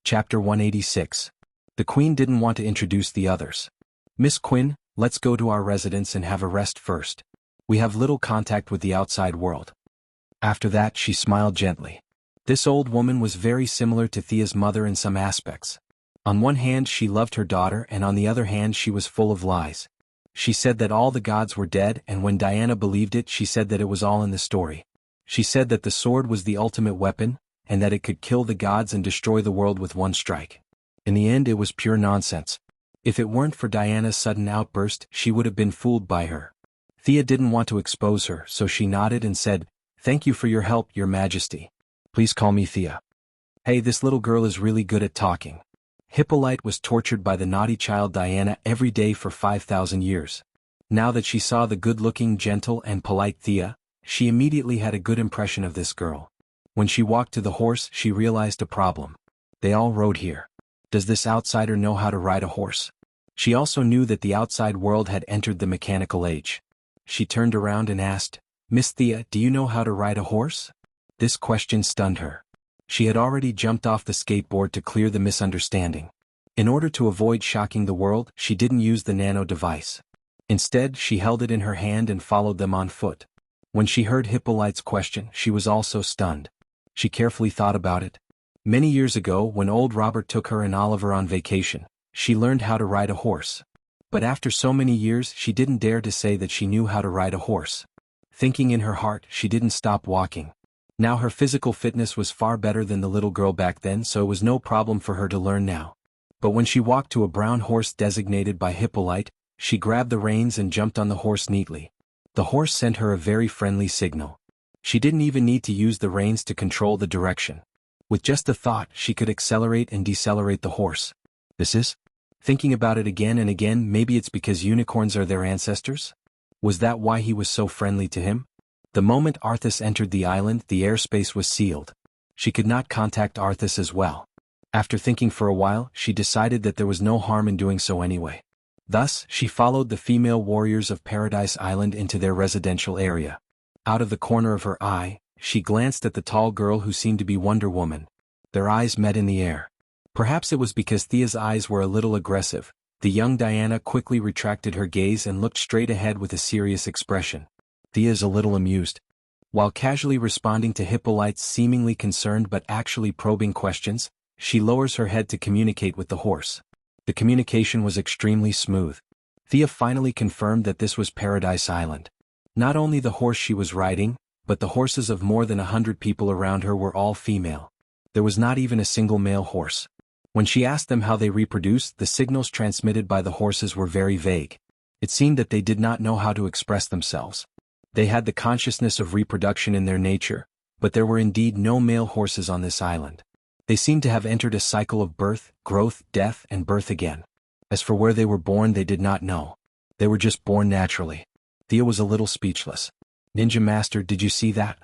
Chapter 186. The Queen didn't want to introduce the others. Miss Quinn, let's go to our residence and have a rest first. We have little contact with the outside world. After that, she smiled gently. This old woman was very similar to Thea's mother in some aspects. On one hand, she loved her daughter, and on the other hand, she was full of lies. She said that all the gods were dead, and when Diana believed it, she said that it was all in the story. She said that the sword was the ultimate weapon, and that it could kill the gods and destroy the world with one strike. In the end, it was pure nonsense. If it weren't for Diana's sudden outburst, she would have been fooled by her. Thea didn't want to expose her, so she nodded and said, "Thank you for your help, Your Majesty. Please call me Thea." Hey, this little girl is really good at talking. Hippolyte was tortured by the naughty child Diana every day for 5,000 years. Now that she saw the good-looking, gentle, and polite Thea, she immediately had a good impression of this girl. When she walked to the horse, she realized a problem. They all rode here. Does this outsider know how to ride a horse? She also knew that the outside world had entered the mechanical age. She turned around and asked, "Miss Thea, do you know how to ride a horse?" This question stunned her. She had already jumped off the skateboard to clear the misunderstanding. In order to avoid shocking the world, she didn't use the nano device. Instead, she held it in her hand and followed them on foot. When she heard Hippolyte's question, she was also stunned. She carefully thought about it. Many years ago, when old Robert took her and Oliver on vacation, she learned how to ride a horse. But after so many years, she didn't dare to say that she knew how to ride a horse. Thinking in her heart, she didn't stop walking. Now her physical fitness was far better than the little girl back then, so it was no problem for her to learn now. But when she walked to a brown horse designated by Hippolyte, she grabbed the reins and jumped on the horse neatly. The horse sent her a very friendly signal. She didn't even need to use the reins to control the direction. With just a thought, she could accelerate and decelerate the horse. This is? Thinking about it again and again, maybe it's because unicorns are their ancestors? Was that why he was so friendly to him? The moment Arthas entered the island, the airspace was sealed. She could not contact Arthas as well. After thinking for a while, she decided that there was no harm in doing so anyway. Thus, she followed the female warriors of Paradise Island into their residential area. Out of the corner of her eye, she glanced at the tall girl who seemed to be Wonder Woman. Their eyes met in the air. Perhaps it was because Thea's eyes were a little aggressive. The young Diana quickly retracted her gaze and looked straight ahead with a serious expression. Thea is a little amused. While casually responding to Hippolyte's seemingly concerned but actually probing questions, she lowers her head to communicate with the horse. The communication was extremely smooth. Thea finally confirmed that this was Paradise Island. Not only the horse she was riding, but the horses of more than 100 people around her were all female. There was not even a single male horse. When she asked them how they reproduced, the signals transmitted by the horses were very vague. It seemed that they did not know how to express themselves. They had the consciousness of reproduction in their nature, but there were indeed no male horses on this island. They seemed to have entered a cycle of birth, growth, death, and birth again. As for where they were born, they did not know. They were just born naturally. Thea was a little speechless. "Ninja Master, did you see that?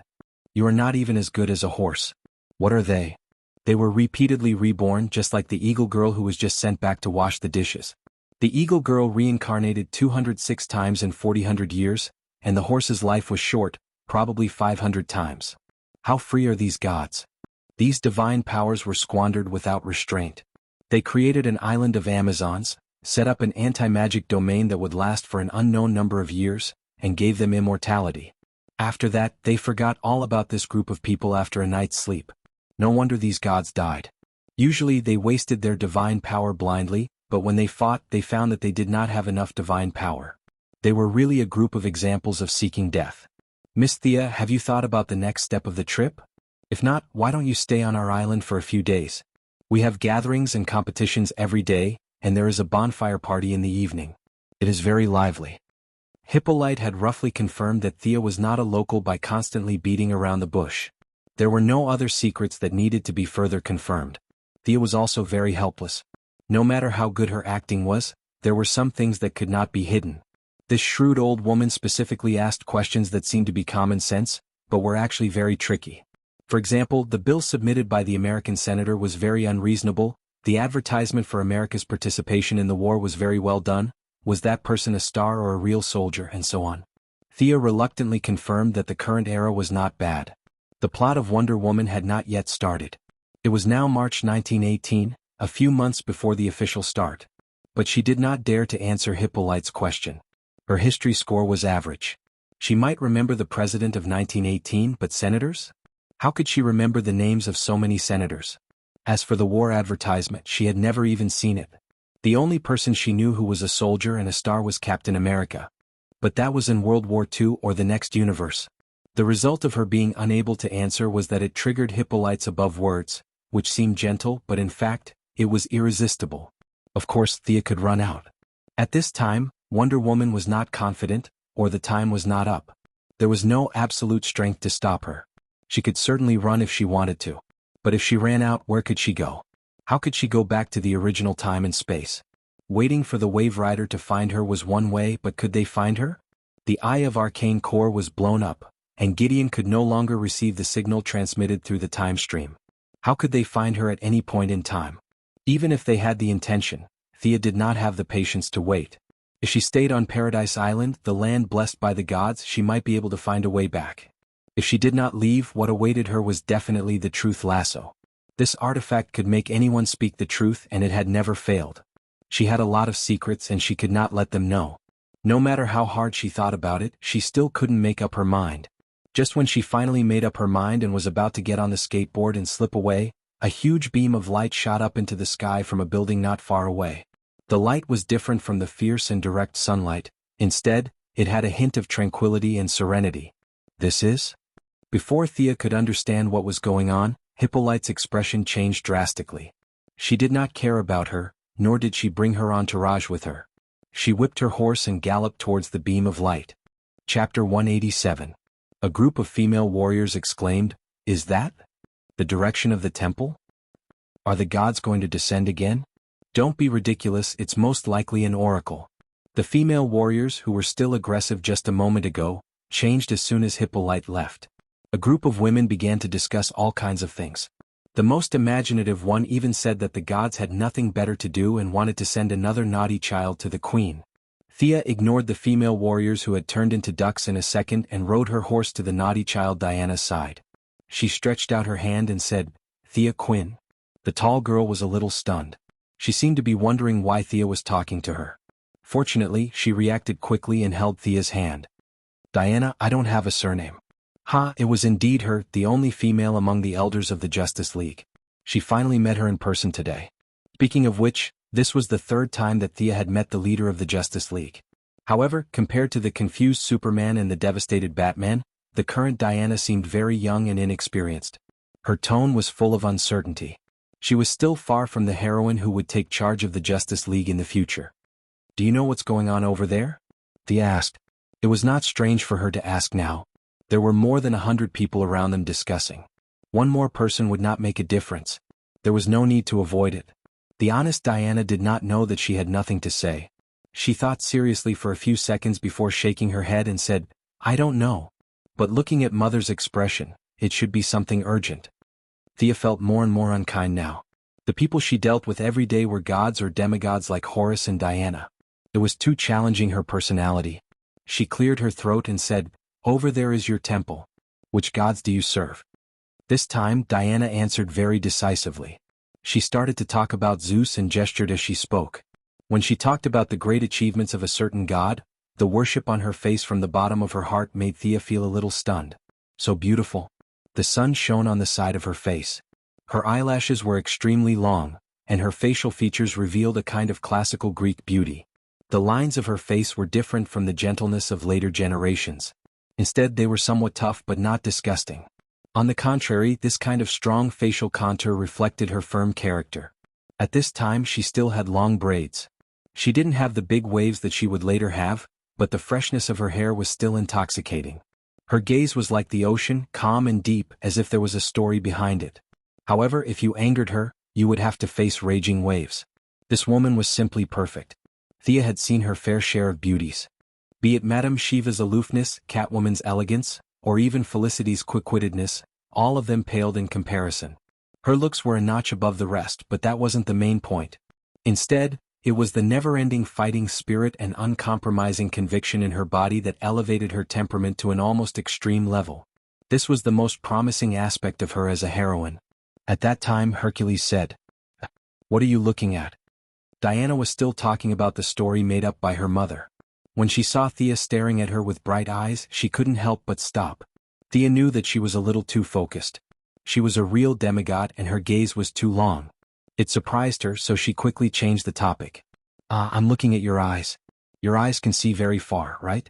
You are not even as good as a horse. What are they?" They were repeatedly reborn, just like the eagle girl who was just sent back to wash the dishes. The eagle girl reincarnated 206 times in 400 years, and the horse's life was short, probably 500 times. How free are these gods? These divine powers were squandered without restraint. They created an island of Amazons, set up an anti-magic domain that would last for an unknown number of years, and gave them immortality. After that, they forgot all about this group of people after a night's sleep. No wonder these gods died. Usually they wasted their divine power blindly, but when they fought, they found that they did not have enough divine power. They were really a group of examples of seeking death. Miss Thea, have you thought about the next step of the trip? If not, why don't you stay on our island for a few days? We have gatherings and competitions every day, and there is a bonfire party in the evening. It is very lively. Hippolyte had roughly confirmed that Thea was not a local by constantly beating around the bush. There were no other secrets that needed to be further confirmed. Thea was also very helpless. No matter how good her acting was, there were some things that could not be hidden. This shrewd old woman specifically asked questions that seemed to be common sense, but were actually very tricky. For example, the bill submitted by the American senator was very unreasonable. The advertisement for America's participation in the war was very well done. Was that person a star or a real soldier, and so on. Thea reluctantly confirmed that the current era was not bad. The plot of Wonder Woman had not yet started. It was now March 1918, a few months before the official start. But she did not dare to answer Hippolyte's question. Her history score was average. She might remember the president of 1918, but senators? How could she remember the names of so many senators? As for the war advertisement, she had never even seen it. The only person she knew who was a soldier and a star was Captain America. But that was in World War II or the next universe. The result of her being unable to answer was that it triggered Hippolyte's above words, which seemed gentle but in fact, it was irresistible. Of course, Thea could run out. At this time, Wonder Woman was not confident, or the time was not up. There was no absolute strength to stop her. She could certainly run if she wanted to. But if she ran out, where could she go? How could she go back to the original time and space? Waiting for the Wave Rider to find her was one way, but could they find her? The Eye of Arcane Core was blown up, and Gideon could no longer receive the signal transmitted through the time stream. How could they find her at any point in time? Even if they had the intention, Thea did not have the patience to wait. If she stayed on Paradise Island, the land blessed by the gods, she might be able to find a way back. If she did not leave, what awaited her was definitely the truth lasso. This artifact could make anyone speak the truth, and it had never failed. She had a lot of secrets and she could not let them know. No matter how hard she thought about it, she still couldn't make up her mind. Just when she finally made up her mind and was about to get on the skateboard and slip away, a huge beam of light shot up into the sky from a building not far away. The light was different from the fierce and direct sunlight. Instead, it had a hint of tranquility and serenity. This is? Before Thea could understand what was going on, Hippolyte's expression changed drastically. She did not care about her, nor did she bring her entourage with her. She whipped her horse and galloped towards the beam of light. Chapter 187. A group of female warriors exclaimed, "Is that the direction of the temple? Are the gods going to descend again? Don't be ridiculous, it's most likely an oracle." The female warriors, who were still aggressive just a moment ago, changed as soon as Hippolyte left. A group of women began to discuss all kinds of things. The most imaginative one even said that the gods had nothing better to do and wanted to send another naughty child to the queen. Thea ignored the female warriors who had turned into ducks in a second and rode her horse to the naughty child Diana's side. She stretched out her hand and said, "Thea Quinn." The tall girl was a little stunned. She seemed to be wondering why Thea was talking to her. Fortunately, she reacted quickly and held Thea's hand. "Diana, I don't have a surname." Ha, it was indeed her, the only female among the elders of the Justice League. She finally met her in person today. Speaking of which, this was the third time that Thea had met the leader of the Justice League. However, compared to the confused Superman and the devastated Batman, the current Diana seemed very young and inexperienced. Her tone was full of uncertainty. She was still far from the heroine who would take charge of the Justice League in the future. "Do you know what's going on over there?" Thea asked. It was not strange for her to ask now. There were more than 100 people around them discussing. One more person would not make a difference. There was no need to avoid it. The honest Diana did not know that she had nothing to say. She thought seriously for a few seconds before shaking her head and said, "I don't know." But looking at Mother's expression, it should be something urgent. Thea felt more and more unkind now. The people she dealt with every day were gods or demigods like Horus and Diana. It was too challenging her personality. She cleared her throat and said, "Over there is your temple. Which gods do you serve?" This time, Diana answered very decisively. She started to talk about Zeus and gestured as she spoke. When she talked about the great achievements of a certain god, the worship on her face from the bottom of her heart made Thea feel a little stunned. So beautiful. The sun shone on the side of her face. Her eyelashes were extremely long, and her facial features revealed a kind of classical Greek beauty. The lines of her face were different from the gentleness of later generations. Instead, they were somewhat tough but not disgusting. On the contrary, this kind of strong facial contour reflected her firm character. At this time, she still had long braids. She didn't have the big waves that she would later have, but the freshness of her hair was still intoxicating. Her gaze was like the ocean, calm and deep, as if there was a story behind it. However, if you angered her, you would have to face raging waves. This woman was simply perfect. Thea had seen her fair share of beauties. Be it Madame Shiva's aloofness, Catwoman's elegance, or even Felicity's quick-wittedness, all of them paled in comparison. Her looks were a notch above the rest, but that wasn't the main point. Instead, it was the never-ending fighting spirit and uncompromising conviction in her body that elevated her temperament to an almost extreme level. This was the most promising aspect of her as a heroine. At that time Hercules said, "What are you looking at?" Diana was still talking about the story made up by her mother. When she saw Thea staring at her with bright eyes, she couldn't help but stop. Thea knew that she was a little too focused. She was a real demigod and her gaze was too long. It surprised her, so she quickly changed the topic. I'm looking at your eyes. Your eyes can see very far, right?"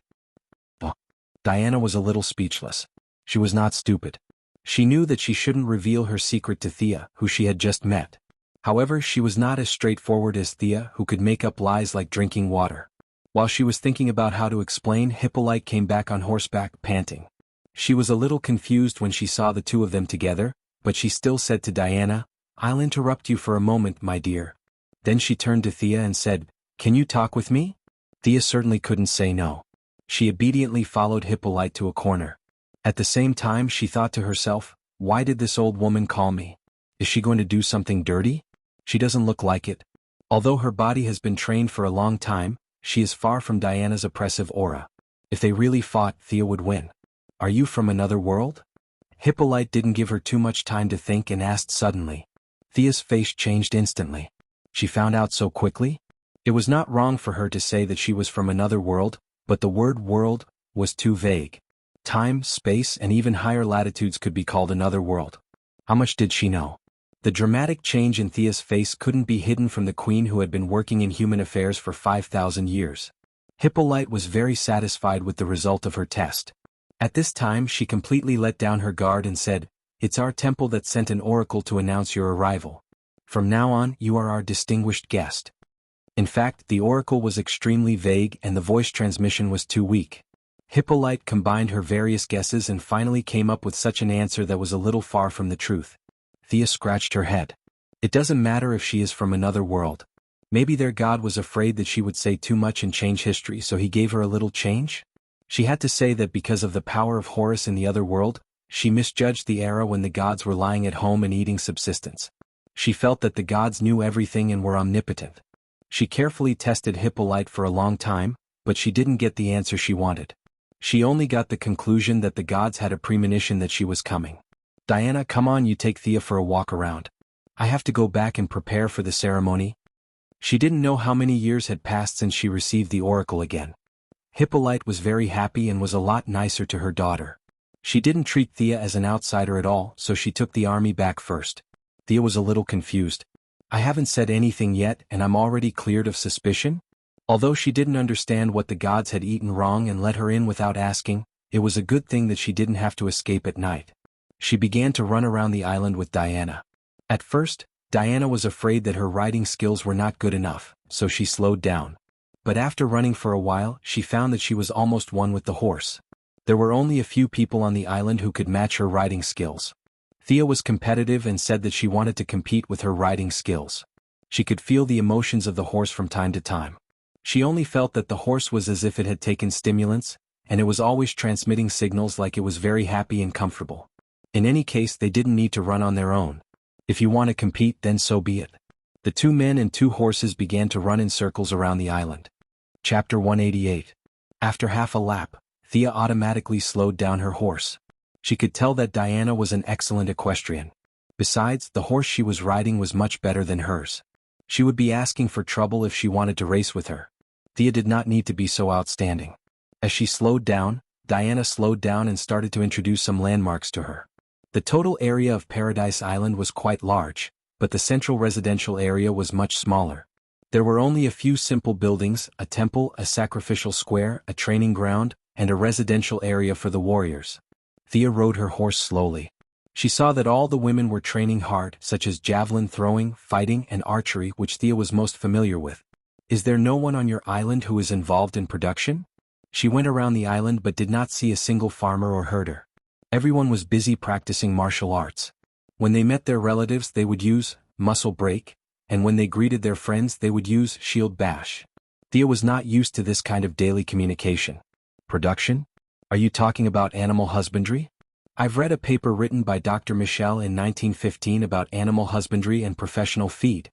Diana was a little speechless. She was not stupid. She knew that she shouldn't reveal her secret to Thea, who she had just met. However, she was not as straightforward as Thea, who could make up lies like drinking water. While she was thinking about how to explain, Hippolyte came back on horseback, panting. She was a little confused when she saw the two of them together, but she still said to Diana, "I'll interrupt you for a moment, my dear." Then she turned to Thea and said, "Can you talk with me?" Thea certainly couldn't say no. She obediently followed Hippolyte to a corner. At the same time she thought to herself, "Why did this old woman call me? Is she going to do something dirty? She doesn't look like it." Although her body has been trained for a long time, she is far from Diana's oppressive aura. If they really fought, Thea would win. "Are you from another world?" Hippolyte didn't give her too much time to think and asked suddenly. Thea's face changed instantly. She found out so quickly? It was not wrong for her to say that she was from another world, but the word world was too vague. Time, space, and even higher latitudes could be called another world. How much did she know? The dramatic change in Thea's face couldn't be hidden from the queen who had been working in human affairs for 5,000 years. Hippolyte was very satisfied with the result of her test. At this time she completely let down her guard and said, "It's our temple that sent an oracle to announce your arrival. From now on, you are our distinguished guest." In fact, the oracle was extremely vague and the voice transmission was too weak. Hippolyte combined her various guesses and finally came up with such an answer that was a little far from the truth. Thea scratched her head. It doesn't matter if she is from another world. Maybe their god was afraid that she would say too much and change history, so he gave her a little change? She had to say that because of the power of Horus in the other world, she misjudged the era when the gods were lying at home and eating subsistence. She felt that the gods knew everything and were omnipotent. She carefully tested Hippolyte for a long time, but she didn't get the answer she wanted. She only got the conclusion that the gods had a premonition that she was coming. "Diana, come on, you take Thea for a walk around. I have to go back and prepare for the ceremony." She didn't know how many years had passed since she received the oracle again. Hippolyte was very happy and was a lot nicer to her daughter. She didn't treat Thea as an outsider at all, so she took the army back first. Thea was a little confused. "I haven't said anything yet and I'm already cleared of suspicion?" Although she didn't understand what the gods had eaten wrong and let her in without asking, it was a good thing that she didn't have to escape at night. She began to run around the island with Diana. At first, Diana was afraid that her riding skills were not good enough, so she slowed down. But after running for a while, she found that she was almost one with the horse. There were only a few people on the island who could match her riding skills. Thea was competitive and said that she wanted to compete with her riding skills. She could feel the emotions of the horse from time to time. She only felt that the horse was as if it had taken stimulants, and it was always transmitting signals like it was very happy and comfortable. In any case, they didn't need to run on their own. If you want to compete, then so be it. The 2 men and 2 horses began to run in circles around the island. Chapter 188. After half a lap, Thea automatically slowed down her horse. She could tell that Diana was an excellent equestrian. Besides, the horse she was riding was much better than hers. She would be asking for trouble if she wanted to race with her. Thea did not need to be so outstanding. As she slowed down, Diana slowed down and started to introduce some landmarks to her. The total area of Paradise Island was quite large, but the central residential area was much smaller. There were only a few simple buildings, a temple, a sacrificial square, a training ground, and a residential area for the warriors. Thea rode her horse slowly. She saw that all the women were training hard, such as javelin throwing, fighting, and archery, which Thea was most familiar with. "Is there no one on your island who is involved in production?" She went around the island but did not see a single farmer or herder. Everyone was busy practicing martial arts. When they met their relatives they would use muscle break, and when they greeted their friends they would use shield bash. Thea was not used to this kind of daily communication. Production? Are you talking about animal husbandry? I've read a paper written by Dr. Michel in 1915 about animal husbandry and professional feed.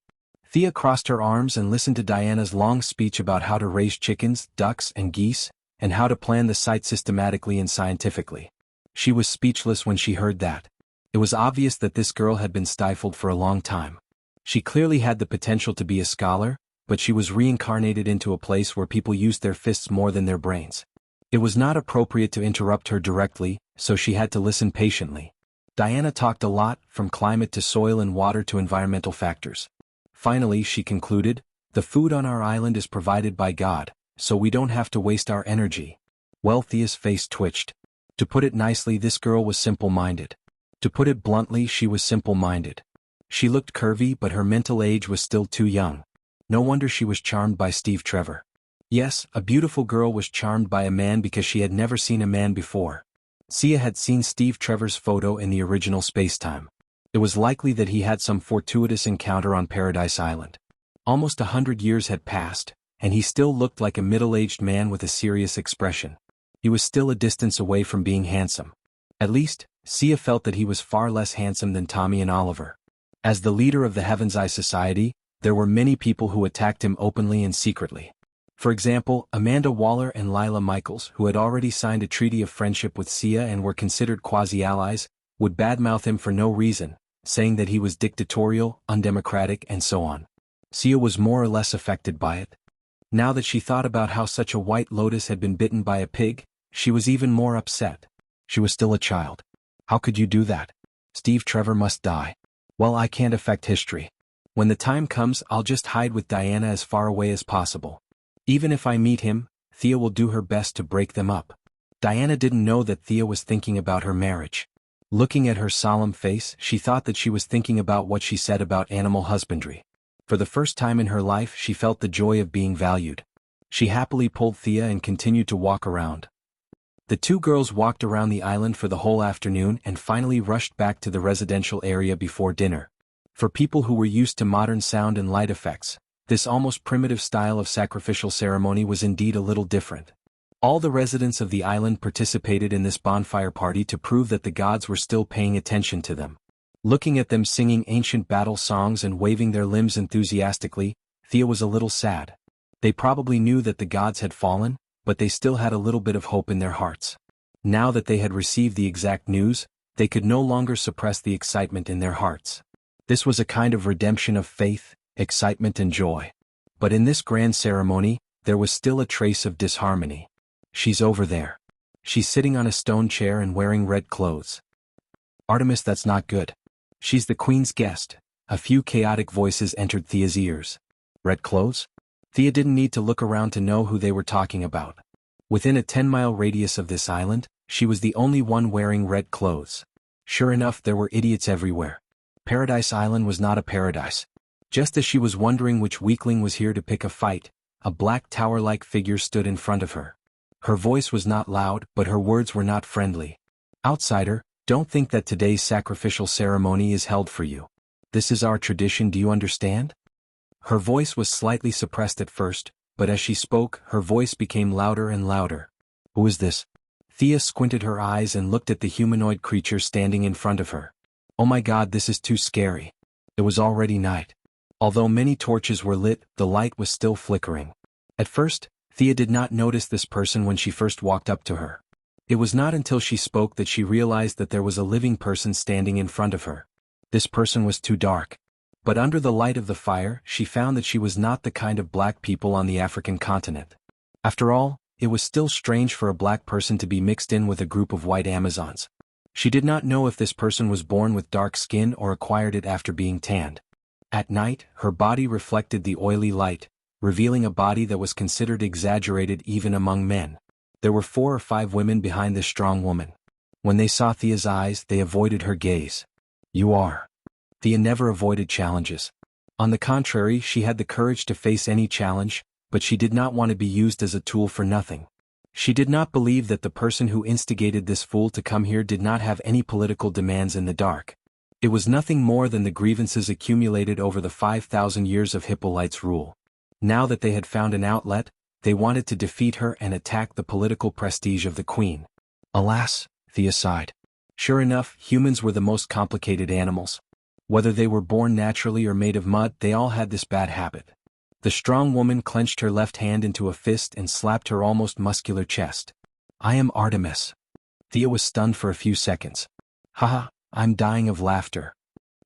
Thea crossed her arms and listened to Diana's long speech about how to raise chickens, ducks, and geese, and how to plan the site systematically and scientifically. She was speechless when she heard that. It was obvious that this girl had been stifled for a long time. She clearly had the potential to be a scholar, but she was reincarnated into a place where people used their fists more than their brains. It was not appropriate to interrupt her directly, so she had to listen patiently. Diana talked a lot, from climate to soil and water to environmental factors. Finally, she concluded, the food on our island is provided by God, so we don't have to waste our energy. Well, Thea's face twitched. To put it nicely, this girl was simple-minded. To put it bluntly, she was simple-minded. She looked curvy, but her mental age was still too young. No wonder she was charmed by Steve Trevor. Yes, a beautiful girl was charmed by a man because she had never seen a man before. Sia had seen Steve Trevor's photo in the original Spacetime. It was likely that he had some fortuitous encounter on Paradise Island. Almost 100 years had passed, and he still looked like a middle-aged man with a serious expression. He was still a distance away from being handsome. At least, Sia felt that he was far less handsome than Tommy and Oliver. As the leader of the Heaven's Eye Society, there were many people who attacked him openly and secretly. For example, Amanda Waller and Lila Michaels, who had already signed a treaty of friendship with Sia and were considered quasi-allies, would badmouth him for no reason, saying that he was dictatorial, undemocratic, and so on. Sia was more or less affected by it. Now that she thought about how such a white lotus had been bitten by a pig, she was even more upset. She was still a child. How could you do that? Steve Trevor must die. Well, I can't affect history. When the time comes, I'll just hide with Diana as far away as possible. Even if I meet him, Thea will do her best to break them up. Diana didn't know that Thea was thinking about her marriage. Looking at her solemn face, she thought that she was thinking about what she said about animal husbandry. For the first time in her life, she felt the joy of being valued. She happily pulled Thea and continued to walk around. The two girls walked around the island for the whole afternoon and finally rushed back to the residential area before dinner. For people who were used to modern sound and light effects, this almost primitive style of sacrificial ceremony was indeed a little different. All the residents of the island participated in this bonfire party to prove that the gods were still paying attention to them. Looking at them singing ancient battle songs and waving their limbs enthusiastically, Thea was a little sad. They probably knew that the gods had fallen, but they still had a little bit of hope in their hearts. Now that they had received the exact news, they could no longer suppress the excitement in their hearts. This was a kind of redemption of faith, excitement and joy. But in this grand ceremony, there was still a trace of disharmony. She's over there. She's sitting on a stone chair and wearing red clothes. Artemis, that's not good. She's the queen's guest. A few chaotic voices entered Thea's ears. Red clothes? Thea didn't need to look around to know who they were talking about. Within a 10-mile radius of this island, she was the only one wearing red clothes. Sure enough, there were idiots everywhere. Paradise Island was not a paradise. Just as she was wondering which weakling was here to pick a fight, a black tower-like figure stood in front of her. Her voice was not loud, but her words were not friendly. Outsider, don't think that today's sacrificial ceremony is held for you. This is our tradition, do you understand? Her voice was slightly suppressed at first, but as she spoke, her voice became louder and louder. Who is this? Thea squinted her eyes and looked at the humanoid creature standing in front of her. Oh my God, this is too scary. It was already night. Although many torches were lit, the light was still flickering. At first, Thea did not notice this person when she first walked up to her. It was not until she spoke that she realized that there was a living person standing in front of her. This person was too dark. But under the light of the fire, she found that she was not the kind of black people on the African continent. After all, it was still strange for a black person to be mixed in with a group of white Amazons. She did not know if this person was born with dark skin or acquired it after being tanned. At night, her body reflected the oily light, revealing a body that was considered exaggerated even among men. There were 4 or 5 women behind this strong woman. When they saw Thea's eyes, they avoided her gaze. You are. Thea never avoided challenges. On the contrary, she had the courage to face any challenge, but she did not want to be used as a tool for nothing. She did not believe that the person who instigated this fool to come here did not have any political demands in the dark. It was nothing more than the grievances accumulated over the 5,000 years of Hippolyte's rule. Now that they had found an outlet, they wanted to defeat her and attack the political prestige of the queen. Alas, Thea sighed. Sure enough, humans were the most complicated animals. Whether they were born naturally or made of mud, they all had this bad habit. The strong woman clenched her left hand into a fist and slapped her almost muscular chest. I am Artemis. Thea was stunned for a few seconds. Haha, I'm dying of laughter."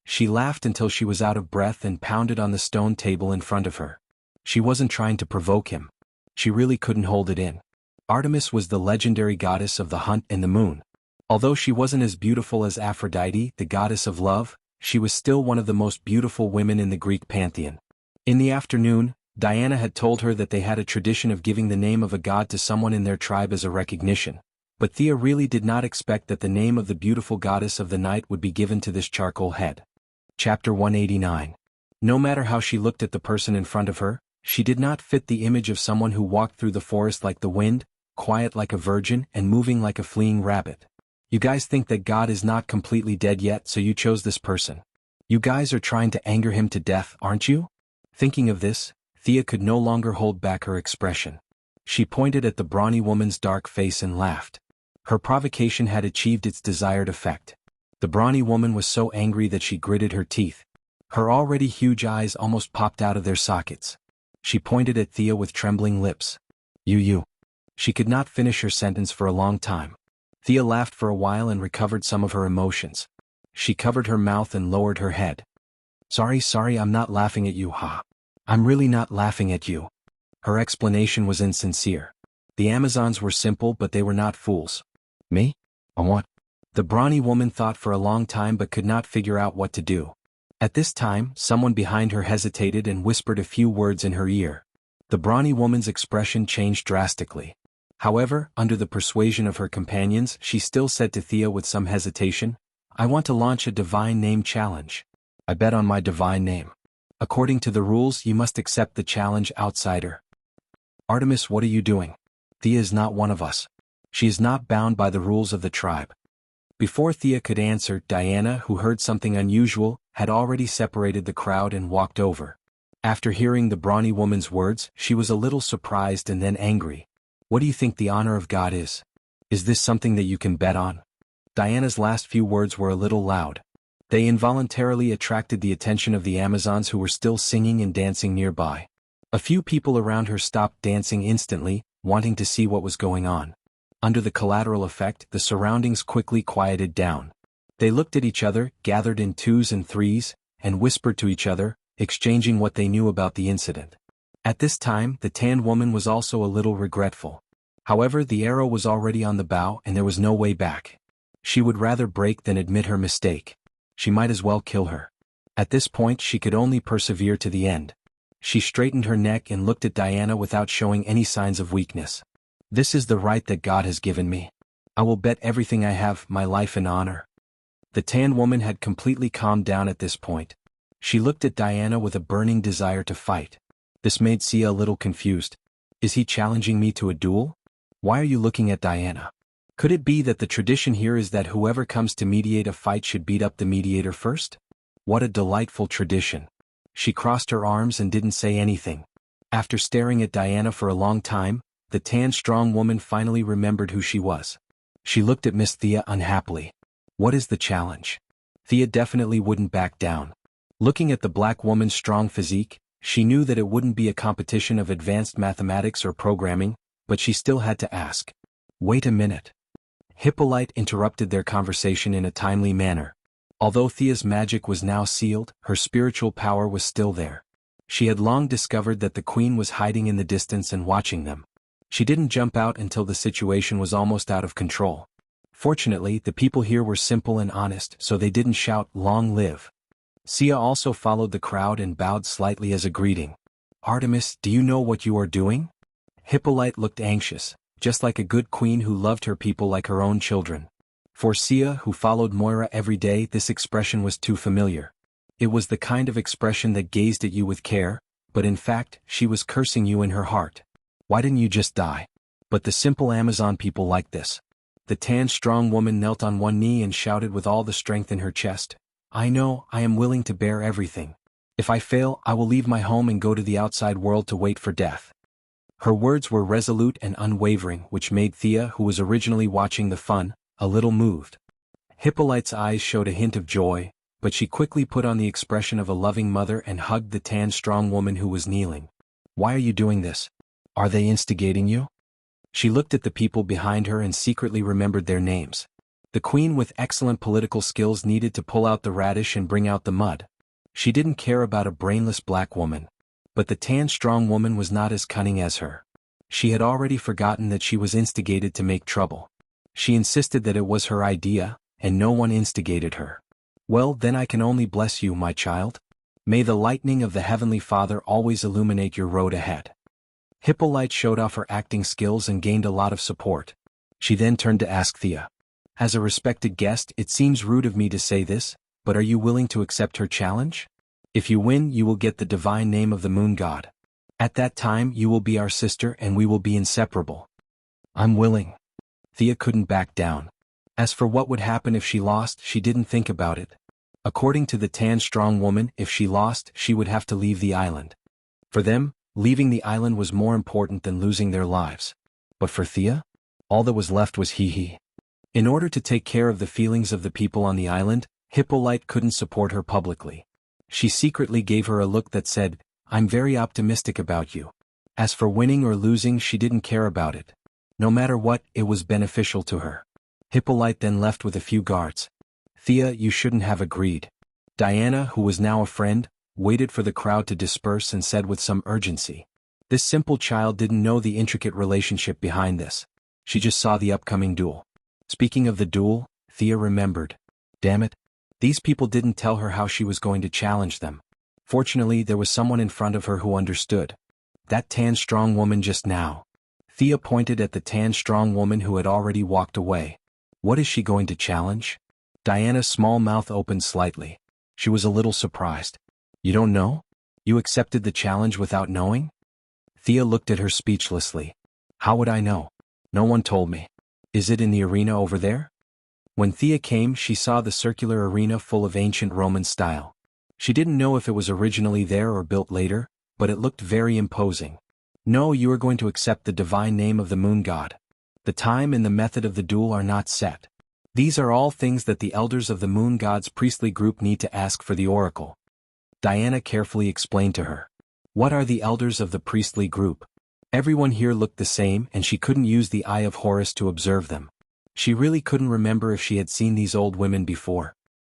She laughed until she was out of breath and pounded on the stone table in front of her. She wasn't trying to provoke him. She really couldn't hold it in. Artemis was the legendary goddess of the hunt and the moon. Although she wasn't as beautiful as Aphrodite, the goddess of love, she was still one of the most beautiful women in the Greek pantheon. In the afternoon, Diana had told her that they had a tradition of giving the name of a god to someone in their tribe as a recognition, but Thea really did not expect that the name of the beautiful goddess of the night would be given to this charcoal head. Chapter 189. No matter how she looked at the person in front of her, she did not fit the image of someone who walked through the forest like the wind, quiet like a virgin and moving like a fleeing rabbit. You guys think that God is not completely dead yet, so you chose this person. You guys are trying to anger him to death, aren't you? Thinking of this, Thea could no longer hold back her expression. She pointed at the brawny woman's dark face and laughed. Her provocation had achieved its desired effect. The brawny woman was so angry that she gritted her teeth. Her already huge eyes almost popped out of their sockets. She pointed at Thea with trembling lips. You. She could not finish her sentence for a long time. Thea laughed for a while and recovered some of her emotions. She covered her mouth and lowered her head. Sorry, I'm not laughing at you, ha. I'm really not laughing at you. Her explanation was insincere. The Amazons were simple, but they were not fools. Me? What? The brawny woman thought for a long time but could not figure out what to do. At this time, someone behind her hesitated and whispered a few words in her ear. The brawny woman's expression changed drastically. However, under the persuasion of her companions, she still said to Thea with some hesitation, I want to launch a divine name challenge. I bet on my divine name. According to the rules, you must accept the challenge, outsider. Artemis, what are you doing? Thea is not one of us. She is not bound by the rules of the tribe. Before Thea could answer, Diana, who heard something unusual, had already separated the crowd and walked over. After hearing the brawny woman's words, she was a little surprised and then angry. What do you think the honor of God is? Is this something that you can bet on? Diana's last few words were a little loud. They involuntarily attracted the attention of the Amazons who were still singing and dancing nearby. A few people around her stopped dancing instantly, wanting to see what was going on. Under the collateral effect, the surroundings quickly quieted down. They looked at each other, gathered in twos and threes, and whispered to each other, exchanging what they knew about the incident. At this time, the tanned woman was also a little regretful. However, the arrow was already on the bow and there was no way back. She would rather break than admit her mistake. She might as well kill her. At this point, she could only persevere to the end. She straightened her neck and looked at Diana without showing any signs of weakness. This is the right that God has given me. I will bet everything I have, my life and honor. The tanned woman had completely calmed down at this point. She looked at Diana with a burning desire to fight. This made Sia a little confused. Is he challenging me to a duel? Why are you looking at Diana? Could it be that the tradition here is that whoever comes to mediate a fight should beat up the mediator first? What a delightful tradition. She crossed her arms and didn't say anything. After staring at Diana for a long time, the tanned strong woman finally remembered who she was. She looked at Miss Thea unhappily. What is the challenge? Thea definitely wouldn't back down. Looking at the black woman's strong physique, she knew that it wouldn't be a competition of advanced mathematics or programming, but she still had to ask. Wait a minute. Hippolyte interrupted their conversation in a timely manner. Although Thea's magic was now sealed, her spiritual power was still there. She had long discovered that the queen was hiding in the distance and watching them. She didn't jump out until the situation was almost out of control. Fortunately, the people here were simple and honest, so they didn't shout, "Long live." Sia also followed the crowd and bowed slightly as a greeting. Artemis, do you know what you are doing? Hippolyte looked anxious, just like a good queen who loved her people like her own children. For Sia, who followed Moira every day, this expression was too familiar. It was the kind of expression that gazed at you with care, but in fact, she was cursing you in her heart. Why didn't you just die? But the simple Amazon people like this. The tanned strong woman knelt on one knee and shouted with all the strength in her chest. I know, I am willing to bear everything. If I fail, I will leave my home and go to the outside world to wait for death. Her words were resolute and unwavering, which made Thea, who was originally watching the fun, a little moved. Hippolyte's eyes showed a hint of joy, but she quickly put on the expression of a loving mother and hugged the tanned strong woman who was kneeling. Why are you doing this? Are they instigating you? She looked at the people behind her and secretly remembered their names. The queen with excellent political skills needed to pull out the radish and bring out the mud. She didn't care about a brainless black woman. But the tan strong woman was not as cunning as her. She had already forgotten that she was instigated to make trouble. She insisted that it was her idea, and no one instigated her. Well, then I can only bless you, my child. May the lightning of the Heavenly Father always illuminate your road ahead. Hippolyte showed off her acting skills and gained a lot of support. She then turned to ask Thea. As a respected guest, it seems rude of me to say this, but are you willing to accept her challenge? If you win, you will get the divine name of the moon god. At that time, you will be our sister and we will be inseparable. I'm willing. Thea couldn't back down. As for what would happen if she lost, she didn't think about it. According to the tan strong woman, if she lost, she would have to leave the island. For them, leaving the island was more important than losing their lives. But for Thea, all that was left was hee. In order to take care of the feelings of the people on the island, Hippolyte couldn't support her publicly. She secretly gave her a look that said, I'm very optimistic about you. As for winning or losing, she didn't care about it. No matter what, it was beneficial to her. Hippolyte then left with a few guards. Thea, you shouldn't have agreed. Diana, who was now a friend, waited for the crowd to disperse and said with some urgency. This simple child didn't know the intricate relationship behind this. She just saw the upcoming duel. Speaking of the duel, Thea remembered. Damn it. These people didn't tell her how she was going to challenge them. Fortunately, there was someone in front of her who understood. That tan strong woman just now. Thea pointed at the tan strong woman who had already walked away. What is she going to challenge? Diana's small mouth opened slightly. She was a little surprised. You don't know? You accepted the challenge without knowing? Thea looked at her speechlessly. How would I know? No one told me. Is it in the arena over there? When Thea came, she saw the circular arena full of ancient Roman style. She didn't know if it was originally there or built later, but it looked very imposing. No, you are going to accept the divine name of the moon god. The time and the method of the duel are not set. These are all things that the elders of the moon god's priestly group need to ask for the oracle. Diana carefully explained to her. What are the elders of the priestly group? Everyone here looked the same and she couldn't use the eye of Horus to observe them. She really couldn't remember if she had seen these old women before.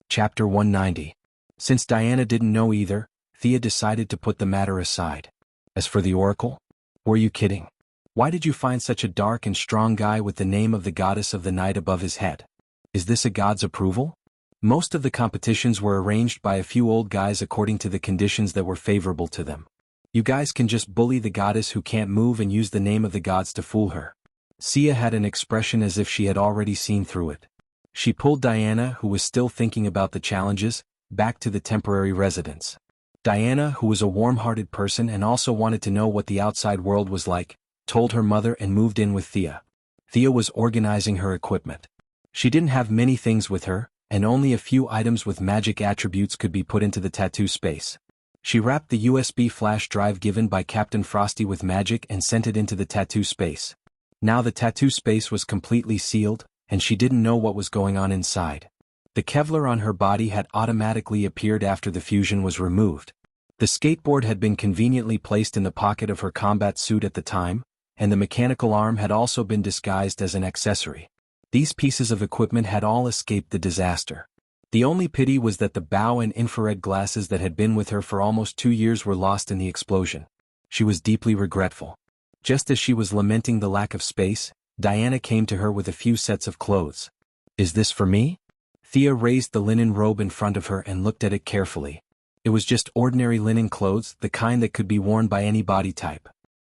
Chapter 190. Since Diana didn't know either, Thea decided to put the matter aside. As for the oracle? Were you kidding? Why did you find such a dark and strong guy with the name of the goddess of the night above his head? Is this a god's approval? Most of the competitions were arranged by a few old guys according to the conditions that were favorable to them. You guys can just bully the goddess who can't move and use the name of the gods to fool her. Sia had an expression as if she had already seen through it. She pulled Diana, who was still thinking about the challenges, back to the temporary residence. Diana, who was a warm-hearted person and also wanted to know what the outside world was like, told her mother and moved in with Thea. Thea was organizing her equipment. She didn't have many things with her, and only a few items with magic attributes could be put into the tattoo space. She wrapped the USB flash drive given by Captain Frosty with magic and sent it into the tattoo space. Now the tattoo space was completely sealed, and she didn't know what was going on inside. The Kevlar on her body had automatically appeared after the fusion was removed. The skateboard had been conveniently placed in the pocket of her combat suit at the time, and the mechanical arm had also been disguised as an accessory. These pieces of equipment had all escaped the disaster. The only pity was that the bow and infrared glasses that had been with her for almost 2 years were lost in the explosion. She was deeply regretful. Just as she was lamenting the lack of space, Diana came to her with a few sets of clothes. Is this for me? Thea raised the linen robe in front of her and looked at it carefully. It was just ordinary linen clothes, the kind that could be worn by any body type.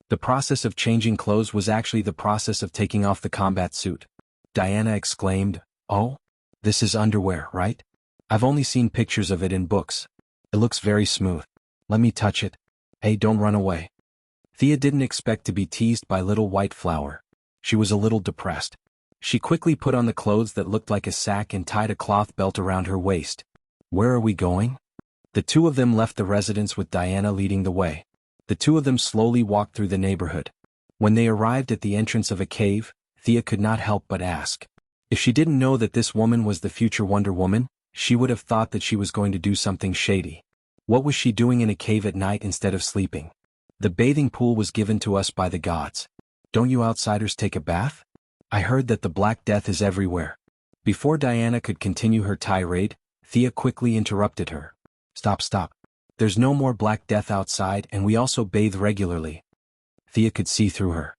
The process of changing clothes was actually the process of taking off the combat suit. Diana exclaimed, "Oh? This is underwear, right? I've only seen pictures of it in books. It looks very smooth. Let me touch it. Hey, don't run away." Thea didn't expect to be teased by little white flower. She was a little depressed. She quickly put on the clothes that looked like a sack and tied a cloth belt around her waist. Where are we going? The two of them left the residence with Diana leading the way. The two of them slowly walked through the neighborhood. When they arrived at the entrance of a cave, Thea could not help but ask. If she didn't know that this woman was the future Wonder Woman, she would have thought that she was going to do something shady. What was she doing in a cave at night instead of sleeping? The bathing pool was given to us by the gods. Don't you outsiders take a bath? I heard that the Black Death is everywhere. Before Diana could continue her tirade, Thea quickly interrupted her. Stop, stop. There's no more Black Death outside, and we also bathe regularly. Thea could see through her.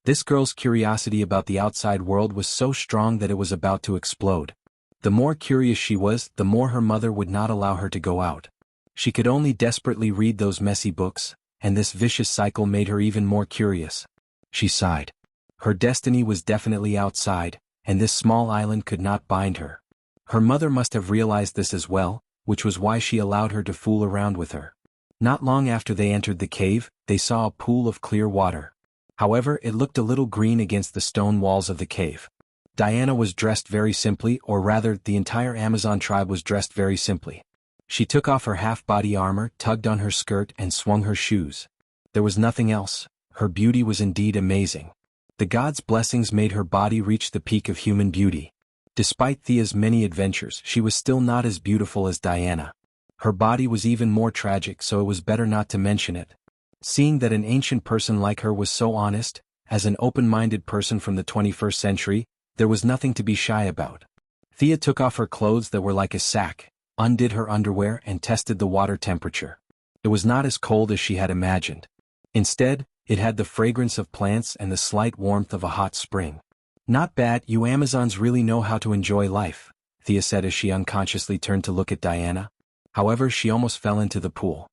This girl's curiosity about the outside world was so strong that it was about to explode. The more curious she was, the more her mother would not allow her to go out. She could only desperately read those messy books, and this vicious cycle made her even more curious. She sighed. Her destiny was definitely outside, and this small island could not bind her. Her mother must have realized this as well, which was why she allowed her to fool around with her. Not long after they entered the cave, they saw a pool of clear water. However, it looked a little green against the stone walls of the cave. Diana was dressed very simply, or rather, the entire Amazon tribe was dressed very simply. She took off her half-body armor, tugged on her skirt, and swung her shoes. There was nothing else. Her beauty was indeed amazing. The gods' blessings made her body reach the peak of human beauty. Despite Thea's many adventures, she was still not as beautiful as Diana. Her body was even more tragic, so it was better not to mention it. Seeing that an ancient person like her was so honest, as an open-minded person from the 21st century, there was nothing to be shy about. Thea took off her clothes that were like a sack, undid her underwear, and tested the water temperature. It was not as cold as she had imagined. Instead, it had the fragrance of plants and the slight warmth of a hot spring. Not bad, you Amazons really know how to enjoy life, Thea said as she unconsciously turned to look at Diana. However, she almost fell into the pool.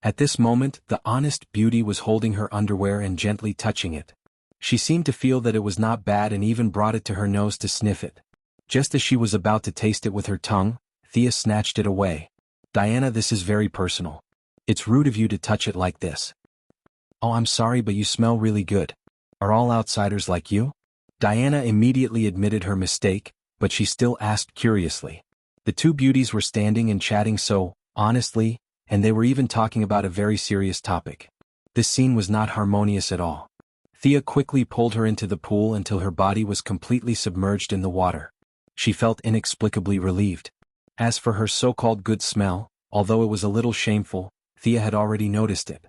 At this moment, the honest beauty was holding her underwear and gently touching it. She seemed to feel that it was not bad and even brought it to her nose to sniff it. Just as she was about to taste it with her tongue, Thea snatched it away. Diana, this is very personal. It's rude of you to touch it like this. Oh, I'm sorry, but you smell really good. Are all outsiders like you? Diana immediately admitted her mistake, but she still asked curiously. The two beauties were standing and chatting so honestly, and they were even talking about a very serious topic. This scene was not harmonious at all. Thea quickly pulled her into the pool until her body was completely submerged in the water. She felt inexplicably relieved. As for her so-called good smell, although it was a little shameful, Thea had already noticed it.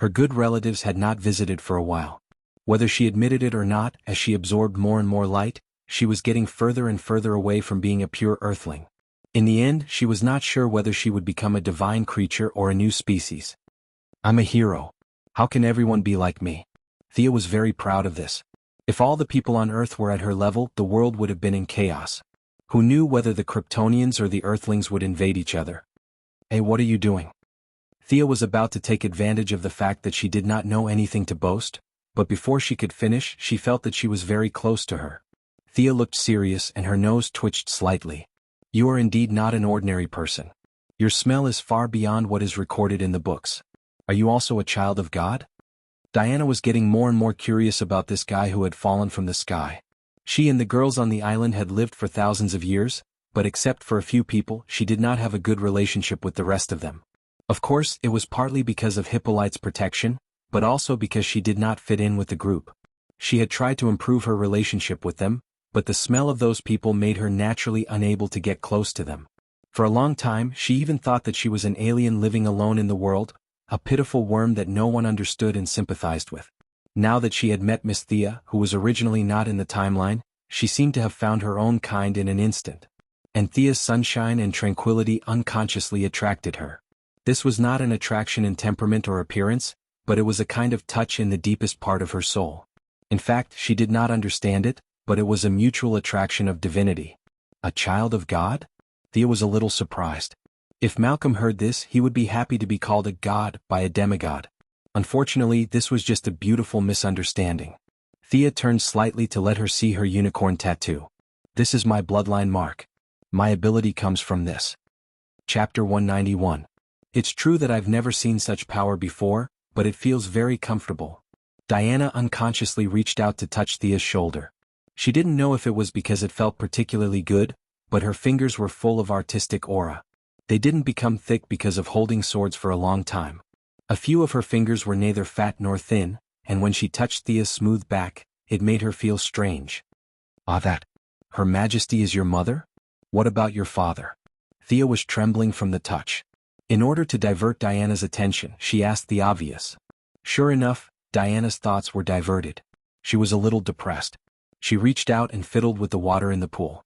Her good relatives had not visited for a while. Whether she admitted it or not, as she absorbed more and more light, she was getting further and further away from being a pure earthling. In the end, she was not sure whether she would become a divine creature or a new species. I'm a hero. How can everyone be like me? Thea was very proud of this. If all the people on Earth were at her level, the world would have been in chaos. Who knew whether the Kryptonians or the Earthlings would invade each other? Hey, what are you doing? Thea was about to take advantage of the fact that she did not know anything to boast, but before she could finish, she felt that she was very close to her. Thea looked serious and her nose twitched slightly. You are indeed not an ordinary person. Your smell is far beyond what is recorded in the books. Are you also a child of God? Diana was getting more and more curious about this guy who had fallen from the sky. She and the girls on the island had lived for thousands of years, but except for a few people, she did not have a good relationship with the rest of them. Of course, it was partly because of Hippolyte's protection, but also because she did not fit in with the group. She had tried to improve her relationship with them, but the smell of those people made her naturally unable to get close to them. For a long time, she even thought that she was an alien living alone in the world, a pitiful worm that no one understood and sympathized with. Now that she had met Miss Thea, who was originally not in the timeline, she seemed to have found her own kind in an instant. And Thea's sunshine and tranquility unconsciously attracted her. This was not an attraction in temperament or appearance, but it was a kind of touch in the deepest part of her soul. In fact, she did not understand it, but it was a mutual attraction of divinity. A child of God? Thea was a little surprised. If Malcolm heard this, he would be happy to be called a god by a demigod. Unfortunately, this was just a beautiful misunderstanding. Thea turned slightly to let her see her unicorn tattoo. This is my bloodline mark. My ability comes from this. Chapter 191. It's true that I've never seen such power before, but it feels very comfortable. Diana unconsciously reached out to touch Thea's shoulder. She didn't know if it was because it felt particularly good, but her fingers were full of artistic aura. They didn't become thick because of holding swords for a long time. A few of her fingers were neither fat nor thin, and when she touched Thea's smooth back, it made her feel strange. Ah, that. Her Majesty is your mother? What about your father? Thea was trembling from the touch. In order to divert Diana's attention, she asked the obvious. Sure enough, Diana's thoughts were diverted. She was a little depressed. She reached out and fiddled with the water in the pool.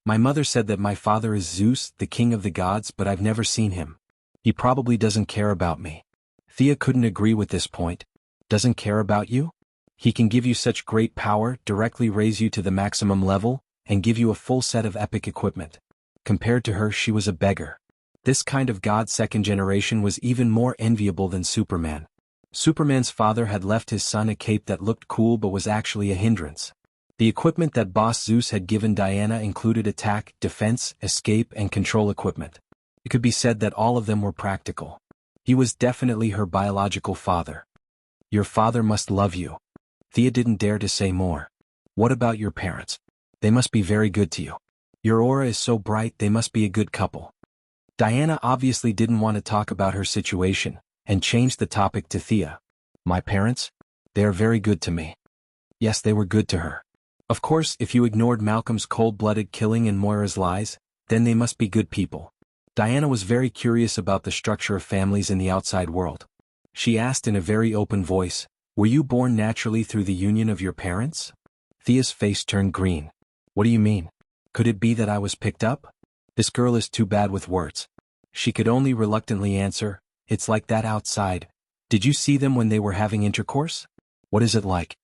My mother said that my father is Zeus, the king of the gods, but I've never seen him. He probably doesn't care about me. Thea couldn't agree with this point. Doesn't care about you? He can give you such great power, directly raise you to the maximum level, and give you a full set of epic equipment. Compared to her, she was a beggar. This kind of god second generation was even more enviable than Superman. Superman's father had left his son a cape that looked cool but was actually a hindrance. The equipment that boss Zeus had given Diana included attack, defense, escape, and control equipment. It could be said that all of them were practical. He was definitely her biological father. Your father must love you. Thea didn't dare to say more. What about your parents? They must be very good to you. Your aura is so bright, they must be a good couple. Diana obviously didn't want to talk about her situation, and changed the topic to Thea. My parents? They are very good to me. Yes, they were good to her. Of course, if you ignored Malcolm's cold-blooded killing and Moira's lies, then they must be good people. Diana was very curious about the structure of families in the outside world. She asked in a very open voice, were you born naturally through the union of your parents? Thea's face turned green. What do you mean? Could it be that I was picked up? This girl is too bad with words. She could only reluctantly answer, it's like that outside. Did you see them when they were having intercourse? What is it like?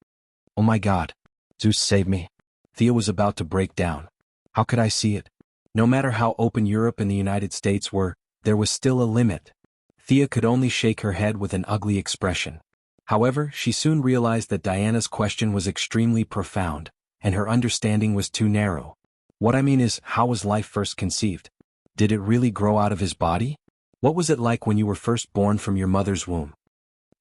Oh my God. Zeus save me. Thea was about to break down. How could I see it? No matter how open Europe and the United States were, there was still a limit. Thea could only shake her head with an ugly expression. However, she soon realized that Diana's question was extremely profound, and her understanding was too narrow. What I mean is, how was life first conceived? Did it really grow out of his body? What was it like when you were first born from your mother's womb?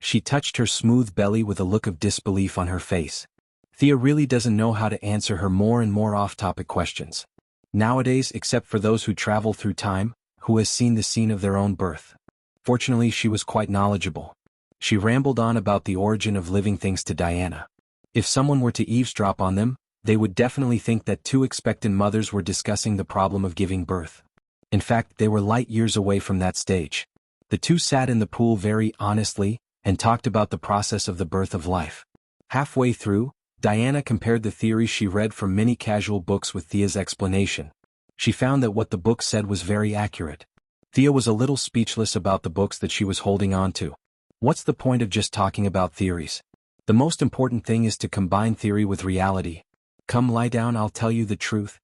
She touched her smooth belly with a look of disbelief on her face. Thea really doesn't know how to answer her more and more off-topic questions. Nowadays, except for those who travel through time, who has seen the scene of their own birth. Fortunately, she was quite knowledgeable. She rambled on about the origin of living things to Diana. If someone were to eavesdrop on them, they would definitely think that two expectant mothers were discussing the problem of giving birth. In fact, they were light years away from that stage. The two sat in the pool very honestly, and talked about the process of the birth of life. Halfway through, Diana compared the theories she read from many casual books with Thea's explanation. She found that what the book said was very accurate. Thea was a little speechless about the books that she was holding on to. What's the point of just talking about theories? The most important thing is to combine theory with reality. Come lie down, I'll tell you the truth.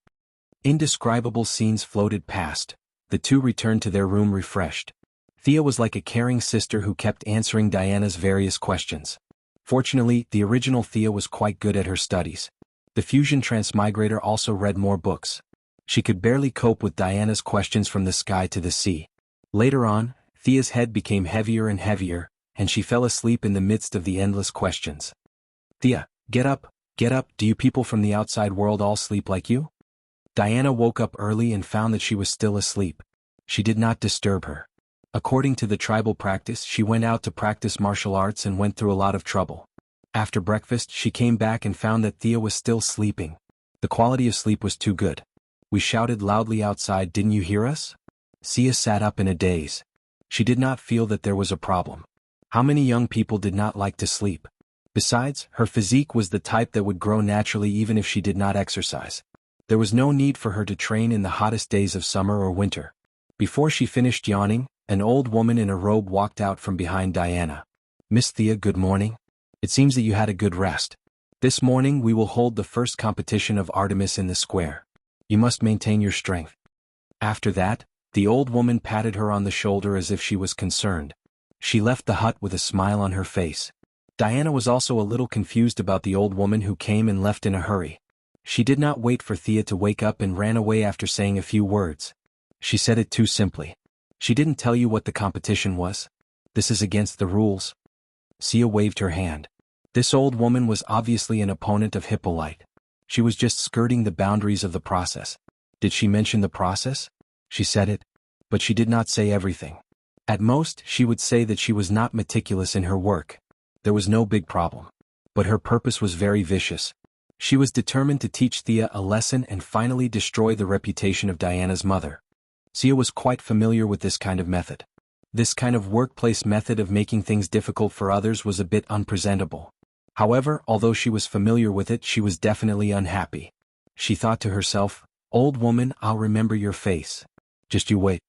Indescribable scenes floated past. The two returned to their room refreshed. Thea was like a caring sister who kept answering Diana's various questions. Fortunately, the original Thea was quite good at her studies. The fusion transmigrator also read more books. She could barely cope with Diana's questions from the sky to the sea. Later on, Thea's head became heavier and heavier, and she fell asleep in the midst of the endless questions. Thea, get up, do you people from the outside world all sleep like you? Diana woke up early and found that she was still asleep. She did not disturb her. According to the tribal practice, she went out to practice martial arts and went through a lot of trouble. After breakfast, she came back and found that Thea was still sleeping. The quality of sleep was too good. We shouted loudly outside, didn't you hear us? Thea sat up in a daze. She did not feel that there was a problem. How many young people did not like to sleep? Besides, her physique was the type that would grow naturally even if she did not exercise. There was no need for her to train in the hottest days of summer or winter. Before she finished yawning, an old woman in a robe walked out from behind Diana. Miss Thea, good morning. It seems that you had a good rest. This morning we will hold the first competition of Artemis in the square. You must maintain your strength. After that, the old woman patted her on the shoulder as if she was concerned. She left the hut with a smile on her face. Diana was also a little confused about the old woman who came and left in a hurry. She did not wait for Thea to wake up and ran away after saying a few words. She said it too simply. She didn't tell you what the competition was. This is against the rules. Thea waved her hand. This old woman was obviously an opponent of Hippolyte. She was just skirting the boundaries of the process. Did she mention the process? She said it, but she did not say everything. At most, she would say that she was not meticulous in her work. There was no big problem. But her purpose was very vicious. She was determined to teach Thea a lesson and finally destroy the reputation of Diana's mother. Thea was quite familiar with this kind of method. This kind of workplace method of making things difficult for others was a bit unpresentable. However, although she was familiar with it, she was definitely unhappy. She thought to herself, Old woman, I'll remember your face. Just you wait.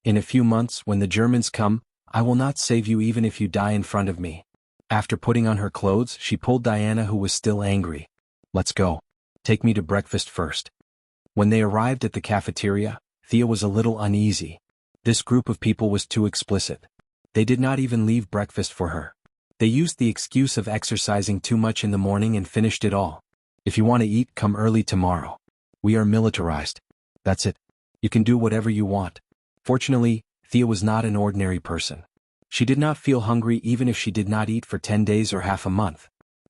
In a few months, when the Germans come, I will not save you even if you die in front of me. After putting on her clothes, she pulled Diana, who was still angry. Let's go. Take me to breakfast first. When they arrived at the cafeteria, Thea was a little uneasy. This group of people was too explicit. They did not even leave breakfast for her. They used the excuse of exercising too much in the morning and finished it all. If you want to eat, come early tomorrow. We are militarized. That's it. You can do whatever you want. Fortunately, Thea was not an ordinary person. She did not feel hungry even if she did not eat for 10 days or half a month.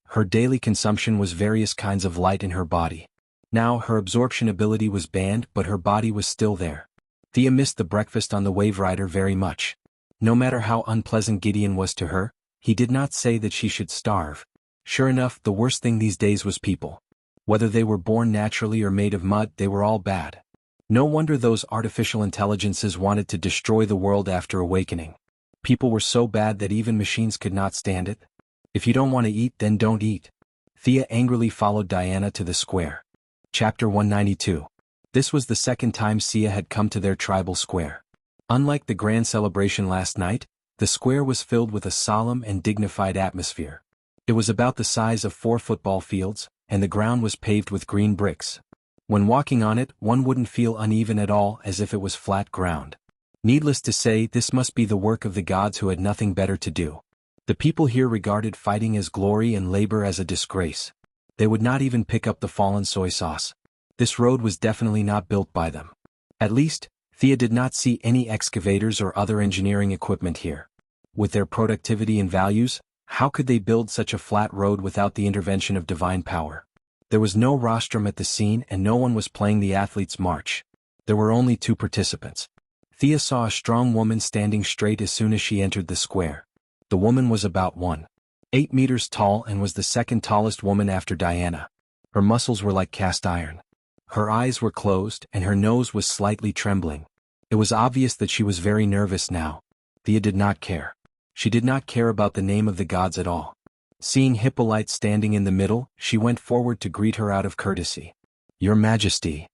Her daily consumption was various kinds of light in her body. Now her absorption ability was banned, but her body was still there. Thea missed the breakfast on the Wave Rider very much. No matter how unpleasant Gideon was to her, he did not say that she should starve. Sure enough, the worst thing these days was people. Whether they were born naturally or made of mud, they were all bad. No wonder those artificial intelligences wanted to destroy the world after awakening. People were so bad that even machines could not stand it. If you don't want to eat, then don't eat. Thea angrily followed Diana to the square. Chapter 192. This was the second time Sia had come to their tribal square. Unlike the grand celebration last night, the square was filled with a solemn and dignified atmosphere. It was about the size of 4 football fields, and the ground was paved with green bricks. When walking on it, one wouldn't feel uneven at all, as if it was flat ground. Needless to say, this must be the work of the gods who had nothing better to do. The people here regarded fighting as glory and labor as a disgrace. They would not even pick up the fallen soy sauce. This road was definitely not built by them. At least, Thea did not see any excavators or other engineering equipment here. With their productivity and values, how could they build such a flat road without the intervention of divine power? There was no rostrum at the scene and no one was playing the athlete's march. There were only 2 participants. Thea saw a strong woman standing straight as soon as she entered the square. The woman was about 1.8 meters tall and was the second tallest woman after Diana. Her muscles were like cast iron. Her eyes were closed and her nose was slightly trembling. It was obvious that she was very nervous now. Thea did not care. She did not care about the name of the gods at all. Seeing Hippolyte standing in the middle, she went forward to greet her out of courtesy. Your Majesty.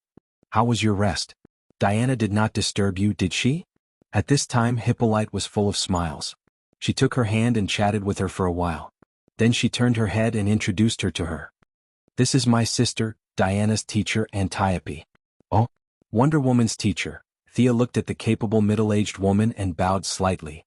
How was your rest? Diana did not disturb you, did she? At this time Hippolyte was full of smiles. She took her hand and chatted with her for a while. Then she turned her head and introduced her to her. This is my sister, Diana's teacher, Antiope. Oh, Wonder Woman's teacher. Thea looked at the capable middle-aged woman and bowed slightly.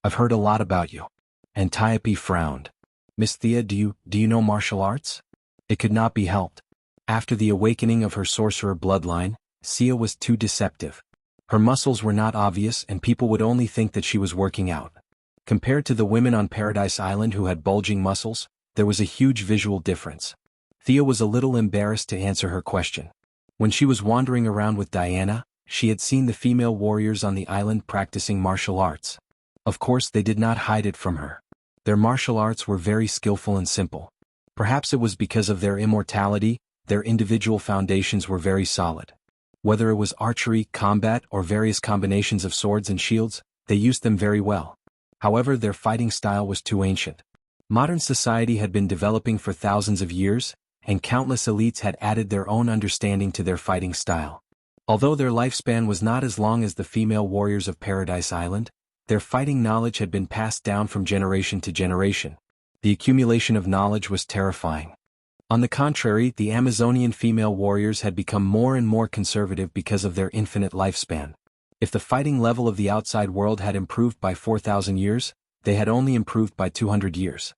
I've heard a lot about you. Antiope frowned. Miss Thea, do you know martial arts? It could not be helped. After the awakening of her sorcerer bloodline, Sia was too deceptive. Her muscles were not obvious and people would only think that she was working out. Compared to the women on Paradise Island who had bulging muscles, there was a huge visual difference. Thea was a little embarrassed to answer her question. When she was wandering around with Diana, she had seen the female warriors on the island practicing martial arts. Of course, they did not hide it from her. Their martial arts were very skillful and simple. Perhaps it was because of their immortality, their individual foundations were very solid. Whether it was archery, combat, or various combinations of swords and shields, they used them very well. However, their fighting style was too ancient. Modern society had been developing for thousands of years, and countless elites had added their own understanding to their fighting style. Although their lifespan was not as long as the female warriors of Paradise Island, their fighting knowledge had been passed down from generation to generation. The accumulation of knowledge was terrifying. On the contrary, the Amazonian female warriors had become more and more conservative because of their infinite lifespan. If the fighting level of the outside world had improved by 4,000 years, they had only improved by 200 years.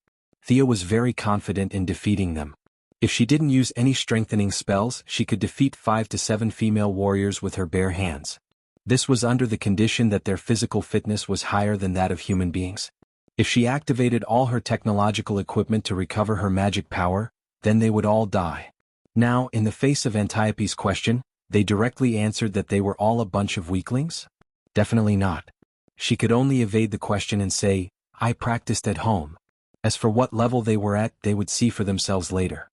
Thea was very confident in defeating them. If she didn't use any strengthening spells, she could defeat 5 to 7 female warriors with her bare hands. This was under the condition that their physical fitness was higher than that of human beings. If she activated all her technological equipment to recover her magic power, then they would all die. Now, in the face of Antiope's question, they directly answered that they were all a bunch of weaklings? Definitely not. She could only evade the question and say, I practiced at home. As for what level they were at, they would see for themselves later.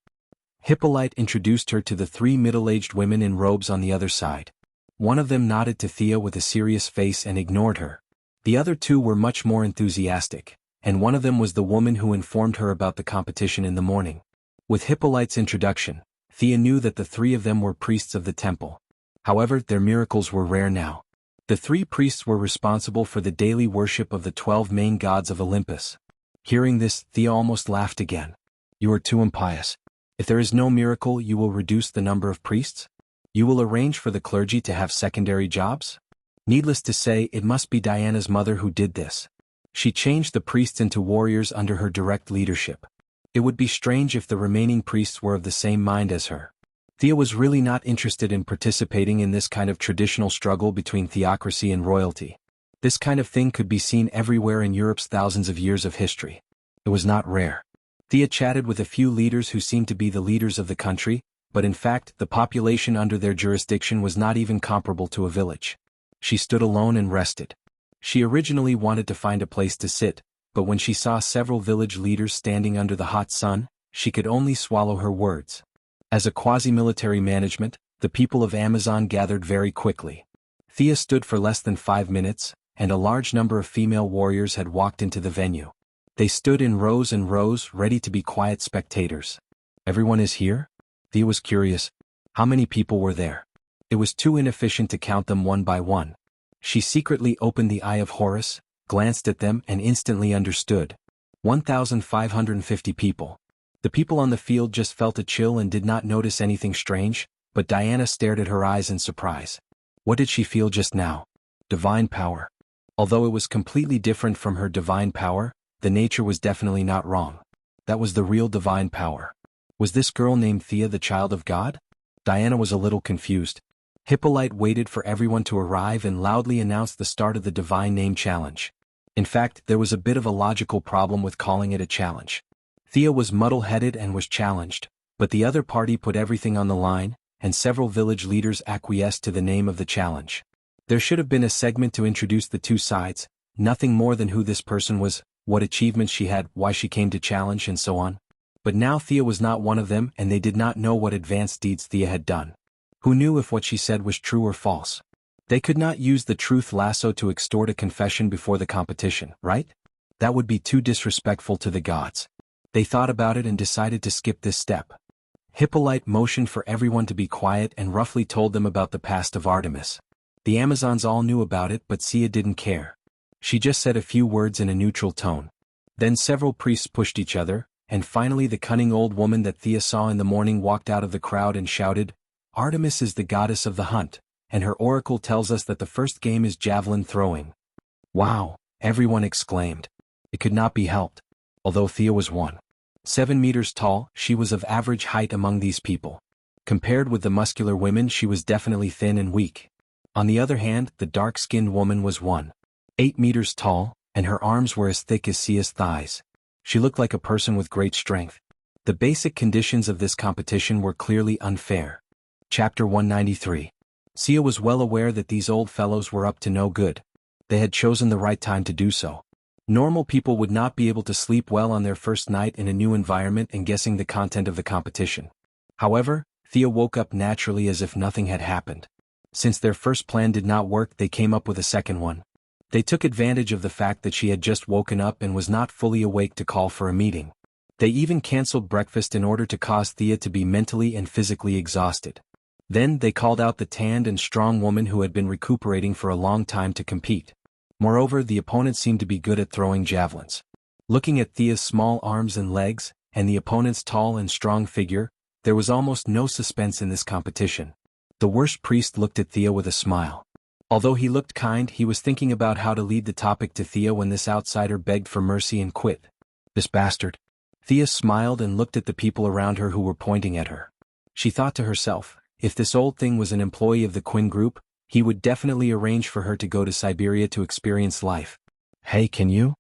Hippolyte introduced her to the 3 middle-aged women in robes on the other side. One of them nodded to Thea with a serious face and ignored her. The other 2 were much more enthusiastic, and one of them was the woman who informed her about the competition in the morning. With Hippolyte's introduction, Thea knew that the 3 of them were priests of the temple. However, their miracles were rare now. The 3 priests were responsible for the daily worship of the 12 main gods of Olympus. Hearing this, Thea almost laughed again. You are too impious. If there is no miracle, you will reduce the number of priests? You will arrange for the clergy to have secondary jobs? Needless to say, it must be Diana's mother who did this. She changed the priests into warriors under her direct leadership. It would be strange if the remaining priests were of the same mind as her. Thea was really not interested in participating in this kind of traditional struggle between theocracy and royalty. This kind of thing could be seen everywhere in Europe's thousands of years of history. It was not rare. Thea chatted with a few leaders who seemed to be the leaders of the country, but in fact, the population under their jurisdiction was not even comparable to a village. She stood alone and rested. She originally wanted to find a place to sit, but when she saw several village leaders standing under the hot sun, she could only swallow her words. As a quasi-military management, the people of Amazon gathered very quickly. Thea stood for less than 5 minutes, and a large number of female warriors had walked into the venue. They stood in rows and rows, ready to be quiet spectators. Everyone is here? Thea was curious. How many people were there? It was too inefficient to count them one by one. She secretly opened the Eye of Horus, glanced at them, and instantly understood. 1,550 people. The people on the field just felt a chill and did not notice anything strange, but Diana stared at her eyes in surprise. What did she feel just now? Divine power. Although it was completely different from her divine power, the nature was definitely not wrong. That was the real divine power. Was this girl named Thea the child of God? Diana was a little confused. Hippolyte waited for everyone to arrive and loudly announced the start of the Divine Name Challenge. In fact, there was a bit of a logical problem with calling it a challenge. Thea was muddle-headed and was challenged, but the other party put everything on the line, and several village leaders acquiesced to the name of the challenge. There should have been a segment to introduce the two sides, nothing more than who this person was, what achievements she had, why she came to challenge, and so on. But now Thea was not one of them, and they did not know what advanced deeds Thea had done. Who knew if what she said was true or false? They could not use the truth lasso to extort a confession before the competition, right? That would be too disrespectful to the gods. They thought about it and decided to skip this step. Hippolyte motioned for everyone to be quiet and roughly told them about the past of Artemis. The Amazons all knew about it, but Thea didn't care. She just said a few words in a neutral tone. Then several priests pushed each other, and finally the cunning old woman that Thea saw in the morning walked out of the crowd and shouted, "Artemis is the goddess of the hunt, and her oracle tells us that the first game is javelin throwing." Wow, everyone exclaimed. It could not be helped. Although Thea was 1.7 meters tall, she was of average height among these people. Compared with the muscular women, she was definitely thin and weak. On the other hand, the dark-skinned woman was 1.8 meters tall, and her arms were as thick as Thea's thighs. She looked like a person with great strength. The basic conditions of this competition were clearly unfair. Chapter 193. Thea was well aware that these old fellows were up to no good. They had chosen the right time to do so. Normal people would not be able to sleep well on their first night in a new environment and guessing the content of the competition. However, Thea woke up naturally as if nothing had happened. Since their first plan did not work, they came up with a second one. They took advantage of the fact that she had just woken up and was not fully awake to call for a meeting. They even canceled breakfast in order to cause Thea to be mentally and physically exhausted. Then they called out the tanned and strong woman who had been recuperating for a long time to compete. Moreover, the opponent seemed to be good at throwing javelins. Looking at Thea's small arms and legs, and the opponent's tall and strong figure, there was almost no suspense in this competition. The worst priest looked at Thea with a smile. Although he looked kind, he was thinking about how to lead the topic to Thea when this outsider begged for mercy and quit. This bastard. Thea smiled and looked at the people around her who were pointing at her. She thought to herself, if this old thing was an employee of the Quinn Group, he would definitely arrange for her to go to Siberia to experience life. "Hey, can you?"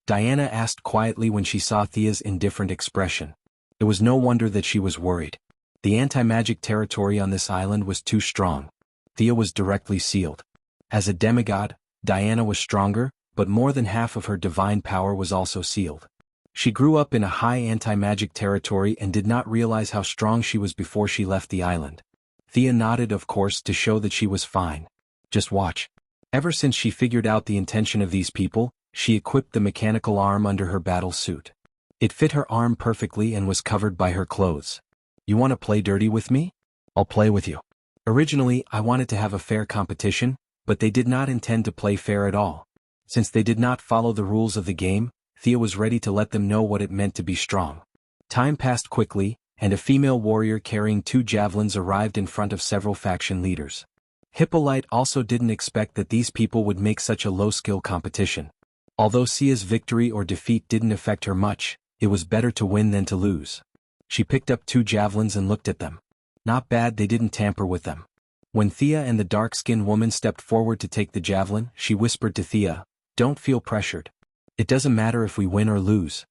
Diana asked quietly when she saw Thea's indifferent expression. It was no wonder that she was worried. The anti-magic territory on this island was too strong. Thea was directly sealed. As a demigod, Diana was stronger, but more than half of her divine power was also sealed. She grew up in a high anti-magic territory and did not realize how strong she was before she left the island. Thea nodded, of course, to show that she was fine. Just watch. Ever since she figured out the intention of these people, she equipped the mechanical arm under her battle suit. It fit her arm perfectly and was covered by her clothes. "You want to play dirty with me? I'll play with you." Originally, I wanted to have a fair competition, but they did not intend to play fair at all. Since they did not follow the rules of the game, Thea was ready to let them know what it meant to be strong. Time passed quickly, and a female warrior carrying 2 javelins arrived in front of several faction leaders. Hippolyte also didn't expect that these people would make such a low-skill competition. Although Sia's victory or defeat didn't affect her much, it was better to win than to lose. She picked up 2 javelins and looked at them. Not bad they didn't tamper with them. When Thea and the dark-skinned woman stepped forward to take the javelin, she whispered to Thea, "Don't feel pressured. It doesn't matter if we win or lose."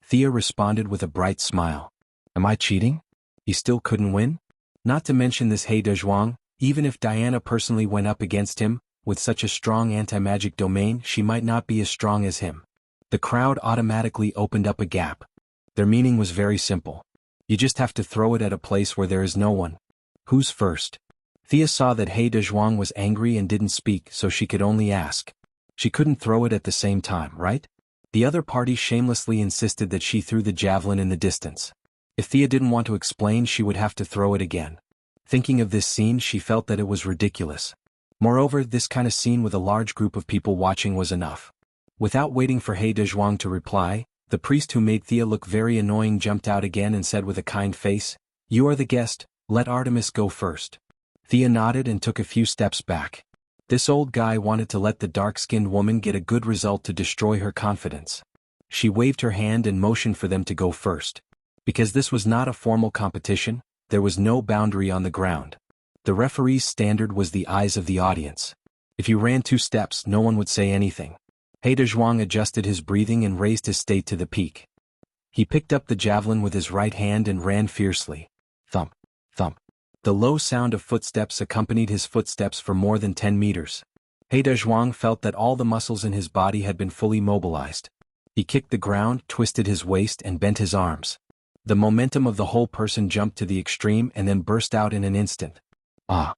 Thea responded with a bright smile. "Am I cheating? You still couldn't win?" Not to mention this He Dezhuang, even if Diana personally went up against him, with such a strong anti-magic domain she might not be as strong as him. The crowd automatically opened up a gap. Their meaning was very simple. You just have to throw it at a place where there is no one. Who's first? Thea saw that He Dezhuang was angry and didn't speak, so she could only ask. She couldn't throw it at the same time, right? The other party shamelessly insisted that she threw the javelin in the distance. If Thea didn't want to explain, she would have to throw it again. Thinking of this scene, she felt that it was ridiculous. Moreover, this kind of scene with a large group of people watching was enough. Without waiting for He Dezhuang to reply, the priest who made Thea look very annoying jumped out again and said with a kind face, "You are the guest, let Artemis go first." Thea nodded and took a few steps back. This old guy wanted to let the dark-skinned woman get a good result to destroy her confidence. She waved her hand and motioned for them to go first. Because this was not a formal competition, there was no boundary on the ground. The referee's standard was the eyes of the audience. If you ran 2 steps, no one would say anything. He Dezhuang adjusted his breathing and raised his state to the peak. He picked up the javelin with his right hand and ran fiercely. Thump, thump. The low sound of footsteps accompanied his footsteps for more than 10 meters. He Dezhuang felt that all the muscles in his body had been fully mobilized. He kicked the ground, twisted his waist and bent his arms. The momentum of the whole person jumped to the extreme and then burst out in an instant. Ah!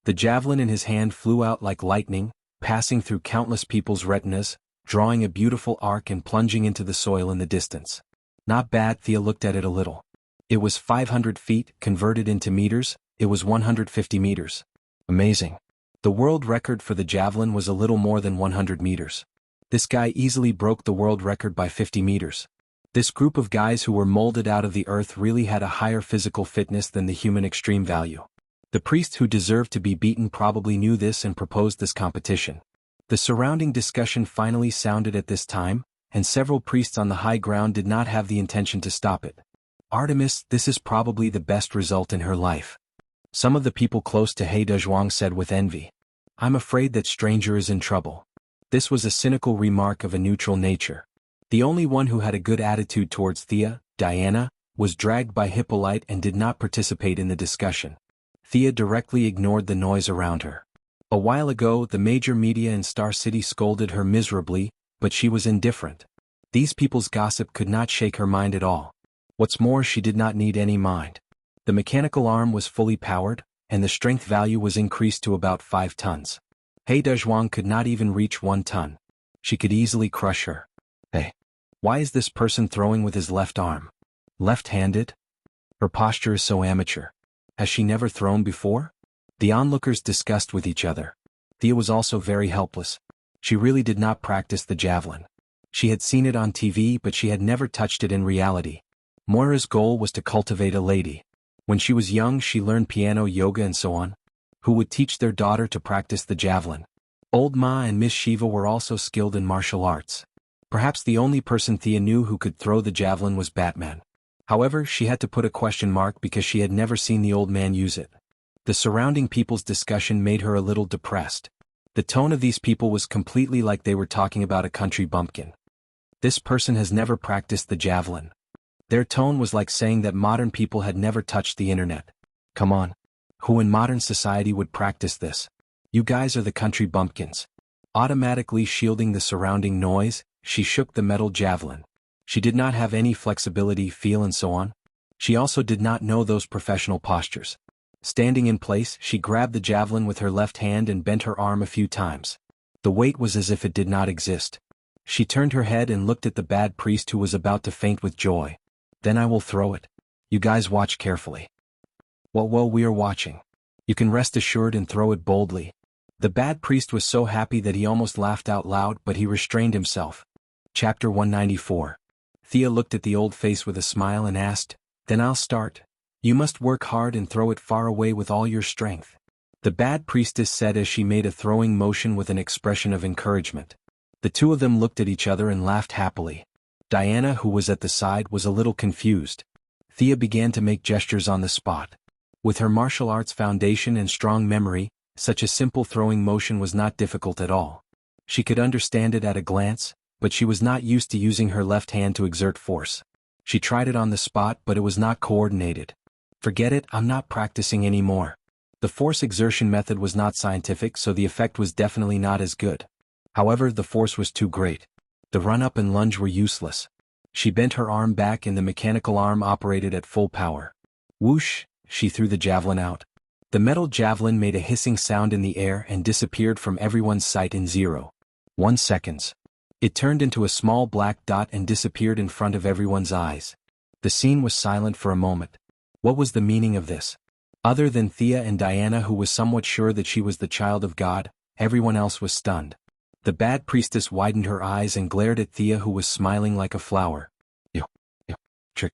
The javelin in his hand flew out like lightning, passing through countless people's retinas, drawing a beautiful arc and plunging into the soil in the distance. Not bad. Thea looked at it a little. It was 500 feet, converted into meters, it was 150 meters. Amazing. The world record for the javelin was a little more than 100 meters. This guy easily broke the world record by 50 meters. This group of guys who were molded out of the earth really had a higher physical fitness than the human extreme value. The priest who deserved to be beaten probably knew this and proposed this competition. The surrounding discussion finally sounded at this time, and several priests on the high ground did not have the intention to stop it. "Artemis, this is probably the best result in her life." Some of the people close to He Dezhuang said with envy. "I'm afraid that stranger is in trouble." This was a cynical remark of a neutral nature. The only one who had a good attitude towards Thea, Diana, was dragged by Hippolyte and did not participate in the discussion. Thea directly ignored the noise around her. A while ago, the major media in Star City scolded her miserably, but she was indifferent. These people's gossip could not shake her mind at all. What's more, she did not need any mind. The mechanical arm was fully powered, and the strength value was increased to about 5 tons. He Dezhuang could not even reach 1 ton. She could easily crush her. Hey! Why is this person throwing with his left arm? Left-handed? Her posture is so amateur. Has she never thrown before? The onlookers discussed with each other. Thea was also very helpless. She really did not practice the javelin. She had seen it on TV, but she had never touched it in reality. Moira's goal was to cultivate a lady. When she was young, she learned piano, yoga and so on. Who would teach their daughter to practice the javelin? Old Ma and Miss Shiva were also skilled in martial arts. Perhaps the only person Thea knew who could throw the javelin was Batman. However, she had to put a question mark because she had never seen the old man use it. The surrounding people's discussion made her a little depressed. The tone of these people was completely like they were talking about a country bumpkin. This person has never practiced the javelin. Their tone was like saying that modern people had never touched the internet. Come on. Who in modern society would practice this? You guys are the country bumpkins. Automatically shielding the surrounding noise, she shook the metal javelin. She did not have any flexibility, feel and so on. She also did not know those professional postures. Standing in place, she grabbed the javelin with her left hand and bent her arm a few times. The weight was as if it did not exist. She turned her head and looked at the bad priest who was about to faint with joy. Then I will throw it. You guys watch carefully. Well, we are watching. You can rest assured and throw it boldly. The bad priest was so happy that he almost laughed out loud, but he restrained himself. Chapter 194. Thea looked at the old face with a smile and asked, "Then I'll start. You must work hard and throw it far away with all your strength." The bad priestess said as she made a throwing motion with an expression of encouragement. The two of them looked at each other and laughed happily. Diana, who was at the side, was a little confused. Thea began to make gestures on the spot. With her martial arts foundation and strong memory, such a simple throwing motion was not difficult at all. She could understand it at a glance, but she was not used to using her left hand to exert force. She tried it on the spot, but it was not coordinated. "Forget it, I'm not practicing anymore." The force exertion method was not scientific, so the effect was definitely not as good. However, the force was too great. The run-up and lunge were useless. She bent her arm back and the mechanical arm operated at full power. Whoosh, she threw the javelin out. The metal javelin made a hissing sound in the air and disappeared from everyone's sight in 0.1 seconds. It turned into a small black dot and disappeared in front of everyone's eyes. The scene was silent for a moment. What was the meaning of this? Other than Thea and Diana, who was somewhat sure that she was the child of God, everyone else was stunned. The bad priestess widened her eyes and glared at Thea, who was smiling like a flower. Ew, trick.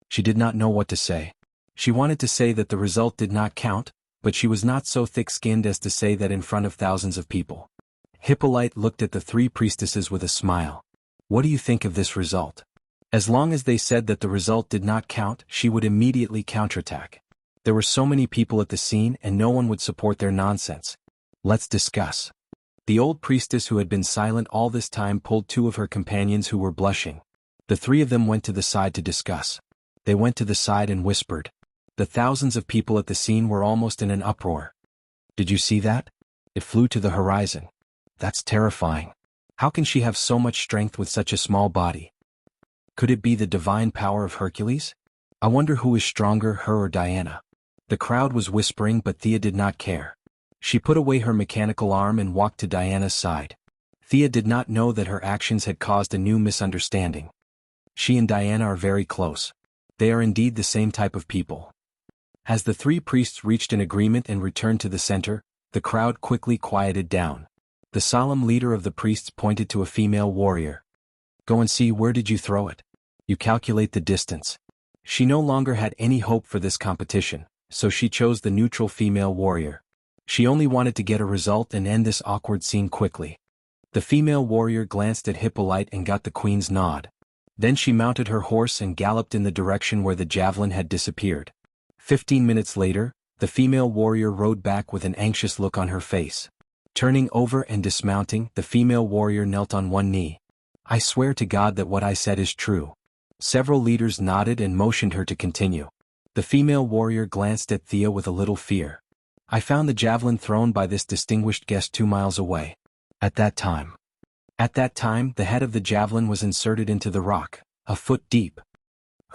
She did not know what to say. She wanted to say that the result did not count, but she was not so thick-skinned as to say that in front of thousands of people. Hippolyte looked at the three priestesses with a smile. "What do you think of this result?" As long as they said that the result did not count, she would immediately counterattack. There were so many people at the scene and no one would support their nonsense. "Let's discuss." The old priestess, who had been silent all this time, pulled two of her companions who were blushing. The three of them went to the side to discuss. They went to the side and whispered. The thousands of people at the scene were almost in an uproar. "Did you see that? It flew to the horizon. That's terrifying. How can she have so much strength with such a small body? Could it be the divine power of Hercules? I wonder who is stronger, her or Diana." The crowd was whispering, but Thea did not care. She put away her mechanical arm and walked to Diana's side. Thea did not know that her actions had caused a new misunderstanding. She and Diana are very close. They are indeed the same type of people. As the three priests reached an agreement and returned to the center, the crowd quickly quieted down. The solemn leader of the priests pointed to a female warrior. "Go and see, where did you throw it? You calculate the distance." She no longer had any hope for this competition, so she chose the neutral female warrior. She only wanted to get a result and end this awkward scene quickly. The female warrior glanced at Hippolyte and got the queen's nod. Then she mounted her horse and galloped in the direction where the javelin had disappeared. 15 minutes later, the female warrior rode back with an anxious look on her face. Turning over and dismounting, the female warrior knelt on one knee. "I swear to God that what I said is true." Several leaders nodded and motioned her to continue. The female warrior glanced at Thea with a little fear. "I found the javelin thrown by this distinguished guest 2 miles away. At that time, the head of the javelin was inserted into the rock, a foot deep."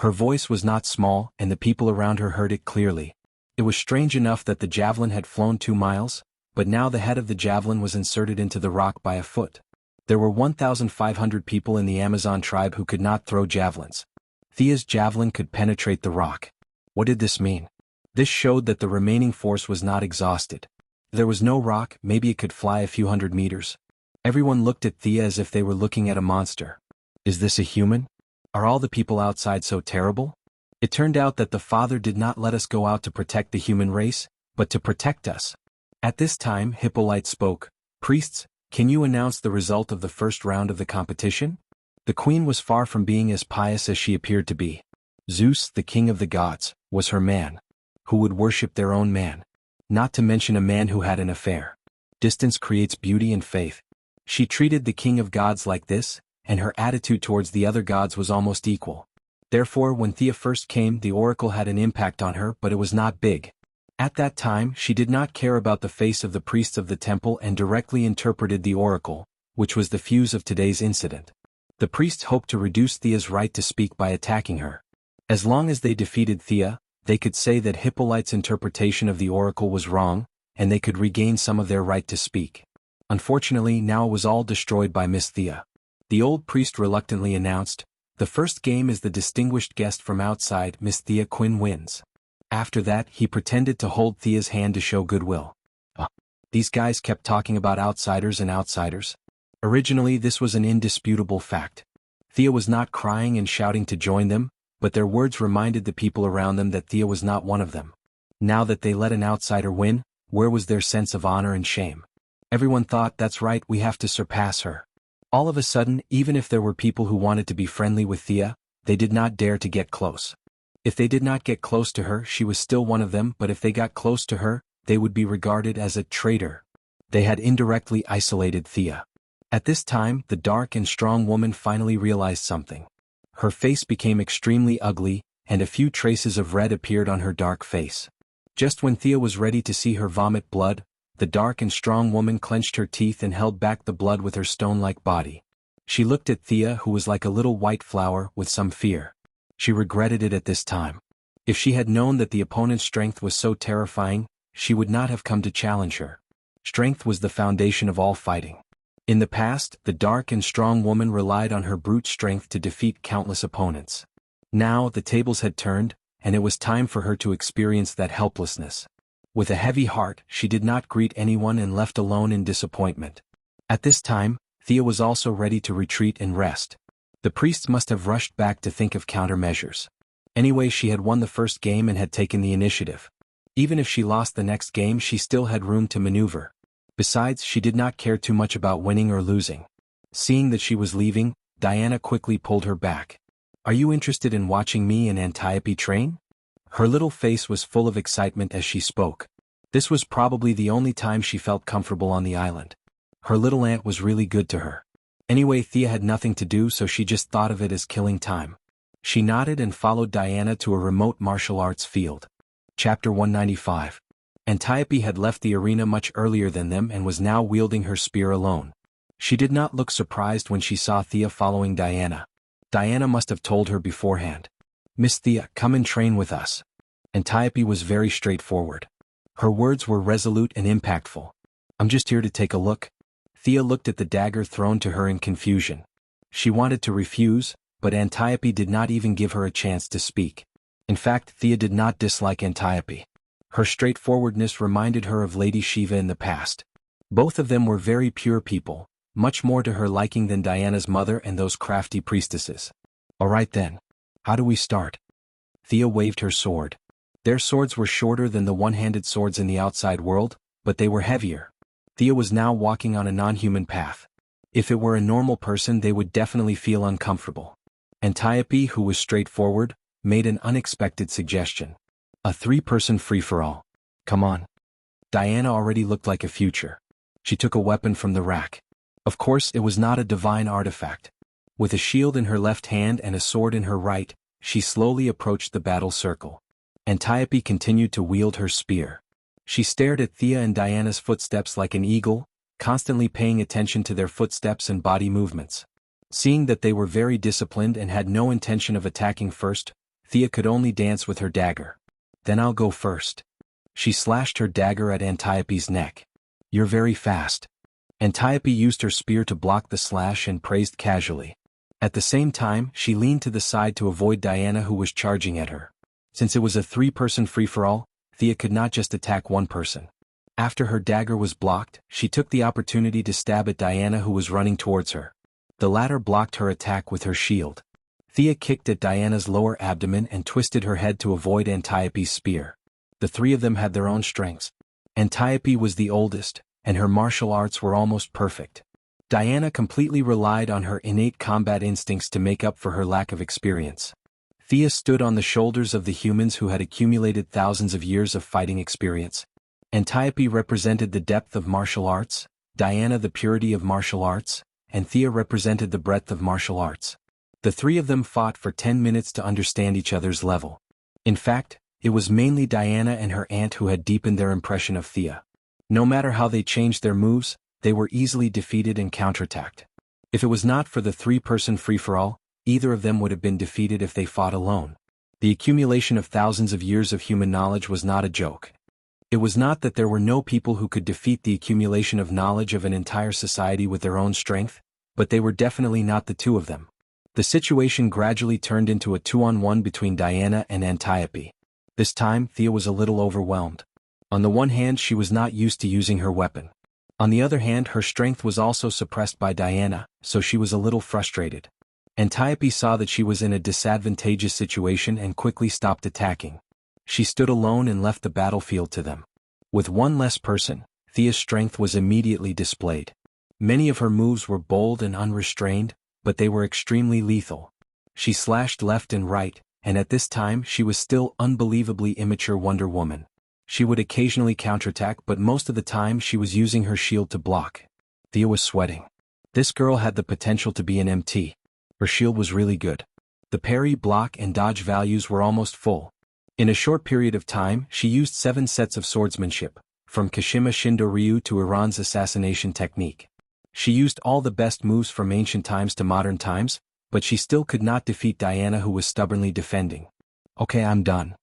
Her voice was not small, and the people around her heard it clearly. It was strange enough that the javelin had flown 2 miles, but now the head of the javelin was inserted into the rock by a foot. There were 1,500 people in the Amazon tribe who could not throw javelins. Thea's javelin could penetrate the rock. What did this mean? This showed that the remaining force was not exhausted. There was no rock, maybe it could fly a few hundred meters. Everyone looked at Thea as if they were looking at a monster. Is this a human? Are all the people outside so terrible? It turned out that the Father did not let us go out to protect the human race, but to protect us. At this time, Hippolyte spoke. "Priests, can you announce the result of the first round of the competition?" The queen was far from being as pious as she appeared to be. Zeus, the king of the gods, was her man. Who would worship their own man? Not to mention a man who had an affair. Distance creates beauty and faith. She treated the king of gods like this, and her attitude towards the other gods was almost equal. Therefore, when Thea first came, the oracle had an impact on her, but it was not big. At that time, she did not care about the face of the priests of the temple and directly interpreted the oracle, which was the fuse of today's incident. The priests hoped to reduce Thea's right to speak by attacking her. As long as they defeated Thea, they could say that Hippolyte's interpretation of the oracle was wrong, and they could regain some of their right to speak. Unfortunately, now it was all destroyed by Miss Thea. The old priest reluctantly announced, "The first game is the distinguished guest from outside, Miss Thea Quinn wins." After that, he pretended to hold Thea's hand to show goodwill. These guys kept talking about outsiders and outsiders. Originally, this was an indisputable fact. Thea was not crying and shouting to join them, but their words reminded the people around them that Thea was not one of them. Now that they let an outsider win, where was their sense of honor and shame? Everyone thought, that's right, we have to surpass her. All of a sudden, even if there were people who wanted to be friendly with Thea, they did not dare to get close. If they did not get close to her, she was still one of them, but if they got close to her, they would be regarded as a traitor. They had indirectly isolated Thea. At this time, the dark and strong woman finally realized something. Her face became extremely ugly, and a few traces of red appeared on her dark face. Just when Thea was ready to see her vomit blood, the dark and strong woman clenched her teeth and held back the blood with her stone-like body. She looked at Thea, who was like a little white flower, with some fear. She regretted it at this time. If she had known that the opponent's strength was so terrifying, she would not have come to challenge her. Strength was the foundation of all fighting. In the past, the dark and strong woman relied on her brute strength to defeat countless opponents. Now, the tables had turned, and it was time for her to experience that helplessness. With a heavy heart, she did not greet anyone and left alone in disappointment. At this time, Thea was also ready to retreat and rest. The priests must have rushed back to think of countermeasures. Anyway, she had won the first game and had taken the initiative. Even if she lost the next game, she still had room to maneuver. Besides, she did not care too much about winning or losing. Seeing that she was leaving, Diana quickly pulled her back. "Are you interested in watching me and Antiope train?" Her little face was full of excitement as she spoke. This was probably the only time she felt comfortable on the island. Her little aunt was really good to her. Anyway, Thea had nothing to do, so she just thought of it as killing time. She nodded and followed Diana to a remote martial arts field. Chapter 195. Antiope had left the arena much earlier than them and was now wielding her spear alone. She did not look surprised when she saw Thea following Diana. Diana must have told her beforehand. "Miss Thea, come and train with us." Antiope was very straightforward. Her words were resolute and impactful. "I'm just here to take a look." Thea looked at the dagger thrown to her in confusion. She wanted to refuse, but Antiope did not even give her a chance to speak. In fact, Thea did not dislike Antiope. Her straightforwardness reminded her of Lady Shiva in the past. Both of them were very pure people, much more to her liking than Diana's mother and those crafty priestesses. "All right then. How do we start?" Thea waved her sword. Their swords were shorter than the one-handed swords in the outside world, but they were heavier. Thea was now walking on a non-human path. If it were a normal person, they would definitely feel uncomfortable. Antiope, who was straightforward, made an unexpected suggestion. "A three-person free-for-all. Come on." Diana already looked like a future. She took a weapon from the rack. Of course, it was not a divine artifact. With a shield in her left hand and a sword in her right, she slowly approached the battle circle. Antiope continued to wield her spear. She stared at Thea and Diana's footsteps like an eagle, constantly paying attention to their footsteps and body movements. Seeing that they were very disciplined and had no intention of attacking first, Thea could only dance with her dagger. "Then I'll go first." She slashed her dagger at Antiope's neck. "You're very fast." Antiope used her spear to block the slash and praised casually. At the same time, she leaned to the side to avoid Diana, who was charging at her. Since it was a three-person free-for-all, Thea could not just attack one person. After her dagger was blocked, she took the opportunity to stab at Diana, who was running towards her. The latter blocked her attack with her shield. Thea kicked at Diana's lower abdomen and twisted her head to avoid Antiope's spear. The three of them had their own strengths. Antiope was the oldest, and her martial arts were almost perfect. Diana completely relied on her innate combat instincts to make up for her lack of experience. Thea stood on the shoulders of the humans who had accumulated thousands of years of fighting experience. Antiope represented the depth of martial arts, Diana the purity of martial arts, and Thea represented the breadth of martial arts. The three of them fought for 10 minutes to understand each other's level. In fact, it was mainly Diana and her aunt who had deepened their impression of Thea. No matter how they changed their moves, they were easily defeated and counterattacked. If it was not for the three-person free-for-all, either of them would have been defeated if they fought alone. The accumulation of thousands of years of human knowledge was not a joke. It was not that there were no people who could defeat the accumulation of knowledge of an entire society with their own strength, but they were definitely not the two of them. The situation gradually turned into a 2-on-1 between Diana and Antiope. This time, Thea was a little overwhelmed. On the one hand, she was not used to using her weapon. On the other hand, her strength was also suppressed by Diana, so she was a little frustrated. Antiope saw that she was in a disadvantageous situation and quickly stopped attacking. She stood alone and left the battlefield to them. With one less person, Thea's strength was immediately displayed. Many of her moves were bold and unrestrained, but they were extremely lethal. She slashed left and right, and at this time she was still unbelievably immature Wonder Woman. She would occasionally counterattack, but most of the time she was using her shield to block. Thea was sweating. This girl had the potential to be an MT. Her shield was really good. The parry, block, and dodge values were almost full. In a short period of time, she used 7 sets of swordsmanship, from Kashima Shindo Ryu to Iran's assassination technique. She used all the best moves from ancient times to modern times, but she still could not defeat Diana, who was stubbornly defending. "Okay, I'm done."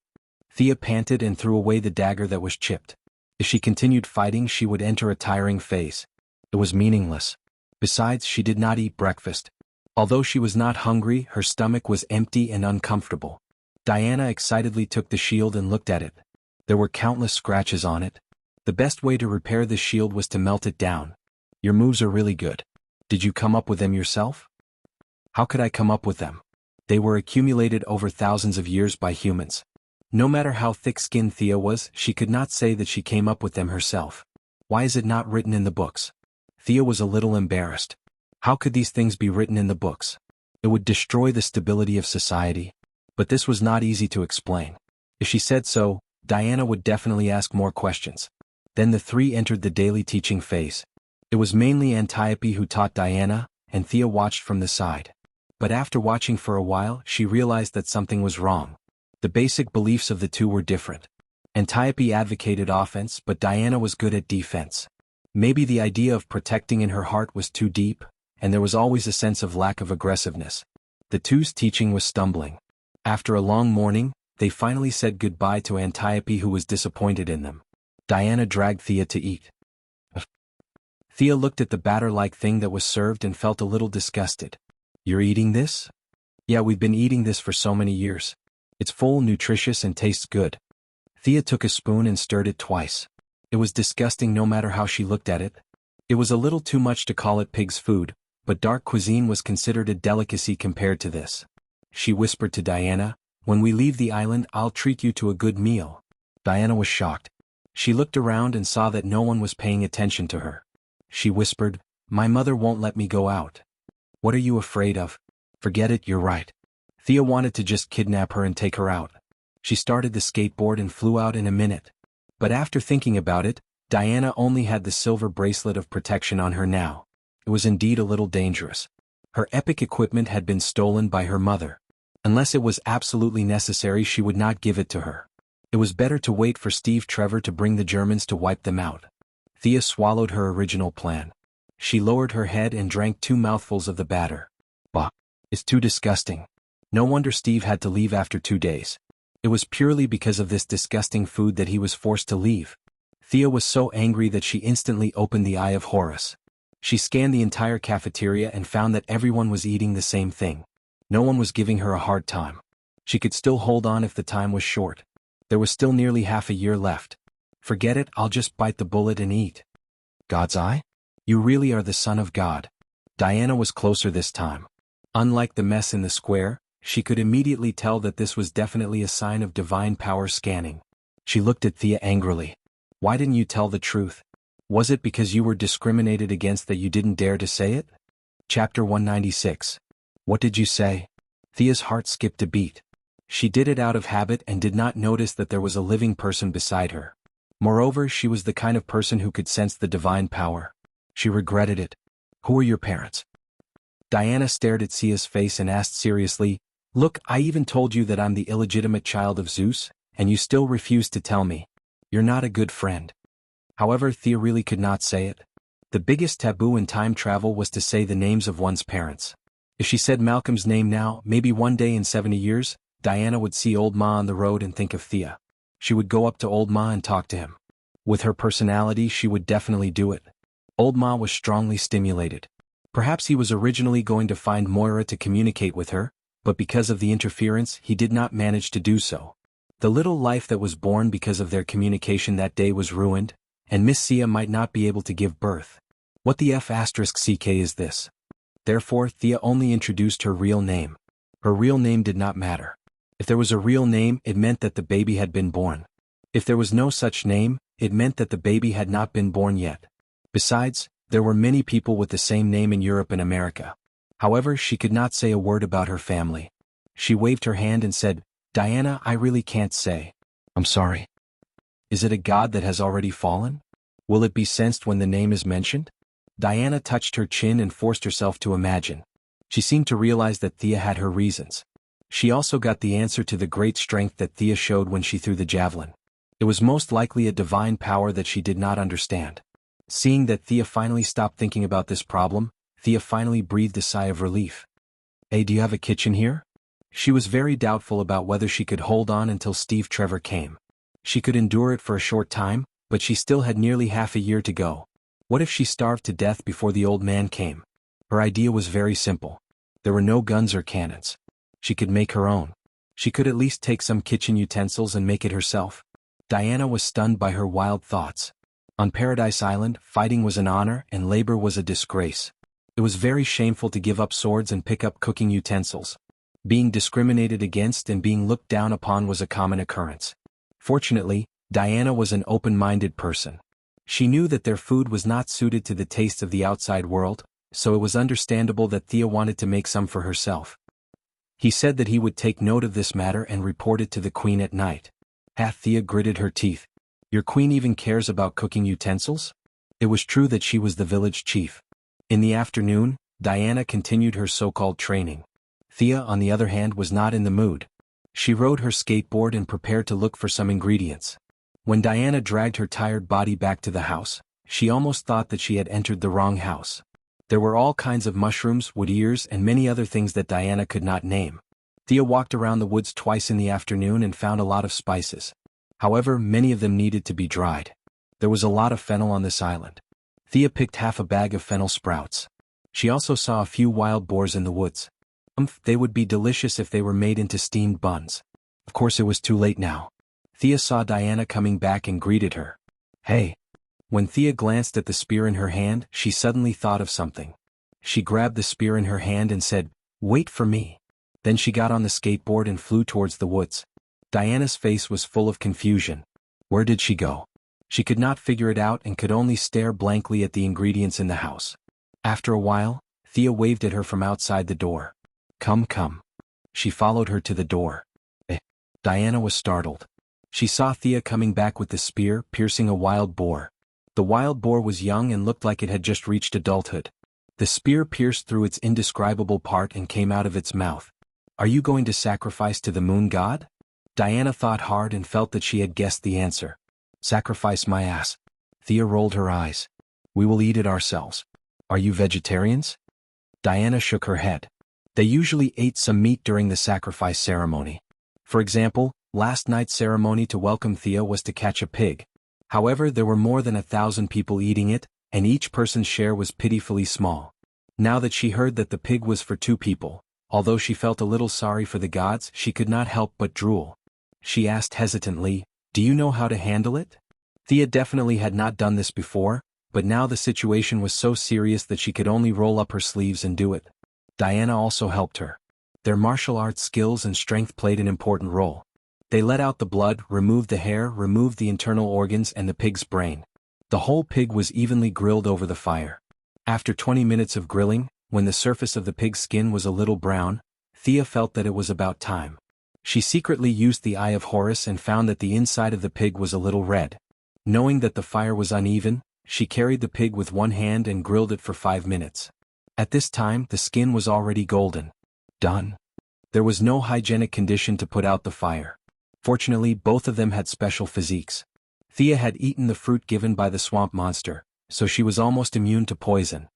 Thea panted and threw away the dagger that was chipped. If she continued fighting, she would enter a tiring phase. It was meaningless. Besides, she did not eat breakfast. Although she was not hungry, her stomach was empty and uncomfortable. Diana excitedly took the shield and looked at it. There were countless scratches on it. The best way to repair the shield was to melt it down. "Your moves are really good. Did you come up with them yourself?" "How could I come up with them? They were accumulated over thousands of years by humans." No matter how thick-skinned Thea was, she could not say that she came up with them herself. "Why is it not written in the books?" Thea was a little embarrassed. How could these things be written in the books? It would destroy the stability of society. But this was not easy to explain. If she said so, Diana would definitely ask more questions. Then the three entered the daily teaching phase. It was mainly Antiope who taught Diana, and Thea watched from the side. But after watching for a while, she realized that something was wrong. The basic beliefs of the two were different. Antiope advocated offense, but Diana was good at defense. Maybe the idea of protecting in her heart was too deep, and there was always a sense of lack of aggressiveness. The two's teaching was stumbling. After a long morning, they finally said goodbye to Antiope, who was disappointed in them. Diana dragged Thea to eat. Thea looked at the batter-like thing that was served and felt a little disgusted. "You're eating this?" "Yeah, we've been eating this for so many years. It's full, nutritious, and tastes good." Thea took a spoon and stirred it twice. It was disgusting no matter how she looked at it. It was a little too much to call it pig's food, but dark cuisine was considered a delicacy compared to this. She whispered to Diana, "When we leave the island, I'll treat you to a good meal." Diana was shocked. She looked around and saw that no one was paying attention to her. She whispered, "My mother won't let me go out." "What are you afraid of?" "Forget it, you're right." Thea wanted to just kidnap her and take her out. She started the skateboard and flew out in a minute. But after thinking about it, Diana only had the silver bracelet of protection on her now. It was indeed a little dangerous. Her epic equipment had been stolen by her mother. Unless it was absolutely necessary, she would not give it to her. It was better to wait for Steve Trevor to bring the Germans to wipe them out. Thea swallowed her original plan. She lowered her head and drank 2 mouthfuls of the batter. "Bah, it's too disgusting." No wonder Steve had to leave after 2 days. It was purely because of this disgusting food that he was forced to leave. Thea was so angry that she instantly opened the Eye of Horus. She scanned the entire cafeteria and found that everyone was eating the same thing. No one was giving her a hard time. She could still hold on if the time was short. There was still nearly half a year left. "Forget it, I'll just bite the bullet and eat." "God's eye? You really are the son of God." Diana was closer this time. Unlike the mess in the square, she could immediately tell that this was definitely a sign of divine power scanning. She looked at Thea angrily. "Why didn't you tell the truth? Was it because you were discriminated against that you didn't dare to say it?" Chapter 196. What did you say? Thea's heart skipped a beat. She did it out of habit and did not notice that there was a living person beside her. Moreover, she was the kind of person who could sense the divine power. She regretted it. "Who are your parents?" Diana stared at Thea's face and asked seriously, "Look, I even told you that I'm the illegitimate child of Zeus, and you still refuse to tell me. You're not a good friend." However, Thea really could not say it. The biggest taboo in time travel was to say the names of one's parents. If she said Malcolm's name now, maybe one day in 70 years, Diana would see Old Ma on the road and think of Thea. She would go up to Old Ma and talk to him. With her personality, she would definitely do it. Old Ma was strongly stimulated. Perhaps he was originally going to find Moira to communicate with her, but because of the interference, he did not manage to do so. The little life that was born because of their communication that day was ruined, and Miss Sia might not be able to give birth. What the F***ck is this? Therefore, Thea only introduced her real name. Her real name did not matter. If there was a real name, it meant that the baby had been born. If there was no such name, it meant that the baby had not been born yet. Besides, there were many people with the same name in Europe and America. However, she could not say a word about her family. She waved her hand and said, "Diana, I really can't say. I'm sorry." Is it a god that has already fallen? Will it be sensed when the name is mentioned? Diana touched her chin and forced herself to imagine. She seemed to realize that Thea had her reasons. She also got the answer to the great strength that Thea showed when she threw the javelin. It was most likely a divine power that she did not understand. Seeing that Thea finally stopped thinking about this problem, Thea finally breathed a sigh of relief. "Hey, do you have a kitchen here?" She was very doubtful about whether she could hold on until Steve Trevor came. She could endure it for a short time, but she still had nearly half a year to go. What if she starved to death before the old man came? Her idea was very simple. There were no guns or cannons. She could make her own. She could at least take some kitchen utensils and make it herself. Diana was stunned by her wild thoughts. On Paradise Island, fighting was an honor and labor was a disgrace. It was very shameful to give up swords and pick up cooking utensils. Being discriminated against and being looked down upon was a common occurrence. Fortunately, Diana was an open-minded person. She knew that their food was not suited to the tastes of the outside world, so it was understandable that Thea wanted to make some for herself. He said that he would take note of this matter and report it to the queen at night. Thea gritted her teeth. Your queen even cares about cooking utensils? It was true that she was the village chief. In the afternoon, Diana continued her so-called training. Thea, on the other hand, was not in the mood. She rode her skateboard and prepared to look for some ingredients. When Diana dragged her tired body back to the house, she almost thought that she had entered the wrong house. There were all kinds of mushrooms, wood ears, and many other things that Diana could not name. Thea walked around the woods twice in the afternoon and found a lot of spices. However, many of them needed to be dried. There was a lot of fennel on this island. Thea picked half a bag of fennel sprouts. She also saw a few wild boars in the woods. They would be delicious if they were made into steamed buns. Of course, it was too late now. Thea saw Diana coming back and greeted her. "Hey." When Thea glanced at the spear in her hand, she suddenly thought of something. She grabbed the spear in her hand and said, "Wait for me." Then she got on the skateboard and flew towards the woods. Diana's face was full of confusion. Where did she go? She could not figure it out and could only stare blankly at the ingredients in the house. After a while, Thea waved at her from outside the door. Come, come." She followed her to the door. Diana was startled. She saw Thea coming back with the spear, piercing a wild boar. The wild boar was young and looked like it had just reached adulthood. The spear pierced through its indescribable part and came out of its mouth. "Are you going to sacrifice to the moon god?" Diana thought hard and felt that she had guessed the answer. "Sacrifice my ass." Thea rolled her eyes. "We will eat it ourselves. Are you vegetarians?" Diana shook her head. They usually ate some meat during the sacrifice ceremony. For example, last night's ceremony to welcome Thea was to catch a pig. However, there were more than 1,000 people eating it, and each person's share was pitifully small. Now that she heard that the pig was for 2 people, although she felt a little sorry for the gods, she could not help but drool. She asked hesitantly, "Do you know how to handle it?" Thea definitely had not done this before, but now the situation was so serious that she could only roll up her sleeves and do it. Diana also helped her. Their martial arts skills and strength played an important role. They let out the blood, removed the hair, removed the internal organs and the pig's brain. The whole pig was evenly grilled over the fire. After 20 minutes of grilling, when the surface of the pig's skin was a little brown, Thea felt that it was about time. She secretly used the Eye of Horus and found that the inside of the pig was a little red. Knowing that the fire was uneven, she carried the pig with one hand and grilled it for 5 minutes. At this time, the skin was already golden. Done. There was no hygienic condition to put out the fire. Fortunately, both of them had special physiques. Thea had eaten the fruit given by the swamp monster, so she was almost immune to poison.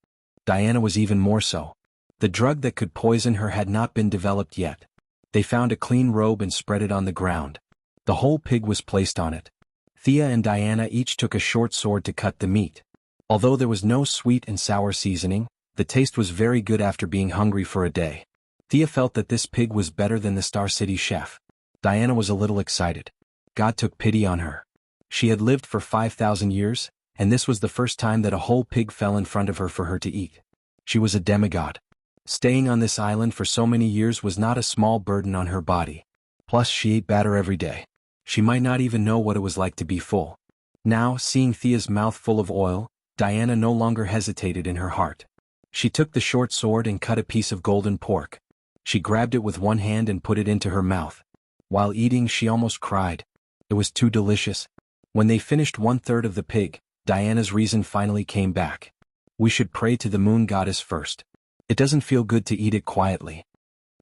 Diana was even more so. The drug that could poison her had not been developed yet. They found a clean robe and spread it on the ground. The whole pig was placed on it. Thea and Diana each took a short sword to cut the meat. Although there was no sweet and sour seasoning, the taste was very good after being hungry for a day. Thea felt that this pig was better than the Star City chef. Diana was a little excited. God took pity on her. She had lived for 5,000 years, and this was the first time that a whole pig fell in front of her for her to eat. She was a demigod. Staying on this island for so many years was not a small burden on her body. Plus, she ate batter every day. She might not even know what it was like to be full. Now, seeing Thea's mouth full of oil, Diana no longer hesitated in her heart. She took the short sword and cut a piece of golden pork. She grabbed it with one hand and put it into her mouth. While eating, she almost cried. It was too delicious. When they finished 1/3 of the pig, Diana's reason finally came back. We should pray to the moon goddess first. It doesn't feel good to eat it quietly.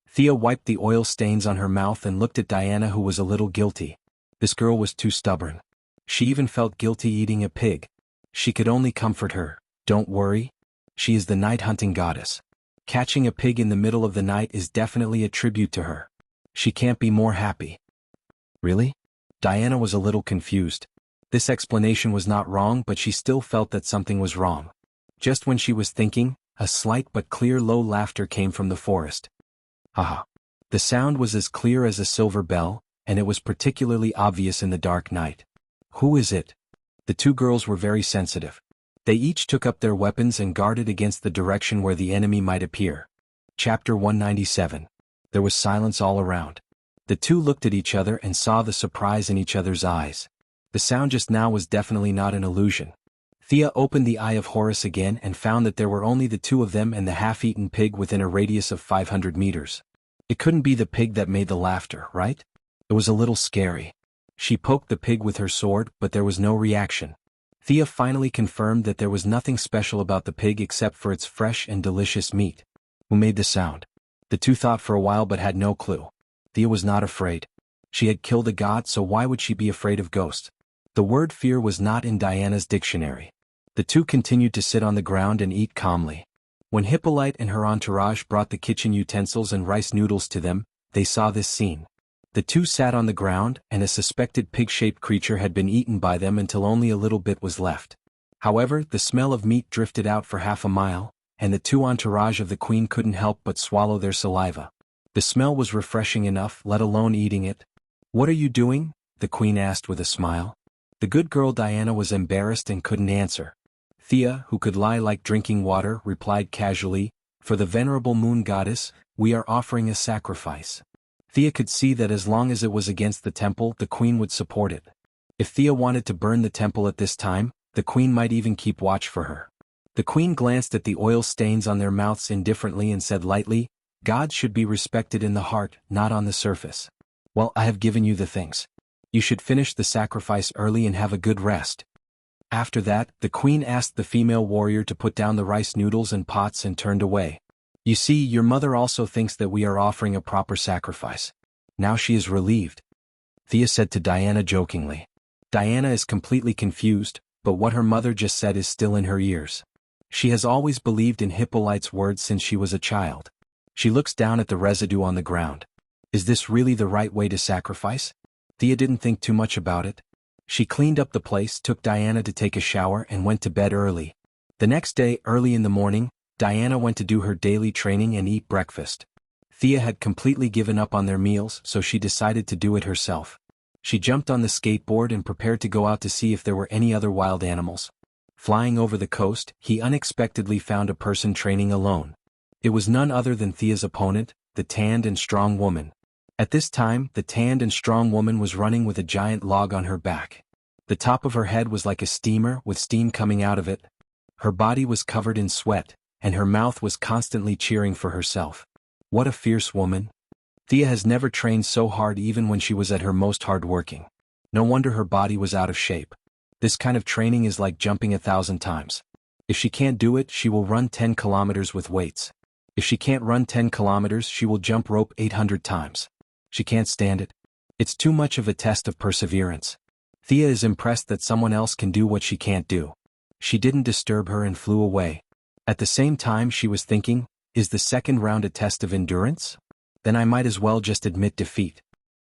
Thea wiped the oil stains on her mouth and looked at Diana, who was a little guilty. This girl was too stubborn. She even felt guilty eating a pig. She could only comfort her. Don't worry. She is the night hunting goddess. Catching a pig in the middle of the night is definitely a tribute to her. She can't be more happy. Really? Diana was a little confused. This explanation was not wrong, but she still felt that something was wrong. Just when she was thinking, a slight but clear low laughter came from the forest. Haha. The sound was as clear as a silver bell, and it was particularly obvious in the dark night. Who is it? The two girls were very sensitive. They each took up their weapons and guarded against the direction where the enemy might appear. Chapter 197. There was silence all around. The two looked at each other and saw the surprise in each other's eyes. The sound just now was definitely not an illusion. Thea opened the Eye of Horus again and found that there were only the two of them and the half-eaten pig within a radius of 500 meters. It couldn't be the pig that made the laughter, right? It was a little scary. She poked the pig with her sword, but there was no reaction. Thea finally confirmed that there was nothing special about the pig except for its fresh and delicious meat. Who made the sound? The two thought for a while but had no clue. Thea was not afraid. She had killed a god, so why would she be afraid of ghosts? The word fear was not in Diana's dictionary. The two continued to sit on the ground and eat calmly. When Hippolyte and her entourage brought the kitchen utensils and rice noodles to them, they saw this scene. The two sat on the ground, and a suspected pig-shaped creature had been eaten by them until only a little bit was left. However, the smell of meat drifted out for half a mile, and the two entourage of the queen couldn't help but swallow their saliva. The smell was refreshing enough, let alone eating it. "What are you doing?" the queen asked with a smile. The good girl Diana was embarrassed and couldn't answer. Thea, who could lie like drinking water, replied casually, "For the venerable moon goddess, we are offering a sacrifice." Thea could see that as long as it was against the temple, the queen would support it. If Thea wanted to burn the temple at this time, the queen might even keep watch for her. The queen glanced at the oil stains on their mouths indifferently and said lightly, "God should be respected in the heart, not on the surface. Well, I have given you the things. You should finish the sacrifice early and have a good rest." After that, the queen asked the female warrior to put down the rice noodles and pots and turned away. "You see, your mother also thinks that we are offering a proper sacrifice. Now she is relieved," Thea said to Diana jokingly. Diana is completely confused, but what her mother just said is still in her ears. She has always believed in Hippolyte's words since she was a child. She looks down at the residue on the ground. Is this really the right way to sacrifice? Thea didn't think too much about it. She cleaned up the place, took Diana to take a shower, and went to bed early. The next day, early in the morning, Diana went to do her daily training and eat breakfast. Thea had completely given up on their meals, so she decided to do it herself. She jumped on the skateboard and prepared to go out to see if there were any other wild animals. Flying over the coast, he unexpectedly found a person training alone. It was none other than Thea's opponent, the tanned and strong woman. At this time, the tanned and strong woman was running with a giant log on her back. The top of her head was like a steamer with steam coming out of it. Her body was covered in sweat, and her mouth was constantly cheering for herself. What a fierce woman. Thea has never trained so hard even when she was at her most hard-working. No wonder her body was out of shape. This kind of training is like jumping 1,000 times. If she can't do it, she will run 10 kilometers with weights. If she can't run 10 kilometers, she will jump rope 800 times. She can't stand it. It's too much of a test of perseverance. Thea is impressed that someone else can do what she can't do. She didn't disturb her and flew away. At the same time she was thinking, is the second round a test of endurance? Then I might as well just admit defeat.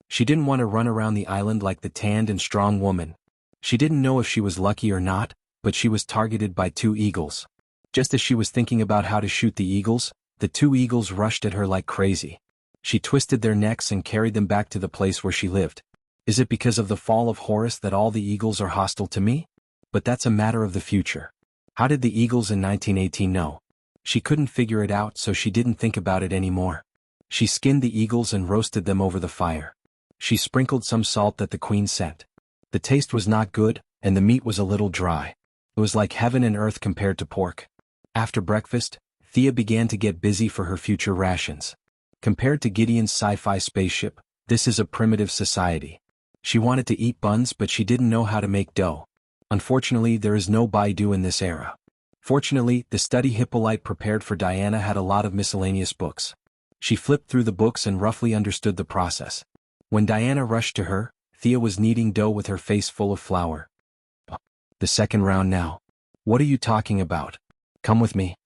She didn't want to run around the island like the tanned and strong woman. She didn't know if she was lucky or not, but she was targeted by 2 eagles. Just as she was thinking about how to shoot the eagles, the 2 eagles rushed at her like crazy. She twisted their necks and carried them back to the place where she lived. Is it because of the fall of Horus that all the eagles are hostile to me? But that's a matter of the future. How did the eagles in 1918 know? She couldn't figure it out, so she didn't think about it anymore. She skinned the eagles and roasted them over the fire. She sprinkled some salt that the queen sent. The taste was not good, and the meat was a little dry. It was like heaven and earth compared to pork. After breakfast, Thea began to get busy for her future rations. Compared to Gideon's sci-fi spaceship, this is a primitive society. She wanted to eat buns, but she didn't know how to make dough. Unfortunately, there is no Baidu in this era. Fortunately, the study Hippolyte prepared for Diana had a lot of miscellaneous books. She flipped through the books and roughly understood the process. When Diana rushed to her, Thea was kneading dough with her face full of flour. The second round now. What are you talking about? Come with me.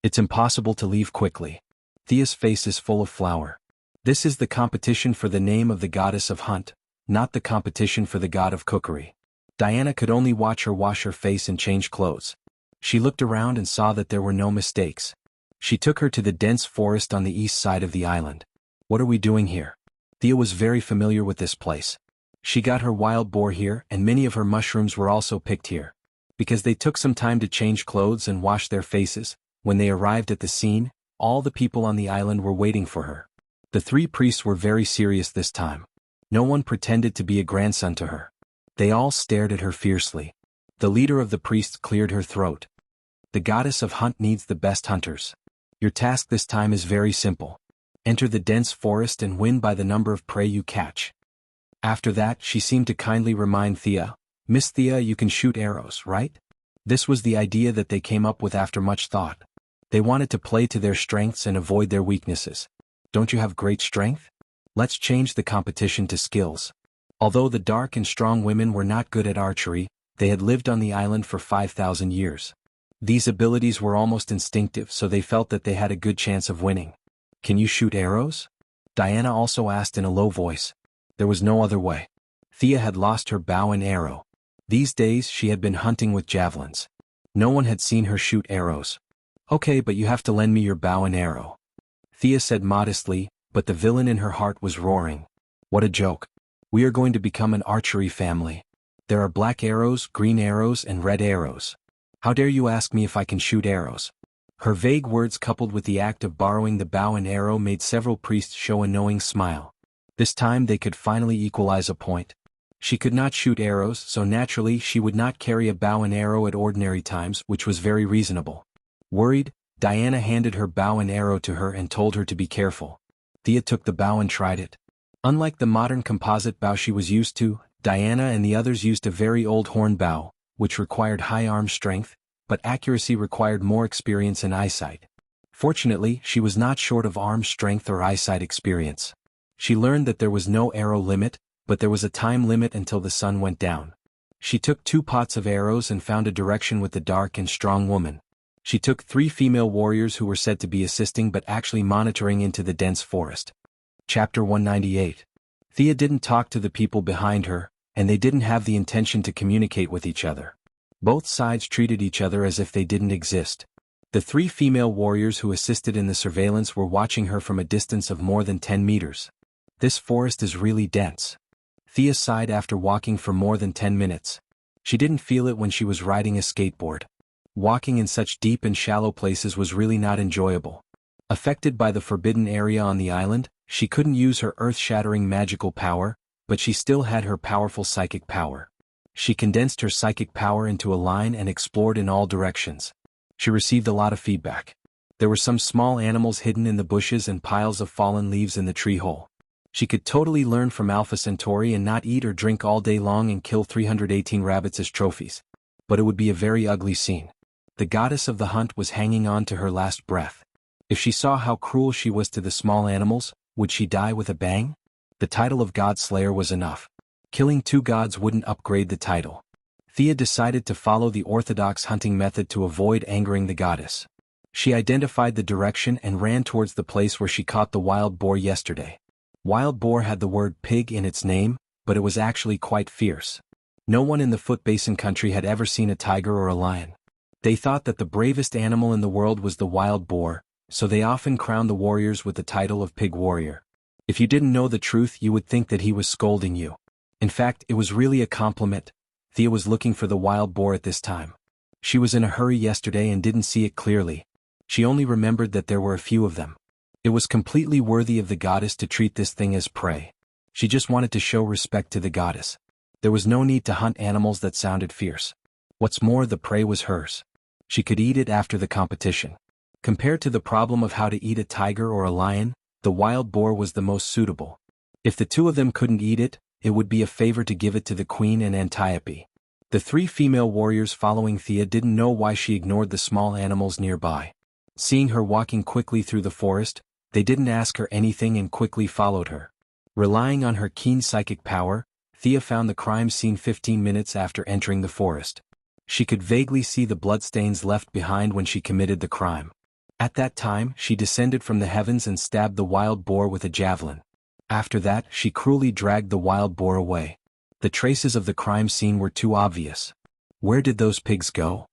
It's impossible to leave quickly. Thea's face is full of flour. This is the competition for the name of the goddess of hunt, not the competition for the god of cookery. Diana could only watch her wash her face and change clothes. She looked around and saw that there were no mistakes. She took her to the dense forest on the east side of the island. What are we doing here? Thea was very familiar with this place. She got her wild boar here, and many of her mushrooms were also picked here. Because they took some time to change clothes and wash their faces, when they arrived at the scene, all the people on the island were waiting for her. The three priests were very serious this time. No one pretended to be a grandson to her. They all stared at her fiercely. The leader of the priests cleared her throat. The goddess of hunt needs the best hunters. Your task this time is very simple. Enter the dense forest and win by the number of prey you catch. After that, she seemed to kindly remind Thea, Miss Thea, you can shoot arrows, right? This was the idea that they came up with after much thought. They wanted to play to their strengths and avoid their weaknesses. Don't you have great strength? Let's change the competition to skills. Although the dark and strong women were not good at archery, they had lived on the island for 5,000 years. These abilities were almost instinctive, so they felt that they had a good chance of winning. Can you shoot arrows? Diana also asked in a low voice. There was no other way. Thea had lost her bow and arrow. These days she had been hunting with javelins. No one had seen her shoot arrows. Okay, but you have to lend me your bow and arrow. Thea said modestly, but the villain in her heart was roaring. What a joke. We are going to become an archery family. There are black arrows, green arrows, and red arrows. How dare you ask me if I can shoot arrows? Her vague words coupled with the act of borrowing the bow and arrow made several priests show a knowing smile. This time they could finally equalize a point. She could not shoot arrows, so naturally she would not carry a bow and arrow at ordinary times, which was very reasonable. Worried, Diana handed her bow and arrow to her and told her to be careful. Thea took the bow and tried it. Unlike the modern composite bow she was used to, Diana and the others used a very old horn bow, which required high arm strength, but accuracy required more experience and eyesight. Fortunately, she was not short of arm strength or eyesight experience. She learned that there was no arrow limit, but there was a time limit until the sun went down. She took 2 pots of arrows and found a direction with the dark and strong woman. She took 3 female warriors who were said to be assisting but actually monitoring into the dense forest. Chapter 198. Thea didn't talk to the people behind her, and they didn't have the intention to communicate with each other. Both sides treated each other as if they didn't exist. The 3 female warriors who assisted in the surveillance were watching her from a distance of more than 10 meters. This forest is really dense. Thea sighed after walking for more than 10 minutes. She didn't feel it when she was riding a skateboard. Walking in such deep and shallow places was really not enjoyable. Affected by the forbidden area on the island, she couldn't use her earth-shattering magical power, but she still had her powerful psychic power. She condensed her psychic power into a line and explored in all directions. She received a lot of feedback. There were some small animals hidden in the bushes and piles of fallen leaves in the tree hole. She could totally learn from Alpha Centauri and not eat or drink all day long and kill 318 rabbits as trophies. But it would be a very ugly scene. The goddess of the hunt was hanging on to her last breath. If she saw how cruel she was to the small animals, would she die with a bang? The title of God Slayer was enough. Killing 2 gods wouldn't upgrade the title. Thea decided to follow the orthodox hunting method to avoid angering the goddess. She identified the direction and ran towards the place where she caught the wild boar yesterday. Wild boar had the word pig in its name, but it was actually quite fierce. No one in the Foot Basin country had ever seen a tiger or a lion. They thought that the bravest animal in the world was the wild boar, so they often crowned the warriors with the title of pig warrior. If you didn't know the truth, you would think that he was scolding you. In fact, it was really a compliment. Thea was looking for the wild boar at this time. She was in a hurry yesterday and didn't see it clearly. She only remembered that there were a few of them. It was completely worthy of the goddess to treat this thing as prey. She just wanted to show respect to the goddess. There was no need to hunt animals that sounded fierce. What's more, the prey was hers. She could eat it after the competition. Compared to the problem of how to eat a tiger or a lion, the wild boar was the most suitable. If the two of them couldn't eat it, it would be a favor to give it to the queen and Antiope. The three female warriors following Thea didn't know why she ignored the small animals nearby. Seeing her walking quickly through the forest, they didn't ask her anything and quickly followed her. Relying on her keen psychic power, Thea found the crime scene 15 minutes after entering the forest. She could vaguely see the bloodstains left behind when she committed the crime. At that time, she descended from the heavens and stabbed the wild boar with a javelin. After that, she cruelly dragged the wild boar away. The traces of the crime scene were too obvious. Where did those pigs go?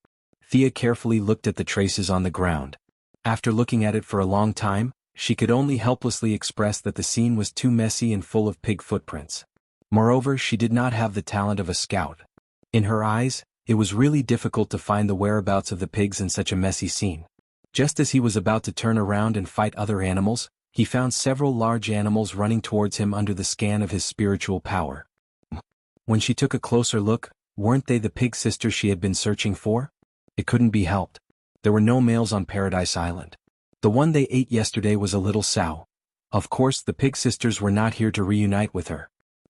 Thea carefully looked at the traces on the ground. After looking at it for a long time, she could only helplessly express that the scene was too messy and full of pig footprints. Moreover, she did not have the talent of a scout. In her eyes, it was really difficult to find the whereabouts of the pigs in such a messy scene. Just as he was about to turn around and fight other animals, he found several large animals running towards him under the scan of his spiritual power. When she took a closer look, weren't they the pig sisters she had been searching for? It couldn't be helped. There were no males on Paradise Island. The one they ate yesterday was a little sow. Of course, the pig sisters were not here to reunite with her.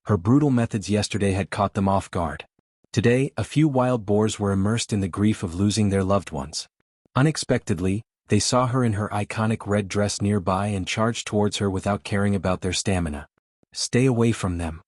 Her brutal methods yesterday had caught them off guard. Today, a few wild boars were immersed in the grief of losing their loved ones. Unexpectedly, they saw her in her iconic red dress nearby and charged towards her without caring about their stamina. "Stay away from them,"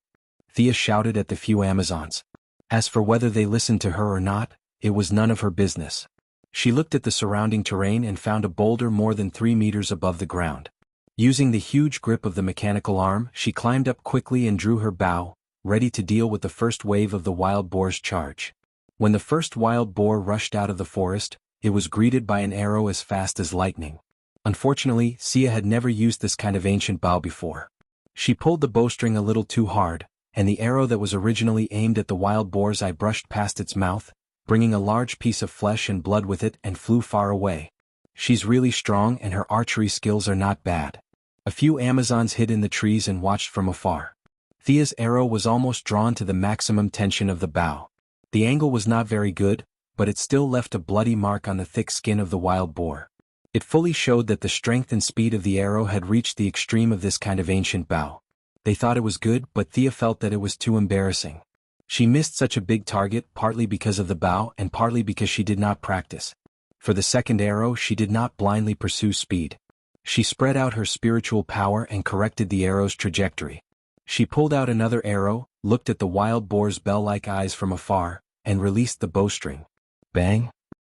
Thea shouted at the few Amazons. As for whether they listened to her or not, it was none of her business. She looked at the surrounding terrain and found a boulder more than 3 meters above the ground. Using the huge grip of the mechanical arm, she climbed up quickly and drew her bow, ready to deal with the first wave of the wild boar's charge. When the first wild boar rushed out of the forest, it was greeted by an arrow as fast as lightning. Unfortunately, Sia had never used this kind of ancient bow before. She pulled the bowstring a little too hard, and the arrow that was originally aimed at the wild boar's eye brushed past its mouth, bringing a large piece of flesh and blood with it, and flew far away. She's really strong and her archery skills are not bad. A few Amazons hid in the trees and watched from afar. Thea's arrow was almost drawn to the maximum tension of the bow. The angle was not very good, but it still left a bloody mark on the thick skin of the wild boar. It fully showed that the strength and speed of the arrow had reached the extreme of this kind of ancient bow. They thought it was good, but Thea felt that it was too embarrassing. She missed such a big target partly because of the bow and partly because she did not practice. For the second arrow, she did not blindly pursue speed. She spread out her spiritual power and corrected the arrow's trajectory. She pulled out another arrow, looked at the wild boar's bell-like eyes from afar, and released the bowstring. Bang!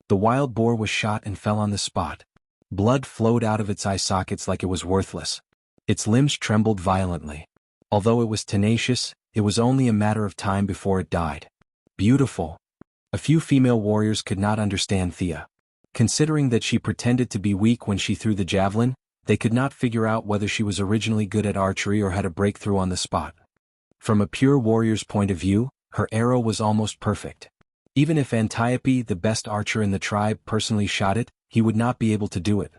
The wild boar was shot and fell on the spot. Blood flowed out of its eye sockets like it was worthless. Its limbs trembled violently. Although it was tenacious, it was only a matter of time before it died. Beautiful. A few female warriors could not understand Thea. Considering that she pretended to be weak when she threw the javelin, they could not figure out whether she was originally good at archery or had a breakthrough on the spot. From a pure warrior's point of view, her arrow was almost perfect. Even if Antiope, the best archer in the tribe, personally shot it, he would not be able to do it.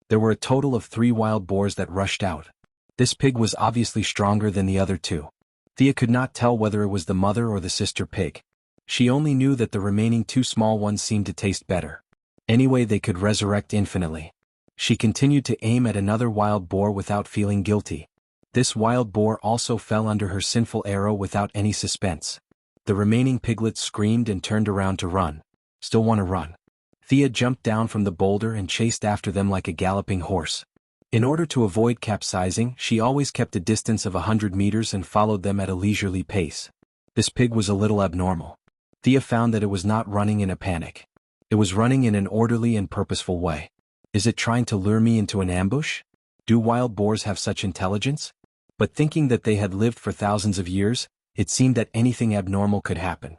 There were a total of 3 wild boars that rushed out. This pig was obviously stronger than the other 2. Thea could not tell whether it was the mother or the sister pig. She only knew that the remaining 2 small ones seemed to taste better. Anyway, they could resurrect infinitely. She continued to aim at another wild boar without feeling guilty. This wild boar also fell under her sinful arrow without any suspense. The remaining piglets screamed and turned around to run. Still want to run. Thea jumped down from the boulder and chased after them like a galloping horse. In order to avoid capsizing, she always kept a distance of 100 meters and followed them at a leisurely pace. This pig was a little abnormal. Thea found that it was not running in a panic. It was running in an orderly and purposeful way. Is it trying to lure me into an ambush? Do wild boars have such intelligence? But thinking that they had lived for thousands of years, it seemed that anything abnormal could happen.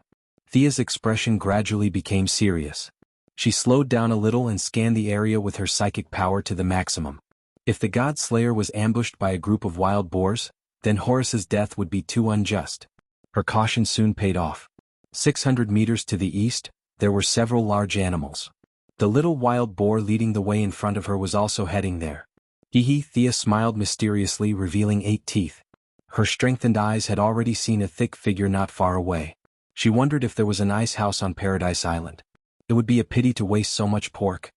Thea's expression gradually became serious. She slowed down a little and scanned the area with her psychic power to the maximum. If the god slayer was ambushed by a group of wild boars, then Horus's death would be too unjust. Her caution soon paid off. 600 meters to the east, there were several large animals. The little wild boar leading the way in front of her was also heading there. Thea smiled mysteriously, revealing 8 teeth. Her strengthened eyes had already seen a thick figure not far away. She wondered if there was an ice house on Paradise Island. It would be a pity to waste so much pork.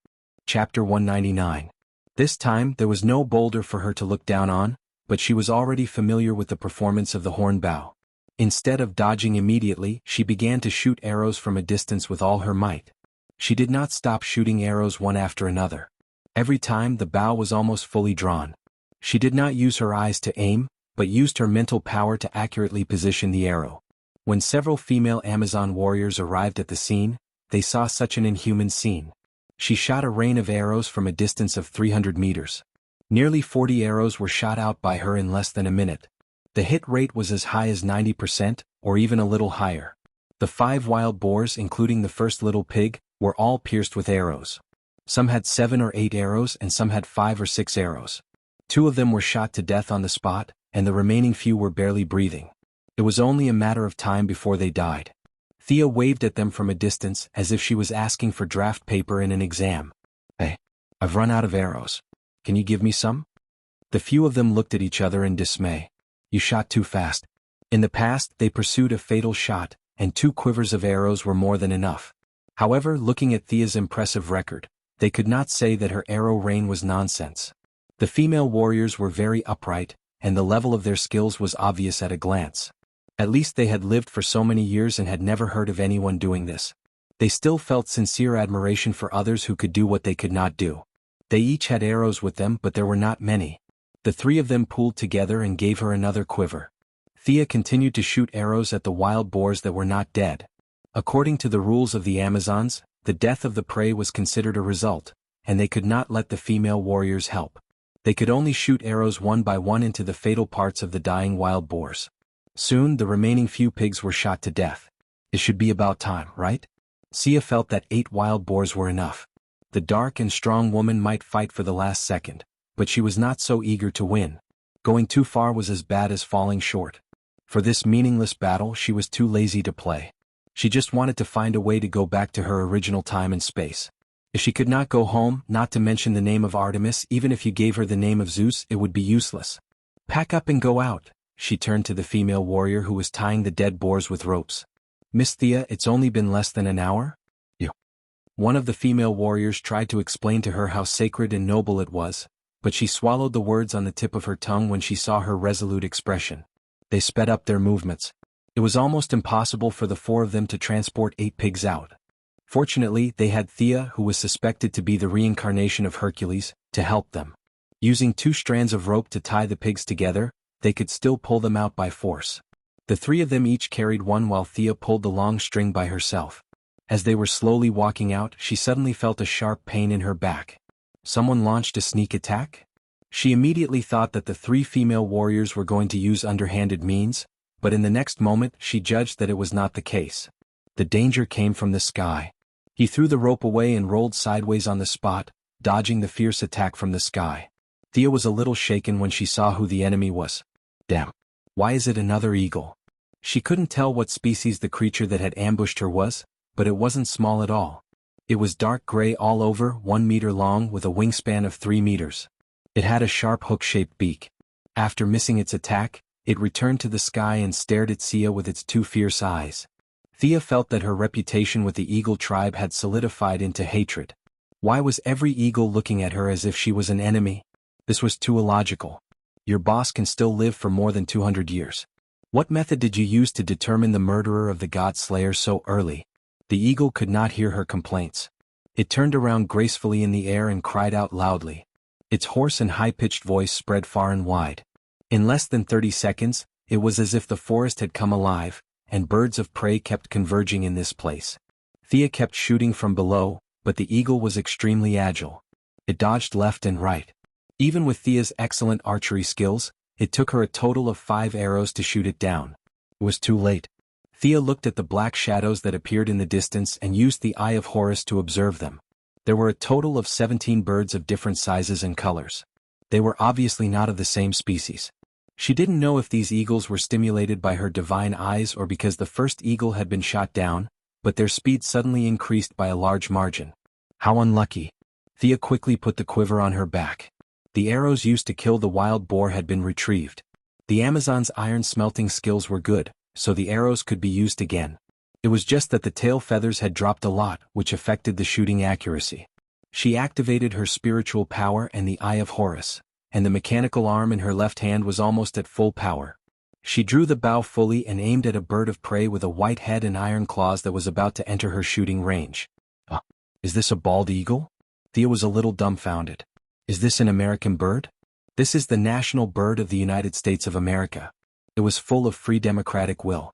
Chapter 199. This time there was no boulder for her to look down on, but she was already familiar with the performance of the horn bow. Instead of dodging immediately, she began to shoot arrows from a distance with all her might. She did not stop shooting arrows one after another. Every time the bow was almost fully drawn. She did not use her eyes to aim, but used her mental power to accurately position the arrow. When several female Amazon warriors arrived at the scene, they saw such an inhuman scene. She shot a rain of arrows from a distance of 300 meters. Nearly 40 arrows were shot out by her in less than a minute. The hit rate was as high as 90%, or even a little higher. The 5 wild boars, including the first little pig, were all pierced with arrows. Some had 7 or 8 arrows and some had 5 or 6 arrows. 2 of them were shot to death on the spot, and the remaining few were barely breathing. It was only a matter of time before they died. Thea waved at them from a distance as if she was asking for draft paper in an exam. "Hey, I've run out of arrows. Can you give me some?" The few of them looked at each other in dismay. "You shot too fast." In the past, they pursued a fatal shot, and 2 quivers of arrows were more than enough. However, looking at Thea's impressive record, they could not say that her arrow rain was nonsense. The female warriors were very upright, and the level of their skills was obvious at a glance. At least they had lived for so many years and had never heard of anyone doing this. They still felt sincere admiration for others who could do what they could not do. They each had arrows with them, but there were not many. The 3 of them pooled together and gave her another quiver. Thea continued to shoot arrows at the wild boars that were not dead. According to the rules of the Amazons, the death of the prey was considered a result, and they could not let the female warriors help. They could only shoot arrows one by one into the fatal parts of the dying wild boars. Soon the remaining few pigs were shot to death. It should be about time, right? Sia felt that 8 wild boars were enough. The dark and strong woman might fight for the last second, but she was not so eager to win. Going too far was as bad as falling short. For this meaningless battle she was too lazy to play. She just wanted to find a way to go back to her original time and space. If she could not go home, not to mention the name of Artemis, even if you gave her the name of Zeus, it would be useless. "Pack up and go out," she turned to the female warrior who was tying the dead boars with ropes. "Miss Thea, it's only been less than an hour?" One of the female warriors tried to explain to her how sacred and noble it was, but she swallowed the words on the tip of her tongue when she saw her resolute expression. They sped up their movements. It was almost impossible for the 4 of them to transport 8 pigs out. Fortunately, they had Thea, who was suspected to be the reincarnation of Hercules, to help them. Using 2 strands of rope to tie the pigs together, they could still pull them out by force. The 3 of them each carried one while Thea pulled the long string by herself. As they were slowly walking out, she suddenly felt a sharp pain in her back. Someone launched a sneak attack? She immediately thought that the 3 female warriors were going to use underhanded means, but in the next moment she judged that it was not the case. The danger came from the sky. He threw the rope away and rolled sideways on the spot, dodging the fierce attack from the sky. Thea was a little shaken when she saw who the enemy was. Damn. Why is it another eagle? She couldn't tell what species the creature that had ambushed her was, but it wasn't small at all. It was dark gray all over, 1 meter long with a wingspan of 3 meters. It had a sharp hook-shaped beak. After missing its attack, it returned to the sky and stared at Sia with its 2 fierce eyes. Thea felt that her reputation with the eagle tribe had solidified into hatred. Why was every eagle looking at her as if she was an enemy? This was too illogical. Your boss can still live for more than 200 years. What method did you use to determine the murderer of the god slayer so early? The eagle could not hear her complaints. It turned around gracefully in the air and cried out loudly. Its hoarse and high-pitched voice spread far and wide. In less than 30 seconds, it was as if the forest had come alive, and birds of prey kept converging in this place. Thea kept shooting from below, but the eagle was extremely agile. It dodged left and right. Even with Thea's excellent archery skills, it took her a total of 5 arrows to shoot it down. It was too late. Thea looked at the black shadows that appeared in the distance and used the eye of Horus to observe them. There were a total of 17 birds of different sizes and colors. They were obviously not of the same species. She didn't know if these eagles were stimulated by her divine eyes or because the first eagle had been shot down, but their speed suddenly increased by a large margin. How unlucky. Thea quickly put the quiver on her back. The arrows used to kill the wild boar had been retrieved. The Amazon's iron smelting skills were good, so the arrows could be used again. It was just that the tail feathers had dropped a lot, which affected the shooting accuracy. She activated her spiritual power and the Eye of Horus, and the mechanical arm in her left hand was almost at full power. She drew the bow fully and aimed at a bird of prey with a white head and iron claws that was about to enter her shooting range. Is this a bald eagle? Thea was a little dumbfounded. Is this an American bird? This is the national bird of the United States of America. It was full of free democratic will.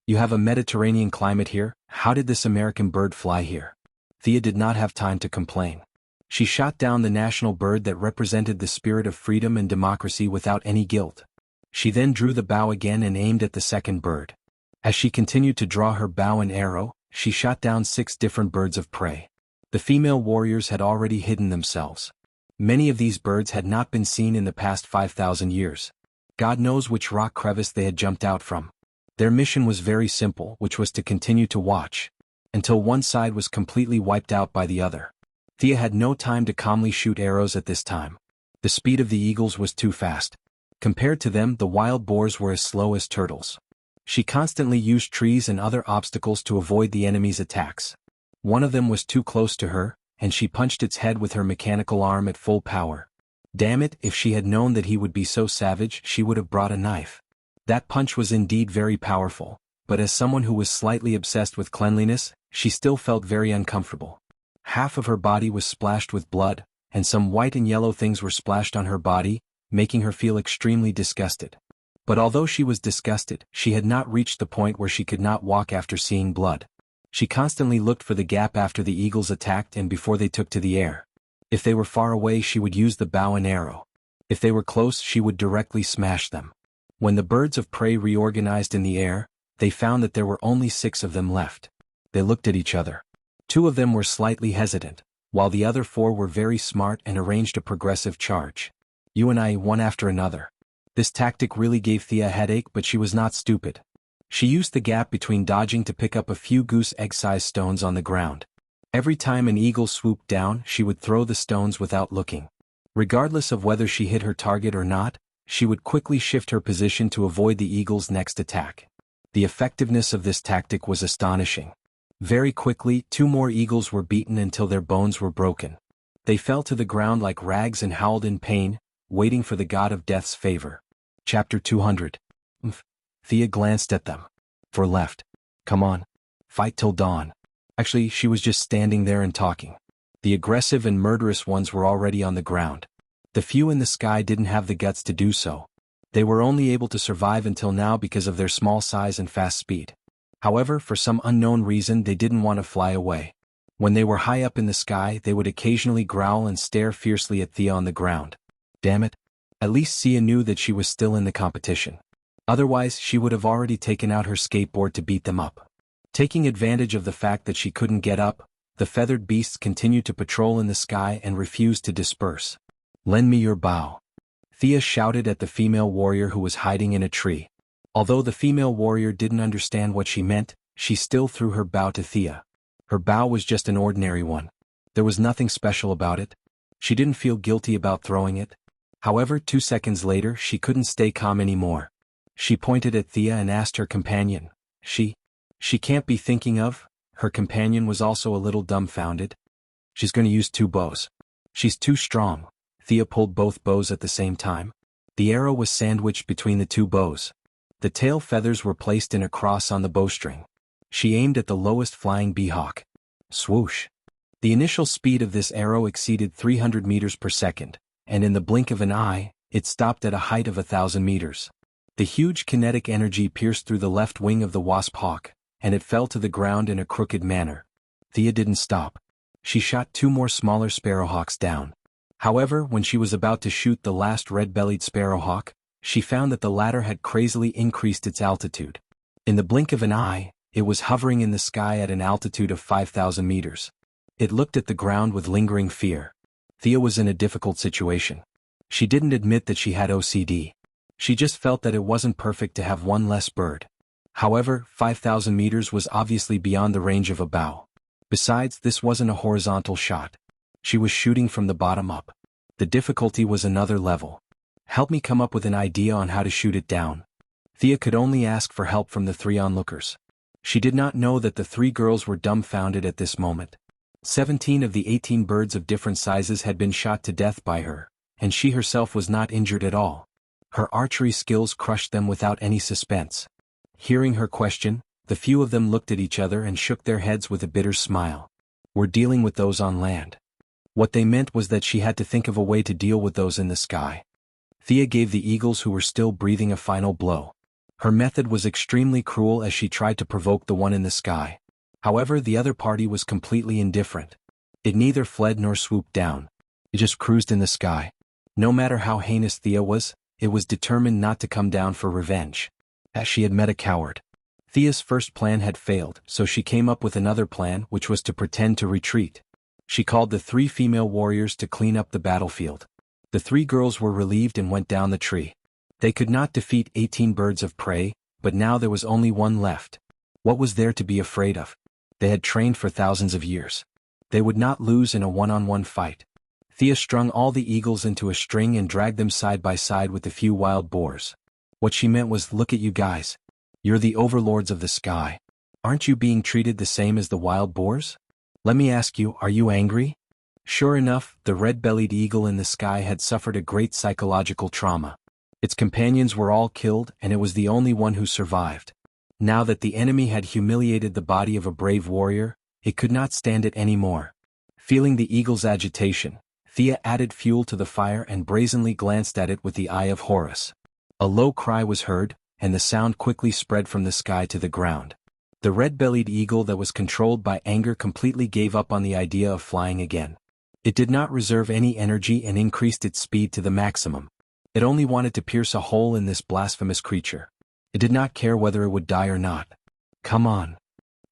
You have a Mediterranean climate here, how did this American bird fly here? Thea did not have time to complain. She shot down the national bird that represented the spirit of freedom and democracy without any guilt. She then drew the bow again and aimed at the second bird. As she continued to draw her bow and arrow, she shot down 6 different birds of prey. The female warriors had already hidden themselves. Many of these birds had not been seen in the past 5,000 years. God knows which rock crevice they had jumped out from. Their mission was very simple, which was to continue to watch, until one side was completely wiped out by the other. Thea had no time to calmly shoot arrows at this time. The speed of the eagles was too fast. Compared to them, the wild boars were as slow as turtles. She constantly used trees and other obstacles to avoid the enemy's attacks. One of them was too close to her, and she punched its head with her mechanical arm at full power. Damn it, if she had known that he would be so savage, she would have brought a knife. That punch was indeed very powerful, but as someone who was slightly obsessed with cleanliness, she still felt very uncomfortable. Half of her body was splashed with blood, and some white and yellow things were splashed on her body, making her feel extremely disgusted. But although she was disgusted, she had not reached the point where she could not walk after seeing blood. She constantly looked for the gap after the eagles attacked and before they took to the air. If they were far away, she would use the bow and arrow. If they were close, she would directly smash them. When the birds of prey reorganized in the air, they found that there were only 6 of them left. They looked at each other. 2 of them were slightly hesitant, while the other 4 were very smart and arranged a progressive charge. You and I, one after another. This tactic really gave Thea a headache, but she was not stupid. She used the gap between dodging to pick up a few goose egg-sized stones on the ground. Every time an eagle swooped down, she would throw the stones without looking. Regardless of whether she hit her target or not, she would quickly shift her position to avoid the eagle's next attack. The effectiveness of this tactic was astonishing. Very quickly, 2 more eagles were beaten until their bones were broken. They fell to the ground like rags and howled in pain, waiting for the god of death's favor. Chapter 200. Thea glanced at them. For left. Come on. Fight till dawn. Actually, she was just standing there and talking. The aggressive and murderous ones were already on the ground. The few in the sky didn't have the guts to do so. They were only able to survive until now because of their small size and fast speed. However, for some unknown reason, they didn't want to fly away. When they were high up in the sky, they would occasionally growl and stare fiercely at Thea on the ground. Damn it. At least Thea knew that she was still in the competition. Otherwise, she would have already taken out her skateboard to beat them up. Taking advantage of the fact that she couldn't get up, the feathered beasts continued to patrol in the sky and refused to disperse. Lend me your bow. Thea shouted at the female warrior who was hiding in a tree. Although the female warrior didn't understand what she meant, she still threw her bow to Thea. Her bow was just an ordinary one. There was nothing special about it. She didn't feel guilty about throwing it. However, 2 seconds later, she couldn't stay calm anymore. She pointed at Thea and asked her companion. She can't be thinking of? Her companion was also a little dumbfounded. She's going to use 2 bows. She's too strong. Thea pulled both bows at the same time. The arrow was sandwiched between the 2 bows. The tail feathers were placed in a cross on the bowstring. She aimed at the lowest flying beehawk. Swoosh. The initial speed of this arrow exceeded 300 meters per second, and in the blink of an eye, it stopped at a height of 1,000 meters. The huge kinetic energy pierced through the left wing of the wasp hawk, and it fell to the ground in a crooked manner. Thea didn't stop. She shot 2 more smaller sparrowhawks down. However, when she was about to shoot the last red-bellied sparrowhawk, she found that the latter had crazily increased its altitude. In the blink of an eye, it was hovering in the sky at an altitude of 5,000 meters. It looked at the ground with lingering fear. Thea was in a difficult situation. She didn't admit that she had OCD. She just felt that it wasn't perfect to have one less bird. However, 5,000 meters was obviously beyond the range of a bow. Besides, this wasn't a horizontal shot. She was shooting from the bottom up. The difficulty was another level. Help me come up with an idea on how to shoot it down. Thea could only ask for help from the three onlookers. She did not know that the three girls were dumbfounded at this moment. 17 of the 18 birds of different sizes had been shot to death by her, and she herself was not injured at all. Her archery skills crushed them without any suspense. Hearing her question, the few of them looked at each other and shook their heads with a bitter smile. We're dealing with those on land. What they meant was that she had to think of a way to deal with those in the sky. Thea gave the eagles who were still breathing a final blow. Her method was extremely cruel as she tried to provoke the one in the sky. However, the other party was completely indifferent. It neither fled nor swooped down. It just cruised in the sky. No matter how heinous Thea was, it was determined not to come down for revenge. As she had met a coward. Thea's first plan had failed, so she came up with another plan, which was to pretend to retreat. She called the three female warriors to clean up the battlefield. The three girls were relieved and went down the tree. They could not defeat 18 birds of prey, but now there was only one left. What was there to be afraid of? They had trained for thousands of years. They would not lose in a one-on-one fight. Thea strung all the eagles into a string and dragged them side by side with the few wild boars. What she meant was, look at you guys. You're the overlords of the sky. Aren't you being treated the same as the wild boars? Let me ask you, are you angry? Sure enough, the red-bellied eagle in the sky had suffered a great psychological trauma. Its companions were all killed, and it was the only one who survived. Now that the enemy had humiliated the body of a brave warrior, it could not stand it anymore. Feeling the eagle's agitation, Thea added fuel to the fire and brazenly glanced at it with the eye of Horus. A low cry was heard, and the sound quickly spread from the sky to the ground. The red-bellied eagle that was controlled by anger completely gave up on the idea of flying again. It did not reserve any energy and increased its speed to the maximum. It only wanted to pierce a hole in this blasphemous creature. It did not care whether it would die or not. Come on.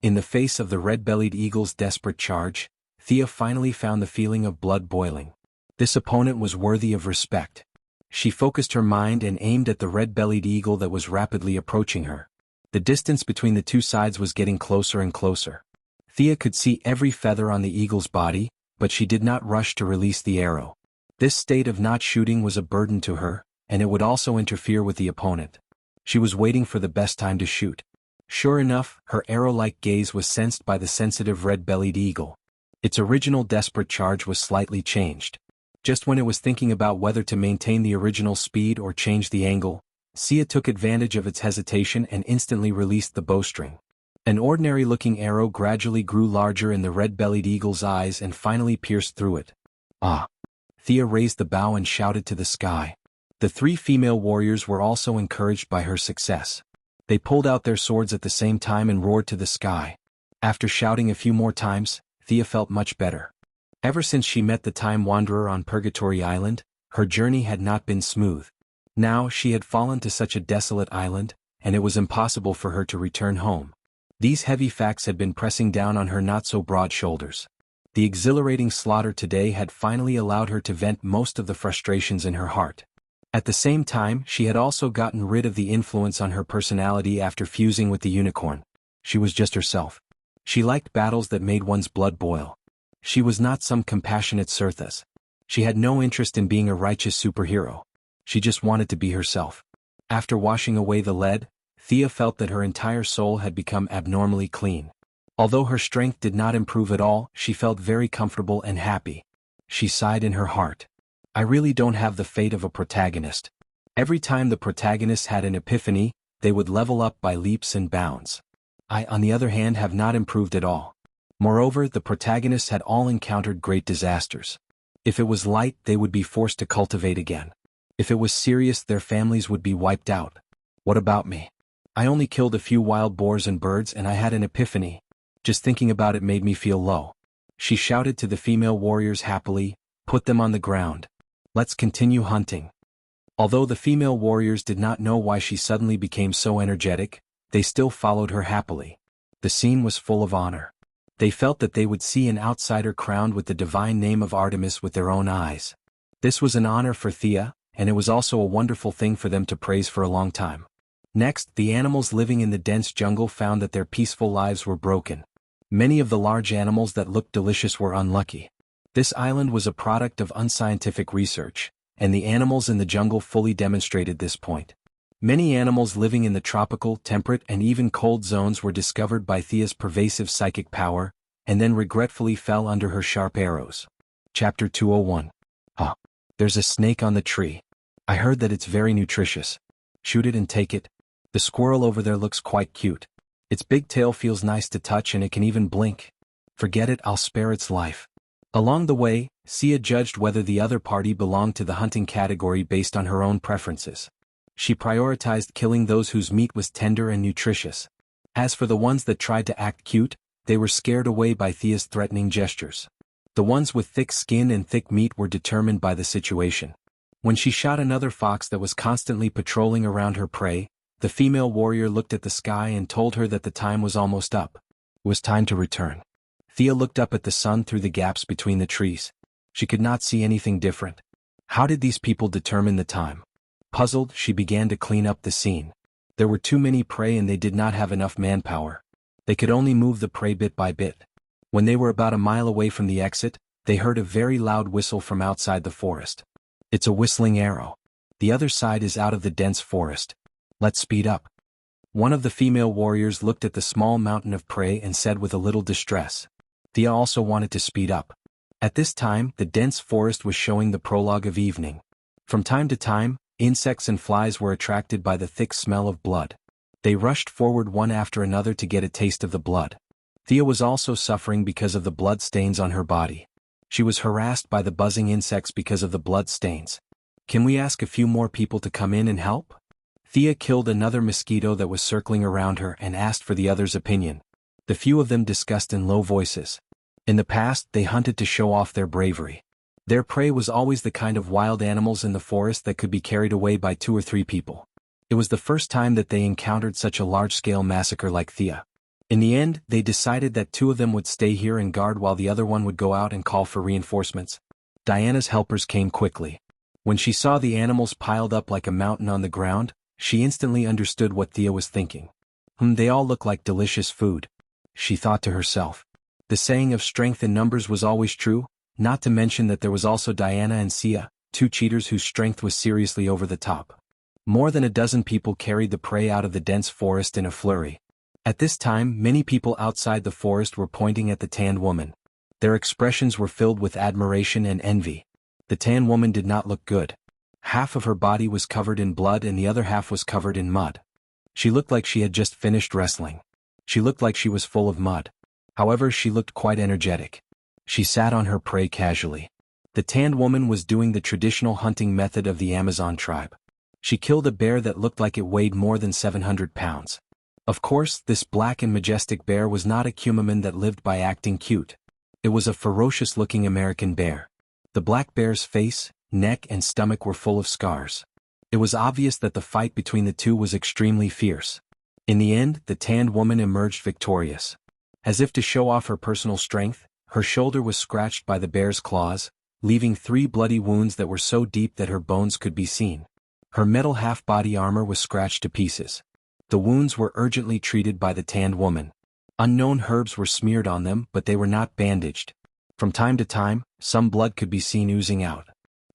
In the face of the red-bellied eagle's desperate charge, Thea finally found the feeling of blood boiling. This opponent was worthy of respect. She focused her mind and aimed at the red-bellied eagle that was rapidly approaching her. The distance between the two sides was getting closer and closer. Thea could see every feather on the eagle's body, but she did not rush to release the arrow. This state of not shooting was a burden to her, and it would also interfere with the opponent. She was waiting for the best time to shoot. Sure enough, her arrow-like gaze was sensed by the sensitive red-bellied eagle. Its original desperate charge was slightly changed. Just when it was thinking about whether to maintain the original speed or change the angle, Thea took advantage of its hesitation and instantly released the bowstring. An ordinary-looking arrow gradually grew larger in the red-bellied eagle's eyes and finally pierced through it. Ah! Thea raised the bow and shouted to the sky. The three female warriors were also encouraged by her success. They pulled out their swords at the same time and roared to the sky. After shouting a few more times, Thea felt much better. Ever since she met the Time Wanderer on Purgatory Island, her journey had not been smooth. Now she had fallen to such a desolate island, and it was impossible for her to return home. These heavy facts had been pressing down on her not-so-broad shoulders. The exhilarating slaughter today had finally allowed her to vent most of the frustrations in her heart. At the same time, she had also gotten rid of the influence on her personality after fusing with the unicorn. She was just herself. She liked battles that made one's blood boil. She was not some compassionate Cirthus. She had no interest in being a righteous superhero. She just wanted to be herself. After washing away the lead, Thea felt that her entire soul had become abnormally clean. Although her strength did not improve at all, she felt very comfortable and happy. She sighed in her heart. I really don't have the fate of a protagonist. Every time the protagonist had an epiphany, they would level up by leaps and bounds. I, on the other hand, have not improved at all. Moreover, the protagonists had all encountered great disasters. If it was light, they would be forced to cultivate again. If it was serious, their families would be wiped out. What about me? I only killed a few wild boars and birds and I had an epiphany. Just thinking about it made me feel low. She shouted to the female warriors happily, put them on the ground. Let's continue hunting. Although the female warriors did not know why she suddenly became so energetic, they still followed her happily. The scene was full of honor. They felt that they would see an outsider crowned with the divine name of Artemis with their own eyes. This was an honor for Thea, and it was also a wonderful thing for them to praise for a long time. Next, the animals living in the dense jungle found that their peaceful lives were broken. Many of the large animals that looked delicious were unlucky. This island was a product of unscientific research, and the animals in the jungle fully demonstrated this point. Many animals living in the tropical, temperate, and even cold zones were discovered by Thea's pervasive psychic power, and then regretfully fell under her sharp arrows. Chapter 201. There's a snake on the tree. I heard that it's very nutritious. Shoot it and take it. The squirrel over there looks quite cute. Its big tail feels nice to touch and it can even blink. Forget it, I'll spare its life. Along the way, Sia judged whether the other party belonged to the hunting category based on her own preferences. She prioritized killing those whose meat was tender and nutritious. As for the ones that tried to act cute, they were scared away by Thea's threatening gestures. The ones with thick skin and thick meat were determined by the situation. When she shot another fox that was constantly patrolling around her prey, the female warrior looked at the sky and told her that the time was almost up. It was time to return. Thea looked up at the sun through the gaps between the trees. She could not see anything different. How did these people determine the time? Puzzled, she began to clean up the scene. There were too many prey and they did not have enough manpower. They could only move the prey bit by bit. When they were about a mile away from the exit, they heard a very loud whistle from outside the forest. It's a whistling arrow. The other side is out of the dense forest. Let's speed up. One of the female warriors looked at the small mountain of prey and said with a little distress. Thea also wanted to speed up. At this time, the dense forest was showing the prologue of evening. From time to time, insects and flies were attracted by the thick smell of blood. They rushed forward one after another to get a taste of the blood. Thea was also suffering because of the blood stains on her body. She was harassed by the buzzing insects because of the blood stains. Can we ask a few more people to come in and help? Thea killed another mosquito that was circling around her and asked for the others' opinion. The few of them discussed in low voices. In the past, they hunted to show off their bravery. Their prey was always the kind of wild animals in the forest that could be carried away by 2 or 3 people. It was the first time that they encountered such a large-scale massacre like Thea. In the end, they decided that 2 of them would stay here and guard while the other one would go out and call for reinforcements. Diana's helpers came quickly. When she saw the animals piled up like a mountain on the ground, she instantly understood what Thea was thinking. They all look like delicious food. She thought to herself. The saying of strength in numbers was always true, not to mention that there was also Diana and Sia, 2 cheaters whose strength was seriously over the top. More than a dozen people carried the prey out of the dense forest in a flurry. At this time, many people outside the forest were pointing at the tanned woman. Their expressions were filled with admiration and envy. The tanned woman did not look good. Half of her body was covered in blood and the other half was covered in mud. She looked like she had just finished wrestling. She looked like she was full of mud. However, she looked quite energetic. She sat on her prey casually. The tanned woman was doing the traditional hunting method of the Amazon tribe. She killed a bear that looked like it weighed more than 700 pounds. Of course, this black and majestic bear was not a Kumaman that lived by acting cute. It was a ferocious-looking American bear. The black bear's face, neck and stomach were full of scars. It was obvious that the fight between the two was extremely fierce. In the end, the tanned woman emerged victorious. As if to show off her personal strength, her shoulder was scratched by the bear's claws, leaving 3 bloody wounds that were so deep that her bones could be seen. Her metal half-body armor was scratched to pieces. The wounds were urgently treated by the tanned woman. Unknown herbs were smeared on them, but they were not bandaged. From time to time, some blood could be seen oozing out.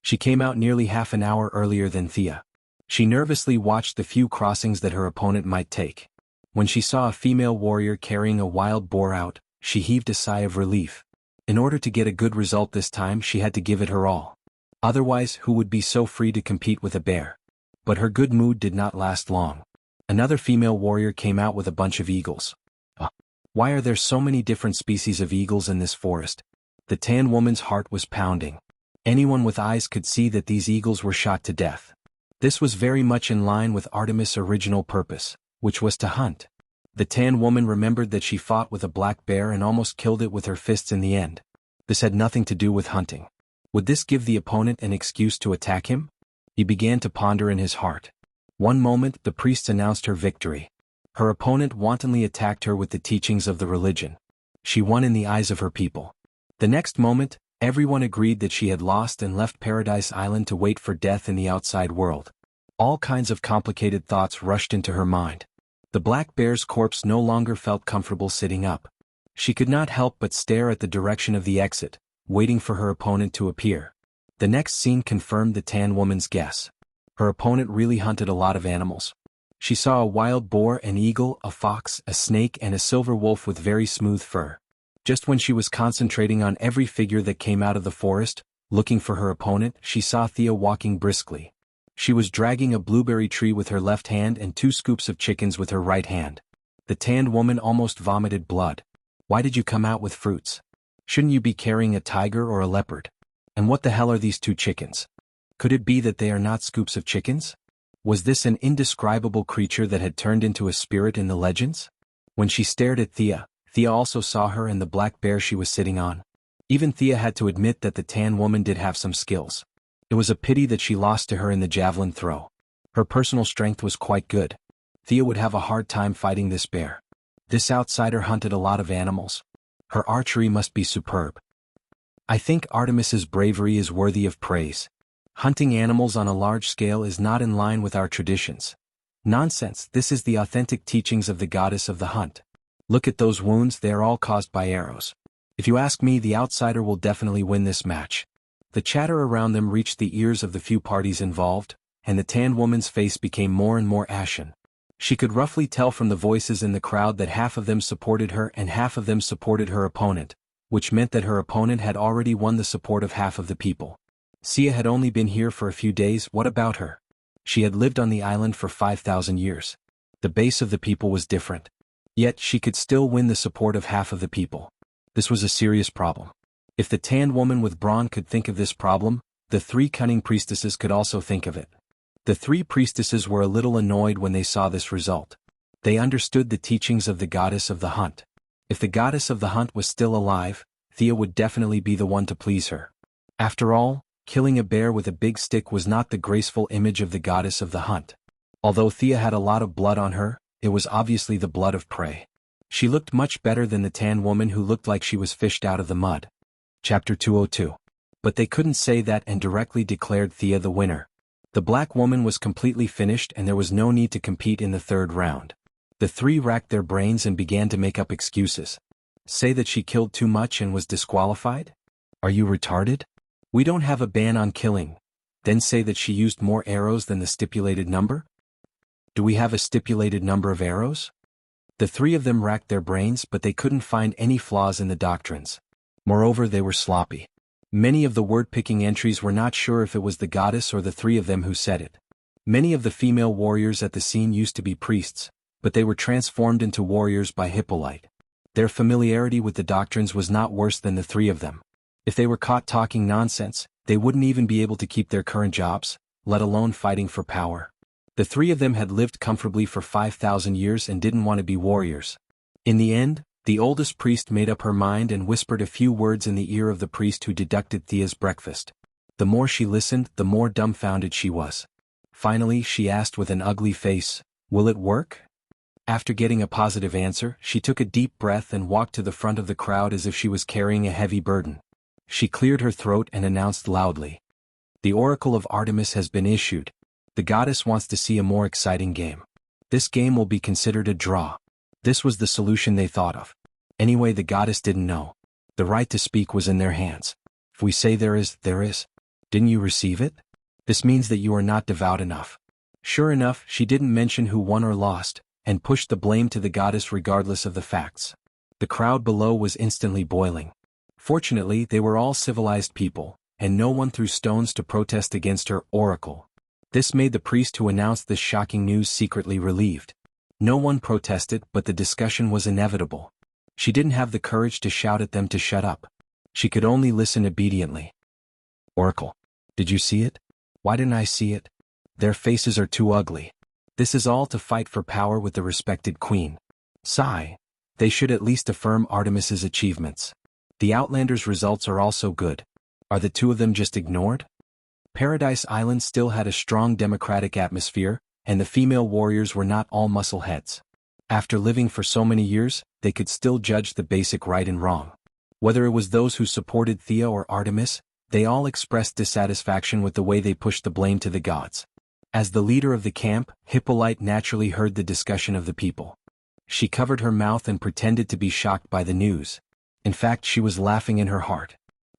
She came out nearly half an hour earlier than Thea. She nervously watched the few crossings that her opponent might take. When she saw a female warrior carrying a wild boar out, she heaved a sigh of relief. In order to get a good result this time, she had to give it her all. Otherwise, who would be so free to compete with a bear? But her good mood did not last long. Another female warrior came out with a bunch of eagles. Why are there so many different species of eagles in this forest? The tanned woman's heart was pounding. Anyone with eyes could see that these eagles were shot to death. This was very much in line with Artemis' original purpose, which was to hunt. The tanned woman remembered that she fought with a black bear and almost killed it with her fists in the end. This had nothing to do with hunting. Would this give the opponent an excuse to attack him? He began to ponder in his heart. One moment, the priest announced her victory. Her opponent wantonly attacked her with the teachings of the religion. She won in the eyes of her people. The next moment, Everyone agreed that she had lost and left Paradise Island to wait for death in the outside world. All kinds of complicated thoughts rushed into her mind. The black bear's corpse no longer felt comfortable sitting up. She could not help but stare at the direction of the exit, waiting for her opponent to appear. The next scene confirmed the tan woman's guess. Her opponent really hunted a lot of animals. She saw a wild boar, an eagle, a fox, a snake, and a silver wolf with very smooth fur. Just when she was concentrating on every figure that came out of the forest, looking for her opponent, she saw Thea walking briskly. She was dragging a blueberry tree with her left hand and 2 scoops of chickens with her right hand. The tanned woman almost vomited blood. Why did you come out with fruits? Shouldn't you be carrying a tiger or a leopard? And what the hell are these 2 chickens? Could it be that they are not scoops of chickens? Was this an indescribable creature that had turned into a spirit in the legends? When she stared at Thea, Thea also saw her and the black bear she was sitting on. Even Thea had to admit that the tan woman did have some skills. It was a pity that she lost to her in the javelin throw. Her personal strength was quite good. Thea would have a hard time fighting this bear. This outsider hunted a lot of animals. Her archery must be superb. I think Artemis's bravery is worthy of praise. Hunting animals on a large scale is not in line with our traditions. Nonsense, this is the authentic teachings of the goddess of the hunt. Look at those wounds, they are all caused by arrows. If you ask me, the outsider will definitely win this match. The chatter around them reached the ears of the few parties involved, and the tanned woman's face became more and more ashen. She could roughly tell from the voices in the crowd that half of them supported her and half of them supported her opponent, which meant that her opponent had already won the support of half of the people. Sia had only been here for a few days. What about her? She had lived on the island for 5,000 years. The base of the people was different. Yet she could still win the support of half of the people. This was a serious problem. If the tanned woman with brawn could think of this problem, the 3 cunning priestesses could also think of it. The 3 priestesses were a little annoyed when they saw this result. They understood the teachings of the goddess of the hunt. If the goddess of the hunt was still alive, Thea would definitely be the one to please her. After all, killing a bear with a big stick was not the graceful image of the goddess of the hunt. Although Thea had a lot of blood on her, it was obviously the blood of prey. She looked much better than the tan woman who looked like she was fished out of the mud. Chapter 202. But they couldn't say that and directly declared Thea the winner. The black woman was completely finished and there was no need to compete in the 3rd round. The 3 racked their brains and began to make up excuses. Say that she killed too much and was disqualified? Are you retarded? We don't have a ban on killing. Then say that she used more arrows than the stipulated number? Do we have a stipulated number of arrows? The 3 of them racked their brains, but they couldn't find any flaws in the doctrines. Moreover, they were sloppy. Many of the word-picking entries were not sure if it was the goddess or the 3 of them who said it. Many of the female warriors at the scene used to be priests, but they were transformed into warriors by Hippolyte. Their familiarity with the doctrines was not worse than the 3 of them. If they were caught talking nonsense, they wouldn't even be able to keep their current jobs, let alone fighting for power. The 3 of them had lived comfortably for 5,000 years and didn't want to be warriors. In the end, the oldest priest made up her mind and whispered a few words in the ear of the priest who deducted Thea's breakfast. The more she listened, the more dumbfounded she was. Finally, she asked with an ugly face, "Will it work?" After getting a positive answer, she took a deep breath and walked to the front of the crowd as if she was carrying a heavy burden. She cleared her throat and announced loudly, "The Oracle of Artemis has been issued. The goddess wants to see a more exciting game. This game will be considered a draw." This was the solution they thought of. Anyway, the goddess didn't know. The right to speak was in their hands. If we say there is, there is. Didn't you receive it? This means that you are not devout enough. Sure enough, she didn't mention who won or lost, and pushed the blame to the goddess regardless of the facts. The crowd below was instantly boiling. Fortunately, they were all civilized people, and no one threw stones to protest against her oracle. This made the priest who announced this shocking news secretly relieved. No one protested, but the discussion was inevitable. She didn't have the courage to shout at them to shut up. She could only listen obediently. "Oracle, did you see it? Why didn't I see it? Their faces are too ugly. This is all to fight for power with the respected queen. Sigh. They should at least affirm Artemis's achievements. The Outlanders' results are also good. Are the 2 of them just ignored?" Paradise Island still had a strong democratic atmosphere, and the female warriors were not all muscleheads. After living for so many years, they could still judge the basic right and wrong. Whether it was those who supported Thea or Artemis, they all expressed dissatisfaction with the way they pushed the blame to the gods. As the leader of the camp, Hippolyte naturally heard the discussion of the people. She covered her mouth and pretended to be shocked by the news. In fact, she was laughing in her heart.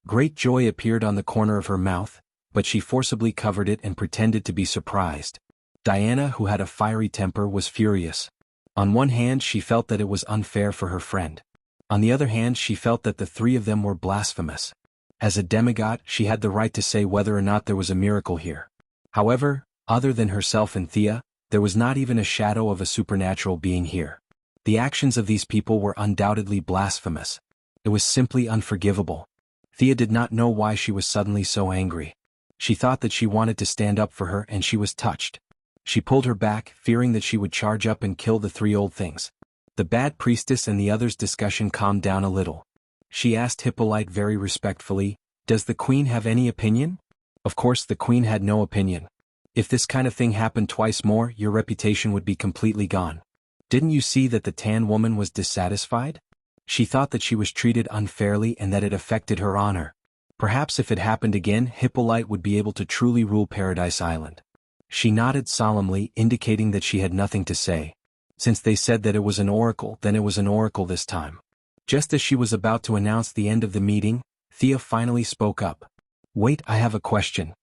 Great joy appeared on the corner of her mouth, but she forcibly covered it and pretended to be surprised. Diana, who had a fiery temper, was furious. On one hand, she felt that it was unfair for her friend. On the other hand, she felt that the three of them were blasphemous. As a demigod, she had the right to say whether or not there was a miracle here. However, other than herself and Thea, there was not even a shadow of a supernatural being here. The actions of these people were undoubtedly blasphemous. It was simply unforgivable. Thea did not know why she was suddenly so angry. She thought that she wanted to stand up for her, and she was touched. She pulled her back, fearing that she would charge up and kill the three old things. The bad priestess and the others' discussion calmed down a little. She asked Hippolyte very respectfully, "Does the queen have any opinion?" Of course the queen had no opinion. "If this kind of thing happened twice more, your reputation would be completely gone. Didn't you see that the tan woman was dissatisfied? She thought that she was treated unfairly and that it affected her honor. Perhaps if it happened again, Hippolyte would be able to truly rule Paradise Island." She nodded solemnly, indicating that she had nothing to say. Since they said that it was an oracle, then it was an oracle this time. Just as she was about to announce the end of the meeting, Thea finally spoke up. "Wait, I have a question."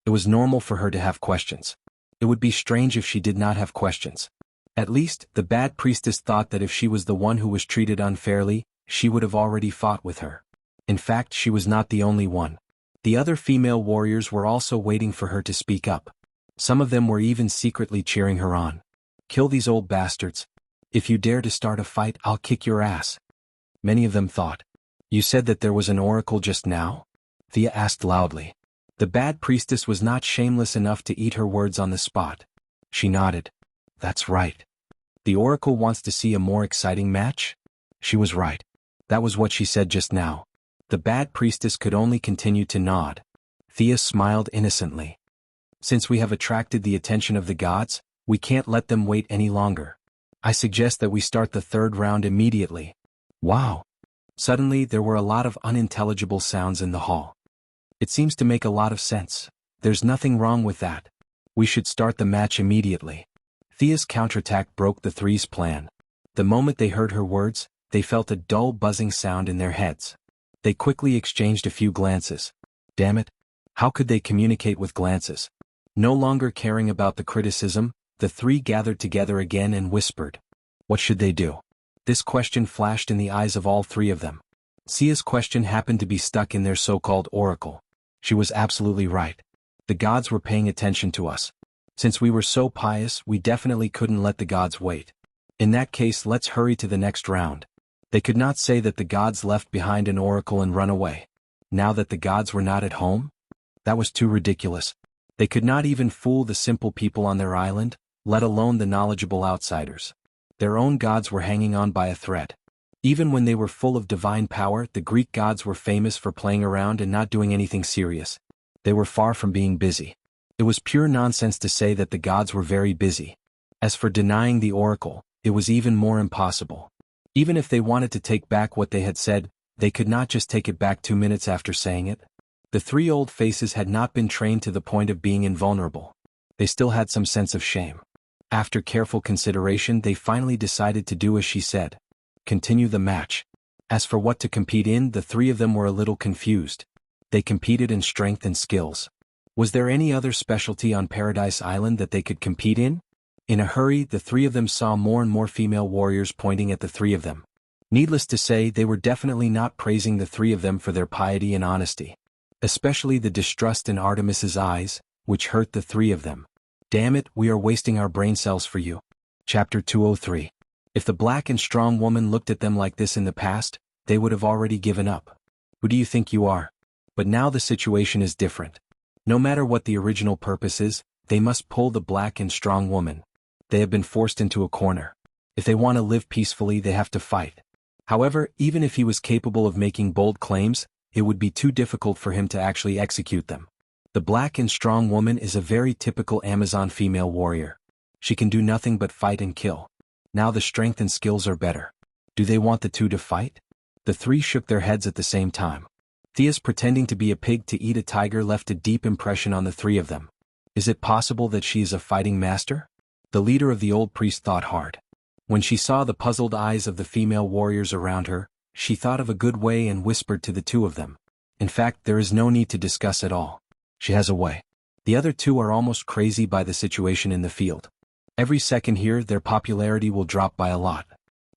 It was normal for her to have questions. It would be strange if she did not have questions. At least, the bad priestess thought that if she was the one who was treated unfairly, she would have already fought with her. In fact, she was not the only one. The other female warriors were also waiting for her to speak up. Some of them were even secretly cheering her on. "Kill these old bastards. If you dare to start a fight, I'll kick your ass." Many of them thought. "You said that there was an oracle just now?" Thea asked loudly. The bad priestess was not shameless enough to eat her words on the spot. She nodded. "That's right. The oracle wants to see a more exciting match?" She was right. That was what she said just now. The bad priestess could only continue to nod. Thea smiled innocently. "Since we have attracted the attention of the gods, we can't let them wait any longer. I suggest that we start the third round immediately." Wow! Suddenly there were a lot of unintelligible sounds in the hall. "It seems to make a lot of sense. There's nothing wrong with that. We should start the match immediately." Thea's counterattack broke the three's plan. The moment they heard her words, they felt a dull buzzing sound in their heads. They quickly exchanged a few glances. Damn it! How could they communicate with glances? No longer caring about the criticism, the three gathered together again and whispered. What should they do? This question flashed in the eyes of all three of them. Sia's question happened to be stuck in their so-called oracle. She was absolutely right. The gods were paying attention to us. Since we were so pious, we definitely couldn't let the gods wait. In that case, let's hurry to the next round. They could not say that the gods left behind an oracle and run away. Now that the gods were not at home? That was too ridiculous. They could not even fool the simple people on their island, let alone the knowledgeable outsiders. Their own gods were hanging on by a thread. Even when they were full of divine power, the Greek gods were famous for playing around and not doing anything serious. They were far from being busy. It was pure nonsense to say that the gods were very busy. As for denying the oracle, it was even more impossible. Even if they wanted to take back what they had said, they could not just take it back 2 minutes after saying it. The three old faces had not been trained to the point of being invulnerable. They still had some sense of shame. After careful consideration, they finally decided to do as she said. Continue the match. As for what to compete in, the three of them were a little confused. They competed in strength and skills. Was there any other specialty on Paradise Island that they could compete in? In a hurry, the three of them saw more and more female warriors pointing at the three of them. Needless to say, they were definitely not praising the three of them for their piety and honesty. Especially the distrust in Artemis's eyes, which hurt the three of them. Damn it, we are wasting our brain cells for you. Chapter 203. If the black and strong woman looked at them like this in the past, they would have already given up. Who do you think you are? But now the situation is different. No matter what the original purpose is, they must pull the black and strong woman. They have been forced into a corner. If they want to live peacefully, they have to fight. However, even if he was capable of making bold claims, it would be too difficult for him to actually execute them. The black and strong woman is a very typical Amazon female warrior. She can do nothing but fight and kill. Now the strength and skills are better. Do they want the two to fight? The three shook their heads at the same time. Thea's pretending to be a pig to eat a tiger left a deep impression on the three of them. Is it possible that she is a fighting master? The leader of the old priest thought hard. When she saw the puzzled eyes of the female warriors around her, she thought of a good way and whispered to the two of them. In fact, there is no need to discuss at all. She has a way. The other two are almost crazy by the situation in the field. Every second here their popularity will drop by a lot.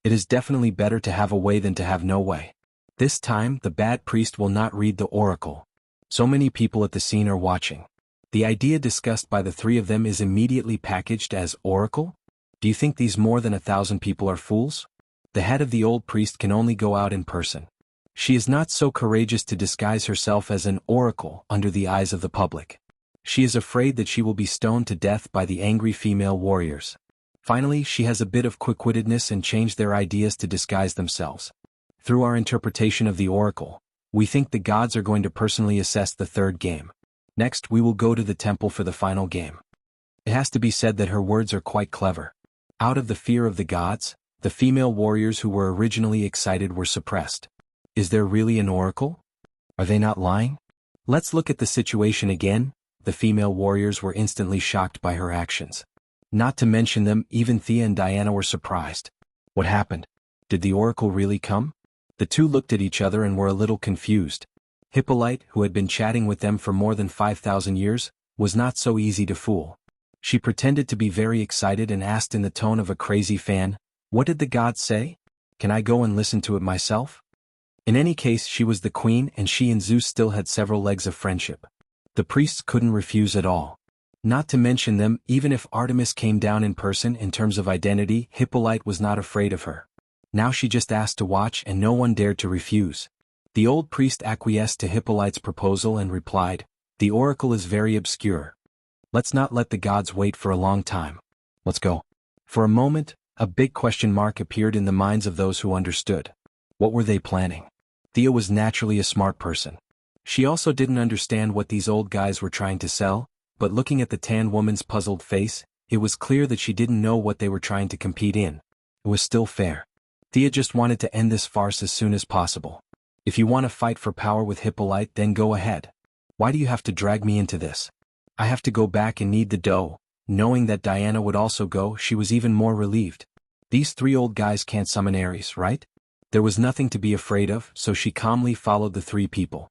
It is definitely better to have a way than to have no way. This time the bad priest will not read the oracle. So many people at the scene are watching. The idea discussed by the three of them is immediately packaged as oracle? Do you think these more than 1,000 people are fools? The head of the old priest can only go out in person. She is not so courageous to disguise herself as an oracle under the eyes of the public. She is afraid that she will be stoned to death by the angry female warriors. Finally, she has a bit of quick-wittedness and changed their ideas to disguise themselves. Through our interpretation of the oracle, we think the gods are going to personally assess the third game. Next, we will go to the temple for the final game. It has to be said that her words are quite clever. Out of the fear of the gods, the female warriors who were originally excited were suppressed. Is there really an oracle? Are they not lying? Let's look at the situation again. The female warriors were instantly shocked by her actions. Not to mention them, even Thea and Diana were surprised. What happened? Did the oracle really come? The two looked at each other and were a little confused. Hippolyte, who had been chatting with them for more than 5,000 years, was not so easy to fool. She pretended to be very excited and asked in the tone of a crazy fan, "What did the gods say? Can I go and listen to it myself?" In any case, she was the queen and she and Zeus still had several legs of friendship. The priests couldn't refuse at all. Not to mention them, even if Artemis came down in person in terms of identity, Hippolyte was not afraid of her. Now she just asked to watch and no one dared to refuse. The old priest acquiesced to Hippolyte's proposal and replied, "The oracle is very obscure. Let's not let the gods wait for a long time. Let's go." For a moment, a big question mark appeared in the minds of those who understood. What were they planning? Thea was naturally a smart person. She also didn't understand what these old guys were trying to sell, but looking at the tan woman's puzzled face, it was clear that she didn't know what they were trying to compete in. It was still fair. Thea just wanted to end this farce as soon as possible. If you want to fight for power with Hippolyte, then go ahead. Why do you have to drag me into this? I have to go back and knead the dough. Knowing that Diana would also go, she was even more relieved. These three old guys can't summon Ares, right? There was nothing to be afraid of, so she calmly followed the three people.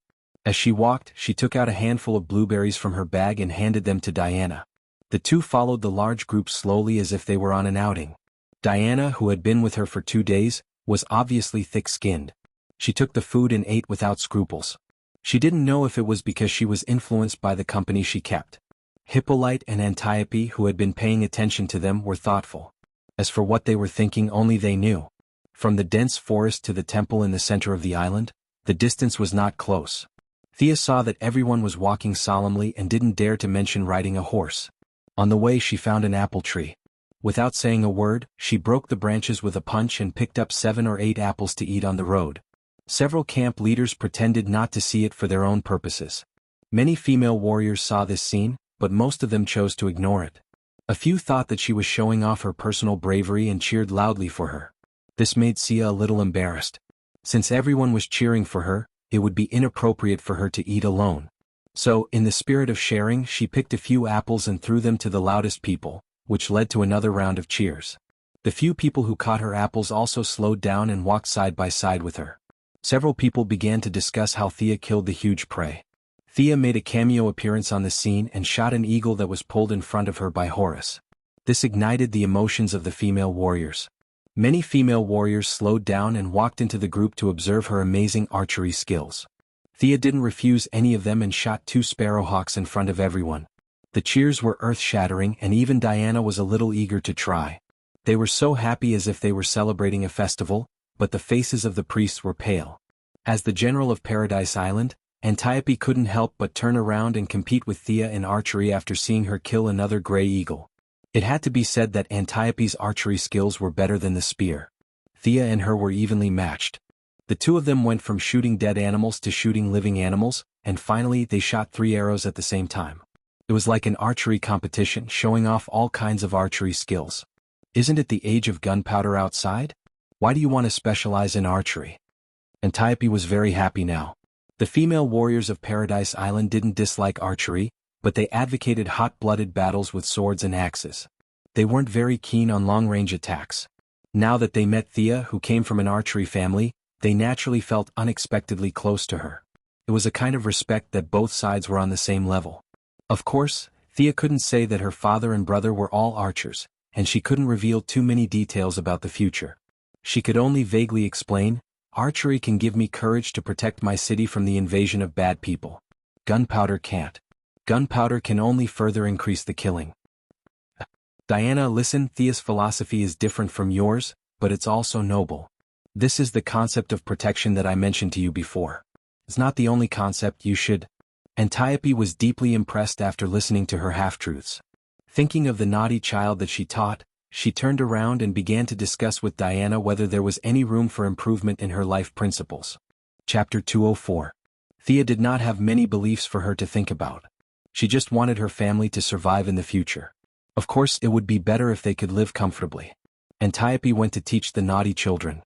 As she walked, she took out a handful of blueberries from her bag and handed them to Diana. The two followed the large group slowly as if they were on an outing. Diana, who had been with her for 2 days, was obviously thick-skinned. She took the food and ate without scruples. She didn't know if it was because she was influenced by the company she kept. Hippolyte and Antiope, who had been paying attention to them, were thoughtful. As for what they were thinking, only they knew. From the dense forest to the temple in the center of the island, the distance was not close. Thea saw that everyone was walking solemnly and didn't dare to mention riding a horse. On the way she found an apple tree. Without saying a word, she broke the branches with a punch and picked up 7 or 8 apples to eat on the road. Several camp leaders pretended not to see it for their own purposes. Many female warriors saw this scene, but most of them chose to ignore it. A few thought that she was showing off her personal bravery and cheered loudly for her. This made Sia a little embarrassed. Since everyone was cheering for her, it would be inappropriate for her to eat alone. So, in the spirit of sharing, she picked a few apples and threw them to the loudest people, which led to another round of cheers. The few people who caught her apples also slowed down and walked side by side with her. Several people began to discuss how Thea killed the huge prey. Thea made a cameo appearance on the scene and shot an eagle that was pulled in front of her by Horus. This ignited the emotions of the female warriors. Many female warriors slowed down and walked into the group to observe her amazing archery skills. Thea didn't refuse any of them and shot 2 sparrowhawks in front of everyone. The cheers were earth-shattering and even Diana was a little eager to try. They were so happy as if they were celebrating a festival, but the faces of the priests were pale. As the general of Paradise Island, Antiope couldn't help but turn around and compete with Thea in archery after seeing her kill another gray eagle. It had to be said that Antiope's archery skills were better than the spear. Thea and her were evenly matched. The two of them went from shooting dead animals to shooting living animals, and finally they shot 3 arrows at the same time. It was like an archery competition showing off all kinds of archery skills. Isn't it the age of gunpowder outside? Why do you want to specialize in archery? Antiope was very happy now. The female warriors of Paradise Island didn't dislike archery, but they advocated hot-blooded battles with swords and axes. They weren't very keen on long-range attacks. Now that they met Thea, who came from an archery family, they naturally felt unexpectedly close to her. It was a kind of respect that both sides were on the same level. Of course, Thea couldn't say that her father and brother were all archers, and she couldn't reveal too many details about the future. She could only vaguely explain, "Archery can give me courage to protect my city from the invasion of bad people. Gunpowder can't. Gunpowder can only further increase the killing." Diana, listen, Thea's philosophy is different from yours, but it's also noble. This is the concept of protection that I mentioned to you before. It's not the only concept you should. Antiope was deeply impressed after listening to her half-truths. Thinking of the naughty child that she taught, she turned around and began to discuss with Diana whether there was any room for improvement in her life principles. Chapter 204. Thea did not have many beliefs for her to think about. She just wanted her family to survive in the future. Of course, it would be better if they could live comfortably. Antiope went to teach the naughty children.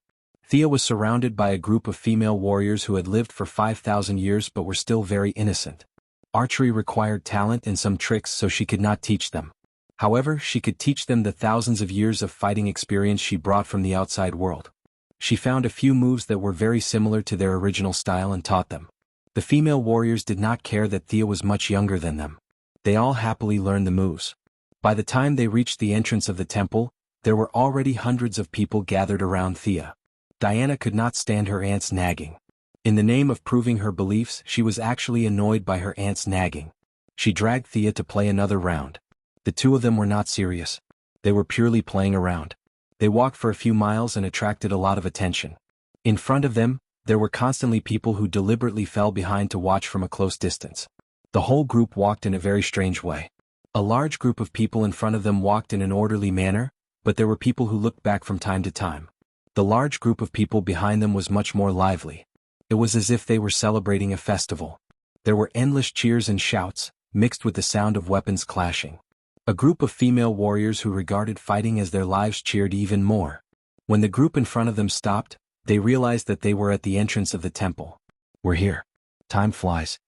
Thea was surrounded by a group of female warriors who had lived for 5,000 years but were still very innocent. Archery required talent and some tricks, so she could not teach them. However, she could teach them the thousands of years of fighting experience she brought from the outside world. She found a few moves that were very similar to their original style and taught them. The female warriors did not care that Thea was much younger than them. They all happily learned the moves. By the time they reached the entrance of the temple, there were already hundreds of people gathered around Thea. Diana could not stand her aunt's nagging. In the name of proving her beliefs, she was actually annoyed by her aunt's nagging. She dragged Thea to play another round. The two of them were not serious. They were purely playing around. They walked for a few miles and attracted a lot of attention. In front of them, there were constantly people who deliberately fell behind to watch from a close distance. The whole group walked in a very strange way. A large group of people in front of them walked in an orderly manner, but there were people who looked back from time to time. The large group of people behind them was much more lively. It was as if they were celebrating a festival. There were endless cheers and shouts, mixed with the sound of weapons clashing. A group of female warriors who regarded fighting as their lives cheered even more. When the group in front of them stopped, they realized that they were at the entrance of the temple. "We're here. Time flies.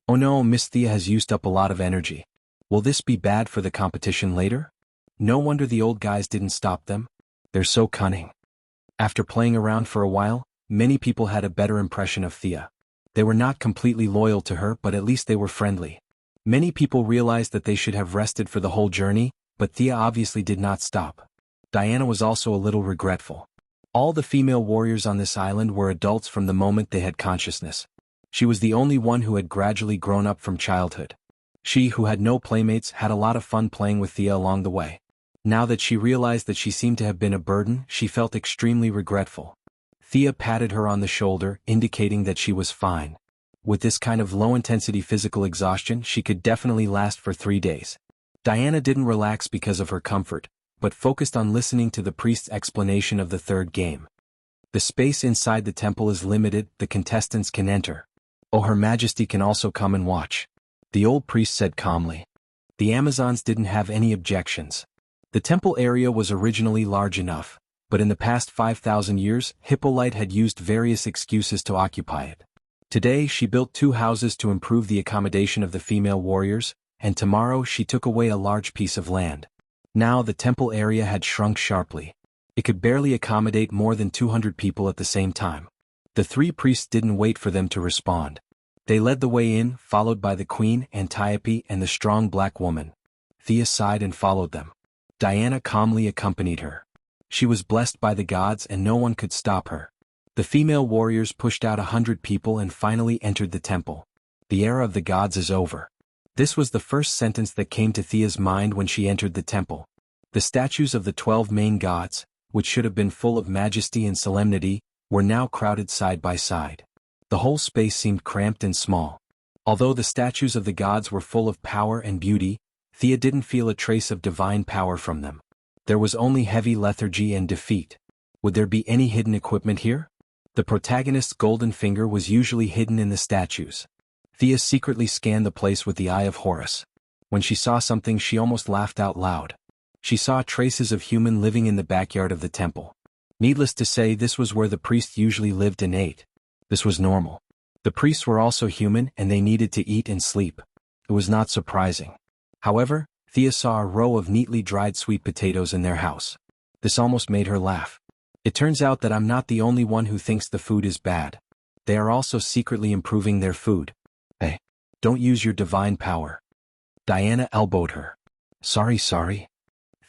Oh no, Miss Thea has used up a lot of energy. Will this be bad for the competition later? No wonder the old guys didn't stop them. They're so cunning." After playing around for a while, many people had a better impression of Thea. They were not completely loyal to her, but at least they were friendly. Many people realized that they should have rested for the whole journey, but Thea obviously did not stop. Diana was also a little regretful. All the female warriors on this island were adults from the moment they had consciousness. She was the only one who had gradually grown up from childhood. She, who had no playmates, had a lot of fun playing with Thea along the way. Now that she realized that she seemed to have been a burden, she felt extremely regretful. Thea patted her on the shoulder, indicating that she was fine. With this kind of low-intensity physical exhaustion, she could definitely last for 3 days. Diana didn't relax because of her comfort, but focused on listening to the priest's explanation of the third game. "The space inside the temple is limited, the contestants can enter. Oh, Her Majesty can also come and watch," the old priest said calmly. The Amazons didn't have any objections. The temple area was originally large enough, but in the past 5,000 years, Hippolyte had used various excuses to occupy it. Today she built 2 houses to improve the accommodation of the female warriors, and tomorrow she took away a large piece of land. Now the temple area had shrunk sharply. It could barely accommodate more than 200 people at the same time. The 3 priests didn't wait for them to respond. They led the way in, followed by the queen, Antiope, and the strong black woman. Thea sighed and followed them. Diana calmly accompanied her. She was blessed by the gods and no one could stop her. The female warriors pushed out 100 people and finally entered the temple. The era of the gods is over. This was the first sentence that came to Thea's mind when she entered the temple. The statues of the 12 main gods, which should have been full of majesty and solemnity, were now crowded side by side. The whole space seemed cramped and small. Although the statues of the gods were full of power and beauty, Thea didn't feel a trace of divine power from them. There was only heavy lethargy and defeat. Would there be any hidden equipment here? The protagonist's golden finger was usually hidden in the statues. Thea secretly scanned the place with the eye of Horus. When she saw something, she almost laughed out loud. She saw traces of human living in the backyard of the temple. Needless to say, this was where the priests usually lived and ate. This was normal. The priests were also human and they needed to eat and sleep. It was not surprising. However, Thea saw a row of neatly dried sweet potatoes in their house. This almost made her laugh. It turns out that I'm not the only one who thinks the food is bad. They are also secretly improving their food. Hey, don't use your divine power. Diana elbowed her. Sorry.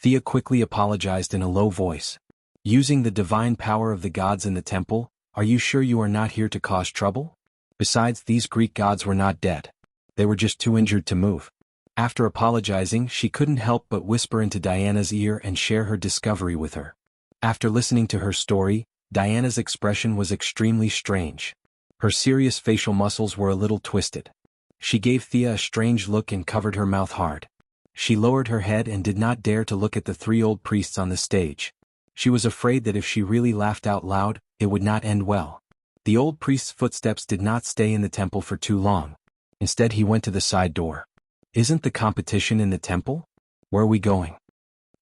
Thea quickly apologized in a low voice. Using the divine power of the gods in the temple, are you sure you are not here to cause trouble? Besides, these Greek gods were not dead. They were just too injured to move. After apologizing, she couldn't help but whisper into Diana's ear and share her discovery with her. After listening to her story, Diana's expression was extremely strange. Her serious facial muscles were a little twisted. She gave Thea a strange look and covered her mouth hard. She lowered her head and did not dare to look at the three old priests on the stage. She was afraid that if she really laughed out loud, it would not end well. The old priest's footsteps did not stay in the temple for too long. Instead, he went to the side door. Isn't the competition in the temple? Where are we going?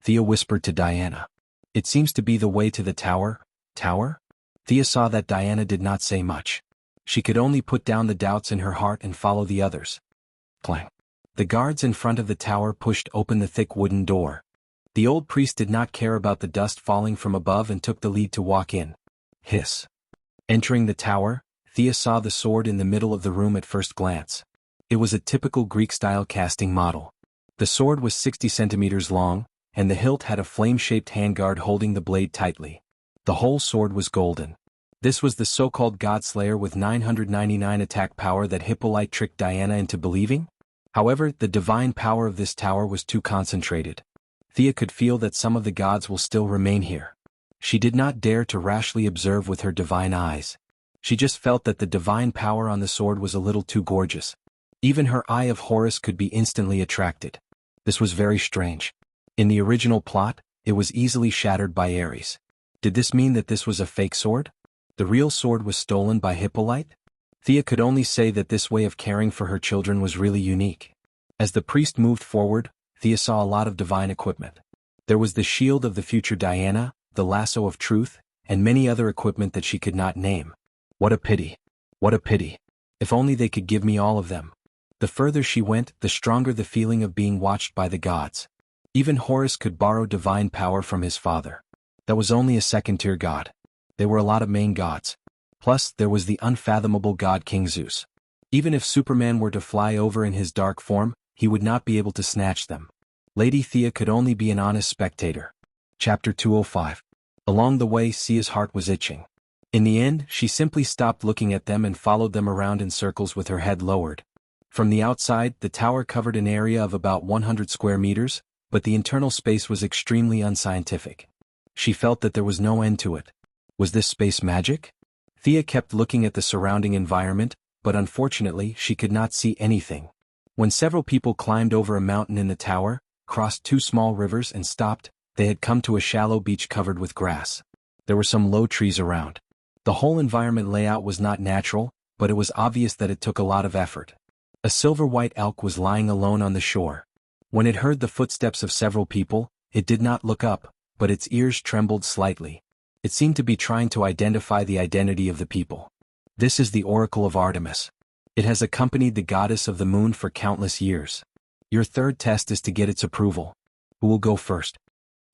Thea whispered to Diana. It seems to be the way to the tower. Tower? Thea saw that Diana did not say much. She could only put down the doubts in her heart and follow the others. Clang. The guards in front of the tower pushed open the thick wooden door. The old priest did not care about the dust falling from above and took the lead to walk in. Hiss. Entering the tower, Thea saw the sword in the middle of the room at first glance. It was a typical Greek-style casting model. The sword was 60 centimeters long, and the hilt had a flame-shaped handguard holding the blade tightly. The whole sword was golden. This was the so-called God-Slayer with 999 attack power that Hippolyte tricked Diana into believing? However, the divine power of this tower was too concentrated. Thea could feel that some of the gods will still remain here. She did not dare to rashly observe with her divine eyes. She just felt that the divine power on the sword was a little too gorgeous. Even her Eye of Horus could be instantly attracted. This was very strange. In the original plot, it was easily shattered by Ares. Did this mean that this was a fake sword? The real sword was stolen by Hippolyte? Thea could only say that this way of caring for her children was really unique. As the priest moved forward, Thea saw a lot of divine equipment. There was the shield of the future Diana, the lasso of truth, and many other equipment that she could not name. What a pity. What a pity. If only they could give me all of them. The further she went, the stronger the feeling of being watched by the gods. Even Horus could borrow divine power from his father. That was only a second-tier god. There were a lot of main gods. Plus, there was the unfathomable god King Zeus. Even if Superman were to fly over in his dark form, he would not be able to snatch them. Lady Thea could only be an honest spectator. Chapter 205. Along the way, Thea's heart was itching. In the end, she simply stopped looking at them and followed them around in circles with her head lowered. From the outside, the tower covered an area of about 100 square meters, but the internal space was extremely unscientific. She felt that there was no end to it. Was this space magic? Thea kept looking at the surrounding environment, but unfortunately she could not see anything. When several people climbed over a mountain in the tower, crossed two small rivers and stopped, they had come to a shallow beach covered with grass. There were some low trees around. The whole environment layout was not natural, but it was obvious that it took a lot of effort. A silver-white elk was lying alone on the shore. When it heard the footsteps of several people, it did not look up, but its ears trembled slightly. It seemed to be trying to identify the identity of the people. This is the Oracle of Artemis. It has accompanied the goddess of the moon for countless years. Your third test is to get its approval. Who will go first?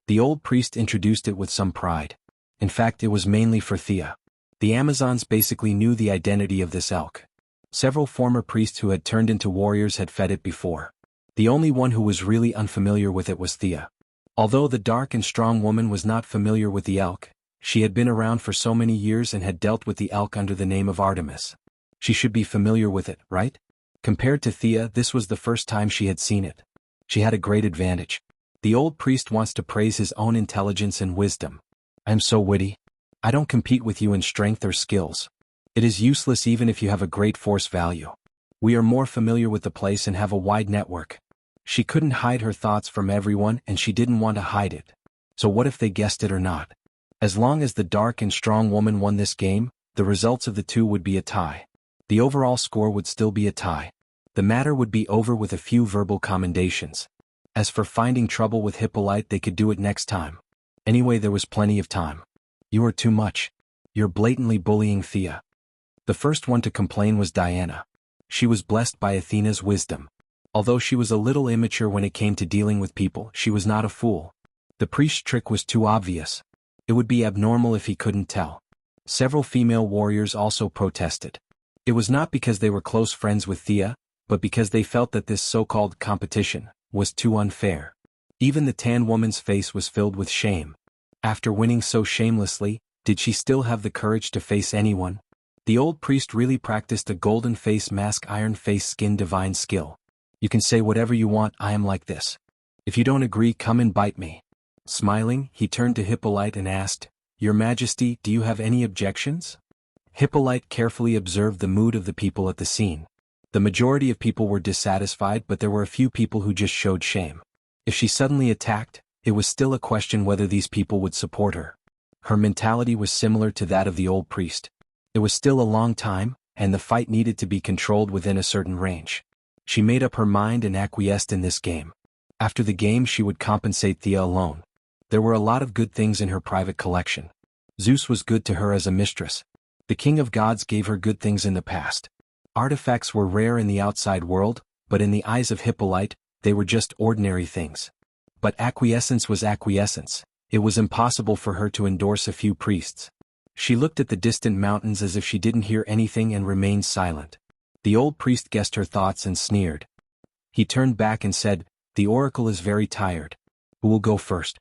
The old priest introduced it with some pride. In fact, it was mainly for Thea. The Amazons basically knew the identity of this elk. Several former priests who had turned into warriors had fed it before. The only one who was really unfamiliar with it was Thea. Although the dark and strong woman was not familiar with the elk, she had been around for so many years and had dealt with the elk under the name of Artemis. She should be familiar with it, right? Compared to Thea, this was the first time she had seen it. She had a great advantage. The old priest wants to praise his own intelligence and wisdom. I'm so witty. I don't compete with you in strength or skills. It is useless even if you have a great force value. We are more familiar with the place and have a wide network. She couldn't hide her thoughts from everyone and she didn't want to hide it. So what if they guessed it or not? As long as the dark and strong woman won this game, the results of the two would be a tie. The overall score would still be a tie. The matter would be over with a few verbal commendations. As for finding trouble with Hippolyte, they could do it next time. Anyway, there was plenty of time. You are too much. You're blatantly bullying Thea. The first one to complain was Diana. She was blessed by Athena's wisdom. Although she was a little immature when it came to dealing with people, she was not a fool. The priest's trick was too obvious. It would be abnormal if he couldn't tell. Several female warriors also protested. It was not because they were close friends with Thea, but because they felt that this so-called competition was too unfair. Even the tan woman's face was filled with shame. After winning so shamelessly, did she still have the courage to face anyone? The old priest really practiced a golden face mask iron face skin divine skill. You can say whatever you want, I am like this. If you don't agree, come and bite me. Smiling, he turned to Hippolyte and asked, Your Majesty, do you have any objections? Hippolyte carefully observed the mood of the people at the scene. The majority of people were dissatisfied, but there were a few people who just showed shame. If she suddenly attacked, it was still a question whether these people would support her. Her mentality was similar to that of the old priest. It was still a long time, and the fight needed to be controlled within a certain range. She made up her mind and acquiesced in this game. After the game, she would compensate Thea alone. There were a lot of good things in her private collection. Zeus was good to her as a mistress. The king of gods gave her good things in the past. Artifacts were rare in the outside world, but in the eyes of Hippolyte, they were just ordinary things. But acquiescence was acquiescence. It was impossible for her to endorse a few priests. She looked at the distant mountains as if she didn't hear anything and remained silent. The old priest guessed her thoughts and sneered. He turned back and said, The oracle is very tired. Who will go first?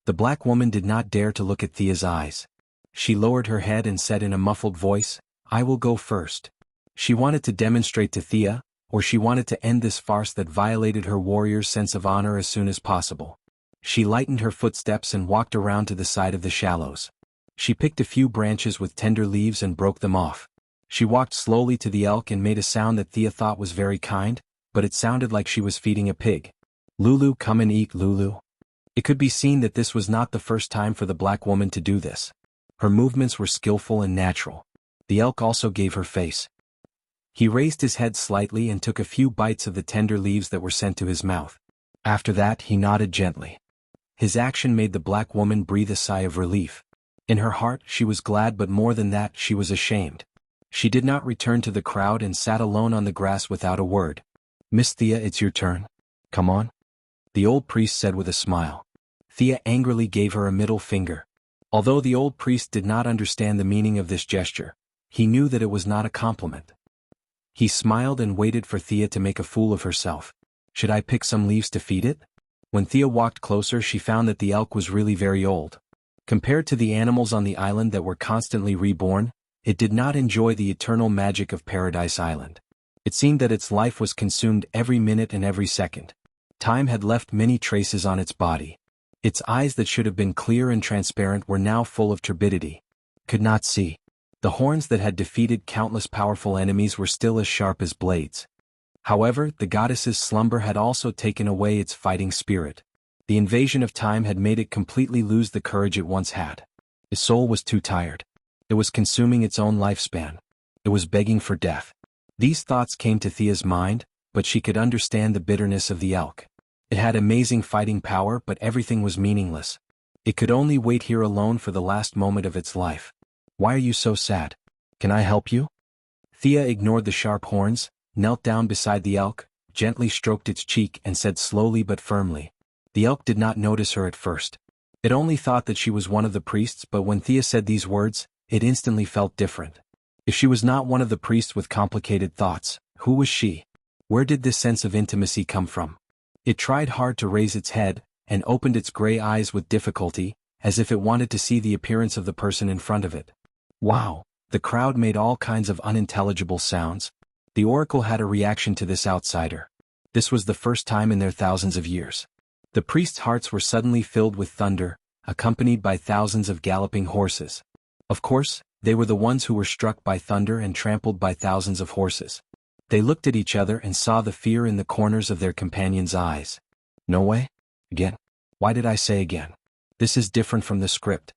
The black woman did not dare to look at Thea's eyes. She lowered her head and said in a muffled voice, I will go first. She wanted to demonstrate to Thea, or she wanted to end this farce that violated her warrior's sense of honor as soon as possible. She lightened her footsteps and walked around to the side of the shallows. She picked a few branches with tender leaves and broke them off. She walked slowly to the elk and made a sound that Thea thought was very kind, but it sounded like she was feeding a pig. Lulu, come and eat, Lulu. It could be seen that this was not the first time for the black woman to do this. Her movements were skillful and natural. The elk also gave her face. He raised his head slightly and took a few bites of the tender leaves that were sent to his mouth. After that, he nodded gently. His action made the black woman breathe a sigh of relief. In her heart, she was glad, but more than that, she was ashamed. She did not return to the crowd and sat alone on the grass without a word. Miss Thea, it's your turn. Come on. The old priest said with a smile. Thea angrily gave her a middle finger. Although the old priest did not understand the meaning of this gesture, he knew that it was not a compliment. He smiled and waited for Thea to make a fool of herself. Should I pick some leaves to feed it? When Thea walked closer, she found that the elk was really very old. Compared to the animals on the island that were constantly reborn, it did not enjoy the eternal magic of Paradise Island. It seemed that its life was consumed every minute and every second. Time had left many traces on its body. Its eyes that should have been clear and transparent were now full of turbidity. Could not see. The horns that had defeated countless powerful enemies were still as sharp as blades. However, the goddess's slumber had also taken away its fighting spirit. The invasion of time had made it completely lose the courage it once had. Its soul was too tired. It was consuming its own lifespan. It was begging for death. These thoughts came to Thea's mind, but she could understand the bitterness of the elk. It had amazing fighting power, but everything was meaningless. It could only wait here alone for the last moment of its life. Why are you so sad? Can I help you? Thea ignored the sharp horns, knelt down beside the elk, gently stroked its cheek and said slowly but firmly. The elk did not notice her at first. It only thought that she was one of the priests, but when Thea said these words, it instantly felt different. If she was not one of the priests with complicated thoughts, who was she? Where did this sense of intimacy come from? It tried hard to raise its head, and opened its gray eyes with difficulty, as if it wanted to see the appearance of the person in front of it. Wow! The crowd made all kinds of unintelligible sounds. The oracle had a reaction to this outsider. This was the first time in their thousands of years. The priests' hearts were suddenly filled with thunder, accompanied by thousands of galloping horses. Of course, they were the ones who were struck by thunder and trampled by thousands of horses. They looked at each other and saw the fear in the corners of their companions' eyes. No way? Again? Why did I say again? This is different from the script.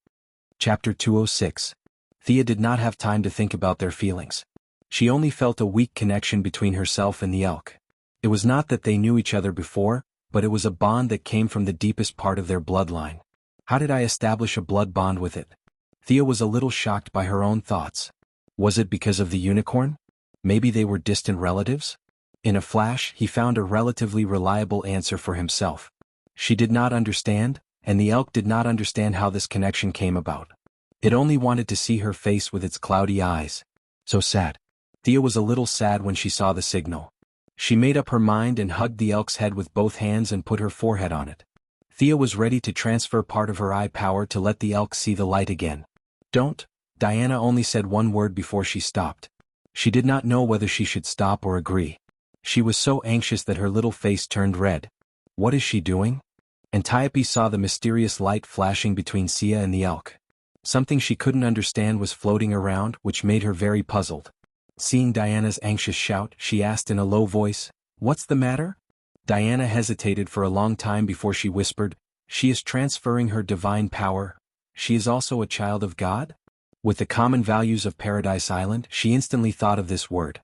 Chapter 206. Thea did not have time to think about their feelings. She only felt a weak connection between herself and the elk. It was not that they knew each other before, but it was a bond that came from the deepest part of their bloodline. How did I establish a blood bond with it? Thea was a little shocked by her own thoughts. Was it because of the unicorn? Maybe they were distant relatives? In a flash, he found a relatively reliable answer for himself. She did not understand, and the elk did not understand how this connection came about. It only wanted to see her face with its cloudy eyes. So sad. Thea was a little sad when she saw the signal. She made up her mind and hugged the elk's head with both hands and put her forehead on it. Thea was ready to transfer part of her eye power to let the elk see the light again. Don't. Diana only said one word before she stopped. She did not know whether she should stop or agree. She was so anxious that her little face turned red. What is she doing? Antiope saw the mysterious light flashing between Sia and the elk. Something she couldn't understand was floating around, which made her very puzzled. Seeing Diana's anxious shout, she asked in a low voice, "What's the matter?" Diana hesitated for a long time before she whispered, "She is transferring her divine power. She is also a child of God?" With the common values of Paradise Island, she instantly thought of this word.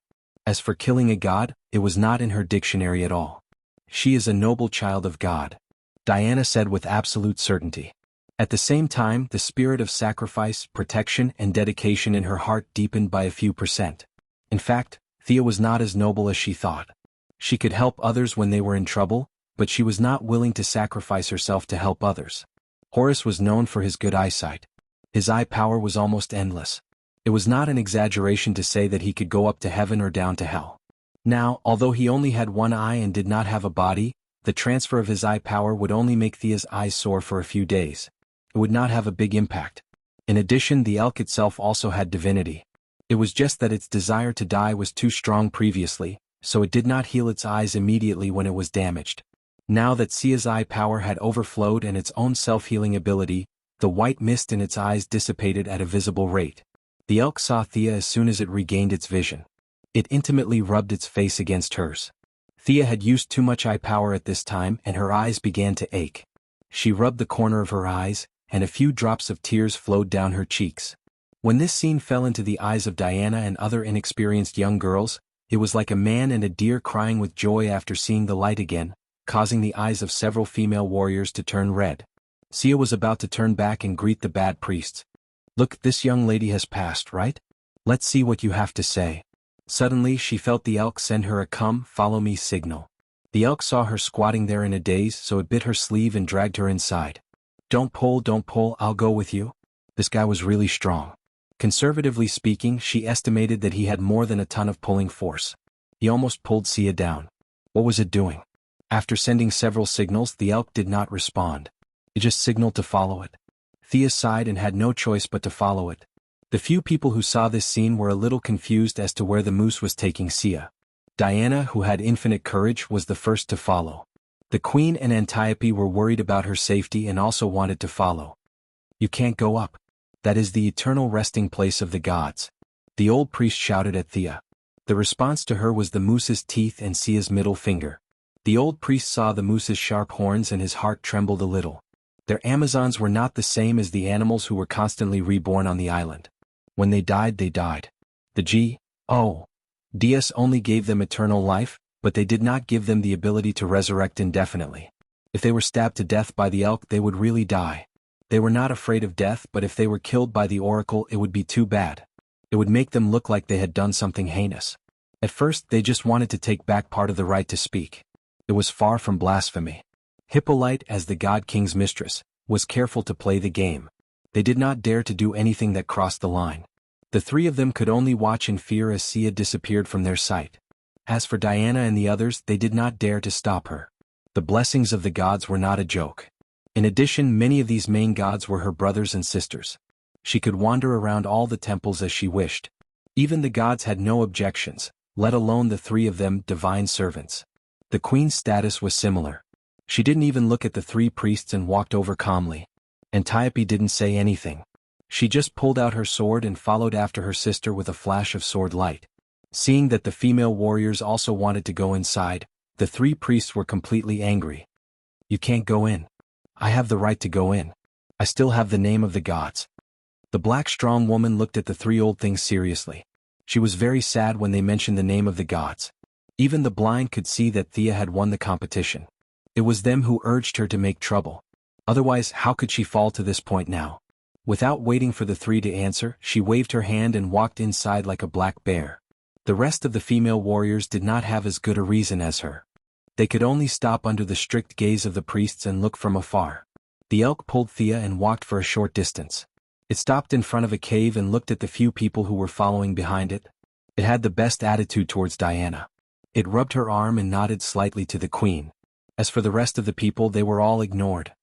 As for killing a god, it was not in her dictionary at all. She is a noble child of God, Diana said with absolute certainty. At the same time, the spirit of sacrifice, protection, and dedication in her heart deepened by a few percent. In fact, Thea was not as noble as she thought. She could help others when they were in trouble, but she was not willing to sacrifice herself to help others. Horus was known for his good eyesight. His eye power was almost endless. It was not an exaggeration to say that he could go up to heaven or down to hell. Now, although he only had one eye and did not have a body, the transfer of his eye power would only make Thea's eyes sore for a few days. It would not have a big impact. In addition, the elk itself also had divinity. It was just that its desire to die was too strong previously, so it did not heal its eyes immediately when it was damaged. Now that Sia's eye power had overflowed and its own self-healing ability, the white mist in its eyes dissipated at a visible rate. The elk saw Thea as soon as it regained its vision. It intimately rubbed its face against hers. Thea had used too much eye power at this time and her eyes began to ache. She rubbed the corner of her eyes, and a few drops of tears flowed down her cheeks. When this scene fell into the eyes of Diana and other inexperienced young girls, it was like a man and a deer crying with joy after seeing the light again, causing the eyes of several female warriors to turn red. Sia was about to turn back and greet the bad priests. "Look, this young lady has passed, right? Let's see what you have to say." Suddenly she felt the elk send her a "come, follow me" signal. The elk saw her squatting there in a daze, so it bit her sleeve and dragged her inside. Don't pull, I'll go with you." This guy was really strong. Conservatively speaking, she estimated that he had more than a ton of pulling force. He almost pulled Sia down. What was it doing? After sending several signals, the elk did not respond. It just signaled to follow it. Thea sighed and had no choice but to follow it. The few people who saw this scene were a little confused as to where the moose was taking Sia. Diana, who had infinite courage, was the first to follow. The queen and Antiope were worried about her safety and also wanted to follow. "You can't go up. That is the eternal resting place of the gods," the old priest shouted at Thea. The response to her was the moose's teeth and Sia's middle finger. The old priest saw the moose's sharp horns and his heart trembled a little. Their Amazons were not the same as the animals who were constantly reborn on the island. When they died, they died. The Ds only gave them eternal life, but they did not give them the ability to resurrect indefinitely. If they were stabbed to death by the elk, they would really die. They were not afraid of death, but if they were killed by the oracle, it would be too bad. It would make them look like they had done something heinous. At first, they just wanted to take back part of the right to speak. It was far from blasphemy. Hippolyte, as the god king's mistress, was careful to play the game. They did not dare to do anything that crossed the line. The three of them could only watch in fear as Sia disappeared from their sight. As for Diana and the others, they did not dare to stop her. The blessings of the gods were not a joke. In addition, many of these main gods were her brothers and sisters. She could wander around all the temples as she wished. Even the gods had no objections, let alone the three of them divine servants. The queen's status was similar. She didn't even look at the three priests and walked over calmly. Antiope didn't say anything. She just pulled out her sword and followed after her sister with a flash of sword light. Seeing that the female warriors also wanted to go inside, the three priests were completely angry. "You can't go in. I have the right to go in. I still have the name of the gods." The black strong woman looked at the three old things seriously. She was very sad when they mentioned the name of the gods. Even the blind could see that Thea had won the competition. It was them who urged her to make trouble. Otherwise, how could she fall to this point now? Without waiting for the three to answer, she waved her hand and walked inside like a black bear. The rest of the female warriors did not have as good a reason as her. They could only stop under the strict gaze of the priests and look from afar. The elk pulled Thea and walked for a short distance. It stopped in front of a cave and looked at the few people who were following behind it. It had the best attitude towards Diana. It rubbed her arm and nodded slightly to the queen. As for the rest of the people, they were all ignored.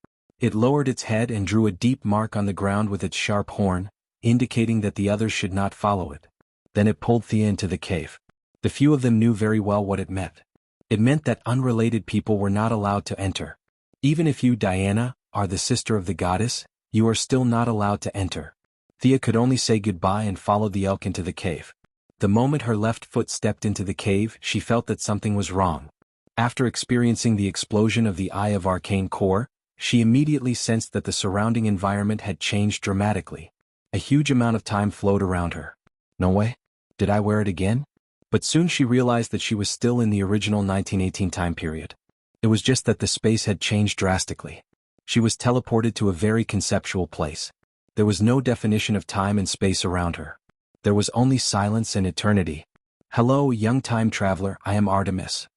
It lowered its head and drew a deep mark on the ground with its sharp horn, indicating that the others should not follow it. Then it pulled Thea into the cave. The few of them knew very well what it meant. It meant that unrelated people were not allowed to enter. Even if you, Diana, are the sister of the goddess, you are still not allowed to enter. Thea could only say goodbye and followed the elk into the cave. The moment her left foot stepped into the cave, she felt that something was wrong. After experiencing the explosion of the Eye of Arcane Core, she immediately sensed that the surrounding environment had changed dramatically. A huge amount of time flowed around her. No way. Did I wear it again? But soon she realized that she was still in the original 1918 time period. It was just that the space had changed drastically. She was teleported to a very conceptual place. There was no definition of time and space around her. There was only silence and eternity. Hello, young time traveler, I am Artemis.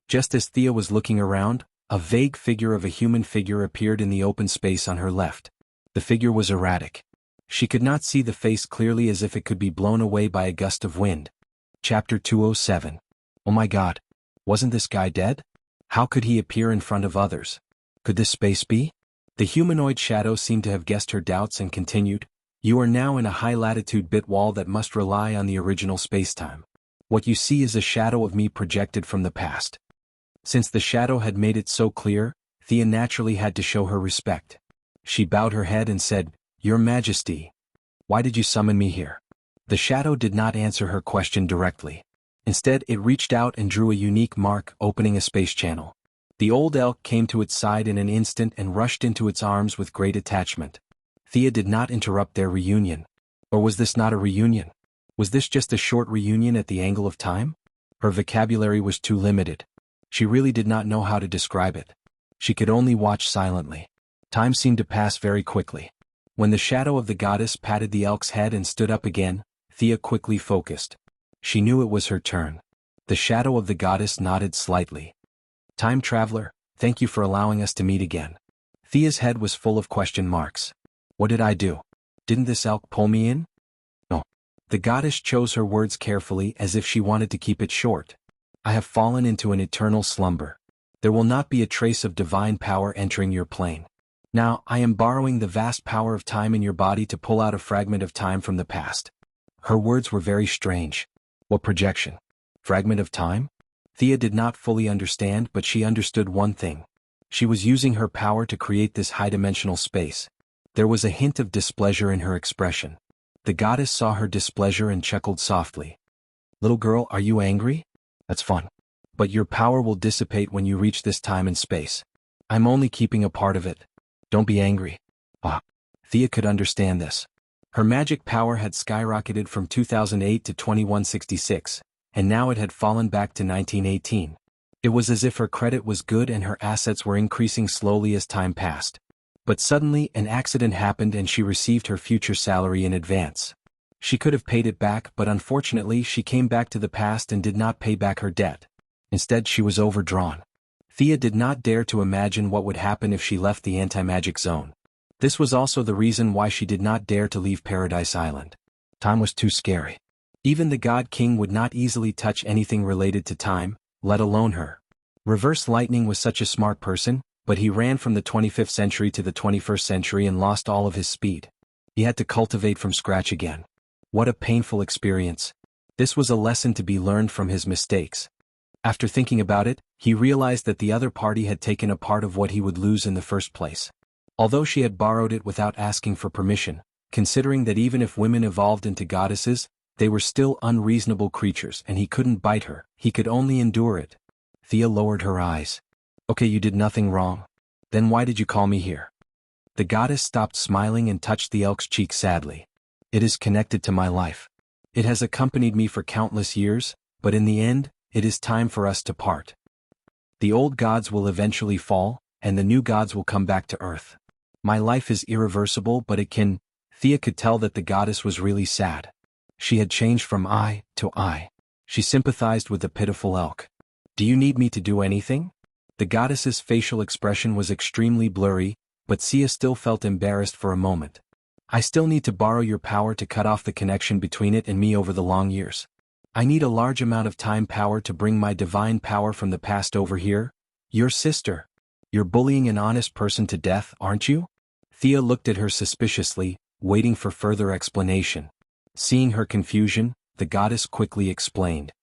Just as Thea was looking around, a vague figure of a human figure appeared in the open space on her left. The figure was erratic. She could not see the face clearly, as if it could be blown away by a gust of wind. Chapter 207. Oh my God. Wasn't this guy dead? How could he appear in front of others? Could this space be? The humanoid shadow seemed to have guessed her doubts and continued, "You are now in a high-latitude bit wall that must rely on the original spacetime. What you see is a shadow of me projected from the past." Since the shadow had made it so clear, Thea naturally had to show her respect. She bowed her head and said, "Your Majesty, why did you summon me here?" The shadow did not answer her question directly. Instead, it reached out and drew a unique mark, opening a space channel. The old elk came to its side in an instant and rushed into its arms with great attachment. Thea did not interrupt their reunion. Or was this not a reunion? Was this just a short reunion at the angle of time? Her vocabulary was too limited. She really did not know how to describe it. She could only watch silently. Time seemed to pass very quickly. When the shadow of the goddess patted the elk's head and stood up again, Thea quickly focused. She knew it was her turn. The shadow of the goddess nodded slightly. "Time traveler, thank you for allowing us to meet again." Thea's head was full of question marks. What did I do? Didn't this elk pull me in? No. The goddess chose her words carefully, as if she wanted to keep it short. "I have fallen into an eternal slumber. There will not be a trace of divine power entering your plane. Now, I am borrowing the vast power of time in your body to pull out a fragment of time from the past." Her words were very strange. What projection? Fragment of time? Thea did not fully understand, but she understood one thing. She was using her power to create this high-dimensional space. There was a hint of displeasure in her expression. The goddess saw her displeasure and chuckled softly. "Little girl, are you angry? That's fun. But your power will dissipate when you reach this time and space. I'm only keeping a part of it. Don't be angry." Ah. Thea could understand this. Her magic power had skyrocketed from 2008 to 2166, and now it had fallen back to 1918. It was as if her credit was good and her assets were increasing slowly as time passed. But suddenly an accident happened and she received her future salary in advance. She could have paid it back, but unfortunately she came back to the past and did not pay back her debt. Instead, she was overdrawn. Thea did not dare to imagine what would happen if she left the anti-magic zone. This was also the reason why she did not dare to leave Paradise Island. Time was too scary. Even the God King would not easily touch anything related to time, let alone her. Reverse Lightning was such a smart person, but he ran from the 25th century to the 21st century and lost all of his speed. He had to cultivate from scratch again. What a painful experience. This was a lesson to be learned from his mistakes. After thinking about it, he realized that the other party had taken a part of what he would lose in the first place. Although she had borrowed it without asking for permission, considering that even if women evolved into goddesses, they were still unreasonable creatures and he couldn't bite her, he could only endure it. Thea lowered her eyes. "Okay, you did nothing wrong. Then why did you call me here?" The goddess stopped smiling and touched the elk's cheek sadly. "It is connected to my life. It has accompanied me for countless years, but in the end, it is time for us to part. The old gods will eventually fall, and the new gods will come back to Earth. My life is irreversible, but it can..." Thea could tell that the goddess was really sad. She had changed from eye to eye. She sympathized with the pitiful elk. "Do you need me to do anything?" The goddess's facial expression was extremely blurry, but Thea still felt embarrassed for a moment. "I still need to borrow your power to cut off the connection between it and me over the long years. I need a large amount of time power to bring my divine power from the past over here. Your sister. You're bullying an honest person to death, aren't you?" Thea looked at her suspiciously, waiting for further explanation. Seeing her confusion, the goddess quickly explained.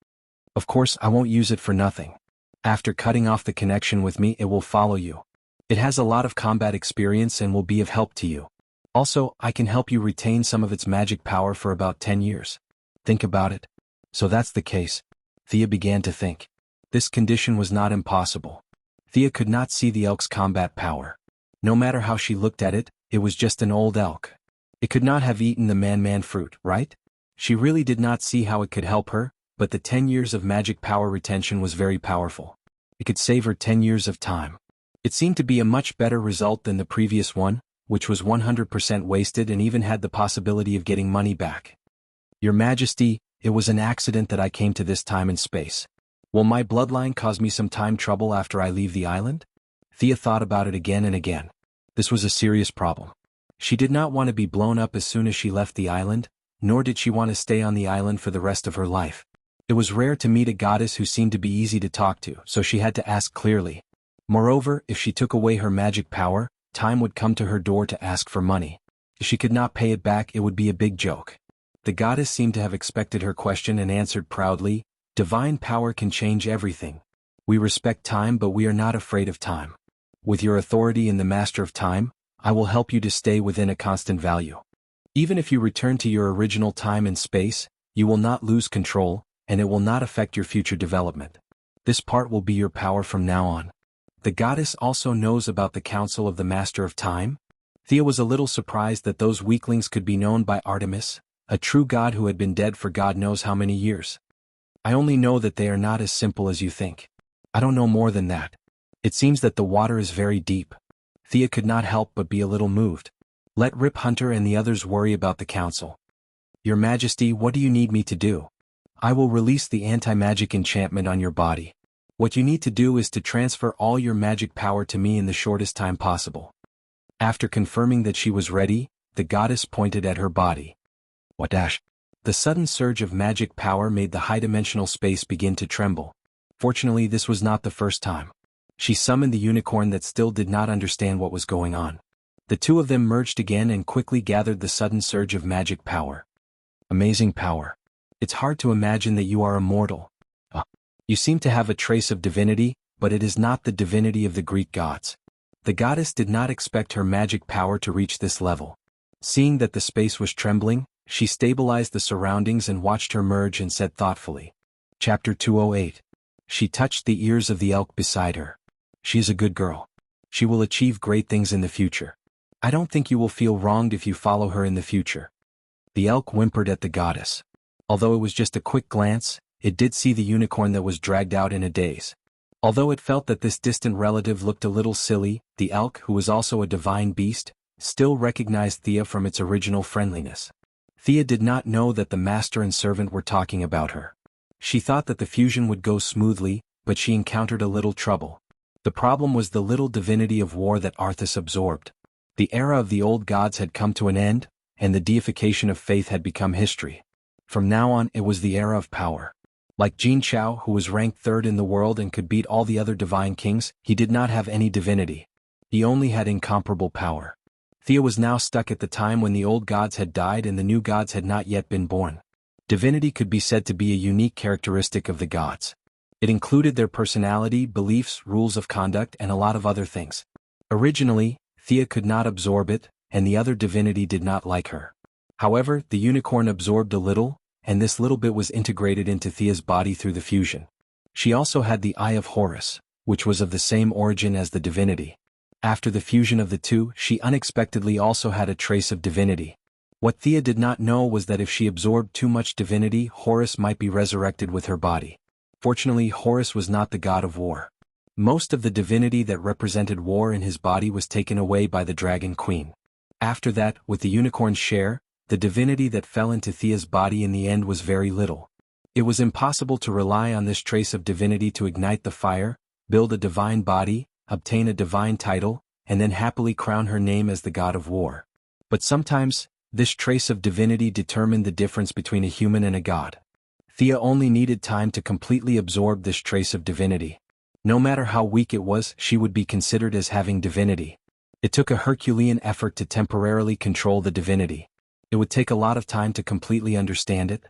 "Of course I won't use it for nothing. After cutting off the connection with me, it will follow you. It has a lot of combat experience and will be of help to you. Also, I can help you retain some of its magic power for about 10 years. Think about it." So that's the case. Thea began to think. This condition was not impossible. Thea could not see the elk's combat power. No matter how she looked at it, it was just an old elk. It could not have eaten the man-man fruit, right? She really did not see how it could help her, but the 10 years of magic power retention was very powerful. It could save her 10 years of time. It seemed to be a much better result than the previous one, which was 100% wasted and even had the possibility of getting money back. "Your Majesty, it was an accident that I came to this time and space. Will my bloodline cause me some time trouble after I leave the island?" Thea thought about it again and again. This was a serious problem. She did not want to be blown up as soon as she left the island, nor did she want to stay on the island for the rest of her life. It was rare to meet a goddess who seemed to be easy to talk to, so she had to ask clearly. Moreover, if she took away her magic power, time would come to her door to ask for money. If she could not pay it back, it would be a big joke. The goddess seemed to have expected her question and answered proudly, "Divine power can change everything. We respect time, but we are not afraid of time. With your authority in the Master of Time, I will help you to stay within a constant value. Even if you return to your original time and space, you will not lose control, and it will not affect your future development. This part will be your power from now on." The goddess also knows about the Council of the Master of Time. Thea was a little surprised that those weaklings could be known by Artemis, a true god who had been dead for God knows how many years. "I only know that they are not as simple as you think. I don't know more than that. It seems that the water is very deep." Thea could not help but be a little moved. Let Rip Hunter and the others worry about the council. "Your Majesty, what do you need me to do?" "I will release the anti-magic enchantment on your body. What you need to do is to transfer all your magic power to me in the shortest time possible." After confirming that she was ready, the goddess pointed at her body. What dash? The sudden surge of magic power made the high-dimensional space begin to tremble. Fortunately, this was not the first time. She summoned the unicorn that still did not understand what was going on. The two of them merged again and quickly gathered the sudden surge of magic power. Amazing power. It's hard to imagine that you are immortal. You seem to have a trace of divinity, but it is not the divinity of the Greek gods. The goddess did not expect her magic power to reach this level. Seeing that the space was trembling, she stabilized the surroundings and watched her merge and said thoughtfully. Chapter 208. She touched the ears of the elk beside her. "She is a good girl. She will achieve great things in the future. I don't think you will feel wronged if you follow her in the future." The elk whimpered at the goddess. Although it was just a quick glance, it did see the unicorn that was dragged out in a daze. Although it felt that this distant relative looked a little silly, the elk, who was also a divine beast, still recognized Thea from its original friendliness. Thea did not know that the master and servant were talking about her. She thought that the fusion would go smoothly, but she encountered a little trouble. The problem was the little divinity of war that Arthas absorbed. The era of the old gods had come to an end, and the deification of faith had become history. From now on, it was the era of power. Like Jin Chao, who was ranked third in the world and could beat all the other divine kings, he did not have any divinity. He only had incomparable power. Thea was now stuck at the time when the old gods had died and the new gods had not yet been born. Divinity could be said to be a unique characteristic of the gods. It included their personality, beliefs, rules of conduct, and a lot of other things. Originally, Thea could not absorb it, and the other divinity did not like her. However, the unicorn absorbed a little, and this little bit was integrated into Thea's body through the fusion. She also had the Eye of Horus, which was of the same origin as the divinity. After the fusion of the two, she unexpectedly also had a trace of divinity. What Thea did not know was that if she absorbed too much divinity, Horus might be resurrected with her body. Fortunately, Horus was not the god of war. Most of the divinity that represented war in his body was taken away by the Dragon Queen. After that, with the unicorn's share, the divinity that fell into Thea's body in the end was very little. It was impossible to rely on this trace of divinity to ignite the fire, build a divine body, obtain a divine title, and then happily crown her name as the god of war. But sometimes, this trace of divinity determined the difference between a human and a god. Thea only needed time to completely absorb this trace of divinity. No matter how weak it was, she would be considered as having divinity. It took a Herculean effort to temporarily control the divinity. It would take a lot of time to completely understand it.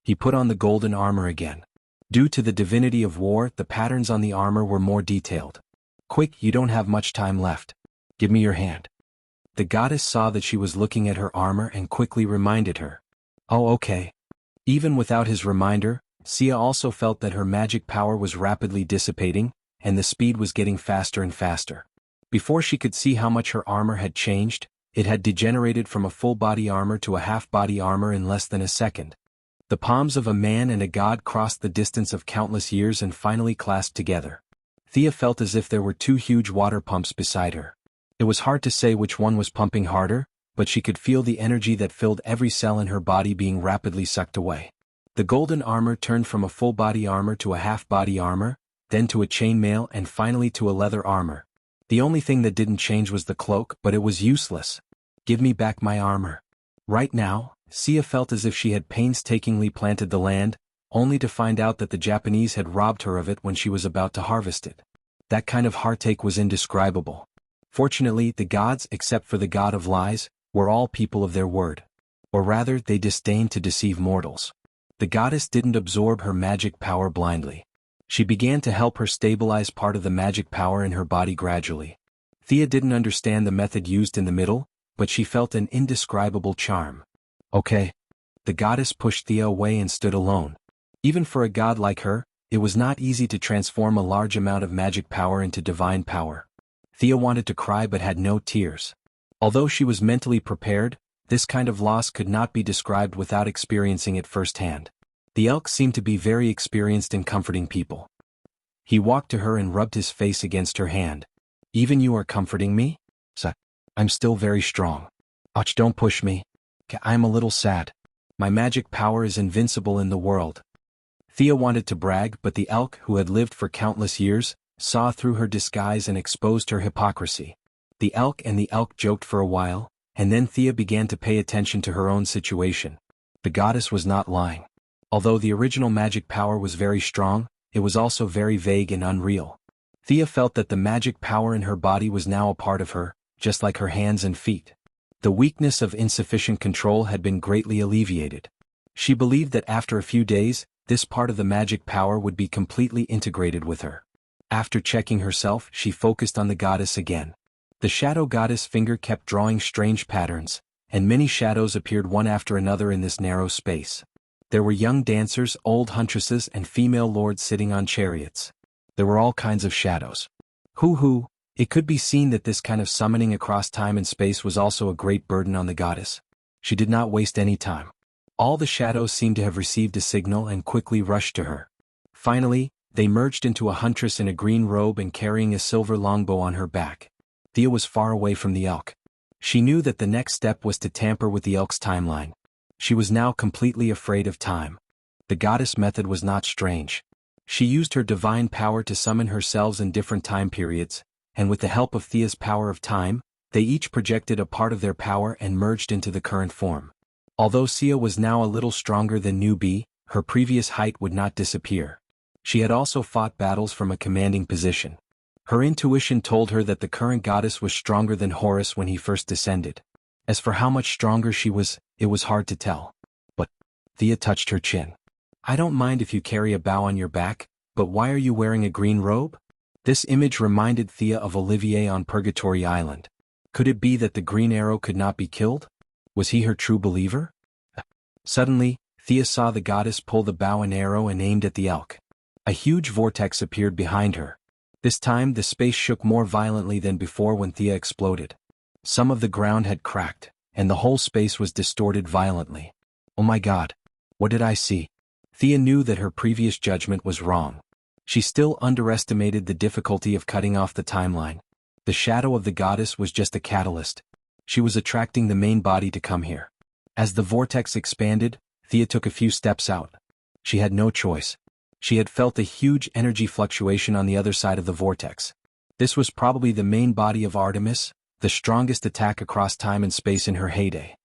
He put on the golden armor again. Due to the divinity of war, the patterns on the armor were more detailed. Quick, you don't have much time left. Give me your hand. The goddess saw that she was looking at her armor and quickly reminded her. Oh, okay. Even without his reminder, Sia also felt that her magic power was rapidly dissipating, and the speed was getting faster and faster. Before she could see how much her armor had changed, it had degenerated from a full-body armor to a half-body armor in less than a second. The palms of a man and a god crossed the distance of countless years and finally clasped together. Thea felt as if there were two huge water pumps beside her. It was hard to say which one was pumping harder, but she could feel the energy that filled every cell in her body being rapidly sucked away. The golden armor turned from a full-body armor to a half-body armor, then to a chainmail and finally to a leather armor. The only thing that didn't change was the cloak, but it was useless. Give me back my armor. Right now, Sia felt as if she had painstakingly planted the land, only to find out that the Japanese had robbed her of it when she was about to harvest it. That kind of heartache was indescribable. Fortunately, the gods, except for the god of lies, were all people of their word. Or rather, they disdained to deceive mortals. The goddess didn't absorb her magic power blindly. She began to help her stabilize part of the magic power in her body gradually. Thea didn't understand the method used in the middle, but she felt an indescribable charm. Okay. The goddess pushed Thea away and stood alone. Even for a god like her, it was not easy to transform a large amount of magic power into divine power. Thea wanted to cry but had no tears. Although she was mentally prepared, this kind of loss could not be described without experiencing it firsthand. The elk seemed to be very experienced in comforting people. He walked to her and rubbed his face against her hand. Even you are comforting me? I'm still very strong. Ouch, don't push me. I'm a little sad. My magic power is invincible in the world. Thea wanted to brag, but the elk, who had lived for countless years, saw through her disguise and exposed her hypocrisy. The elk joked for a while, and then Thea began to pay attention to her own situation. The goddess was not lying. Although the original magic power was very strong, it was also very vague and unreal. Thea felt that the magic power in her body was now a part of her, just like her hands and feet. The weakness of insufficient control had been greatly alleviated. She believed that after a few days, this part of the magic power would be completely integrated with her. After checking herself, she focused on the goddess again. The shadow goddess finger kept drawing strange patterns, and many shadows appeared one after another in this narrow space. There were young dancers, old huntresses, and female lords sitting on chariots. There were all kinds of shadows. Hoo-hoo, it could be seen that this kind of summoning across time and space was also a great burden on the goddess. She did not waste any time. All the shadows seemed to have received a signal and quickly rushed to her. Finally, they merged into a huntress in a green robe and carrying a silver longbow on her back. Thea was far away from the elk. She knew that the next step was to tamper with the elk's timeline. She was now completely afraid of time. The goddess method was not strange. She used her divine power to summon herself in different time periods, and with the help of Thea's power of time, they each projected a part of their power and merged into the current form. Although Sia was now a little stronger than Newbie, her previous height would not disappear. She had also fought battles from a commanding position. Her intuition told her that the current goddess was stronger than Horus when he first descended. As for how much stronger she was, it was hard to tell. But Thea touched her chin. I don't mind if you carry a bow on your back, but why are you wearing a green robe? This image reminded Thea of Olivier on Purgatory Island. Could it be that the green arrow could not be killed? Was he her true believer? Suddenly, Thea saw the goddess pull the bow and arrow and aimed at the elk. A huge vortex appeared behind her. This time the space shook more violently than before when Thea exploded. Some of the ground had cracked, and the whole space was distorted violently. Oh my God! What did I see? Thea knew that her previous judgment was wrong. She still underestimated the difficulty of cutting off the timeline. The shadow of the goddess was just a catalyst. She was attracting the main body to come here. As the vortex expanded, Thea took a few steps out. She had no choice. She had felt a huge energy fluctuation on the other side of the vortex. This was probably the main body of Artemis, the strongest attack across time and space in her heyday.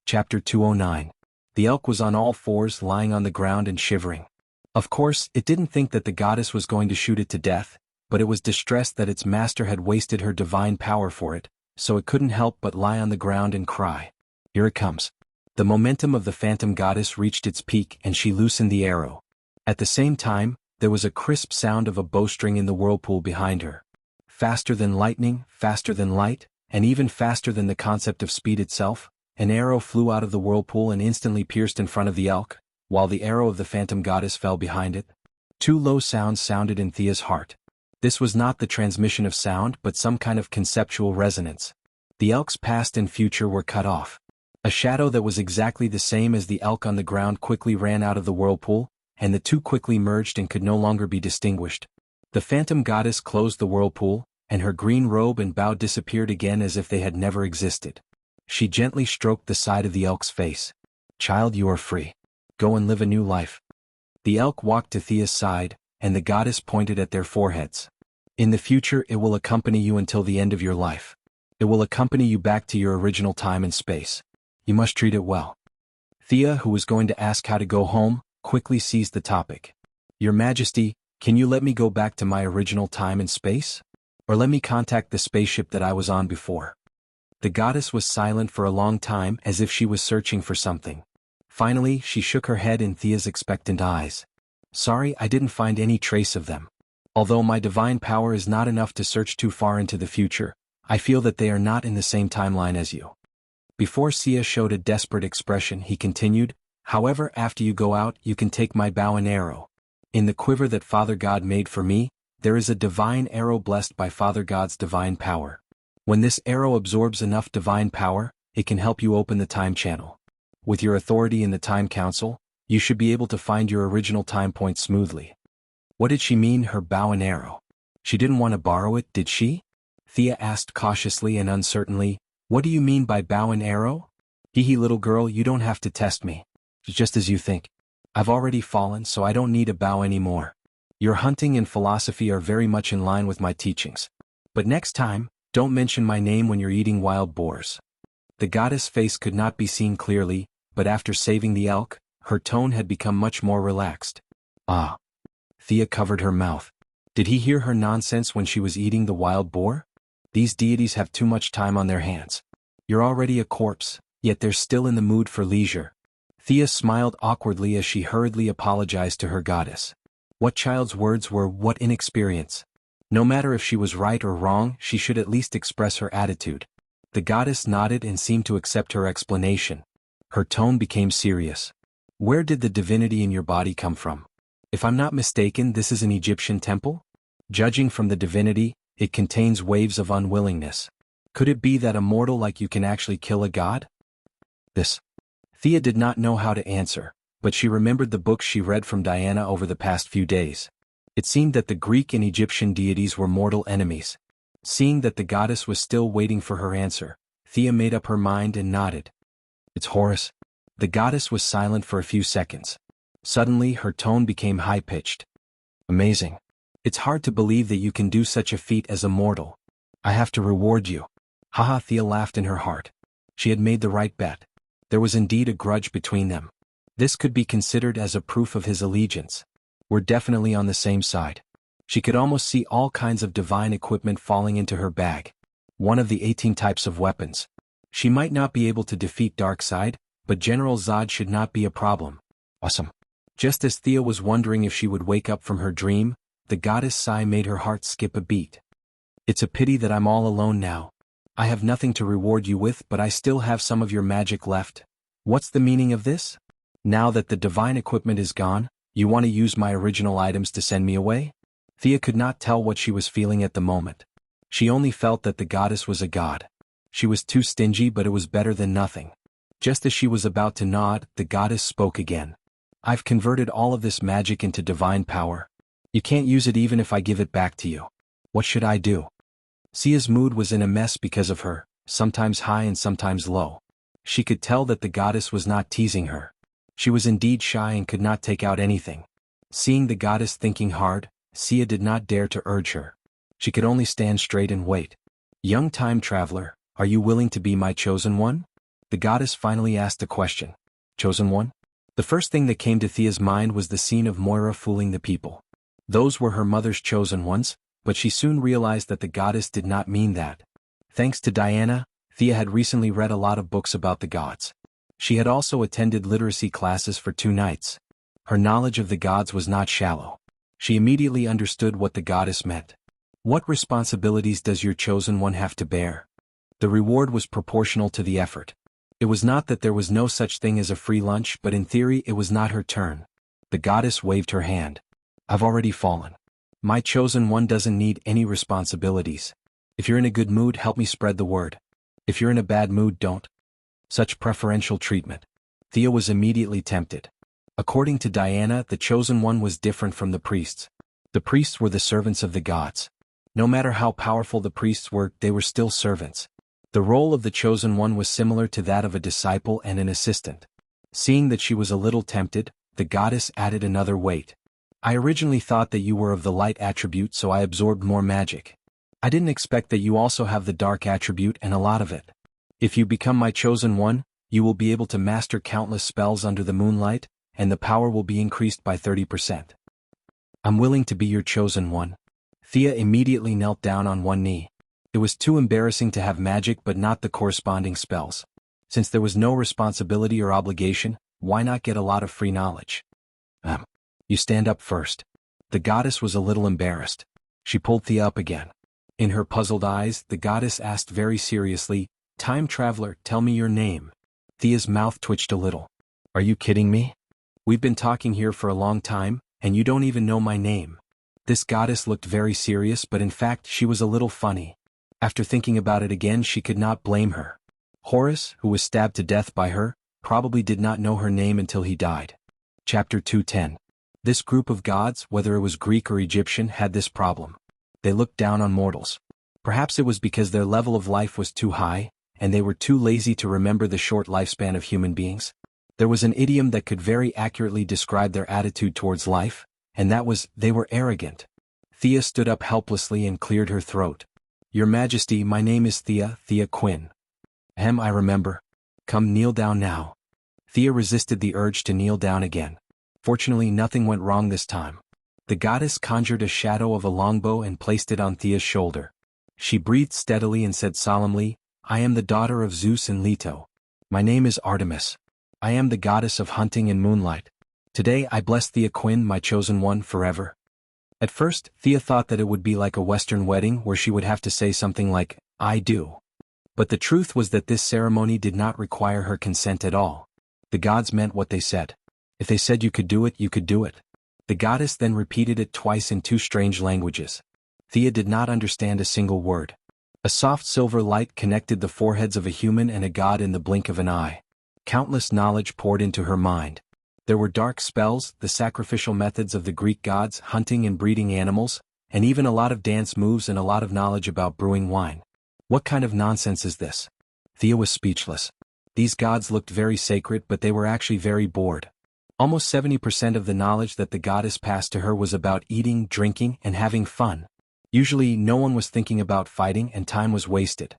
Chapter 209. The elk was on all fours, lying on the ground and shivering. Of course, it didn't think that the goddess was going to shoot it to death, but it was distressed that its master had wasted her divine power for it, so it couldn't help but lie on the ground and cry. Here it comes. The momentum of the phantom goddess reached its peak and she loosened the arrow. At the same time, there was a crisp sound of a bowstring in the whirlpool behind her. Faster than lightning, faster than light, and even faster than the concept of speed itself, an arrow flew out of the whirlpool and instantly pierced in front of the elk, while the arrow of the phantom goddess fell behind it. Two low sounds sounded in Thea's heart. This was not the transmission of sound but some kind of conceptual resonance. The elk's past and future were cut off. A shadow that was exactly the same as the elk on the ground quickly ran out of the whirlpool, and the two quickly merged and could no longer be distinguished. The phantom goddess closed the whirlpool, and her green robe and bow disappeared again as if they had never existed. She gently stroked the side of the elk's face. "Child, you are free. Go and live a new life." The elk walked to Thea's side, and the goddess pointed at their foreheads. "In the future it will accompany you until the end of your life. It will accompany you back to your original time and space. You must treat it well." Thea, who was going to ask how to go home, quickly seized the topic. "Your Majesty, can you let me go back to my original time and space? Or let me contact the spaceship that I was on before?" The goddess was silent for a long time as if she was searching for something. Finally, she shook her head in Thea's expectant eyes. "Sorry, I didn't find any trace of them. Although my divine power is not enough to search too far into the future, I feel that they are not in the same timeline as you." Before Sia showed a desperate expression, he continued, "However, after you go out, you can take my bow and arrow. In the quiver that Father God made for me, there is a divine arrow blessed by Father God's divine power. When this arrow absorbs enough divine power, it can help you open the time channel. With your authority in the Time Council, you should be able to find your original time point smoothly." What did she mean, her bow and arrow? She didn't want to borrow it, did she? Thea asked cautiously and uncertainly. "What do you mean by bow and arrow?" "Hee little girl, you don't have to test me. Just as you think. I've already fallen, so I don't need a bow anymore. Your hunting and philosophy are very much in line with my teachings. But next time, don't mention my name when you're eating wild boars." The goddess' face could not be seen clearly, but after saving the elk, her tone had become much more relaxed. "Ah." Thea covered her mouth. Did he hear her nonsense when she was eating the wild boar? These deities have too much time on their hands. You're already a corpse, yet they're still in the mood for leisure. Thea smiled awkwardly as she hurriedly apologized to her goddess. What child's words were, what inexperience. No matter if she was right or wrong, she should at least express her attitude. The goddess nodded and seemed to accept her explanation. Her tone became serious. "Where did the divinity in your body come from? If I'm not mistaken, this is an Egyptian temple? Judging from the divinity, it contains waves of unwillingness. Could it be that a mortal like you can actually kill a god?" This. Thea did not know how to answer, but she remembered the books she read from Diana over the past few days. It seemed that the Greek and Egyptian deities were mortal enemies. Seeing that the goddess was still waiting for her answer, Thea made up her mind and nodded. "It's Horus." The goddess was silent for a few seconds. Suddenly, her tone became high-pitched. "Amazing. It's hard to believe that you can do such a feat as a mortal. I have to reward you." Haha, Thea laughed in her heart. She had made the right bet. There was indeed a grudge between them. This could be considered as a proof of his allegiance. We're definitely on the same side. She could almost see all kinds of divine equipment falling into her bag. One of the 18 types of weapons. She might not be able to defeat Darkseid, but General Zod should not be a problem. Awesome. Just as Thea was wondering if she would wake up from her dream, the goddess' sigh made her heart skip a beat. "It's a pity that I'm all alone now. I have nothing to reward you with, but I still have some of your magic left. What's the meaning of this? Now that the divine equipment is gone, you want to use my original items to send me away?" Thea could not tell what she was feeling at the moment. She only felt that the goddess was a god. She was too stingy, but it was better than nothing. Just as she was about to nod, the goddess spoke again. "I've converted all of this magic into divine power. You can't use it even if I give it back to you. What should I do?" Sia's mood was in a mess because of her, sometimes high and sometimes low. She could tell that the goddess was not teasing her. She was indeed shy and could not take out anything. Seeing the goddess thinking hard, Thea did not dare to urge her. She could only stand straight and wait. "Young time traveler, are you willing to be my chosen one?" The goddess finally asked a question. Chosen one? The first thing that came to Thea's mind was the scene of Moira fooling the people. Those were her mother's chosen ones, but she soon realized that the goddess did not mean that. Thanks to Diana, Thea had recently read a lot of books about the gods. She had also attended literacy classes for 2 nights. Her knowledge of the gods was not shallow. She immediately understood what the goddess meant. What responsibilities does your chosen one have to bear? The reward was proportional to the effort. It was not that there was no such thing as a free lunch, but in theory it was not her turn. The goddess waved her hand. "I've already fallen. My chosen one doesn't need any responsibilities. If you're in a good mood, help me spread the word. If you're in a bad mood, don't." Such preferential treatment. Thea was immediately tempted. According to Diana, the chosen one was different from the priests. The priests were the servants of the gods. No matter how powerful the priests were, they were still servants. The role of the chosen one was similar to that of a disciple and an assistant. Seeing that she was a little tempted, the goddess added another weight. "I originally thought that you were of the light attribute, so I absorbed more magic. I didn't expect that you also have the dark attribute and a lot of it. If you become my chosen one, you will be able to master countless spells under the moonlight, and the power will be increased by 30%. I'm willing to be your chosen one." Thea immediately knelt down on one knee. It was too embarrassing to have magic but not the corresponding spells. Since there was no responsibility or obligation, why not get a lot of free knowledge? You stand up first." The goddess was a little embarrassed. She pulled Thea up again. In her puzzled eyes, the goddess asked very seriously, "Time traveler, tell me your name." Thea's mouth twitched a little. "Are you kidding me? We've been talking here for a long time, and you don't even know my name." This goddess looked very serious, but in fact she was a little funny. After thinking about it again, she could not blame her. Horus, who was stabbed to death by her, probably did not know her name until he died. Chapter 210. This group of gods, whether it was Greek or Egyptian, had this problem. They looked down on mortals. Perhaps it was because their level of life was too high, and they were too lazy to remember the short lifespan of human beings. There was an idiom that could very accurately describe their attitude towards life, and that was, they were arrogant. Thea stood up helplessly and cleared her throat. "Your Majesty, my name is Thea Quinn." I remember. Come, kneel down now." Thea resisted the urge to kneel down again. Fortunately, nothing went wrong this time. The goddess conjured a shadow of a longbow and placed it on Thea's shoulder. She breathed steadily and said solemnly, "I am the daughter of Zeus and Leto. My name is Artemis. I am the goddess of hunting and moonlight. Today I bless Thea Quinn, my chosen one, forever." At first, Thea thought that it would be like a Western wedding where she would have to say something like, "I do." But the truth was that this ceremony did not require her consent at all. The gods meant what they said. If they said you could do it, you could do it. The goddess then repeated it twice in 2 strange languages. Thea did not understand a single word. A soft silver light connected the foreheads of a human and a god in the blink of an eye. Countless knowledge poured into her mind. There were dark spells, the sacrificial methods of the Greek gods, hunting and breeding animals, and even a lot of dance moves and a lot of knowledge about brewing wine. What kind of nonsense is this? Thea was speechless. These gods looked very sacred, but they were actually very bored. Almost 70% of the knowledge that the goddess passed to her was about eating, drinking, and having fun. Usually, no one was thinking about fighting and time was wasted.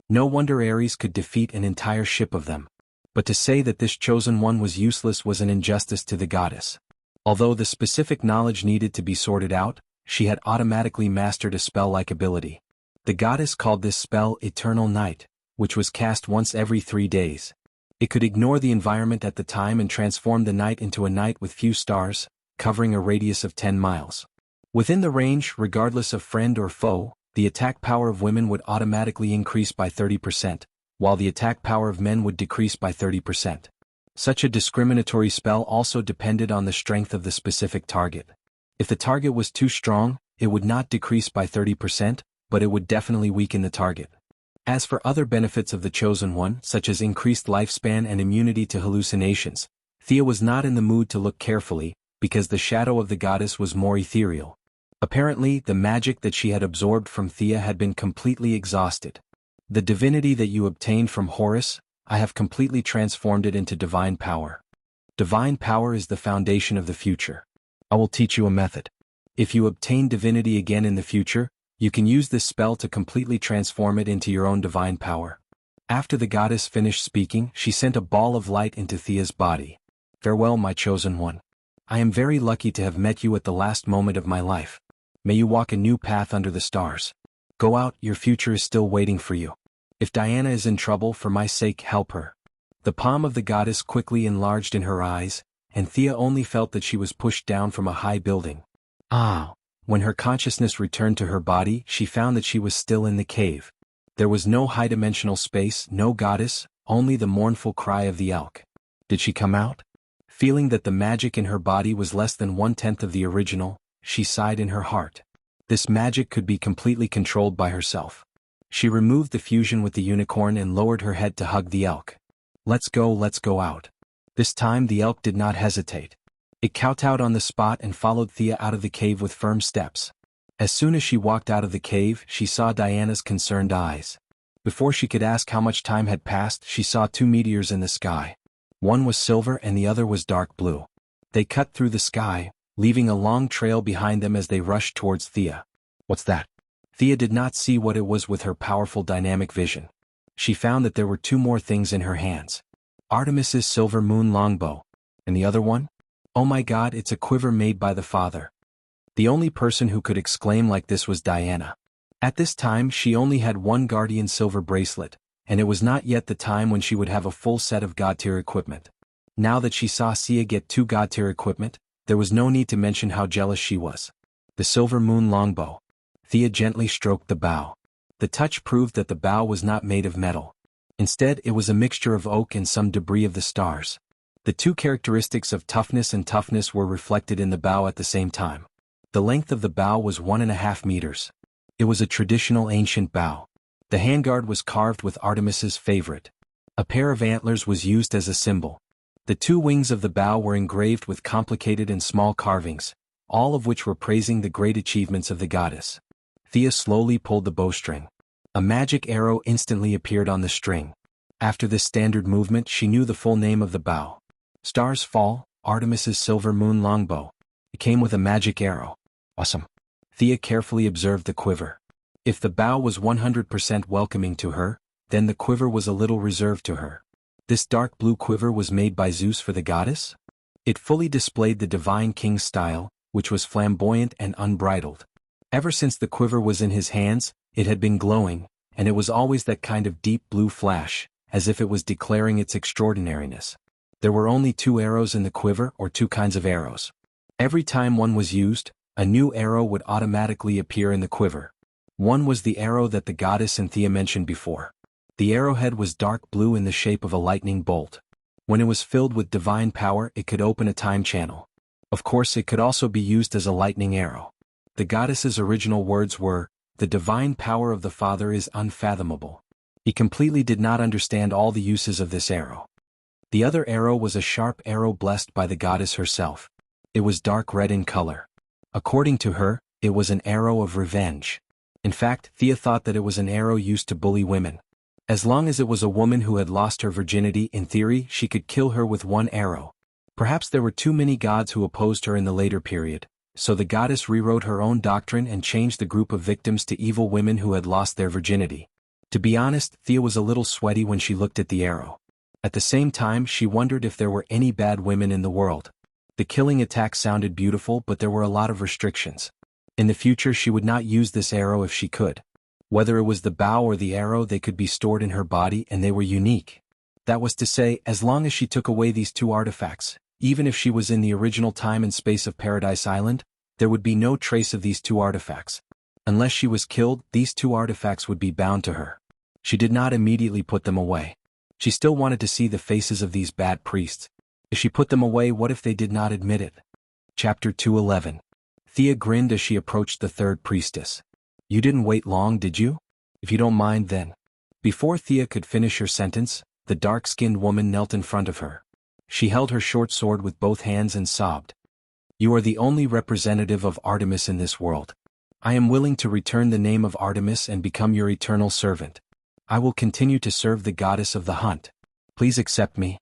No wonder Ares could defeat an entire ship of them. But to say that this chosen one was useless was an injustice to the goddess. Although the specific knowledge needed to be sorted out, she had automatically mastered a spell-like ability. The goddess called this spell Eternal Night, which was cast once every 3 days. It could ignore the environment at the time and transform the night into a night with few stars, covering a radius of 10 miles. Within the range, regardless of friend or foe, the attack power of women would automatically increase by 30%, while the attack power of men would decrease by 30%. Such a discriminatory spell also depended on the strength of the specific target. If the target was too strong, it would not decrease by 30%, but it would definitely weaken the target. As for other benefits of the chosen one, such as increased lifespan and immunity to hallucinations, Thea was not in the mood to look carefully, because the shadow of the goddess was more ethereal. Apparently, the magic that she had absorbed from Thea had been completely exhausted. The divinity that you obtained from Horus, I have completely transformed it into divine power. Divine power is the foundation of the future. I will teach you a method. If you obtain divinity again in the future, you can use this spell to completely transform it into your own divine power. After the goddess finished speaking, she sent a ball of light into Thea's body. Farewell, my chosen one. I am very lucky to have met you at the last moment of my life. May you walk a new path under the stars. Go out, your future is still waiting for you. If Diana is in trouble, for my sake, help her. The palm of the goddess quickly enlarged in her eyes, and Thea only felt that she was pushed down from a high building. When her consciousness returned to her body, she found that she was still in the cave. There was no high-dimensional space, no goddess, only the mournful cry of the elk. Did she come out? Feeling that the magic in her body was less than 1/10 of the original, she sighed in her heart. This magic could be completely controlled by herself. She removed the fusion with the unicorn and lowered her head to hug the elk. Let's go out. This time the elk did not hesitate. It kowtowed on the spot and followed Thea out of the cave with firm steps. As soon as she walked out of the cave, she saw Diana's concerned eyes. Before she could ask how much time had passed, she saw 2 meteors in the sky. One was silver and the other was dark blue. They cut through the sky, leaving a long trail behind them as they rushed towards Thea. What's that? Thea did not see what it was with her powerful dynamic vision. She found that there were 2 more things in her hands. Artemis's silver moon longbow. And the other one? Oh my God, it's a quiver made by the father. The only person who could exclaim like this was Diana. At this time she only had 1 guardian silver bracelet, and it was not yet the time when she would have a full set of god-tier equipment. Now that she saw Sia get 2 god-tier equipment, there was no need to mention how jealous she was. The silver moon longbow. Thea gently stroked the bow. The touch proved that the bow was not made of metal. Instead, it was a mixture of oak and some debris of the stars. The 2 characteristics of toughness and toughness were reflected in the bow at the same time. The length of the bow was 1.5 meters. It was a traditional ancient bow. The handguard was carved with Artemis's favorite. A pair of antlers was used as a symbol. The 2 wings of the bow were engraved with complicated and small carvings, all of which were praising the great achievements of the goddess. Thea slowly pulled the bowstring. A magic arrow instantly appeared on the string. After this standard movement, she knew the full name of the bow. Stars Fall, Artemis's silver moon longbow. It came with a magic arrow. Awesome. Thea carefully observed the quiver. If the bow was 100% welcoming to her, then the quiver was a little reserved to her. This dark blue quiver was made by Zeus for the goddess? It fully displayed the divine king's style, which was flamboyant and unbridled. Ever since the quiver was in his hands, it had been glowing, and it was always that kind of deep blue flash, as if it was declaring its extraordinariness. There were only 2 arrows in the quiver, or 2 kinds of arrows. Every time one was used, a new arrow would automatically appear in the quiver. One was the arrow that the goddess and Thea mentioned before. The arrowhead was dark blue in the shape of a lightning bolt. When it was filled with divine power, it could open a time channel. Of course, it could also be used as a lightning arrow. The goddess's original words were, "The divine power of the Father is unfathomable." He completely did not understand all the uses of this arrow. The other arrow was a sharp arrow blessed by the goddess herself. It was dark red in color. According to her, it was an arrow of revenge. In fact, Thea thought that it was an arrow used to bully women. As long as it was a woman who had lost her virginity, in theory, she could kill her with 1 arrow. Perhaps there were too many gods who opposed her in the later period, so the goddess rewrote her own doctrine and changed the group of victims to evil women who had lost their virginity. To be honest, Thea was a little sweaty when she looked at the arrow. At the same time, she wondered if there were any bad women in the world. The killing attack sounded beautiful, but there were a lot of restrictions. In the future, she would not use this arrow if she could. Whether it was the bow or the arrow, they could be stored in her body and they were unique. That was to say, as long as she took away these 2 artifacts, even if she was in the original time and space of Paradise Island, there would be no trace of these 2 artifacts. Unless she was killed, these 2 artifacts would be bound to her. She did not immediately put them away. She still wanted to see the faces of these bad priests. If she put them away, what if they did not admit it? Chapter 211. Thea grinned as she approached the 3rd priestess. You didn't wait long, did you? If you don't mind, then. Before Thea could finish her sentence, the dark-skinned woman knelt in front of her. She held her short sword with both hands and sobbed. You are the only representative of Artemis in this world. I am willing to return the name of Artemis and become your eternal servant. I will continue to serve the goddess of the hunt. Please accept me.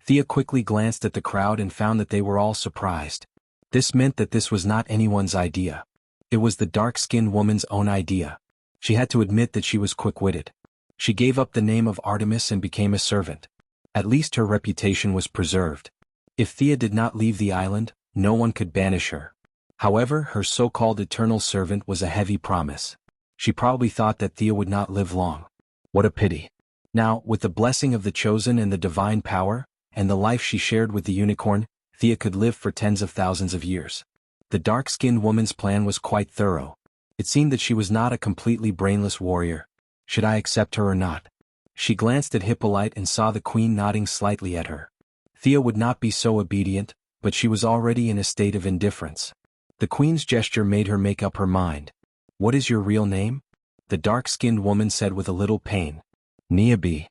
Thea quickly glanced at the crowd and found that they were all surprised. This meant that this was not anyone's idea. It was the dark-skinned woman's own idea. She had to admit that she was quick-witted. She gave up the name of Artemis and became a servant. At least her reputation was preserved. If Thea did not leave the island, no one could banish her. However, her so-called eternal servant was a heavy promise. She probably thought that Thea would not live long. What a pity. Now, with the blessing of the chosen and the divine power, and the life she shared with the unicorn, Thea could live for tens of thousands of years. The dark-skinned woman's plan was quite thorough. It seemed that she was not a completely brainless warrior. Should I accept her or not? She glanced at Hippolyte and saw the queen nodding slightly at her. Thea would not be so obedient, but she was already in a state of indifference. The queen's gesture made her make up her mind. What is your real name? The dark-skinned woman said with a little pain. Niabi.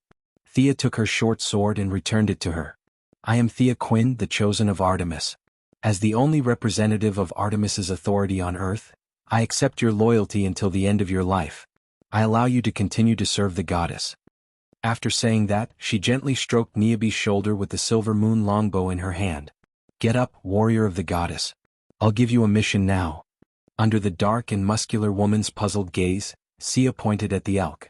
Thea took her short sword and returned it to her. I am Thea Quinn, the chosen of Artemis. As the only representative of Artemis's authority on earth, I accept your loyalty until the end of your life. I allow you to continue to serve the goddess. After saying that, she gently stroked Niabi's shoulder with the silver moon longbow in her hand. Get up, warrior of the goddess. I'll give you a mission now. Under the dark and muscular woman's puzzled gaze, Sia pointed at the elk.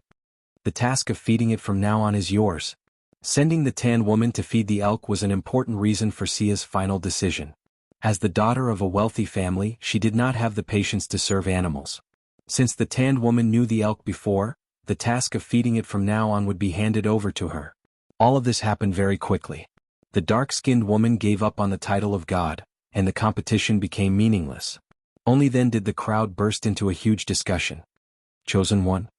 The task of feeding it from now on is yours. Sending the tan woman to feed the elk was an important reason for Sia's final decision. As the daughter of a wealthy family, she did not have the patience to serve animals. Since the tanned woman knew the elk before, the task of feeding it from now on would be handed over to her. All of this happened very quickly. The dark-skinned woman gave up on the title of god, and the competition became meaningless. Only then did the crowd burst into a huge discussion. Chosen one?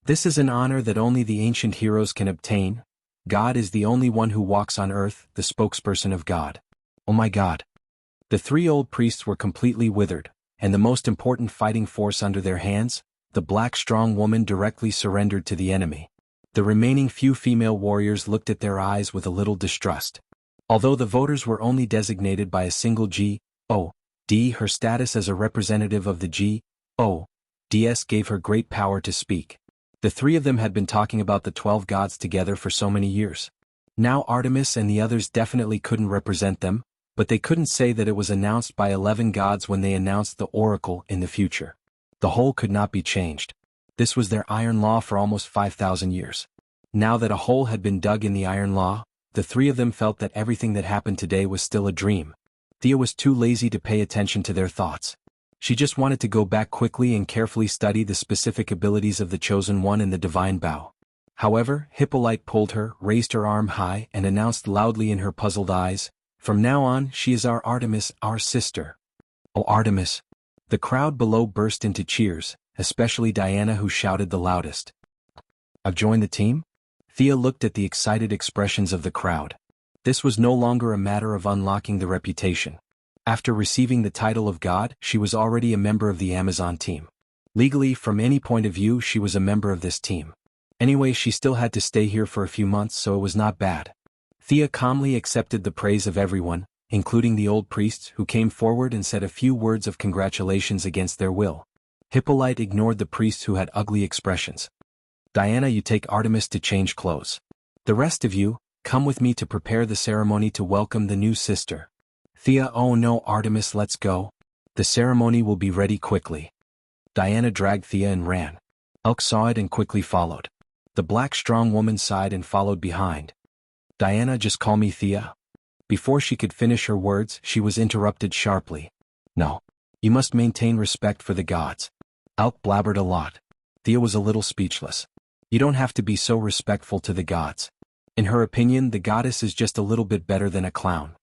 This is an honor that only the ancient heroes can obtain. God is the only one who walks on earth, the spokesperson of God. Oh my God. The three old priests were completely withered, and the most important fighting force under their hands, the black strong woman, directly surrendered to the enemy. The remaining few female warriors looked at their eyes with a little distrust. Although the voters were only designated by a single G.O.D., her status as a representative of the G.O.D.S. gave her great power to speak. The three of them had been talking about the 12 gods together for so many years. Now Artemis and the others definitely couldn't represent them, but they couldn't say that it was announced by 11 gods when they announced the oracle in the future. The whole could not be changed. This was their iron law for almost 5,000 years. Now that a hole had been dug in the iron law, the three of them felt that everything that happened today was still a dream. Thea was too lazy to pay attention to their thoughts. She just wanted to go back quickly and carefully study the specific abilities of the Chosen One and the Divine Bow. However, Hippolyte pulled her, raised her arm high, and announced loudly in her puzzled eyes, "From now on, she is our Artemis, our sister." Oh Artemis! The crowd below burst into cheers, especially Diana, who shouted the loudest. I've joined the team? Thea looked at the excited expressions of the crowd. This was no longer a matter of unlocking the reputation. After receiving the title of God, she was already a member of the Amazon team. Legally, from any point of view, she was a member of this team. Anyway, she still had to stay here for a few months, so it was not bad. Thea calmly accepted the praise of everyone, including the old priests, who came forward and said a few words of congratulations against their will. Hippolyte ignored the priests who had ugly expressions. Diana, you take Artemis to change clothes. The rest of you, come with me to prepare the ceremony to welcome the new sister. Thea, oh no Artemis, let's go. The ceremony will be ready quickly. Diana dragged Thea and ran. Elk saw it and quickly followed. The black strong woman sighed and followed behind. Diana, just call me Thea. Before she could finish her words, she was interrupted sharply. No. You must maintain respect for the gods. Elk blabbered a lot. Thea was a little speechless. You don't have to be so respectful to the gods. In her opinion, the goddess is just a little bit better than a clown.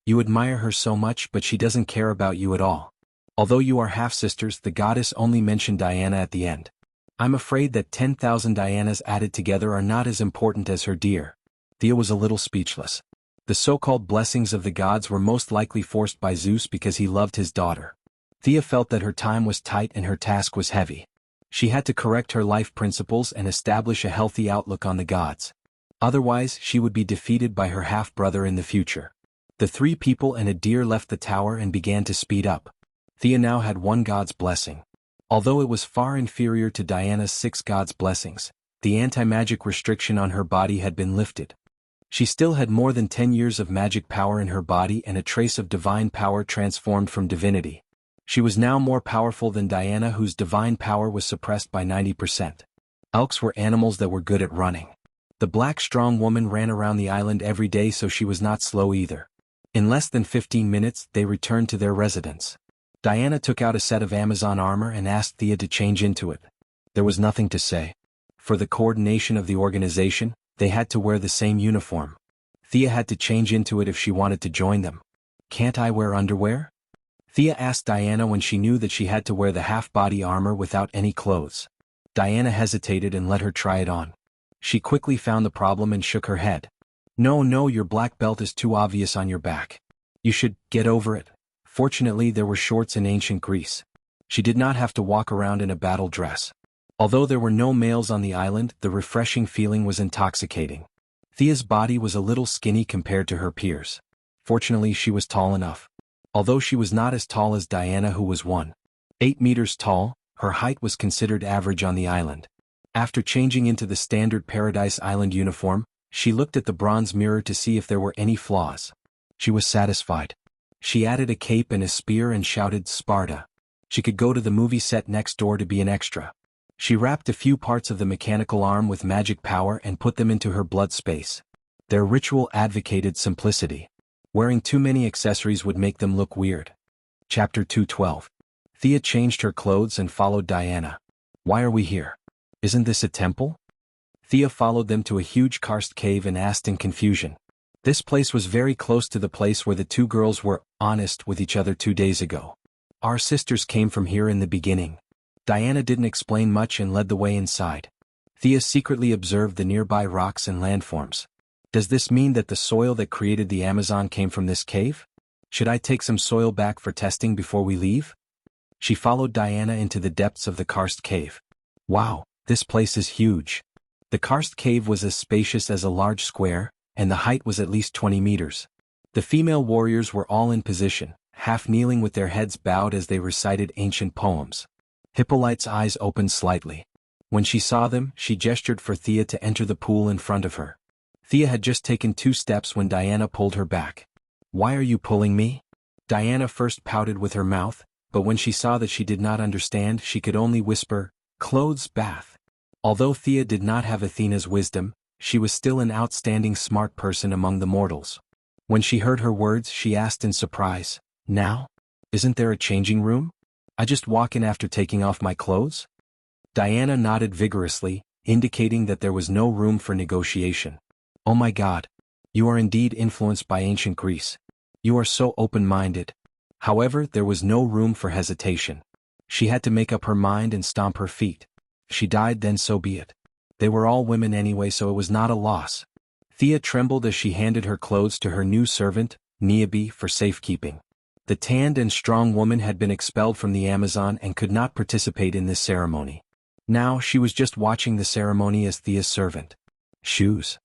You admire her so much, but she doesn't care about you at all. Although you are half-sisters, the goddess only mentioned Diana at the end. I'm afraid that 10,000 Dianas added together are not as important as her dear. Thea was a little speechless. The so-called blessings of the gods were most likely forced by Zeus because he loved his daughter. Thea felt that her time was tight and her task was heavy. She had to correct her life principles and establish a healthy outlook on the gods. Otherwise, she would be defeated by her half-brother in the future. The three people and a deer left the tower and began to speed up. Thea now had one god's blessing. Although it was far inferior to Diana's 6 gods' blessings, The anti-magic restriction on her body had been lifted. She still had more than 10 years of magic power in her body and a trace of divine power transformed from divinity. She was now more powerful than Diana, whose divine power was suppressed by 90%. Elks were animals that were good at running. The black strong woman ran around the island every day, so she was not slow either. In less than 15 minutes, they returned to their residence. Diana took out a set of Amazon armor and asked Thea to change into it. There was nothing to say. For the coordination of the organization, they had to wear the same uniform. Thea had to change into it if she wanted to join them. "Can't I wear underwear?" Thea asked Diana when she knew that she had to wear the half-body armor without any clothes. Diana hesitated and let her try it on. She quickly found the problem and shook her head. No, your black belt is too obvious on your back. You should get over it." Fortunately, there were shorts in ancient Greece. She did not have to walk around in a battle dress. Although there were no males on the island, the refreshing feeling was intoxicating. Thea's body was a little skinny compared to her peers. Fortunately, she was tall enough. Although she was not as tall as Diana, who was 1.8 meters tall, her height was considered average on the island. After changing into the standard Paradise Island uniform, she looked at the bronze mirror to see if there were any flaws. She was satisfied. She added a cape and a spear and shouted, "Sparta." She could go to the movie set next door to be an extra. She wrapped a few parts of the mechanical arm with magic power and put them into her blood space. Their ritual advocated simplicity. Wearing too many accessories would make them look weird. Chapter 212. Thea changed her clothes and followed Diana. "Why are we here? Isn't this a temple?" Thea followed them to a huge karst cave and asked in confusion. This place was very close to the place where the two girls were honest with each other 2 days ago. "Our sisters came from here in the beginning." Diana didn't explain much and led the way inside. Thea secretly observed the nearby rocks and landforms. "Does this mean that the soil that created the Amazon came from this cave? Should I take some soil back for testing before we leave?" She followed Diana into the depths of the karst cave. "Wow, this place is huge." The karst cave was as spacious as a large square, and the height was at least 20 meters. The female warriors were all in position, half kneeling with their heads bowed as they recited ancient poems. Hippolyte's eyes opened slightly. When she saw them, she gestured for Thea to enter the pool in front of her. Thea had just taken 2 steps when Diana pulled her back. "Why are you pulling me?" Diana first pouted with her mouth, but when she saw that she did not understand, she could only whisper, "Clothes bath." Although Thea did not have Athena's wisdom, she was still an outstanding smart person among the mortals. When she heard her words, she asked in surprise, "Now? Isn't there a changing room? I just walk in after taking off my clothes?" Diana nodded vigorously, indicating that there was no room for negotiation. "Oh my God. You are indeed influenced by ancient Greece. You are so open-minded." However, there was no room for hesitation. She had to make up her mind and stomp her feet. She died, then so be it. They were all women anyway, so it was not a loss. Thea trembled as she handed her clothes to her new servant, Niobe, for safekeeping. The tanned and strong woman had been expelled from the Amazon and could not participate in this ceremony. Now she was just watching the ceremony as Thea's servant. "Shoes."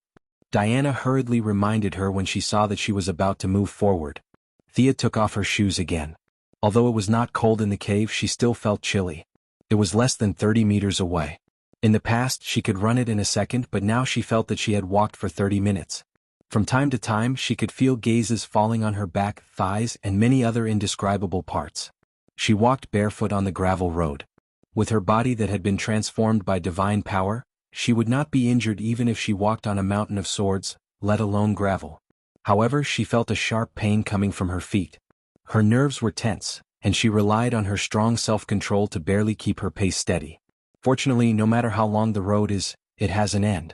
Diana hurriedly reminded her when she saw that she was about to move forward. Thea took off her shoes again. Although it was not cold in the cave, she still felt chilly. It was less than 30 meters away. In the past, she could run it in a second, but now she felt that she had walked for 30 minutes. From time to time, she could feel gazes falling on her back, thighs, and many other indescribable parts. She walked barefoot on the gravel road. With her body that had been transformed by divine power, she would not be injured even if she walked on a mountain of swords, let alone gravel. However, she felt a sharp pain coming from her feet. Her nerves were tense, and she relied on her strong self-control to barely keep her pace steady. Fortunately, no matter how long the road is, it has an end.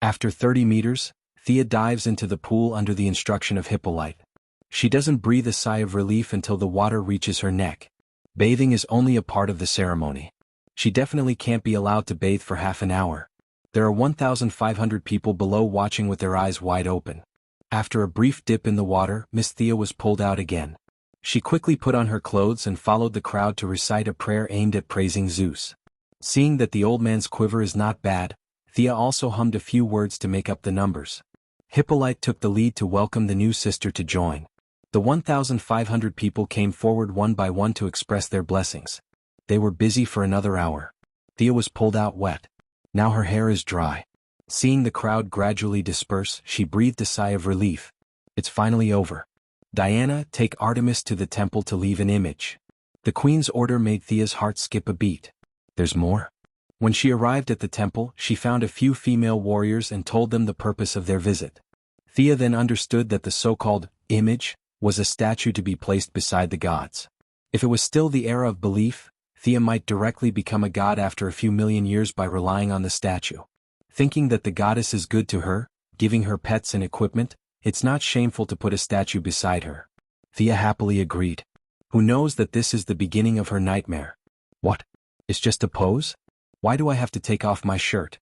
After 30 meters, Thea dives into the pool under the instruction of Hippolyte. She doesn't breathe a sigh of relief until the water reaches her neck. Bathing is only a part of the ceremony. She definitely can't be allowed to bathe for half an hour. There are 1,500 people below watching with their eyes wide open. After a brief dip in the water, Miss Thea was pulled out again. She quickly put on her clothes and followed the crowd to recite a prayer aimed at praising Zeus. Seeing that the old man's quiver is not bad, Thea also hummed a few words to make up the numbers. Hippolyte took the lead to welcome the new sister to join. The 1,500 people came forward one by one to express their blessings. They were busy for another hour. Thea was pulled out wet. Now her hair is dry. Seeing the crowd gradually disperse, she breathed a sigh of relief. It's finally over. Diana, take Artemis to the temple to leave an image. The queen's order made Thea's heart skip a beat. There's more? When she arrived at the temple, she found a few female warriors and told them the purpose of their visit. Thea then understood that the so-called image was a statue to be placed beside the gods. If it was still the era of belief, Thea might directly become a god after a few million years by relying on the statue. Thinking that the goddess is good to her, giving her pets and equipment, it's not shameful to put a statue beside her. Thea happily agreed. Who knows that this is the beginning of her nightmare? What? It's just a pose? Why do I have to take off my shirt?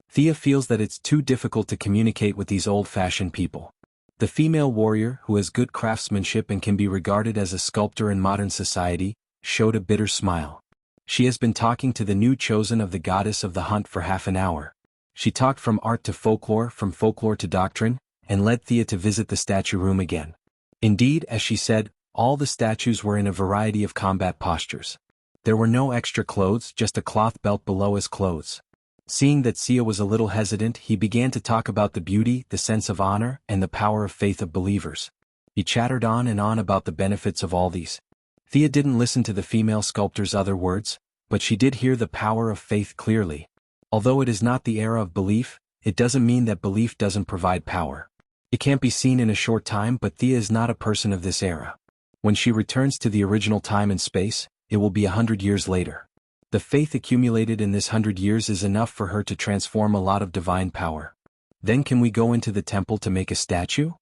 Thea feels that it's too difficult to communicate with these old-fashioned people. The female warrior, who has good craftsmanship and can be regarded as a sculptor in modern society, showed a bitter smile. She has been talking to the new chosen of the goddess of the hunt for half an hour. She talked from art to folklore, from folklore to doctrine, and led Thea to visit the statue room again. Indeed, as she said, all the statues were in a variety of combat postures. There were no extra clothes, just a cloth belt below his clothes. Seeing that Thea was a little hesitant, he began to talk about the beauty, the sense of honor, and the power of faith of believers. He chattered on and on about the benefits of all these. Thea didn't listen to the female sculptor's other words, but she did hear the power of faith clearly. Although it is not the era of belief, it doesn't mean that belief doesn't provide power. It can't be seen in a short time, but Thea is not a person of this era. When she returns to the original time and space, it will be 100 years later. The faith accumulated in this 100 years is enough for her to transform a lot of divine power. Then can we go into the temple to make a statue?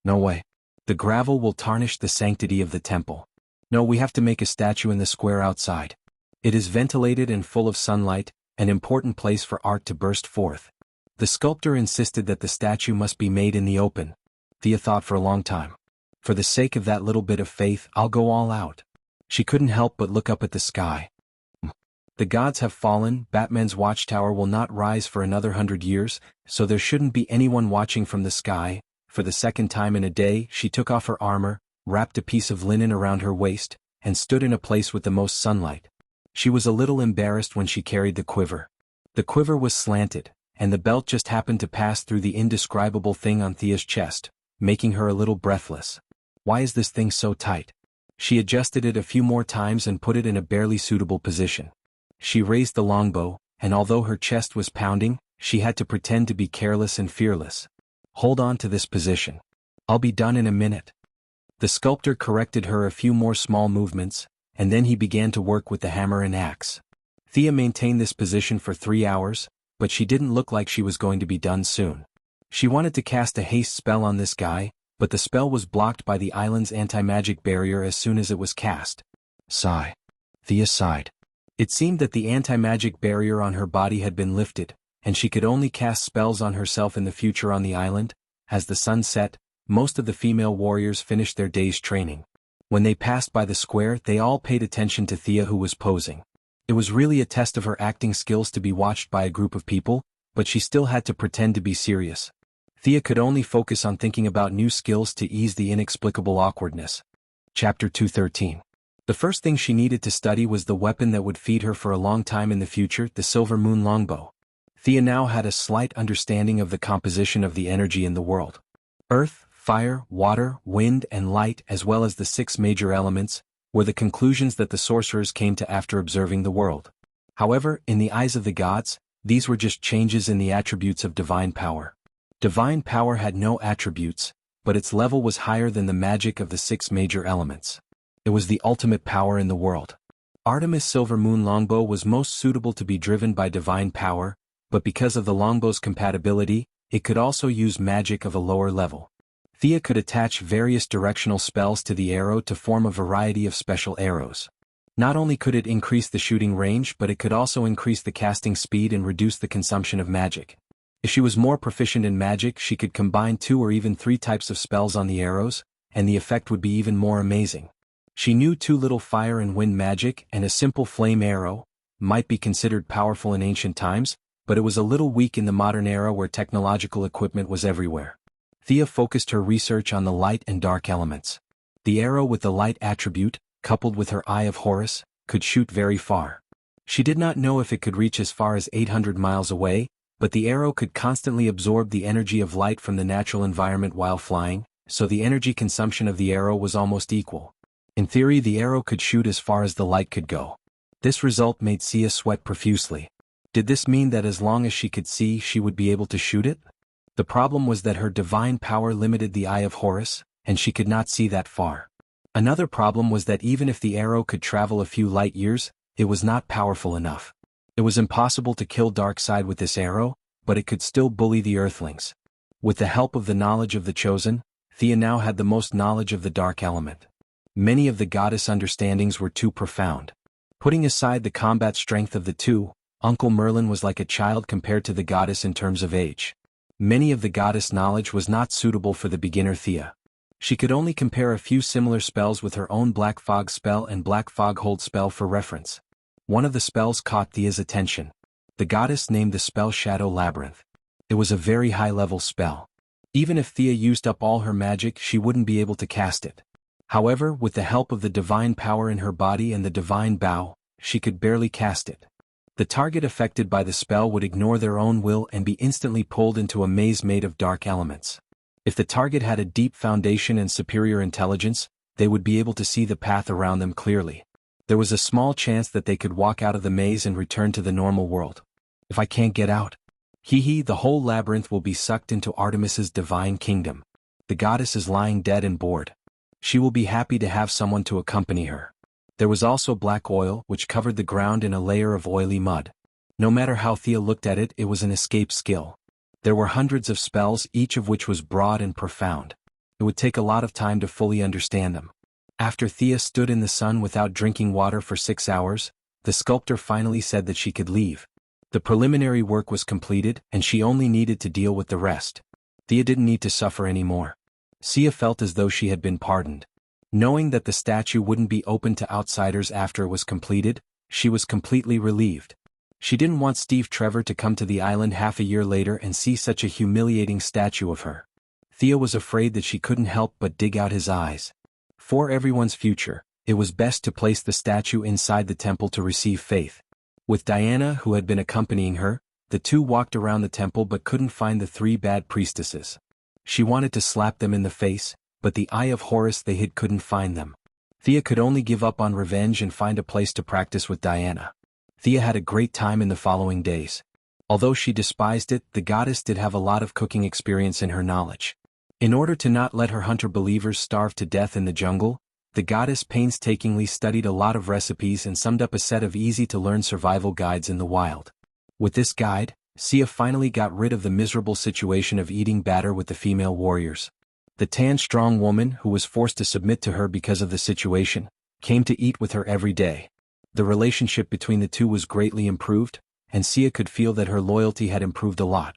No way. The gravel will tarnish the sanctity of the temple. No, we have to make a statue in the square outside. It is ventilated and full of sunlight, an important place for art to burst forth. The sculptor insisted that the statue must be made in the open. Thea thought for a long time. For the sake of that little bit of faith, I'll go all out. She couldn't help but look up at the sky. The gods have fallen, Batman's watchtower will not rise for another 100 years, so there shouldn't be anyone watching from the sky. For the second time in a day, she took off her armor, wrapped a piece of linen around her waist, and stood in a place with the most sunlight. She was a little embarrassed when she carried the quiver. The quiver was slanted, and the belt just happened to pass through the indescribable thing on Thea's chest, making her a little breathless. Why is this thing so tight? She adjusted it a few more times and put it in a barely suitable position. She raised the longbow, and although her chest was pounding, she had to pretend to be careless and fearless. Hold on to this position. I'll be done in a minute. The sculptor corrected her a few more small movements, and then he began to work with the hammer and axe. Thea maintained this position for 3 hours, but she didn't look like she was going to be done soon. She wanted to cast a haste spell on this guy, but the spell was blocked by the island's anti-magic barrier as soon as it was cast. Sigh. Thea sighed. It seemed that the anti-magic barrier on her body had been lifted, and she could only cast spells on herself in the future on the island. As the sun set, most of the female warriors finished their day's training. When they passed by the square, they all paid attention to Thea, who was posing. It was really a test of her acting skills to be watched by a group of people, but she still had to pretend to be serious. Thea could only focus on thinking about new skills to ease the inexplicable awkwardness. Chapter 213. The first thing she needed to study was the weapon that would feed her for a long time in the future, the Silver Moon longbow. Thea now had a slight understanding of the composition of the energy in the world. Earth, fire, water, wind, and light, as well as the 6 major elements, were the conclusions that the sorcerers came to after observing the world. However, in the eyes of the gods, these were just changes in the attributes of divine power. Divine power had no attributes, but its level was higher than the magic of the 6 major elements. It was the ultimate power in the world. Artemis' Silver Moon longbow was most suitable to be driven by divine power, but because of the longbow's compatibility, it could also use magic of a lower level. Thea could attach various directional spells to the arrow to form a variety of special arrows. Not only could it increase the shooting range, but it could also increase the casting speed and reduce the consumption of magic. If she was more proficient in magic, she could combine 2 or even 3 types of spells on the arrows, and the effect would be even more amazing. She knew 2 little fire and wind magic, and a simple flame arrow might be considered powerful in ancient times, but it was a little weak in the modern era where technological equipment was everywhere. Thea focused her research on the light and dark elements. The arrow with the light attribute, coupled with her Eye of Horus, could shoot very far. She did not know if it could reach as far as 800 miles away, but the arrow could constantly absorb the energy of light from the natural environment while flying, so the energy consumption of the arrow was almost equal. In theory, the arrow could shoot as far as the light could go. This result made Sia sweat profusely. Did this mean that as long as she could see, she would be able to shoot it? The problem was that her divine power limited the eye of Horus, and she could not see that far. Another problem was that even if the arrow could travel a few light years, it was not powerful enough. It was impossible to kill Darkseid with this arrow, but it could still bully the Earthlings. With the help of the knowledge of the Chosen, Thea now had the most knowledge of the dark element. Many of the goddess understandings were too profound. Putting aside the combat strength of the two, Uncle Merlin was like a child compared to the goddess in terms of age. Many of the goddess knowledge was not suitable for the beginner Thea. She could only compare a few similar spells with her own Black Fog spell and Black Fog Hold spell for reference. One of the spells caught Thea's attention. The goddess named the spell Shadow Labyrinth. It was a very high-level spell. Even if Thea used up all her magic, she wouldn't be able to cast it. However, with the help of the divine power in her body and the divine bow, she could barely cast it. The target affected by the spell would ignore their own will and be instantly pulled into a maze made of dark elements. If the target had a deep foundation and superior intelligence, they would be able to see the path around them clearly. There was a small chance that they could walk out of the maze and return to the normal world. If I can't get out, the whole labyrinth will be sucked into Artemis's divine kingdom. The goddess is lying dead and bored. She will be happy to have someone to accompany her. There was also black oil, which covered the ground in a layer of oily mud. No matter how Thea looked at it, it was an escape skill. There were hundreds of spells, each of which was broad and profound. It would take a lot of time to fully understand them. After Thea stood in the sun without drinking water for 6 hours, the sculptor finally said that she could leave. The preliminary work was completed, and she only needed to deal with the rest. Thea didn't need to suffer anymore. Sia felt as though she had been pardoned. Knowing that the statue wouldn't be open to outsiders after it was completed, she was completely relieved. She didn't want Steve Trevor to come to the island half a year later and see such a humiliating statue of her. Thea was afraid that she couldn't help but dig out his eyes. For everyone's future, it was best to place the statue inside the temple to receive faith. With Diana, who had been accompanying her, the two walked around the temple but couldn't find the 3 bad priestesses. She wanted to slap them in the face, but the eye of Horus they hid couldn't find them. Thea could only give up on revenge and find a place to practice with Diana. Thea had a great time in the following days. Although she despised it, the goddess did have a lot of cooking experience in her knowledge. In order to not let her hunter-believers starve to death in the jungle, the goddess painstakingly studied a lot of recipes and summed up a set of easy-to-learn survival guides in the wild. With this guide, Sia finally got rid of the miserable situation of eating batter with the female warriors. The tan strong woman, who was forced to submit to her because of the situation, came to eat with her every day. The relationship between the two was greatly improved, and Sia could feel that her loyalty had improved a lot.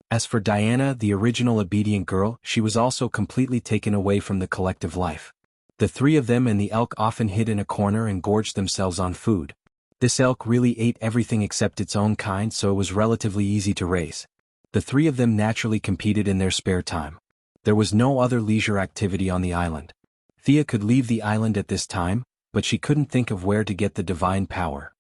As for Diana, the original obedient girl, she was also completely taken away from the collective life. The 3 of them and the elk often hid in a corner and gorged themselves on food. This elk really ate everything except its own kind, so it was relatively easy to raise. The 3 of them naturally competed in their spare time. There was no other leisure activity on the island. Thea could leave the island at this time, but she couldn't think of where to get the divine power.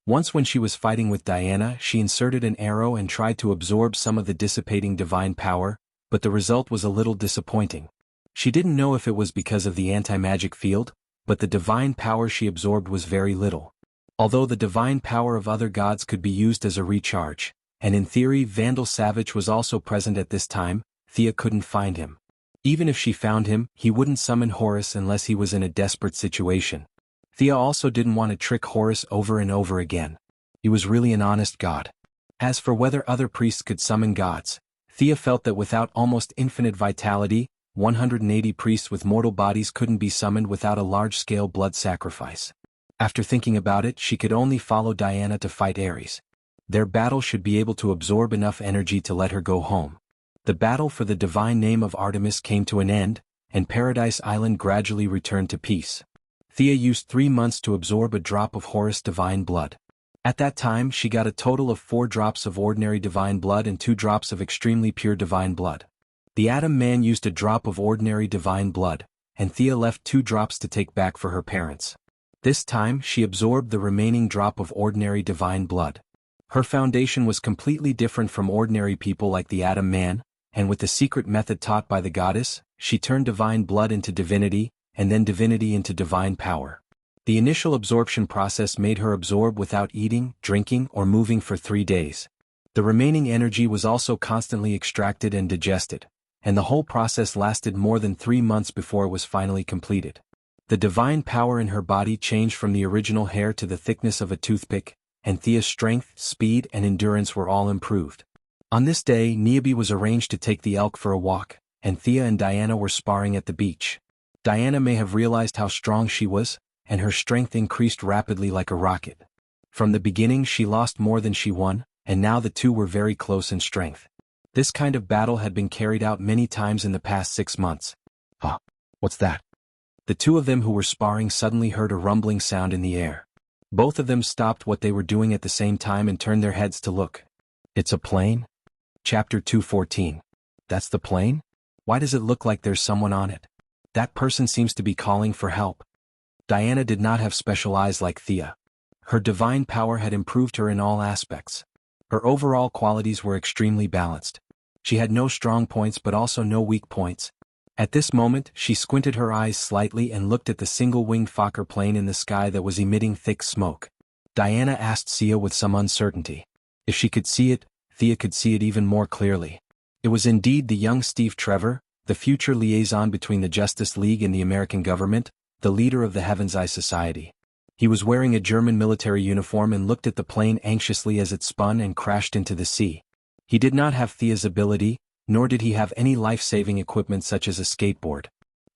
Once when she was fighting with Diana, she inserted an arrow and tried to absorb some of the dissipating divine power, but the result was a little disappointing. She didn't know if it was because of the anti-magic field, but the divine power she absorbed was very little. Although the divine power of other gods could be used as a recharge, and in theory Vandal Savage was also present at this time, Thea couldn't find him. Even if she found him, he wouldn't summon Horus unless he was in a desperate situation. Thea also didn't want to trick Horus over and over again. He was really an honest god. As for whether other priests could summon gods, Thea felt that without almost infinite vitality, 180 priests with mortal bodies couldn't be summoned without a large-scale blood sacrifice. After thinking about it, she could only follow Diana to fight Ares. Their battle should be able to absorb enough energy to let her go home. The battle for the divine name of Artemis came to an end, and Paradise Island gradually returned to peace. Thea used 3 months to absorb a drop of Horus divine blood. At that time, she got a total of 4 drops of ordinary divine blood and 2 drops of extremely pure divine blood. The Atom Man used a drop of ordinary divine blood, and Thea left 2 drops to take back for her parents. This time she absorbed the remaining drop of ordinary divine blood. Her foundation was completely different from ordinary people like the Atom Man, and with the secret method taught by the goddess, she turned divine blood into divinity, and then divinity into divine power. The initial absorption process made her absorb without eating, drinking, or moving for 3 days. The remaining energy was also constantly extracted and digested, and the whole process lasted more than 3 months before it was finally completed. The divine power in her body changed from the original hair to the thickness of a toothpick, and Thea's strength, speed, and endurance were all improved. On this day, Niobe was arranged to take the elk for a walk, and Thea and Diana were sparring at the beach. Diana may have realized how strong she was, and her strength increased rapidly like a rocket. From the beginning she lost more than she won, and now the two were very close in strength. This kind of battle had been carried out many times in the past 6 months. Huh? What's that? The two of them who were sparring suddenly heard a rumbling sound in the air. Both of them stopped what they were doing at the same time and turned their heads to look. It's a plane? Chapter 214. That's the plane? Why does it look like there's someone on it? That person seems to be calling for help. Diana did not have special eyes like Thea. Her divine power had improved her in all aspects. Her overall qualities were extremely balanced. She had no strong points but also no weak points. At this moment, she squinted her eyes slightly and looked at the single-winged Fokker plane in the sky that was emitting thick smoke. Diana asked Sia with some uncertainty. If she could see it, Thea could see it even more clearly. It was indeed the young Steve Trevor, the future liaison between the Justice League and the American government, the leader of the Heaven's Eye Society. He was wearing a German military uniform and looked at the plane anxiously as it spun and crashed into the sea. He did not have Thea's ability, nor did he have any life-saving equipment such as a skateboard.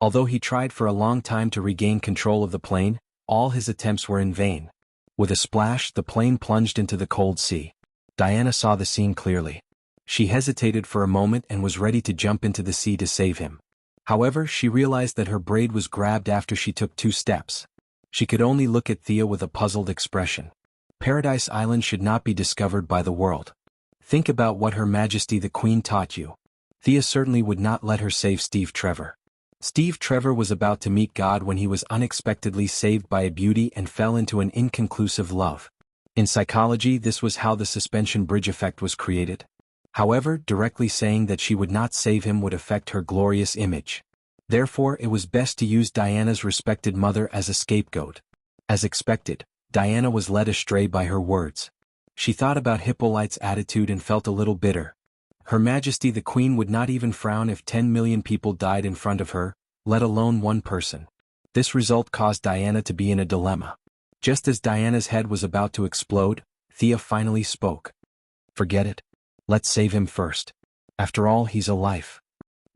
Although he tried for a long time to regain control of the plane, all his attempts were in vain. With a splash, the plane plunged into the cold sea. Diana saw the scene clearly. She hesitated for a moment and was ready to jump into the sea to save him. However, she realized that her braid was grabbed after she took 2 steps. She could only look at Thea with a puzzled expression. Paradise Island should not be discovered by the world. Think about what Her Majesty the Queen taught you. Thea certainly would not let her save Steve Trevor. Steve Trevor was about to meet God when he was unexpectedly saved by a beauty and fell into an inconclusive love. In psychology, this was how the suspension bridge effect was created. However, directly saying that she would not save him would affect her glorious image. Therefore, it was best to use Diana's respected mother as a scapegoat. As expected, Diana was led astray by her words. She thought about Hippolyte's attitude and felt a little bitter. Her Majesty the Queen would not even frown if 10 million people died in front of her, let alone one person. This result caused Diana to be in a dilemma. Just as Diana's head was about to explode, Thea finally spoke. Forget it. Let's save him first. After all, he's a life.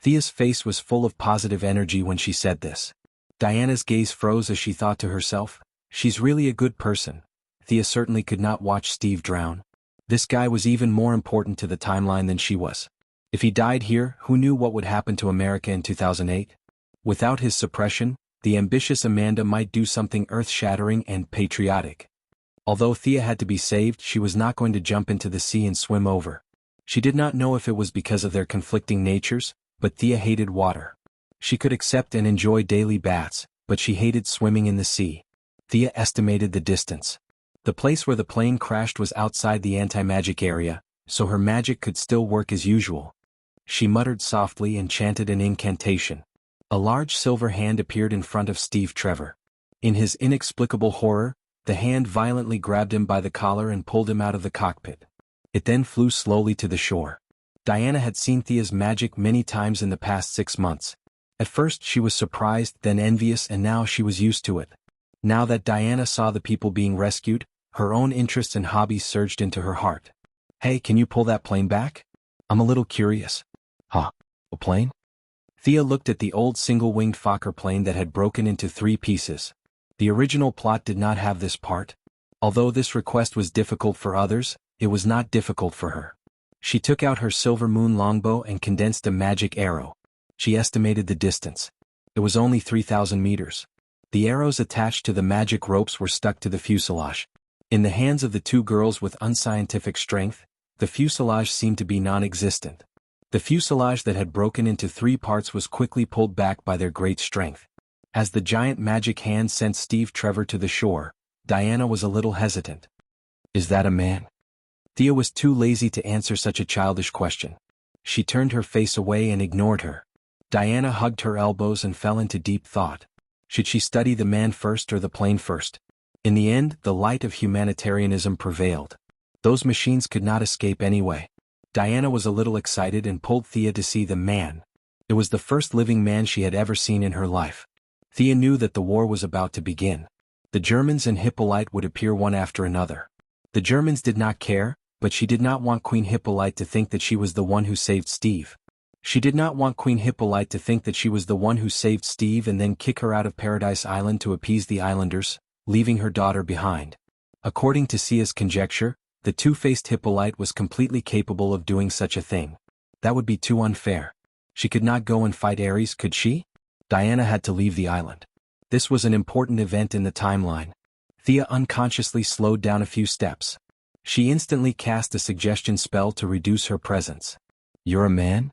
Thea's face was full of positive energy when she said this. Diana's gaze froze as she thought to herself, she's really a good person. Thea certainly could not watch Steve drown. This guy was even more important to the timeline than she was. If he died here, who knew what would happen to America in 2008? Without his suppression, the ambitious Amanda might do something earth-shattering and patriotic. Although Thea had to be saved, she was not going to jump into the sea and swim over. She did not know if it was because of their conflicting natures, but Thea hated water. She could accept and enjoy daily baths, but she hated swimming in the sea. Thea estimated the distance. The place where the plane crashed was outside the anti-magic area, so her magic could still work as usual. She muttered softly and chanted an incantation. A large silver hand appeared in front of Steve Trevor. In his inexplicable horror, the hand violently grabbed him by the collar and pulled him out of the cockpit. It then flew slowly to the shore. Diana had seen Thea's magic many times in the past 6 months. At first she was surprised, then envious, and now she was used to it. Now that Diana saw the people being rescued, her own interests and hobbies surged into her heart. Hey, can you pull that plane back? I'm a little curious. Huh? A plane? Thea looked at the old single-winged Fokker plane that had broken into 3 pieces. The original plot did not have this part. Although this request was difficult for others, it was not difficult for her. She took out her silver moon longbow and condensed a magic arrow. She estimated the distance. It was only 3,000 meters. The arrows attached to the magic ropes were stuck to the fuselage. In the hands of the 2 girls with unscientific strength, the fuselage seemed to be non-existent. The fuselage that had broken into 3 parts was quickly pulled back by their great strength. As the giant magic hand sent Steve Trevor to the shore, Diana was a little hesitant. Is that a man? Thea was too lazy to answer such a childish question. She turned her face away and ignored her. Diana hugged her elbows and fell into deep thought. Should she study the man first or the plane first? In the end, the light of humanitarianism prevailed. Those machines could not escape anyway. Diana was a little excited and pulled Thea to see the man. It was the first living man she had ever seen in her life. Thea knew that the war was about to begin. The Germans and Hippolyte would appear one after another. The Germans did not care, but she did not want Queen Hippolyte to think that she was the one who saved Steve. She did not want Queen Hippolyte to think that she was the one who saved Steve and then kick her out of Paradise Island to appease the islanders, leaving her daughter behind. According to Sia's conjecture, the two-faced Hippolyte was completely capable of doing such a thing. That would be too unfair. She could not go and fight Ares, could she? Diana had to leave the island. This was an important event in the timeline. Thea unconsciously slowed down a few steps. She instantly cast a suggestion spell to reduce her presence. You're a man?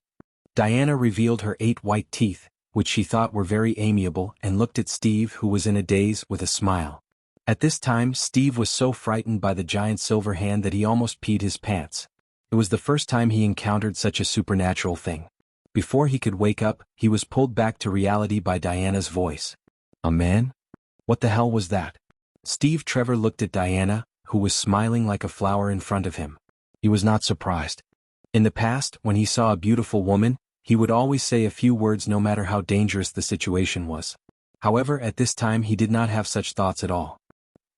Diana revealed her 8 white teeth, which she thought were very amiable, and looked at Steve, who was in a daze, with a smile. At this time, Steve was so frightened by the giant silver hand that he almost peed his pants. It was the first time he encountered such a supernatural thing. Before he could wake up, he was pulled back to reality by Diana's voice. A man? What the hell was that? Steve Trevor looked at Diana, who was smiling like a flower in front of him. He was not surprised. In the past, when he saw a beautiful woman, he would always say a few words no matter how dangerous the situation was. However, at this time he did not have such thoughts at all.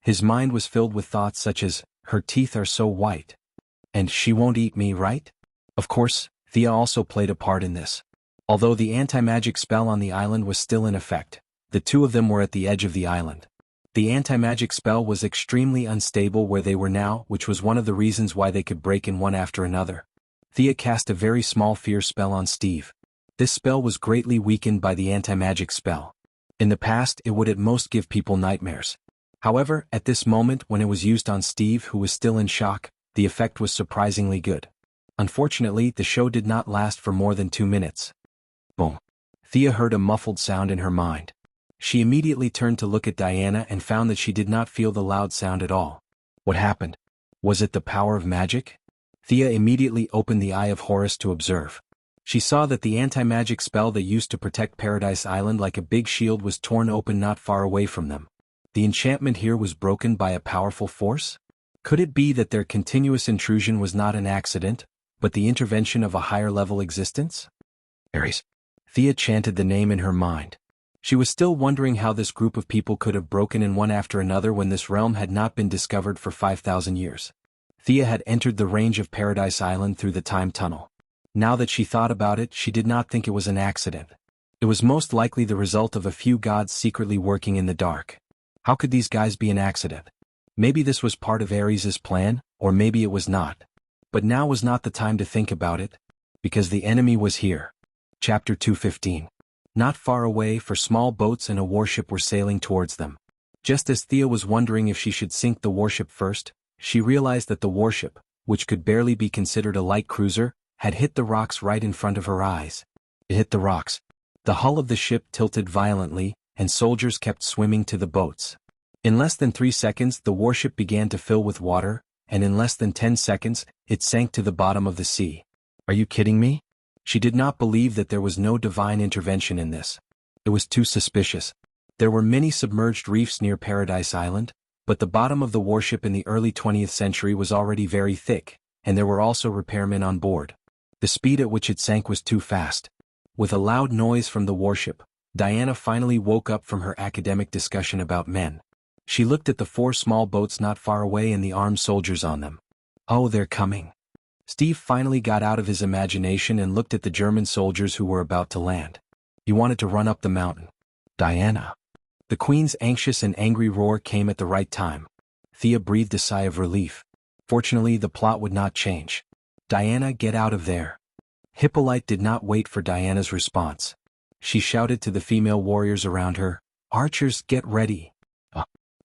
His mind was filled with thoughts such as, her teeth are so white. And she won't eat me, right? Of course, Thea also played a part in this. Although the anti-magic spell on the island was still in effect, the two of them were at the edge of the island. The anti-magic spell was extremely unstable where they were now, which was one of the reasons why they could break in one after another. Thea cast a very small fear spell on Steve. This spell was greatly weakened by the anti-magic spell. In the past, it would at most give people nightmares. However, at this moment when it was used on Steve, who was still in shock, the effect was surprisingly good. Unfortunately, the show did not last for more than 2 minutes. Boom. Thea heard a muffled sound in her mind. She immediately turned to look at Diana and found that she did not feel the loud sound at all. What happened? Was it the power of magic? Thea immediately opened the Eye of Horus to observe. She saw that the anti-magic spell that used to protect Paradise Island like a big shield was torn open not far away from them. The enchantment here was broken by a powerful force? Could it be that their continuous intrusion was not an accident, but the intervention of a higher-level existence? Ares. Thea chanted the name in her mind. She was still wondering how this group of people could have broken in one after another when this realm had not been discovered for 5,000 years. Thea had entered the range of Paradise Island through the time tunnel. Now that she thought about it, she did not think it was an accident. It was most likely the result of a few gods secretly working in the dark. How could these guys be an accident? Maybe this was part of Ares's plan, or maybe it was not. But now was not the time to think about it, because the enemy was here. Chapter 215. Not far away, for small boats and a warship were sailing towards them. Just as Thea was wondering if she should sink the warship first, she realized that the warship, which could barely be considered a light cruiser, had hit the rocks right in front of her eyes. It hit the rocks. The hull of the ship tilted violently, and soldiers kept swimming to the boats. In less than 3 seconds, the warship began to fill with water, and in less than 10 seconds, it sank to the bottom of the sea. Are you kidding me? She did not believe that there was no divine intervention in this. It was too suspicious. There were many submerged reefs near Paradise Island, but the bottom of the warship in the early 20th century was already very thick, and there were also repairmen on board. The speed at which it sank was too fast. With a loud noise from the warship, Diana finally woke up from her academic discussion about men. She looked at the 4 small boats not far away and the armed soldiers on them. Oh, they're coming. Steve finally got out of his imagination and looked at the German soldiers who were about to land. He wanted to run up the mountain. Diana. The Queen's anxious and angry roar came at the right time. Thea breathed a sigh of relief. Fortunately, the plot would not change. Diana, get out of there. Hippolyte did not wait for Diana's response. She shouted to the female warriors around her, "Archers, get ready."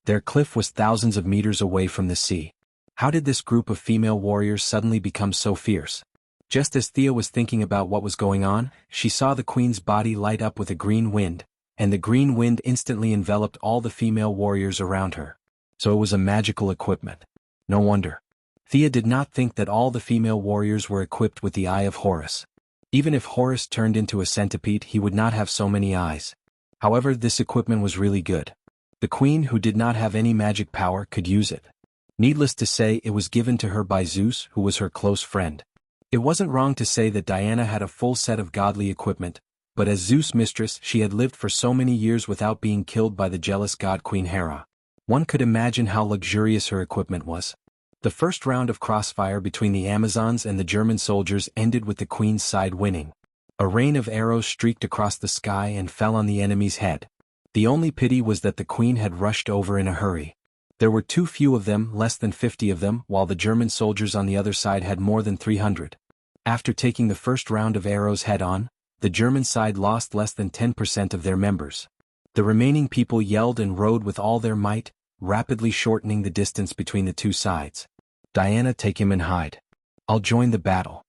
Their cliff was thousands of meters away from the sea. How did this group of female warriors suddenly become so fierce? Just as Thea was thinking about what was going on, she saw the Queen's body light up with a green wind, and the green wind instantly enveloped all the female warriors around her. So it was a magical equipment. No wonder. Thea did not think that all the female warriors were equipped with the Eye of Horus. Even if Horus turned into a centipede, he would not have so many eyes. However, this equipment was really good. The queen, who did not have any magic power, could use it. Needless to say, it was given to her by Zeus, who was her close friend. It wasn't wrong to say that Diana had a full set of godly equipment, but as Zeus' mistress, she had lived for so many years without being killed by the jealous god Queen Hera. One could imagine how luxurious her equipment was. The first round of crossfire between the Amazons and the German soldiers ended with the queen's side winning. A rain of arrows streaked across the sky and fell on the enemy's head. The only pity was that the queen had rushed over in a hurry. There were too few of them, less than 50 of them, while the German soldiers on the other side had more than 300. After taking the first round of arrows head-on, the German side lost less than 10% of their members. The remaining people yelled and rode with all their might, rapidly shortening the distance between the two sides. Diana, take him and hide. I'll join the battle.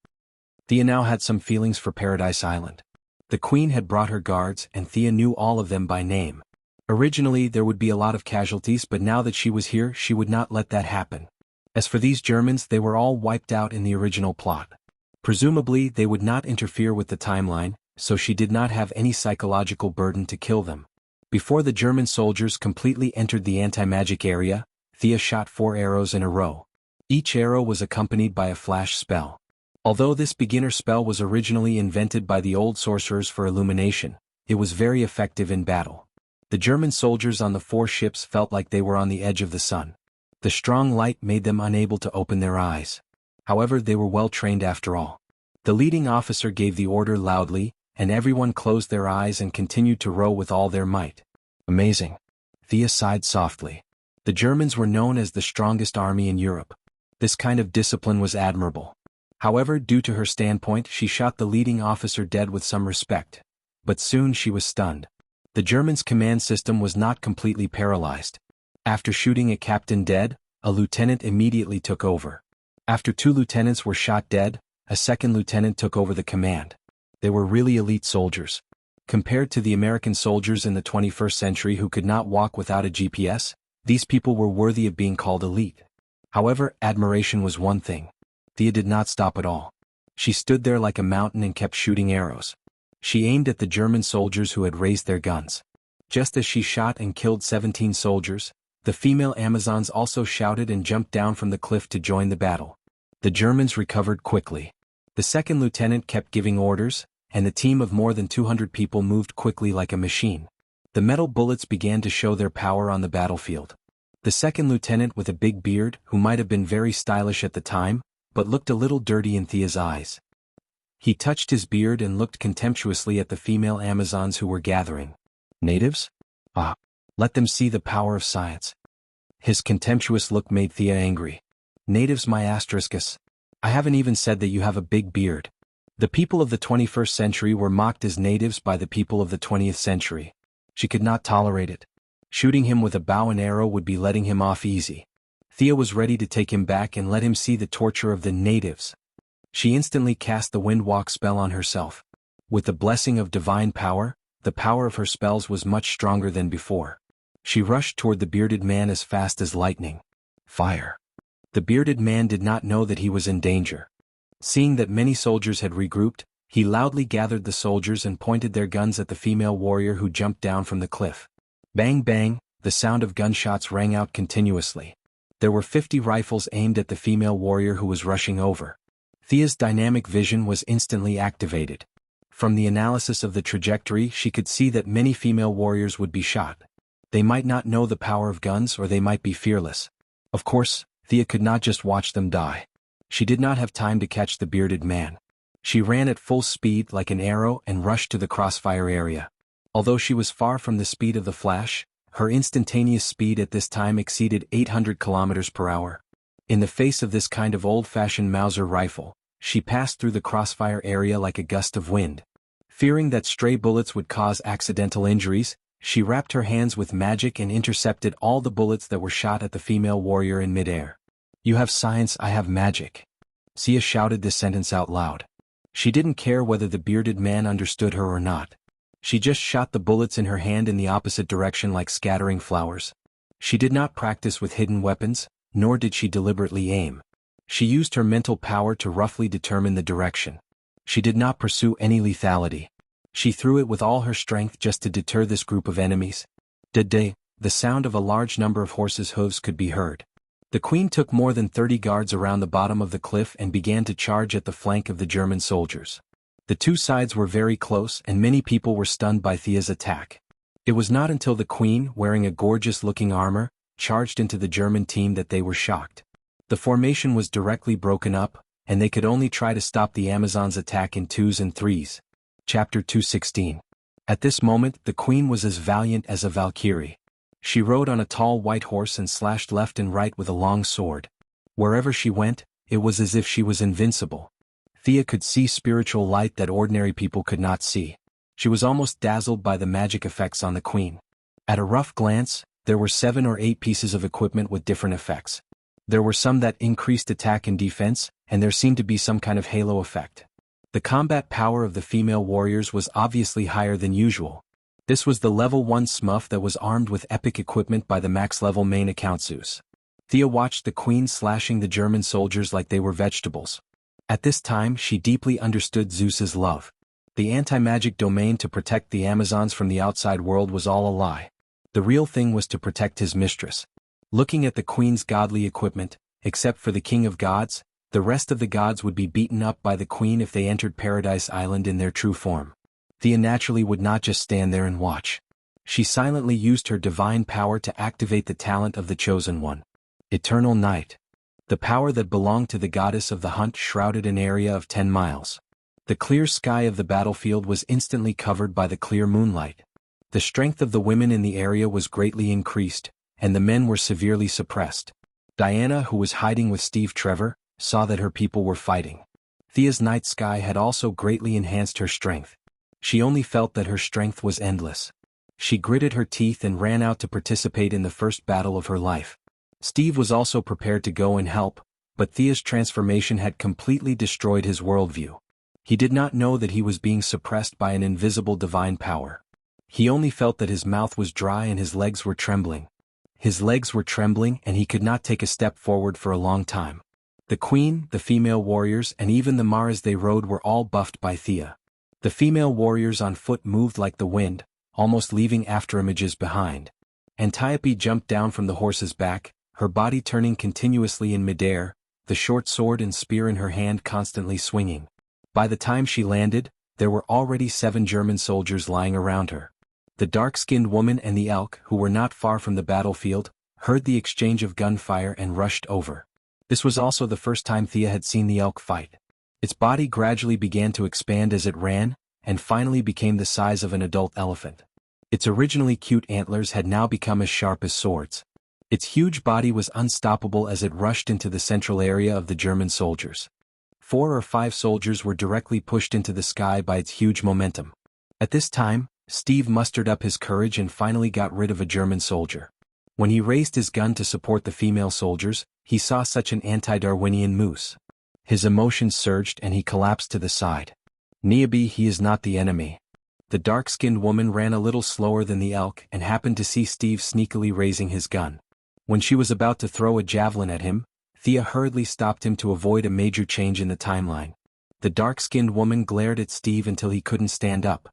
Thea now had some feelings for Paradise Island. The queen had brought her guards, and Thea knew all of them by name. Originally, there would be a lot of casualties, but now that she was here, she would not let that happen. As for these Germans, they were all wiped out in the original plot. Presumably, they would not interfere with the timeline, so she did not have any psychological burden to kill them. Before the German soldiers completely entered the anti-magic area, Thea shot 4 arrows in a row. Each arrow was accompanied by a flash spell. Although this beginner spell was originally invented by the old sorcerers for illumination, it was very effective in battle. The German soldiers on the 4 ships felt like they were on the edge of the sun. The strong light made them unable to open their eyes. However, they were well trained after all. The leading officer gave the order loudly, and everyone closed their eyes and continued to row with all their might. Amazing. Thea sighed softly. The Germans were known as the strongest army in Europe. This kind of discipline was admirable. However, due to her standpoint, she shot the leading officer dead with some respect. But soon she was stunned. The Germans' command system was not completely paralyzed. After shooting a captain dead, a lieutenant immediately took over. After 2 lieutenants were shot dead, a second lieutenant took over the command. They were really elite soldiers. Compared to the American soldiers in the 21st century who could not walk without a GPS, these people were worthy of being called elite. However, admiration was one thing. Thea did not stop at all. She stood there like a mountain and kept shooting arrows. She aimed at the German soldiers who had raised their guns. Just as she shot and killed 17 soldiers, the female Amazons also shouted and jumped down from the cliff to join the battle. The Germans recovered quickly. The second lieutenant kept giving orders, and the team of more than 200 people moved quickly like a machine. The metal bullets began to show their power on the battlefield. The second lieutenant, with a big beard, who might have been very stylish at the time, but looked a little dirty in Thea's eyes. He touched his beard and looked contemptuously at the female Amazons who were gathering. Natives? Ah, let them see the power of science. His contemptuous look made Thea angry. Natives, my asteriskes. I haven't even said that you have a big beard. The people of the 21st century were mocked as natives by the people of the 20th century. She could not tolerate it. Shooting him with a bow and arrow would be letting him off easy. Thea was ready to take him back and let him see the torture of the natives. She instantly cast the Windwalk spell on herself. With the blessing of divine power, the power of her spells was much stronger than before. She rushed toward the bearded man as fast as lightning. Fire. The bearded man did not know that he was in danger. Seeing that many soldiers had regrouped, he loudly gathered the soldiers and pointed their guns at the female warrior who jumped down from the cliff. Bang bang, the sound of gunshots rang out continuously. There were 50 rifles aimed at the female warrior who was rushing over. Thea's dynamic vision was instantly activated. From the analysis of the trajectory, she could see that many female warriors would be shot. They might not know the power of guns, or they might be fearless. Of course, Thea could not just watch them die. She did not have time to catch the bearded man. She ran at full speed like an arrow and rushed to the crossfire area. Although she was far from the speed of the flash, her instantaneous speed at this time exceeded 800 kilometers per hour. In the face of this kind of old-fashioned Mauser rifle, she passed through the crossfire area like a gust of wind. Fearing that stray bullets would cause accidental injuries, she wrapped her hands with magic and intercepted all the bullets that were shot at the female warrior in midair. You have science, I have magic. Sia shouted this sentence out loud. She didn't care whether the bearded man understood her or not. She just shot the bullets in her hand in the opposite direction like scattering flowers. She did not practice with hidden weapons, nor did she deliberately aim. She used her mental power to roughly determine the direction. She did not pursue any lethality. She threw it with all her strength just to deter this group of enemies. The sound of a large number of horses' hooves could be heard. The queen took more than 30 guards around the bottom of the cliff and began to charge at the flank of the German soldiers. The two sides were very close and many people were stunned by Thea's attack. It was not until the queen, wearing a gorgeous-looking armor, charged into the German team that they were shocked. The formation was directly broken up, and they could only try to stop the Amazons' attack in twos and threes. Chapter 2:16. At this moment the queen was as valiant as a Valkyrie. She rode on a tall white horse and slashed left and right with a long sword. Wherever she went, it was as if she was invincible. Thea could see spiritual light that ordinary people could not see. She was almost dazzled by the magic effects on the queen. At a rough glance, there were 7 or 8 pieces of equipment with different effects. There were some that increased attack and defense, and there seemed to be some kind of halo effect. The combat power of the female warriors was obviously higher than usual. This was the level 1 Smurf that was armed with epic equipment by the max-level main account Zeus. Thea watched the queen slashing the German soldiers like they were vegetables. At this time she deeply understood Zeus's love. The anti-magic domain to protect the Amazons from the outside world was all a lie. The real thing was to protect his mistress. Looking at the queen's godly equipment, except for the king of gods, the rest of the gods would be beaten up by the queen if they entered Paradise Island in their true form. Thea naturally would not just stand there and watch. She silently used her divine power to activate the talent of the Chosen One. Eternal Night. The power that belonged to the goddess of the hunt shrouded an area of 10 miles. The clear sky of the battlefield was instantly covered by the clear moonlight. The strength of the women in the area was greatly increased, and the men were severely suppressed. Diana, who was hiding with Steve Trevor, saw that her people were fighting. Thea's night sky had also greatly enhanced her strength. She only felt that her strength was endless. She gritted her teeth and ran out to participate in the first battle of her life. Steve was also prepared to go and help, but Thea's transformation had completely destroyed his worldview. He did not know that he was being suppressed by an invisible divine power. He only felt that his mouth was dry and his legs were trembling. His legs were trembling and he could not take a step forward for a long time. The queen, the female warriors and even the maras they rode were all buffed by Thea. The female warriors on foot moved like the wind, almost leaving afterimages behind. Antiope jumped down from the horse's back, her body turning continuously in midair, the short sword and spear in her hand constantly swinging. By the time she landed, there were already 7 German soldiers lying around her. The dark-skinned woman and the elk, who were not far from the battlefield, heard the exchange of gunfire and rushed over. This was also the first time Thea had seen the elk fight. Its body gradually began to expand as it ran, and finally became the size of an adult elephant. Its originally cute antlers had now become as sharp as swords. Its huge body was unstoppable as it rushed into the central area of the German soldiers. 4 or 5 soldiers were directly pushed into the sky by its huge momentum. At this time, Steve mustered up his courage and finally got rid of a German soldier. When he raised his gun to support the female soldiers, he saw such an anti-Darwinian moose. His emotions surged and he collapsed to the side. Niabi, he is not the enemy. The dark-skinned woman ran a little slower than the elk and happened to see Steve sneakily raising his gun. When she was about to throw a javelin at him, Thea hurriedly stopped him to avoid a major change in the timeline. The dark-skinned woman glared at Steve until he couldn't stand up.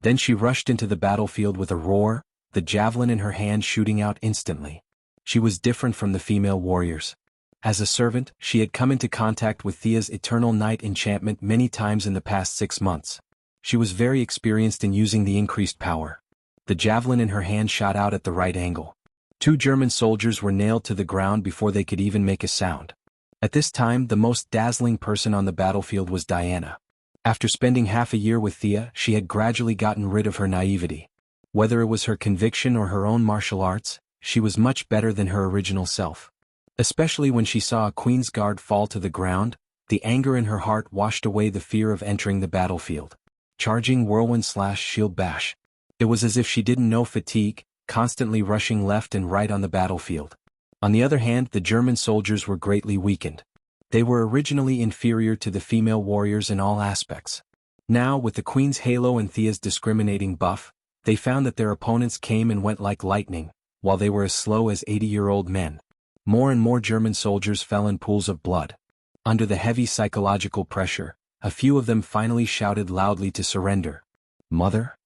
Then she rushed into the battlefield with a roar, the javelin in her hand shooting out instantly. She was different from the female warriors. As a servant, she had come into contact with Thea's Eternal Night enchantment many times in the past 6 months. She was very experienced in using the increased power. The javelin in her hand shot out at the right angle. 2 German soldiers were nailed to the ground before they could even make a sound. At this time, the most dazzling person on the battlefield was Diana. After spending half a year with Thea, she had gradually gotten rid of her naivety. Whether it was her conviction or her own martial arts, she was much better than her original self. Especially when she saw a Queen's Guard fall to the ground, the anger in her heart washed away the fear of entering the battlefield. Charging whirlwind/shield bash. It was as if she didn't know fatigue, constantly rushing left and right on the battlefield. On the other hand, the German soldiers were greatly weakened. They were originally inferior to the female warriors in all aspects. Now, with the Queen's halo and Thea's discriminating buff, they found that their opponents came and went like lightning, while they were as slow as 80-year-old men. More and more German soldiers fell in pools of blood. Under the heavy psychological pressure, a few of them finally shouted loudly to surrender. Mother?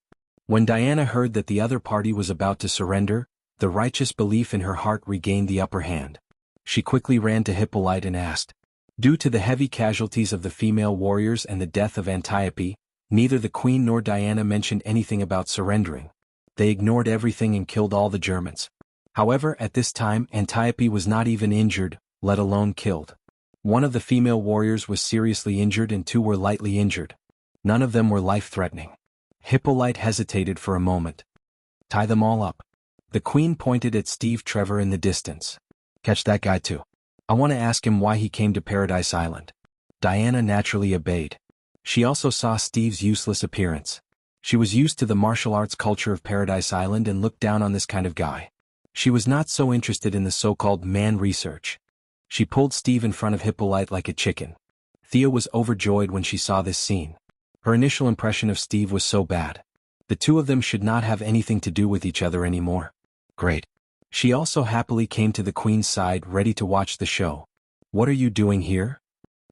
When Diana heard that the other party was about to surrender, the righteous belief in her heart regained the upper hand. She quickly ran to Hippolyte and asked. Due to the heavy casualties of the female warriors and the death of Antiope, neither the Queen nor Diana mentioned anything about surrendering. They ignored everything and killed all the Germans. However, at this time Antiope was not even injured, let alone killed. One of the female warriors was seriously injured and 2 were lightly injured. None of them were life-threatening. Hippolyte hesitated for a moment. Tie them all up. The Queen pointed at Steve Trevor in the distance. Catch that guy too. I want to ask him why he came to Paradise Island. Diana naturally obeyed. She also saw Steve's useless appearance. She was used to the martial arts culture of Paradise Island and looked down on this kind of guy. She was not so interested in the so-called man research. She pulled Steve in front of Hippolyte like a chicken. Thea was overjoyed when she saw this scene. Her initial impression of Steve was so bad. The 2 of them should not have anything to do with each other anymore. Great. She also happily came to the Queen's side, ready to watch the show. What are you doing here?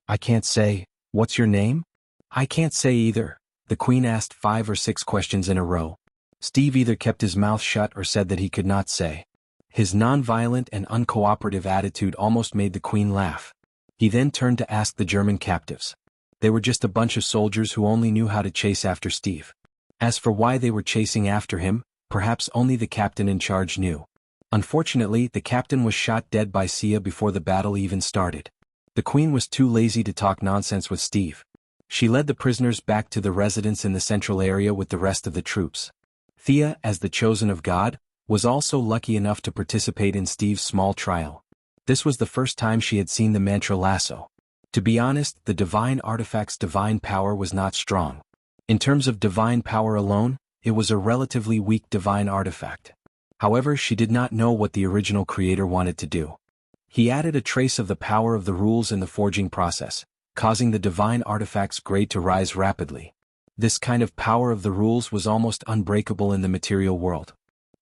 I can't say. What's your name? I can't say either. The Queen asked 5 or 6 questions in a row. Steve either kept his mouth shut or said that he could not say. His non-violent and uncooperative attitude almost made the Queen laugh. He then turned to ask the German captives. They were just a bunch of soldiers who only knew how to chase after Steve. As for why they were chasing after him, perhaps only the captain in charge knew. Unfortunately, the captain was shot dead by Sia before the battle even started. The Queen was too lazy to talk nonsense with Steve. She led the prisoners back to the residence in the central area with the rest of the troops. Thea, as the chosen of God, was also lucky enough to participate in Steve's small trial. This was the first time she had seen the mantra lasso. To be honest, the divine artifact's divine power was not strong. In terms of divine power alone, it was a relatively weak divine artifact. However, she did not know what the original creator wanted to do. He added a trace of the power of the rules in the forging process, causing the divine artifact's grade to rise rapidly. This kind of power of the rules was almost unbreakable in the material world.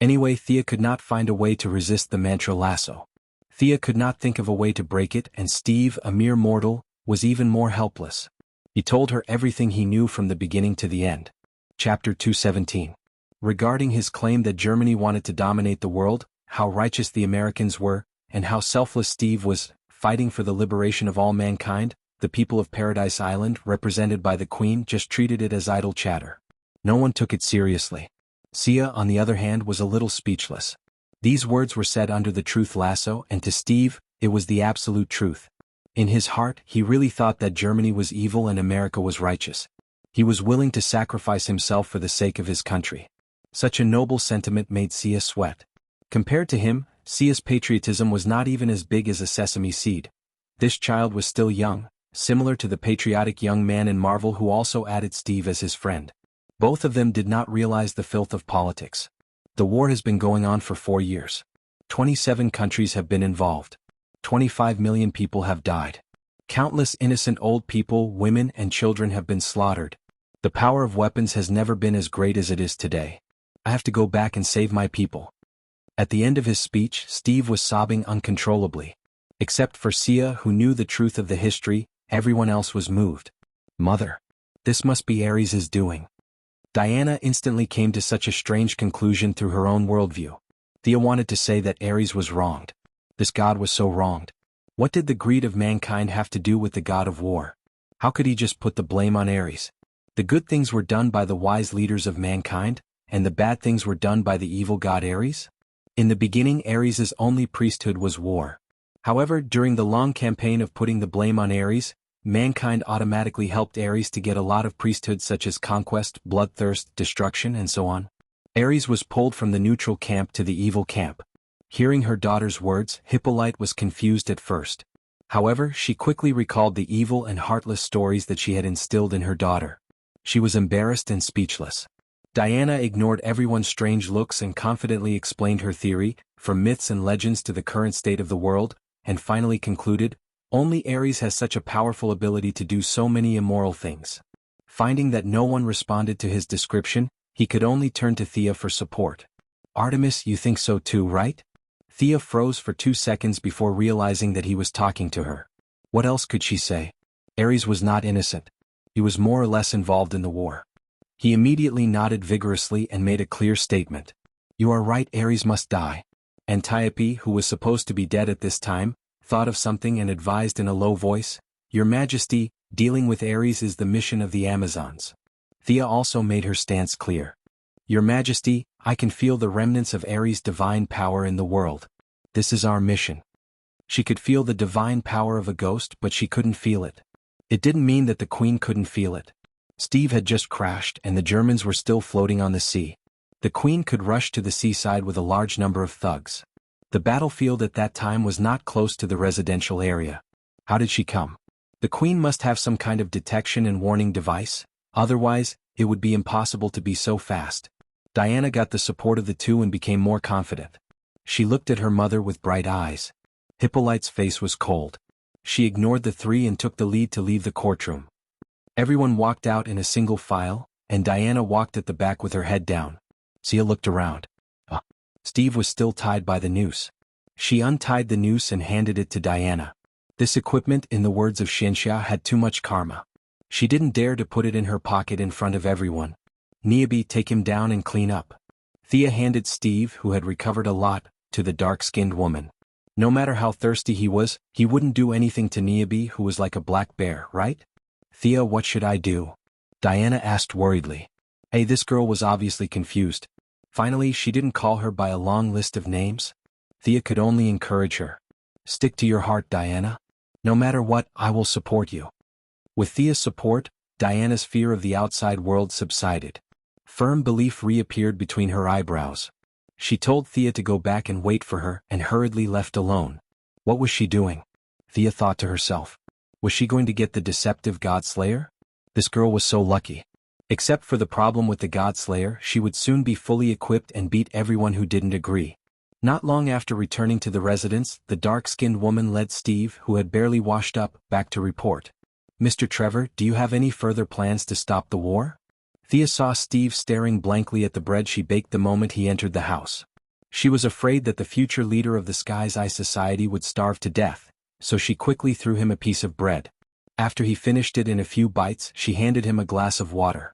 Anyway, Thea could not find a way to resist the mantra lasso. Thea could not think of a way to break it, and Steve, a mere mortal, was even more helpless. He told her everything he knew from the beginning to the end. Chapter 217. Regarding his claim that Germany wanted to dominate the world, how righteous the Americans were, and how selfless Steve was, fighting for the liberation of all mankind, the people of Paradise Island, represented by the Queen, just treated it as idle chatter. No one took it seriously. Sia, on the other hand, was a little speechless. These words were said under the truth lasso, and to Steve, it was the absolute truth. In his heart, he really thought that Germany was evil and America was righteous. He was willing to sacrifice himself for the sake of his country. Such a noble sentiment made Sia sweat. Compared to him, Sia's patriotism was not even as big as a sesame seed. This child was still young, similar to the patriotic young man in Marvel who also added Steve as his friend. Both of them did not realize the filth of politics. The war has been going on for 4 years. 27 countries have been involved. 25 million people have died. Countless innocent old people, women, and children have been slaughtered. The power of weapons has never been as great as it is today. I have to go back and save my people. At the end of his speech, Steve was sobbing uncontrollably. Except for Sia, who knew the truth of the history, everyone else was moved. Mother. This must be Ares' doing. Diana instantly came to such a strange conclusion through her own worldview. Thea wanted to say that Ares was wronged. This god was so wronged. What did the greed of mankind have to do with the god of war? How could he just put the blame on Ares? The good things were done by the wise leaders of mankind, and the bad things were done by the evil god Ares? In the beginning, Ares' only priesthood was war. However, during the long campaign of putting the blame on Ares, mankind automatically helped Ares to get a lot of priesthoods such as conquest, bloodthirst, destruction, and so on. Ares was pulled from the neutral camp to the evil camp. Hearing her daughter's words, Hippolyte was confused at first. However, she quickly recalled the evil and heartless stories that she had instilled in her daughter. She was embarrassed and speechless. Diana ignored everyone's strange looks and confidently explained her theory, from myths and legends to the current state of the world, and finally concluded, only Ares has such a powerful ability to do so many immoral things. Finding that no one responded to his description, he could only turn to Thea for support. Artemis, you think so too, right? Thea froze for 2 seconds before realizing that he was talking to her. What else could she say? Ares was not innocent. He was more or less involved in the war. He immediately nodded vigorously and made a clear statement. You are right, Ares must die. Antiope, who was supposed to be dead at this time, thought of something and advised in a low voice, Your Majesty, dealing with Ares is the mission of the Amazons. Thea also made her stance clear. Your Majesty, I can feel the remnants of Ares' divine power in the world. This is our mission. She could feel the divine power of a ghost, but she couldn't feel it. It didn't mean that the Queen couldn't feel it. Steve had just crashed and the Germans were still floating on the sea. The Queen could rush to the seaside with a large number of thugs. The battlefield at that time was not close to the residential area. How did she come? The Queen must have some kind of detection and warning device, otherwise, it would be impossible to be so fast. Diana got the support of the two and became more confident. She looked at her mother with bright eyes. Hippolyte's face was cold. She ignored the three and took the lead to leave the courtroom. Everyone walked out in a single file, and Diana walked at the back with her head down. Thea looked around. Steve was still tied by the noose. She untied the noose and handed it to Diana. This equipment, in the words of Xianxia, had too much karma. She didn't dare to put it in her pocket in front of everyone. Niobe, take him down and clean up. Thea handed Steve, who had recovered a lot, to the dark-skinned woman. No matter how thirsty he was, he wouldn't do anything to Niobe, who was like a black bear, right? Thea, what should I do? Diana asked worriedly. Hey, this girl was obviously confused. Finally, she didn't call her by a long list of names. Thea could only encourage her. Stick to your heart, Diana. No matter what, I will support you. With Thea's support, Diana's fear of the outside world subsided. Firm belief reappeared between her eyebrows. She told Thea to go back and wait for her and hurriedly left alone. What was she doing? Thea thought to herself. Was she going to get the deceptive God-Slayer? This girl was so lucky. Except for the problem with the God-Slayer, she would soon be fully equipped and beat everyone who didn't agree. Not long after returning to the residence, the dark-skinned woman led Steve, who had barely washed up, back to report. Mr. Trevor, do you have any further plans to stop the war? Thea saw Steve staring blankly at the bread she baked the moment he entered the house. She was afraid that the future leader of the Sky's Eye Society would starve to death, so she quickly threw him a piece of bread. After he finished it in a few bites, she handed him a glass of water.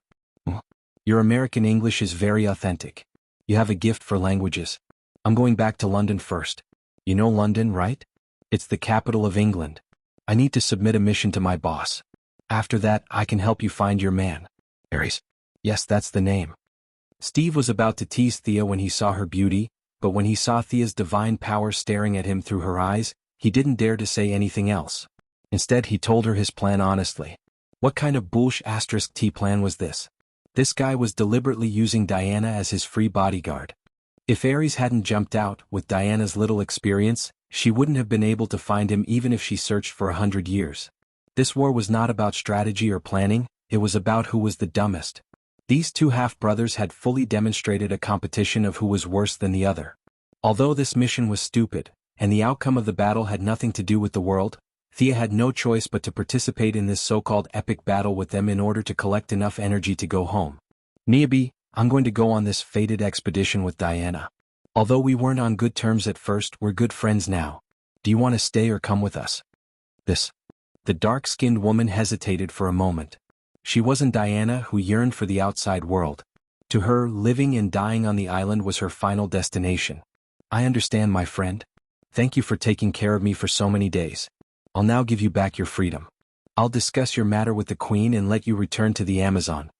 Your American English is very authentic. You have a gift for languages. I'm going back to London first. You know London, right? It's the capital of England. I need to submit a mission to my boss. After that, I can help you find your man. Ares. Yes, that's the name. Steve was about to tease Thea when he saw her beauty, but when he saw Thea's divine power staring at him through her eyes, he didn't dare to say anything else. Instead, he told her his plan honestly. What kind of bullsh*t plan was this? This guy was deliberately using Diana as his free bodyguard. If Ares hadn't jumped out, with Diana's little experience, she wouldn't have been able to find him even if she searched for 100 years. This war was not about strategy or planning, it was about who was the dumbest. These two half-brothers had fully demonstrated a competition of who was worse than the other. Although this mission was stupid, and the outcome of the battle had nothing to do with the world, Thea had no choice but to participate in this so-called epic battle with them in order to collect enough energy to go home. Niobe, I'm going to go on this fated expedition with Diana. Although we weren't on good terms at first, we're good friends now. Do you want to stay or come with us? The dark-skinned woman hesitated for a moment. She wasn't Diana, who yearned for the outside world. To her, living and dying on the island was her final destination. I understand, my friend. Thank you for taking care of me for so many days. I'll now give you back your freedom. I'll discuss your matter with the Queen and let you return to the Amazon.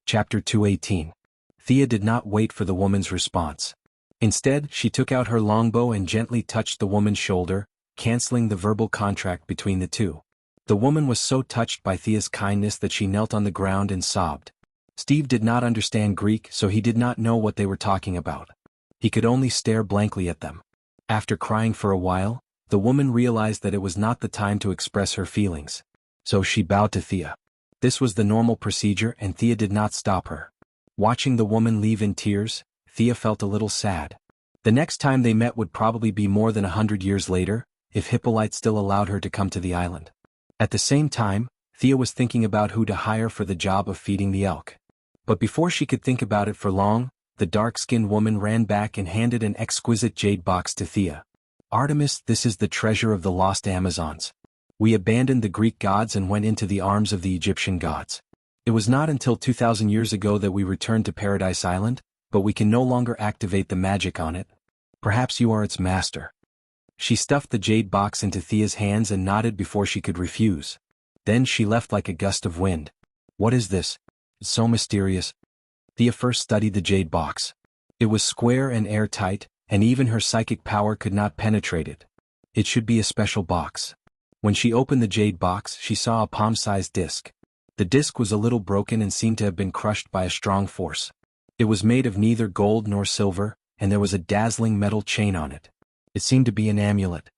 Chapter 218. Thea did not wait for the woman's response. Instead, she took out her longbow and gently touched the woman's shoulder, canceling the verbal contract between the two. The woman was so touched by Thea's kindness that she knelt on the ground and sobbed. Steve did not understand Greek, so he did not know what they were talking about. He could only stare blankly at them. After crying for a while, the woman realized that it was not the time to express her feelings. So she bowed to Thea. This was the normal procedure and Thea did not stop her. Watching the woman leave in tears, Thea felt a little sad. The next time they met would probably be more than 100 years later, if Hippolyte still allowed her to come to the island. At the same time, Thea was thinking about who to hire for the job of feeding the elk. But before she could think about it for long, the dark-skinned woman ran back and handed an exquisite jade box to Thea. "Artemis, this is the treasure of the lost Amazons. We abandoned the Greek gods and went into the arms of the Egyptian gods. It was not until 2,000 years ago that we returned to Paradise Island, but we can no longer activate the magic on it. Perhaps you are its master." She stuffed the jade box into Thea's hands and nodded before she could refuse. Then she left like a gust of wind. "What is this? It's so mysterious." Thea first studied the jade box. It was square and airtight, and even her psychic power could not penetrate it. It should be a special box. When she opened the jade box, she saw a palm-sized disc. The disc was a little broken and seemed to have been crushed by a strong force. It was made of neither gold nor silver, and there was a dazzling metal chain on it. It seemed to be an amulet.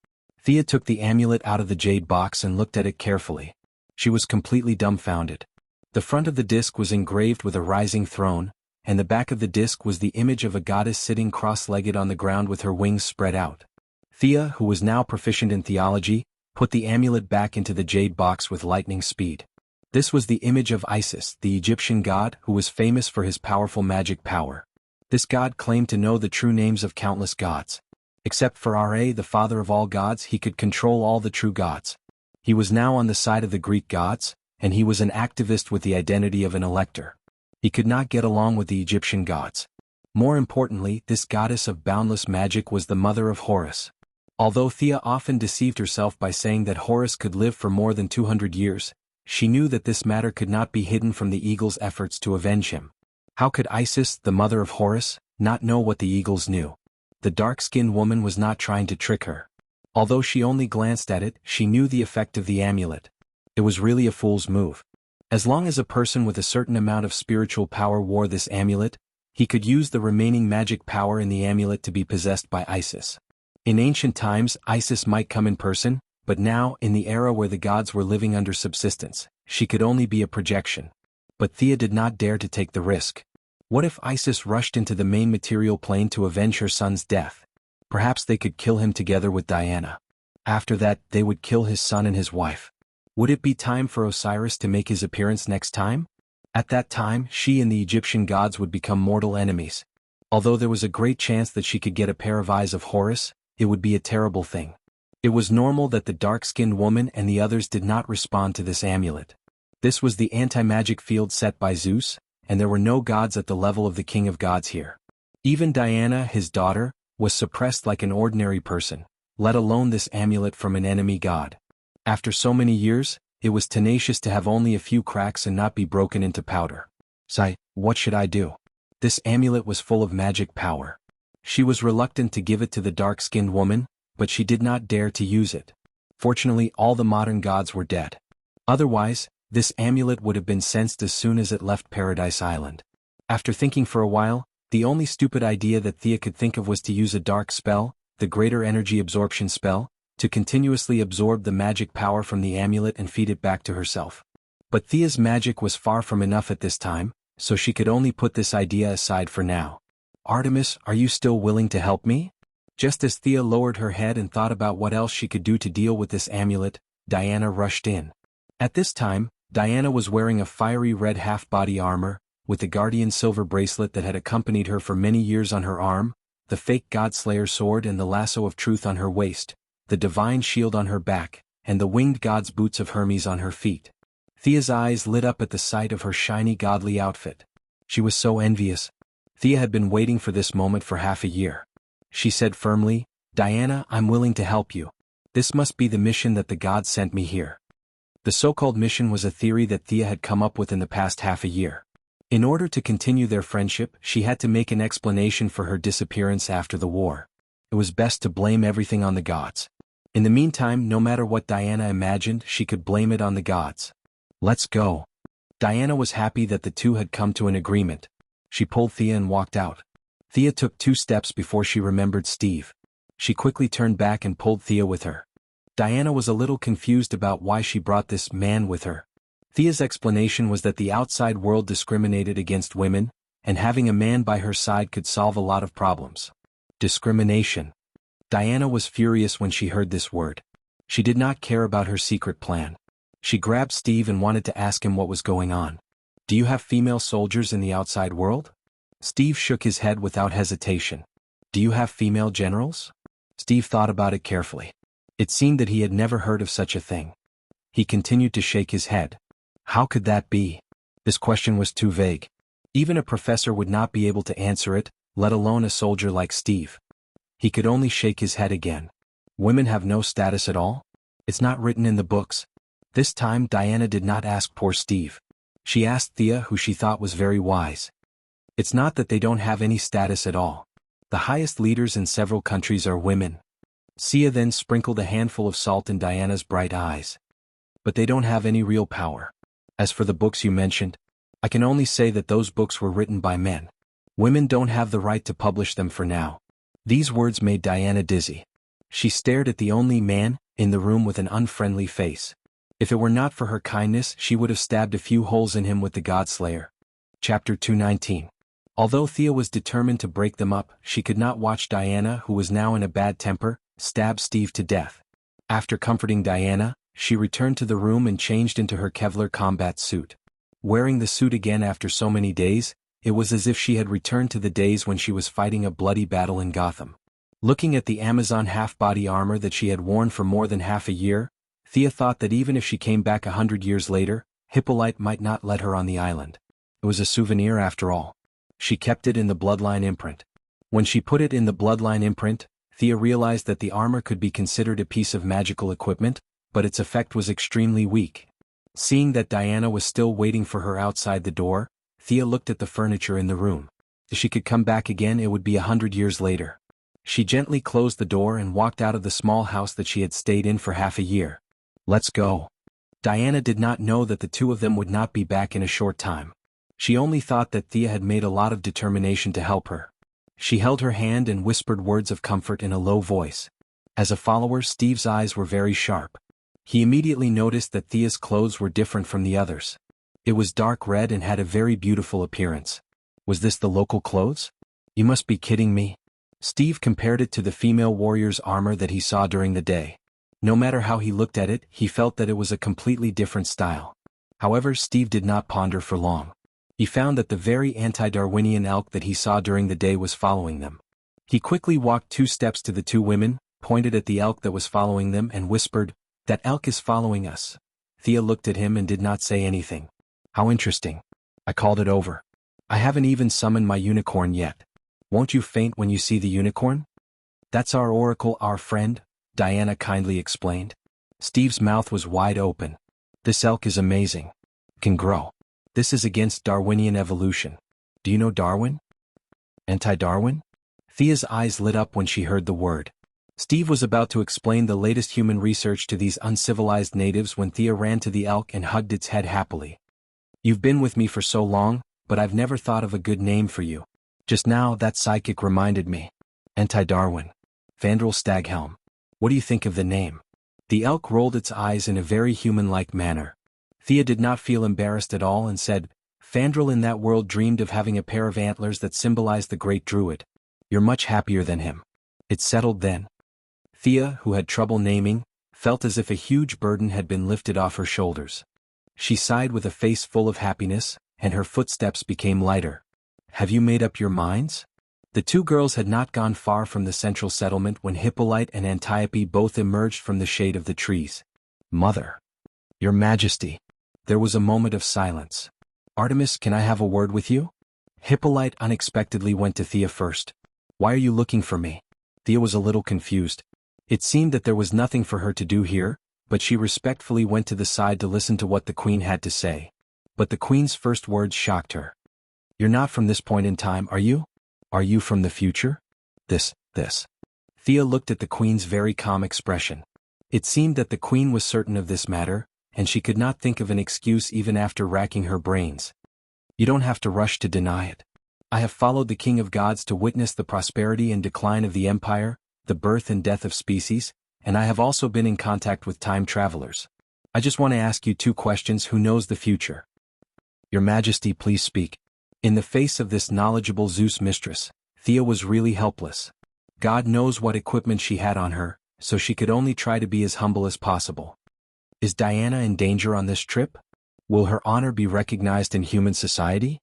Thea took the amulet out of the jade box and looked at it carefully. She was completely dumbfounded. The front of the disc was engraved with a rising throne, and the back of the disc was the image of a goddess sitting cross-legged on the ground with her wings spread out. Thea, who was now proficient in theology, put the amulet back into the jade box with lightning speed. This was the image of Isis, the Egyptian god who was famous for his powerful magic power. This god claimed to know the true names of countless gods. Except for Ra, the father of all gods, he could control all the true gods. He was now on the side of the Greek gods, and he was an activist with the identity of an elector. He could not get along with the Egyptian gods. More importantly, this goddess of boundless magic was the mother of Horus. Although Thea often deceived herself by saying that Horus could live for more than 200 years, she knew that this matter could not be hidden from the eagle's efforts to avenge him. How could Isis, the mother of Horus, not know what the eagles knew? The dark-skinned woman was not trying to trick her. Although she only glanced at it, she knew the effect of the amulet. It was really a fool's move. As long as a person with a certain amount of spiritual power wore this amulet, he could use the remaining magic power in the amulet to be possessed by Isis. In ancient times, Isis might come in person, but now, in the era where the gods were living under subsistence, she could only be a projection. But Thea did not dare to take the risk. What if Isis rushed into the main material plane to avenge her son's death? Perhaps they could kill him together with Diana. After that, they would kill his son and his wife. Would it be time for Osiris to make his appearance next time? At that time, she and the Egyptian gods would become mortal enemies. Although there was a great chance that she could get a pair of eyes of Horus, it would be a terrible thing. It was normal that the dark-skinned woman and the others did not respond to this amulet. This was the anti-magic field set by Zeus, and there were no gods at the level of the king of gods here. Even Diana, his daughter, was suppressed like an ordinary person, let alone this amulet from an enemy god. After so many years, it was tenacious to have only a few cracks and not be broken into powder. Sigh, what should I do? This amulet was full of magic power. She was reluctant to give it to the dark-skinned woman, but she did not dare to use it. Fortunately, all the modern gods were dead. Otherwise, this amulet would have been sensed as soon as it left Paradise Island. After thinking for a while, the only stupid idea that Thea could think of was to use a dark spell, the greater energy absorption spell, to continuously absorb the magic power from the amulet and feed it back to herself. But Thea's magic was far from enough at this time, so she could only put this idea aside for now. "Artemis, are you still willing to help me?" Just as Thea lowered her head and thought about what else she could do to deal with this amulet, Diana rushed in. At this time, Diana was wearing a fiery red half-body armor, with the guardian silver bracelet that had accompanied her for many years on her arm, the fake Godslayer sword and the lasso of truth on her waist, the divine shield on her back, and the winged god's boots of Hermes on her feet. Thea's eyes lit up at the sight of her shiny godly outfit. She was so envious. Thea had been waiting for this moment for half a year. She said firmly, "Diana, I'm willing to help you. This must be the mission that the gods sent me here." The so-called mission was a theory that Thea had come up with in the past half a year. In order to continue their friendship, she had to make an explanation for her disappearance after the war. It was best to blame everything on the gods. In the meantime, no matter what Diana imagined, she could blame it on the gods. "Let's go." Diana was happy that the two had come to an agreement. She pulled Thea and walked out. Thea took 2 steps before she remembered Steve. She quickly turned back and pulled Thea with her. Diana was a little confused about why she brought this man with her. Thea's explanation was that the outside world discriminated against women, and having a man by her side could solve a lot of problems. Discrimination. Diana was furious when she heard this word. She did not care about her secret plan. She grabbed Steve and wanted to ask him what was going on. Do you have female soldiers in the outside world? Steve shook his head without hesitation. Do you have female generals? Steve thought about it carefully. It seemed that he had never heard of such a thing. He continued to shake his head. How could that be? This question was too vague. Even a professor would not be able to answer it, let alone a soldier like Steve. He could only shake his head again. Women have no status at all? It's not written in the books. This time Diana did not ask poor Steve. She asked Thea, who she thought was very wise. It's not that they don't have any status at all. The highest leaders in several countries are women. Sia then sprinkled a handful of salt in Diana's bright eyes. But they don't have any real power. As for the books you mentioned, I can only say that those books were written by men. Women don't have the right to publish them for now. These words made Diana dizzy. She stared at the only man in the room with an unfriendly face. If it were not for her kindness, she would have stabbed a few holes in him with the Godslayer. Chapter 219. Although Thea was determined to break them up, she could not watch Diana, who was now in a bad temper, stab Steve to death. After comforting Diana, she returned to the room and changed into her Kevlar combat suit. Wearing the suit again after so many days, it was as if she had returned to the days when she was fighting a bloody battle in Gotham. Looking at the Amazon half-body armor that she had worn for more than half a year, Thea thought that even if she came back 100 years later, Hippolyte might not let her on the island. It was a souvenir after all. She kept it in the bloodline imprint. When she put it in the bloodline imprint, Thea realized that the armor could be considered a piece of magical equipment, but its effect was extremely weak. Seeing that Diana was still waiting for her outside the door, Thea looked at the furniture in the room. If she could come back again, it would be 100 years later. She gently closed the door and walked out of the small house that she had stayed in for half a year. Let's go. Diana did not know that the two of them would not be back in a short time. She only thought that Thea had made a lot of determination to help her. She held her hand and whispered words of comfort in a low voice. As a follower, Steve's eyes were very sharp. He immediately noticed that Thea's clothes were different from the others. It was dark red and had a very beautiful appearance. Was this the local clothes? You must be kidding me. Steve compared it to the female warrior's armor that he saw during the day. No matter how he looked at it, he felt that it was a completely different style. However, Steve did not ponder for long. He found that the very anti-Darwinian elk that he saw during the day was following them. He quickly walked 2 steps to the 2 women, pointed at the elk that was following them and whispered, "That elk is following us." Thea looked at him and did not say anything. How interesting. I called it over. I haven't even summoned my unicorn yet. Won't you faint when you see the unicorn? That's our oracle, our friend, Diana kindly explained. Steve's mouth was wide open. This elk is amazing. Can grow. This is against Darwinian evolution. Do you know Darwin? Anti-Darwin? Thea's eyes lit up when she heard the word. Steve was about to explain the latest human research to these uncivilized natives when Thea ran to the elk and hugged its head happily. You've been with me for so long, but I've never thought of a good name for you. Just now that psychic reminded me. Anti-Darwin. Fandral Staghelm. What do you think of the name? The elk rolled its eyes in a very human-like manner. Thea did not feel embarrassed at all and said, Fandral in that world dreamed of having a pair of antlers that symbolized the great druid. You're much happier than him. It settled then. Thea, who had trouble naming, felt as if a huge burden had been lifted off her shoulders. She sighed with a face full of happiness, and her footsteps became lighter. Have you made up your minds? The 2 girls had not gone far from the central settlement when Hippolyte and Antiope both emerged from the shade of the trees. Mother. Your Majesty. There was a moment of silence. Artemis, can I have a word with you? Hippolyte unexpectedly went to Thea first. Why are you looking for me? Thea was a little confused. It seemed that there was nothing for her to do here, but she respectfully went to the side to listen to what the Queen had to say. But the Queen's first words shocked her. You're not from this point in time, are you? Are you from the future? This. Thea looked at the Queen's very calm expression. It seemed that the Queen was certain of this matter, and she could not think of an excuse even after racking her brains. You don't have to rush to deny it. I have followed the King of Gods to witness the prosperity and decline of the Empire, the birth and death of species, and I have also been in contact with time travelers. I just want to ask you 2 questions. Who knows the future? Your Majesty, please speak. In the face of this knowledgeable Zeus mistress, Thea was really helpless. God knows what equipment she had on her, so she could only try to be as humble as possible. Is Diana in danger on this trip? Will her honor be recognized in human society?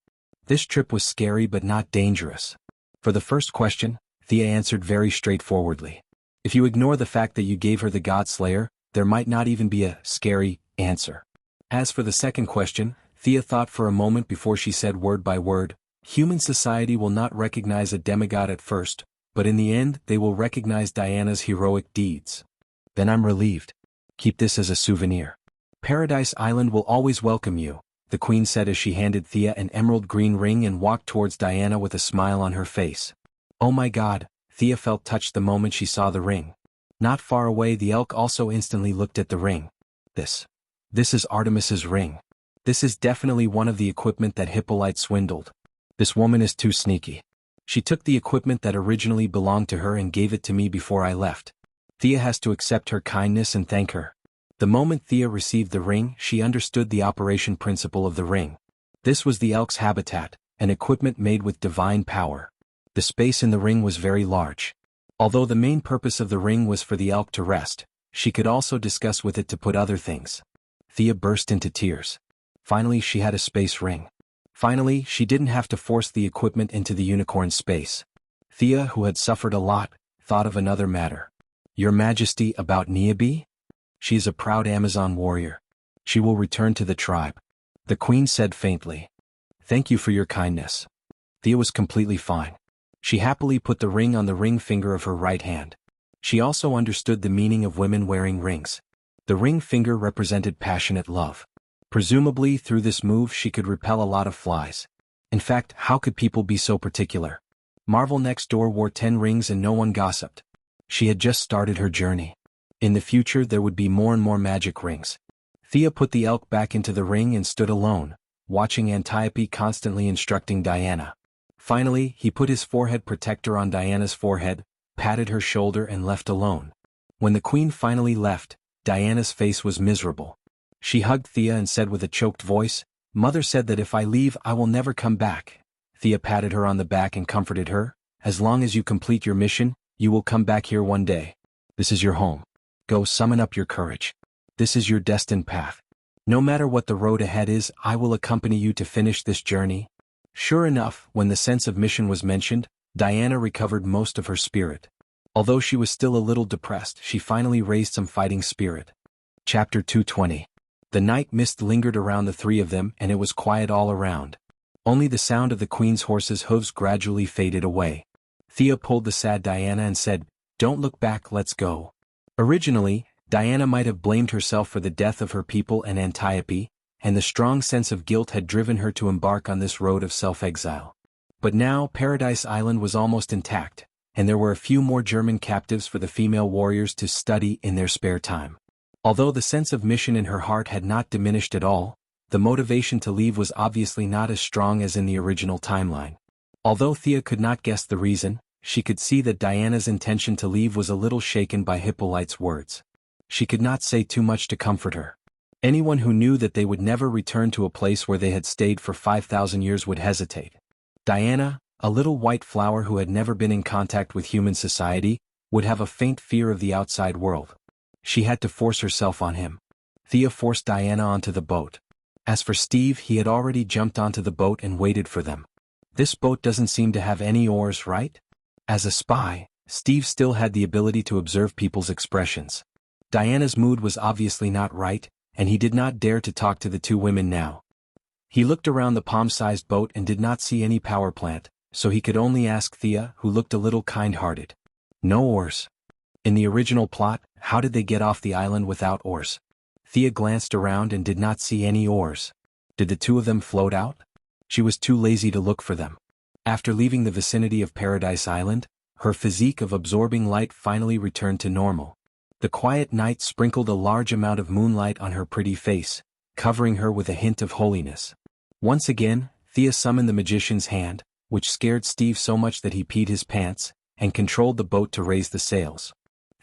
This trip was scary but not dangerous. For the first question, Thea answered very straightforwardly. If you ignore the fact that you gave her the God Slayer, there might not even be a scary answer. As for the second question, Thea thought for a moment before she said word by word, human society will not recognize a demigod at first, but in the end they will recognize Diana's heroic deeds. Then I'm relieved. Keep this as a souvenir. Paradise Island will always welcome you, the Queen said as she handed Thea an emerald green ring and walked towards Diana with a smile on her face. Oh my God, Thea felt touched the moment she saw the ring. Not far away the elk also instantly looked at the ring. This is Artemis's ring. This is definitely one of the equipment that Hippolyte swindled. This woman is too sneaky. She took the equipment that originally belonged to her and gave it to me before I left. Thea has to accept her kindness and thank her. The moment Thea received the ring, she understood the operation principle of the ring. This was the elk's habitat, an equipment made with divine power. The space in the ring was very large. Although the main purpose of the ring was for the elk to rest, she could also discuss with it to put other things. Thea burst into tears. Finally she had a space ring. Finally she didn't have to force the equipment into the unicorn's space. Thea, who had suffered a lot, thought of another matter. Your Majesty, about Niabi? She is a proud Amazon warrior. She will return to the tribe. The Queen said faintly. Thank you for your kindness. Thea was completely fine. She happily put the ring on the ring finger of her right hand. She also understood the meaning of women wearing rings. The ring finger represented passionate love. Presumably through this move she could repel a lot of flies. In fact, how could people be so particular? Marvel next door wore 10 rings and no one gossiped. She had just started her journey. In the future there would be more and more magic rings. Thea put the elk back into the ring and stood alone, watching Antiope constantly instructing Diana. Finally, he put his forehead protector on Diana's forehead, patted her shoulder and left alone. When the Queen finally left, Diana's face was miserable. She hugged Thea and said with a choked voice, Mother said that if I leave I will never come back. Thea patted her on the back and comforted her, as long as you complete your mission, you will come back here one day. This is your home. Go summon up your courage. This is your destined path. No matter what the road ahead is, I will accompany you to finish this journey. Sure enough, when the sense of mission was mentioned, Diana recovered most of her spirit. Although she was still a little depressed, she finally raised some fighting spirit. Chapter 220. The night mist lingered around the three of them and it was quiet all around. Only the sound of the Queen's horse's hooves gradually faded away. Thea pulled the sad Diana and said, Don't look back, let's go. Originally, Diana might have blamed herself for the death of her people and Antiope, and the strong sense of guilt had driven her to embark on this road of self-exile. But now Paradise Island was almost intact, and there were a few more German captives for the female warriors to study in their spare time. Although the sense of mission in her heart had not diminished at all, the motivation to leave was obviously not as strong as in the original timeline. Although Thea could not guess the reason, she could see that Diana's intention to leave was a little shaken by Hippolyte's words. She could not say too much to comfort her. Anyone who knew that they would never return to a place where they had stayed for 5,000 years would hesitate. Diana, a little white flower who had never been in contact with human society, would have a faint fear of the outside world. She had to force herself on him. Thea forced Diana onto the boat. As for Steve, he had already jumped onto the boat and waited for them. This boat doesn't seem to have any oars, right? As a spy, Steve still had the ability to observe people's expressions. Diana's mood was obviously not right, and he did not dare to talk to the two women now. He looked around the palm-sized boat and did not see any power plant, so he could only ask Thea, who looked a little kind-hearted. No oars. In the original plot, how did they get off the island without oars? Thea glanced around and did not see any oars. Did the two of them float out? She was too lazy to look for them. After leaving the vicinity of Paradise Island, her physique of absorbing light finally returned to normal. The quiet night sprinkled a large amount of moonlight on her pretty face, covering her with a hint of holiness. Once again, Thea summoned the magician's hand, which scared Steve so much that he peed his pants, and controlled the boat to raise the sails.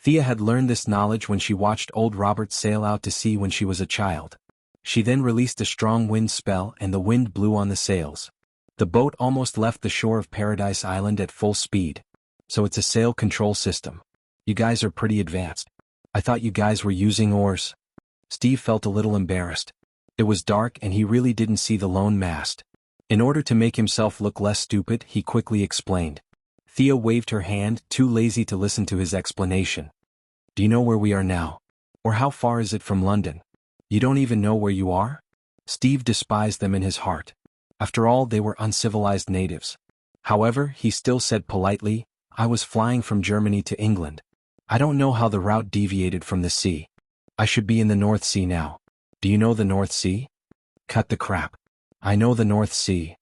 Thea had learned this knowledge when she watched old Robert sail out to sea when she was a child. She then released a strong wind spell and the wind blew on the sails. The boat almost left the shore of Paradise Island at full speed. So it's a sail control system. You guys are pretty advanced. I thought you guys were using oars. Steve felt a little embarrassed. It was dark and he really didn't see the lone mast. In order to make himself look less stupid, he quickly explained. Thea waved her hand, too lazy to listen to his explanation. Do you know where we are now? Or how far is it from London? You don't even know where you are? Steve despised them in his heart. After all, they were uncivilized natives. However, he still said politely, I was flying from Germany to England. I don't know how the route deviated from the sea. I should be in the North Sea now. Do you know the North Sea? Cut the crap. I know the North Sea.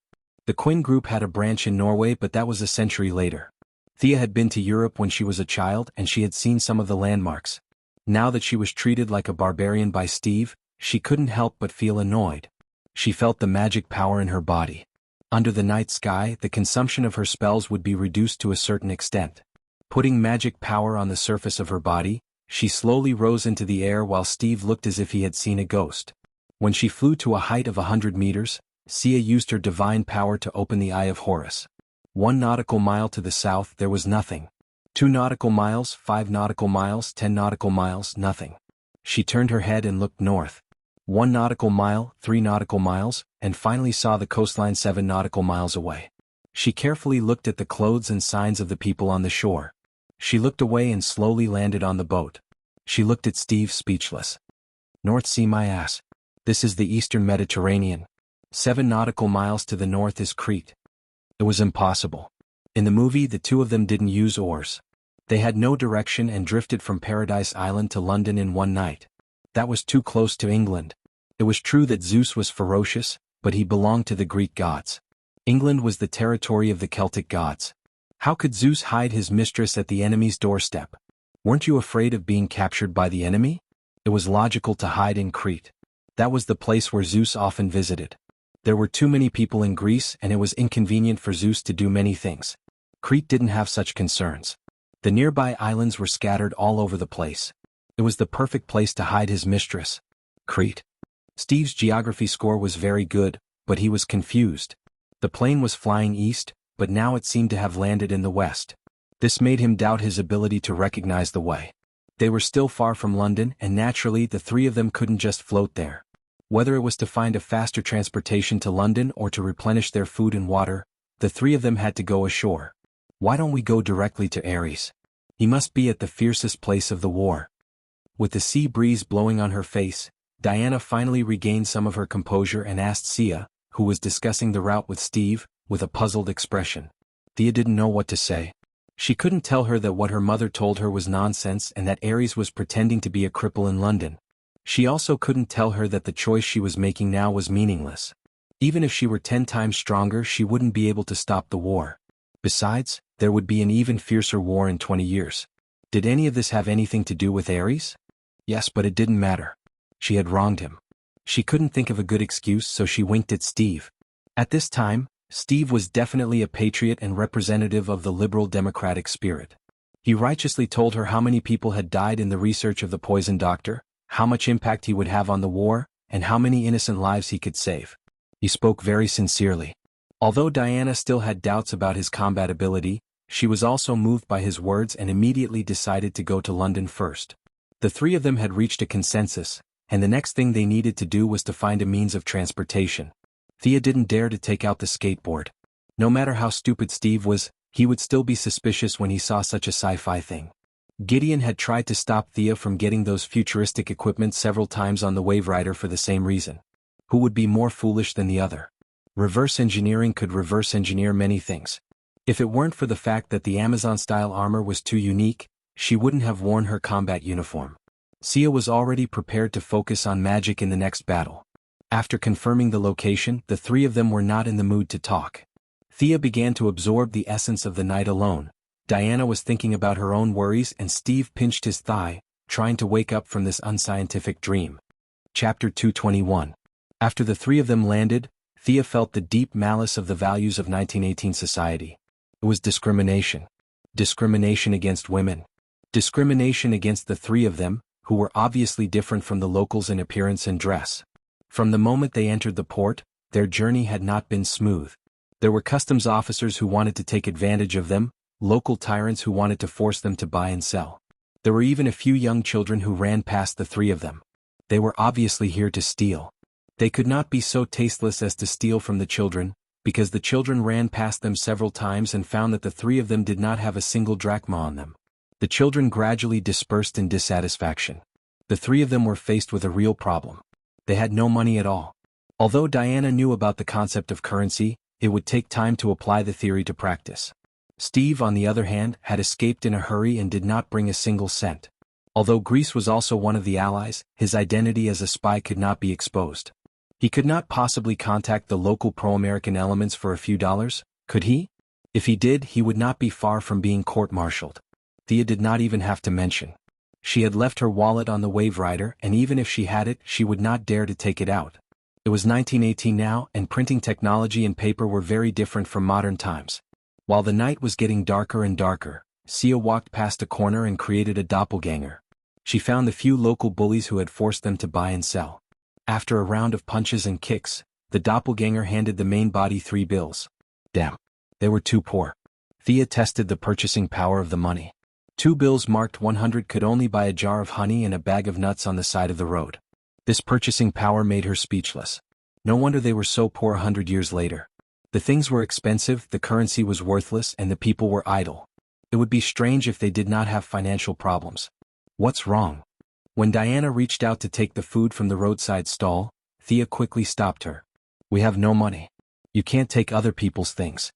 The Quinn group had a branch in Norway, but that was a century later. Thea had been to Europe when she was a child and she had seen some of the landmarks. Now that she was treated like a barbarian by Steve, she couldn't help but feel annoyed. She felt the magic power in her body. Under the night sky, the consumption of her spells would be reduced to a certain extent. Putting magic power on the surface of her body, she slowly rose into the air while Steve looked as if he had seen a ghost. When she flew to a height of 100 meters, Sia used her divine power to open the Eye of Horus. 1 nautical mile to the south there was nothing. 2 nautical miles, 5 nautical miles, 10 nautical miles, nothing. She turned her head and looked north. 1 nautical mile, 3 nautical miles, and finally saw the coastline 7 nautical miles away. She carefully looked at the clothes and signs of the people on the shore. She looked away and slowly landed on the boat. She looked at Steve, speechless. North Sea, my ass. This is the Eastern Mediterranean. 7 nautical miles to the north is Crete. It was impossible. In the movie, the two of them didn't use oars. They had no direction and drifted from Paradise Island to London in one night. That was too close to England. It was true that Zeus was ferocious, but he belonged to the Greek gods. England was the territory of the Celtic gods. How could Zeus hide his mistress at the enemy's doorstep? Weren't you afraid of being captured by the enemy? It was logical to hide in Crete. That was the place where Zeus often visited. There were too many people in Greece and it was inconvenient for Zeus to do many things. Crete didn't have such concerns. The nearby islands were scattered all over the place. It was the perfect place to hide his mistress. Crete. Steve's geography score was very good, but he was confused. The plane was flying east, but now it seemed to have landed in the west. This made him doubt his ability to recognize the way. They were still far from London and naturally the three of them couldn't just float there. Whether it was to find a faster transportation to London or to replenish their food and water, the three of them had to go ashore. Why don't we go directly to Ares? He must be at the fiercest place of the war. With the sea breeze blowing on her face, Diana finally regained some of her composure and asked Sia, who was discussing the route with Steve, with a puzzled expression. Thea didn't know what to say. She couldn't tell her that what her mother told her was nonsense and that Ares was pretending to be a cripple in London. She also couldn't tell her that the choice she was making now was meaningless. Even if she were 10 times stronger, she wouldn't be able to stop the war. Besides, there would be an even fiercer war in 20 years. Did any of this have anything to do with Ares? Yes, but it didn't matter. She had wronged him. She couldn't think of a good excuse, so she winked at Steve. At this time, Steve was definitely a patriot and representative of the liberal democratic spirit. He righteously told her how many people had died in the research of the poison doctor, how much impact he would have on the war, and how many innocent lives he could save. He spoke very sincerely. Although Diana still had doubts about his combat ability, she was also moved by his words and immediately decided to go to London first. The three of them had reached a consensus, and the next thing they needed to do was to find a means of transportation. Thea didn't dare to take out the skateboard. No matter how stupid Steve was, he would still be suspicious when he saw such a sci-fi thing. Gideon had tried to stop Thea from getting those futuristic equipment several times on the Wave Rider for the same reason. Who would be more foolish than the other? Reverse engineering could reverse engineer many things. If it weren't for the fact that the Amazon-style armor was too unique, she wouldn't have worn her combat uniform. Sia was already prepared to focus on magic in the next battle. After confirming the location, the three of them were not in the mood to talk. Thea began to absorb the essence of the night alone. Diana was thinking about her own worries and Steve pinched his thigh, trying to wake up from this unscientific dream. Chapter 221. After the three of them landed, Thea felt the deep malice of the values of 1918 society. It was discrimination. Discrimination against women. Discrimination against the three of them, who were obviously different from the locals in appearance and dress. From the moment they entered the port, their journey had not been smooth. There were customs officers who wanted to take advantage of them, local tyrants who wanted to force them to buy and sell. There were even a few young children who ran past the three of them. They were obviously here to steal. They could not be so tasteless as to steal from the children, because the children ran past them several times and found that the three of them did not have a single drachma on them. The children gradually dispersed in dissatisfaction. The three of them were faced with a real problem. They had no money at all. Although Diana knew about the concept of currency, it would take time to apply the theory to practice. Steve, on the other hand, had escaped in a hurry and did not bring a single cent. Although Greece was also one of the allies, his identity as a spy could not be exposed. He could not possibly contact the local pro-American elements for a few dollars, could he? If he did, he would not be far from being court-martialed. Thea did not even have to mention. She had left her wallet on the Wave Rider, and even if she had it, she would not dare to take it out. It was 1918 now, and printing technology and paper were very different from modern times. While the night was getting darker and darker, Sia walked past a corner and created a doppelganger. She found the few local bullies who had forced them to buy and sell. After a round of punches and kicks, the doppelganger handed the main body 3 bills. Damn. They were too poor. Thea tested the purchasing power of the money. 2 bills marked 100 could only buy a jar of honey and a bag of nuts on the side of the road. This purchasing power made her speechless. No wonder they were so poor 100 years later. The things were expensive, the currency was worthless, and the people were idle. It would be strange if they did not have financial problems. What's wrong? When Diana reached out to take the food from the roadside stall, Thea quickly stopped her. We have no money. You can't take other people's things.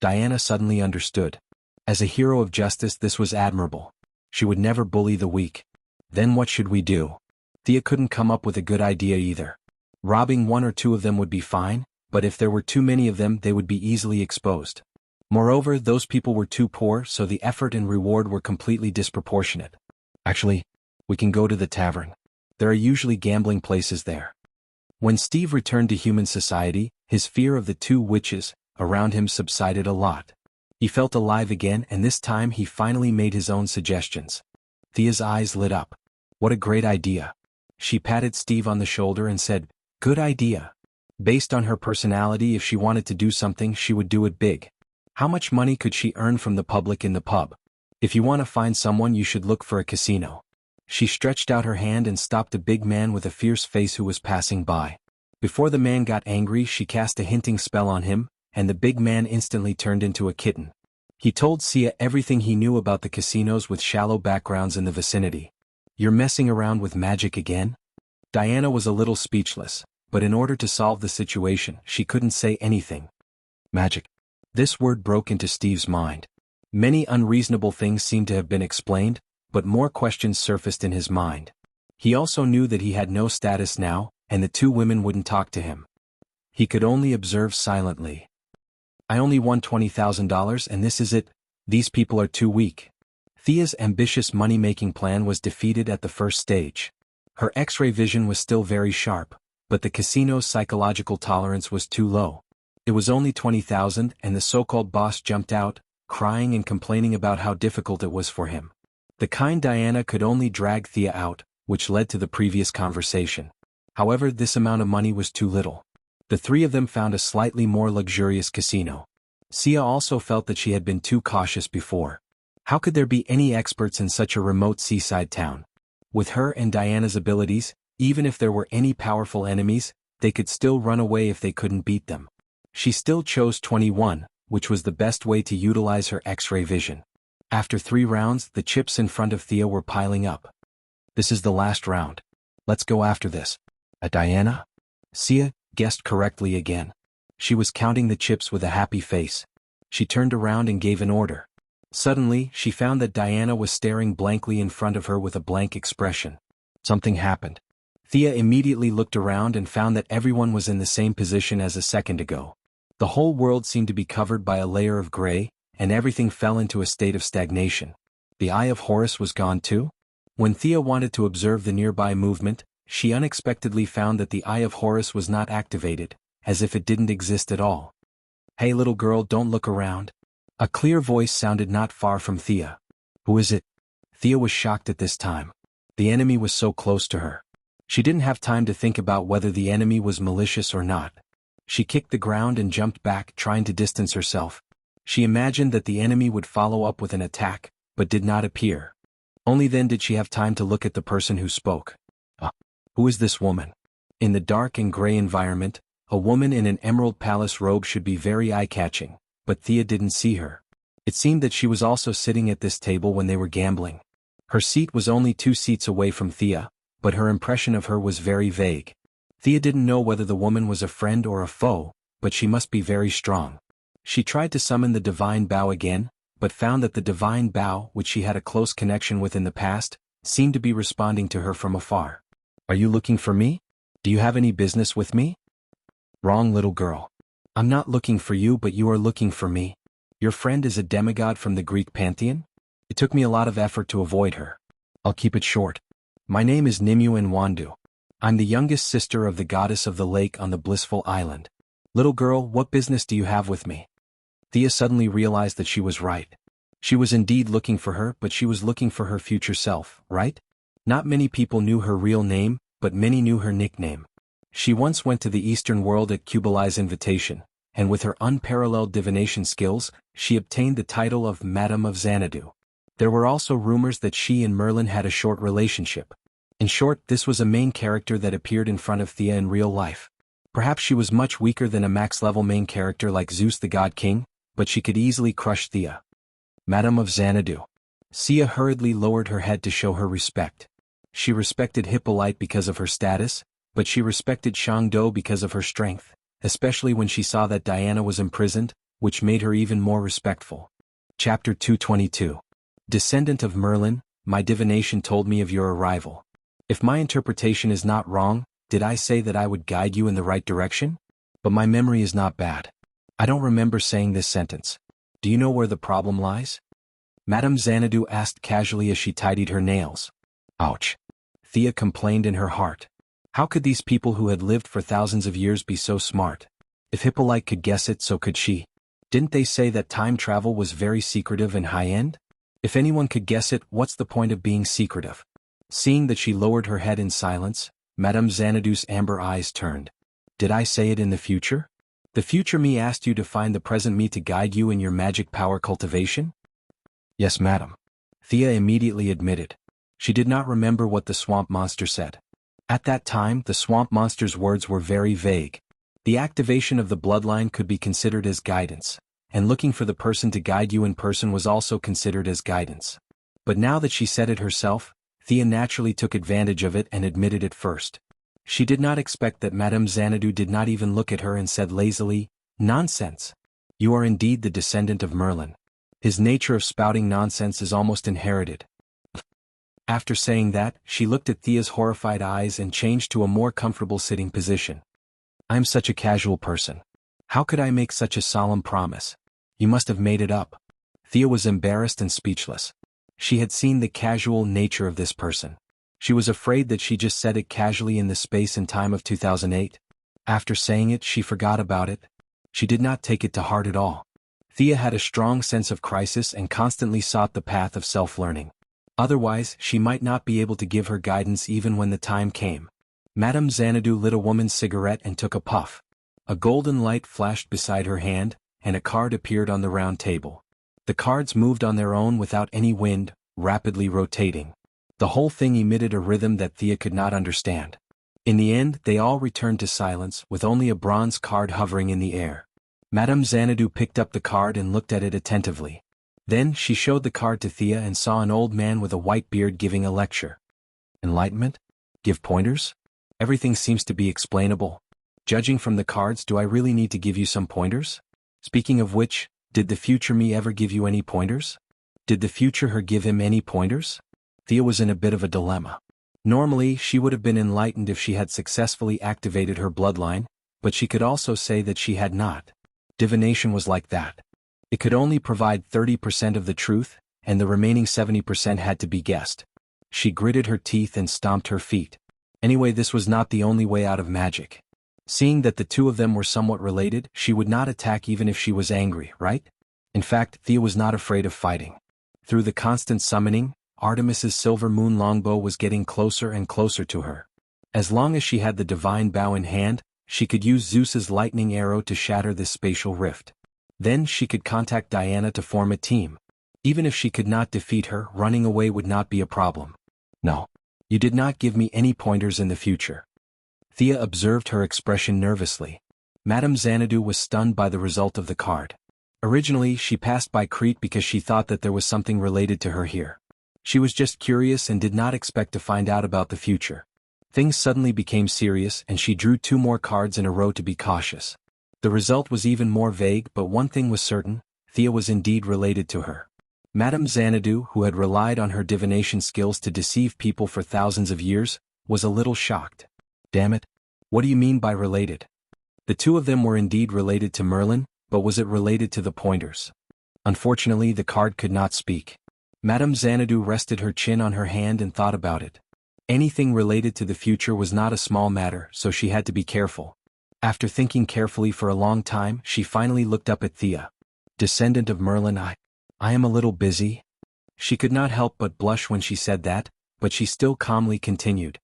Diana suddenly understood. As a hero of justice, this was admirable. She would never bully the weak. Then what should we do? Thea couldn't come up with a good idea either. Robbing 1 or 2 of them would be fine, but if there were too many of them, they would be easily exposed. Moreover, those people were too poor, so the effort and reward were completely disproportionate. Actually, we can go to the tavern. There are usually gambling places there. When Steve returned to human society, his fear of the 2 witches around him subsided a lot. He felt alive again, and this time he finally made his own suggestions. Thea's eyes lit up. What a great idea. She patted Steve on the shoulder and said, "Good idea." Based on her personality, if she wanted to do something, she would do it big. How much money could she earn from the public in the pub? If you want to find someone, you should look for a casino. She stretched out her hand and stopped a big man with a fierce face who was passing by. Before the man got angry, she cast a hinting spell on him, and the big man instantly turned into a kitten. He told Sia everything he knew about the casinos with shallow backgrounds in the vicinity. You're messing around with magic again? Diana was a little speechless, but in order to solve the situation, she couldn't say anything. Magic. This word broke into Steve's mind. Many unreasonable things seemed to have been explained, but more questions surfaced in his mind. He also knew that he had no status now, and the 2 women wouldn't talk to him. He could only observe silently. I only won $20,000 and this is it. These people are too weak. Thea's ambitious money-making plan was defeated at the first stage. Her X-ray vision was still very sharp, but the casino's psychological tolerance was too low. It was only 20,000 and the so-called boss jumped out, crying and complaining about how difficult it was for him. The kind Diana could only drag Thea out, which led to the previous conversation. However, this amount of money was too little. The 3 of them found a slightly more luxurious casino. Sia also felt that she had been too cautious before. How could there be any experts in such a remote seaside town? With her and Diana's abilities, even if there were any powerful enemies, they could still run away if they couldn't beat them. She still chose 21, which was the best way to utilize her X-ray vision. After 3 rounds, the chips in front of Thea were piling up. This is the last round. Let's go after this. Diana? Sia guessed correctly again. She was counting the chips with a happy face. She turned around and gave an order. Suddenly, she found that Diana was staring blankly in front of her with a blank expression. Something happened. Thea immediately looked around and found that everyone was in the same position as a second ago. The whole world seemed to be covered by a layer of gray, and everything fell into a state of stagnation. The Eye of Horus was gone too? When Thea wanted to observe the nearby movement, she unexpectedly found that the Eye of Horus was not activated, as if it didn't exist at all. Hey little girl, don't look around. A clear voice sounded not far from Thea. Who is it? Thea was shocked at this time. The enemy was so close to her. She didn't have time to think about whether the enemy was malicious or not. She kicked the ground and jumped back, trying to distance herself. She imagined that the enemy would follow up with an attack, but did not appear. Only then did she have time to look at the person who spoke. Who is this woman? In the dark and gray environment, a woman in an Emerald Palace robe should be very eye-catching, but Thea didn't see her. It seemed that she was also sitting at this table when they were gambling. Her seat was only 2 seats away from Thea, but her impression of her was very vague. Thea didn't know whether the woman was a friend or a foe, but she must be very strong. She tried to summon the divine bow again, but found that the divine bow, which she had a close connection with in the past, seemed to be responding to her from afar. Are you looking for me? Do you have any business with me? Wrong, little girl. I'm not looking for you, but you are looking for me. Your friend is a demigod from the Greek pantheon? It took me a lot of effort to avoid her. I'll keep it short. My name is Nimue Nwandu. I'm the youngest sister of the goddess of the lake on the blissful island. Little girl, what business do you have with me? Thea suddenly realized that she was right. She was indeed looking for her, but she was looking for her future self, right? Not many people knew her real name, but many knew her nickname. She once went to the Eastern world at Kublai's invitation, and with her unparalleled divination skills, she obtained the title of Madam of Xanadu. There were also rumors that she and Merlin had a short relationship. In short, this was a main character that appeared in front of Thea in real life. Perhaps she was much weaker than a max-level main character like Zeus the God King, but she could easily crush Thea. Madam of Xanadu. Thea hurriedly lowered her head to show her respect. She respected Hippolyte because of her status, but she respected Shangdo because of her strength, especially when she saw that Diana was imprisoned, which made her even more respectful. Chapter 222. Descendant of Merlin, my divination told me of your arrival. If my interpretation is not wrong, did I say that I would guide you in the right direction? But my memory is not bad. I don't remember saying this sentence. Do you know where the problem lies? Madame Xanadu asked casually as she tidied her nails. Ouch. Thea complained in her heart. How could these people who had lived for thousands of years be so smart? If Hippolyte could guess it, so could she. Didn't they say that time travel was very secretive and high-end? If anyone could guess it, what's the point of being secretive? Seeing that she lowered her head in silence, Madame Xanadu's amber eyes turned. Did I say it in the future? The future me asked you to find the present me to guide you in your magic power cultivation? Yes, madam. Thea immediately admitted. She did not remember what the swamp monster said. At that time, the swamp monster's words were very vague. The activation of the bloodline could be considered as guidance, and looking for the person to guide you in person was also considered as guidance. But now that she said it herself, Thea naturally took advantage of it and admitted it first. She did not expect that Madame Xanadu did not even look at her and said lazily, "Nonsense. You are indeed the descendant of Merlin. His nature of spouting nonsense is almost inherited." After saying that, she looked at Thea's horrified eyes and changed to a more comfortable sitting position. "I'm such a casual person. How could I make such a solemn promise? You must have made it up." Thea was embarrassed and speechless. She had seen the casual nature of this person. She was afraid that she just said it casually in the space and time of 2008. After saying it, she forgot about it. She did not take it to heart at all. Thea had a strong sense of crisis and constantly sought the path of self-learning. Otherwise, she might not be able to give her guidance even when the time came. Madame Xanadu lit a woman's cigarette and took a puff. A golden light flashed beside her hand, and a card appeared on the round table. The cards moved on their own without any wind, rapidly rotating. The whole thing emitted a rhythm that Thea could not understand. In the end, they all returned to silence, with only a bronze card hovering in the air. Madame Xanadu picked up the card and looked at it attentively. Then she showed the card to Thea and saw an old man with a white beard giving a lecture. Enlightenment? Give pointers? Everything seems to be explainable. Judging from the cards, do I really need to give you some pointers? Speaking of which, did the future me ever give you any pointers? Did the future her give him any pointers? Thea was in a bit of a dilemma. Normally, she would have been enlightened if she had successfully activated her bloodline, but she could also say that she had not. Divination was like that. It could only provide 30% of the truth, and the remaining 70% had to be guessed. She gritted her teeth and stomped her feet. Anyway, this was not the only way out of magic. Seeing that the two of them were somewhat related, she would not attack even if she was angry, right? In fact, Thea was not afraid of fighting. Through the constant summoning, Artemis's silver moon longbow was getting closer and closer to her. As long as she had the divine bow in hand, she could use Zeus's lightning arrow to shatter this spatial rift. Then she could contact Diana to form a team. Even if she could not defeat her, running away would not be a problem. No. You did not give me any pointers in the future. Thea observed her expression nervously. Madame Xanadu was stunned by the result of the card. Originally, she passed by Crete because she thought that there was something related to her here. She was just curious and did not expect to find out about the future. Things suddenly became serious and she drew 2 more cards in a row to be cautious. The result was even more vague, but one thing was certain: Thea was indeed related to her. Madame Xanadu, who had relied on her divination skills to deceive people for thousands of years, was a little shocked. Damn it. What do you mean by related? The 2 of them were indeed related to Merlin, but was it related to the pointers? Unfortunately, the card could not speak. Madame Xanadu rested her chin on her hand and thought about it. Anything related to the future was not a small matter, so she had to be careful. After thinking carefully for a long time, she finally looked up at Thea. Descendant of Merlin, I am a little busy. She could not help but blush when she said that, but she still calmly continued.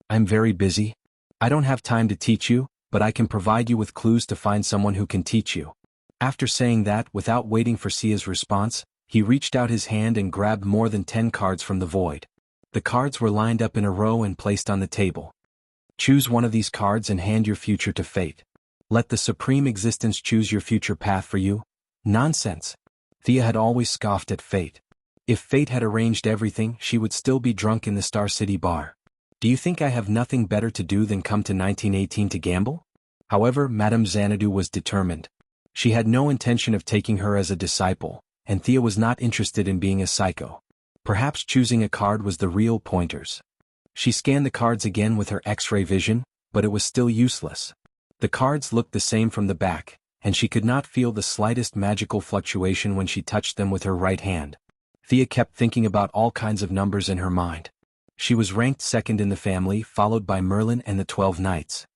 I'm very busy. I don't have time to teach you, but I can provide you with clues to find someone who can teach you. After saying that, without waiting for Sia's response, he reached out his hand and grabbed more than 10 cards from the void. The cards were lined up in a row and placed on the table. Choose one of these cards and hand your future to fate. Let the supreme existence choose your future path for you. Nonsense. Thea had always scoffed at fate. If fate had arranged everything, she would still be drunk in the Star City bar. Do you think I have nothing better to do than come to 1918 to gamble? However, Madame Xanadu was determined. She had no intention of taking her as a disciple, and Thea was not interested in being a psycho. Perhaps choosing a card was the real pointers. She scanned the cards again with her X-ray vision, but it was still useless. The cards looked the same from the back, and she could not feel the slightest magical fluctuation when she touched them with her right hand. Thea kept thinking about all kinds of numbers in her mind. She was ranked 2nd in the family, followed by Merlin and the 12 Knights.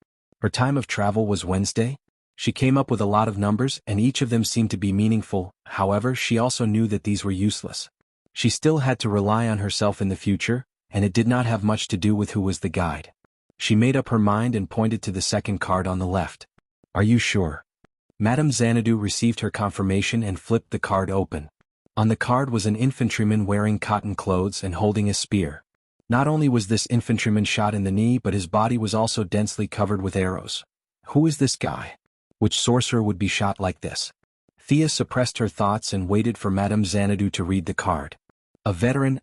Her time of travel was Wednesday. She came up with a lot of numbers, and each of them seemed to be meaningful. However, she also knew that these were useless. She still had to rely on herself in the future, and it did not have much to do with who was the guide. She made up her mind and pointed to the second card on the left. Are you sure? Madame Xanadu received her confirmation and flipped the card open. On the card was an infantryman wearing cotton clothes and holding a spear. Not only was this infantryman shot in the knee, but his body was also densely covered with arrows. Who is this guy? Which sorcerer would be shot like this? Thea suppressed her thoughts and waited for Madame Xanadu to read the card. A veteran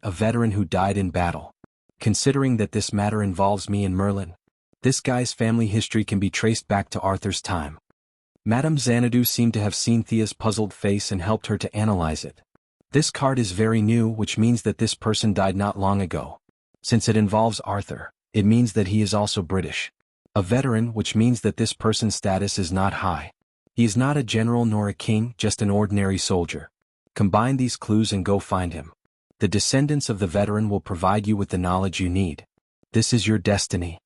who died in battle. Considering that this matter involves me and Merlin, this guy's family history can be traced back to Arthur's time. Madame Xanadu seemed to have seen Thea's puzzled face and helped her to analyze it. This card is very new, which means that this person died not long ago. Since it involves Arthur, it means that he is also British. A veteran, which means that this person's status is not high. He is not a general nor a king, just an ordinary soldier. Combine these clues and go find him. The descendants of the veteran will provide you with the knowledge you need. This is your destiny.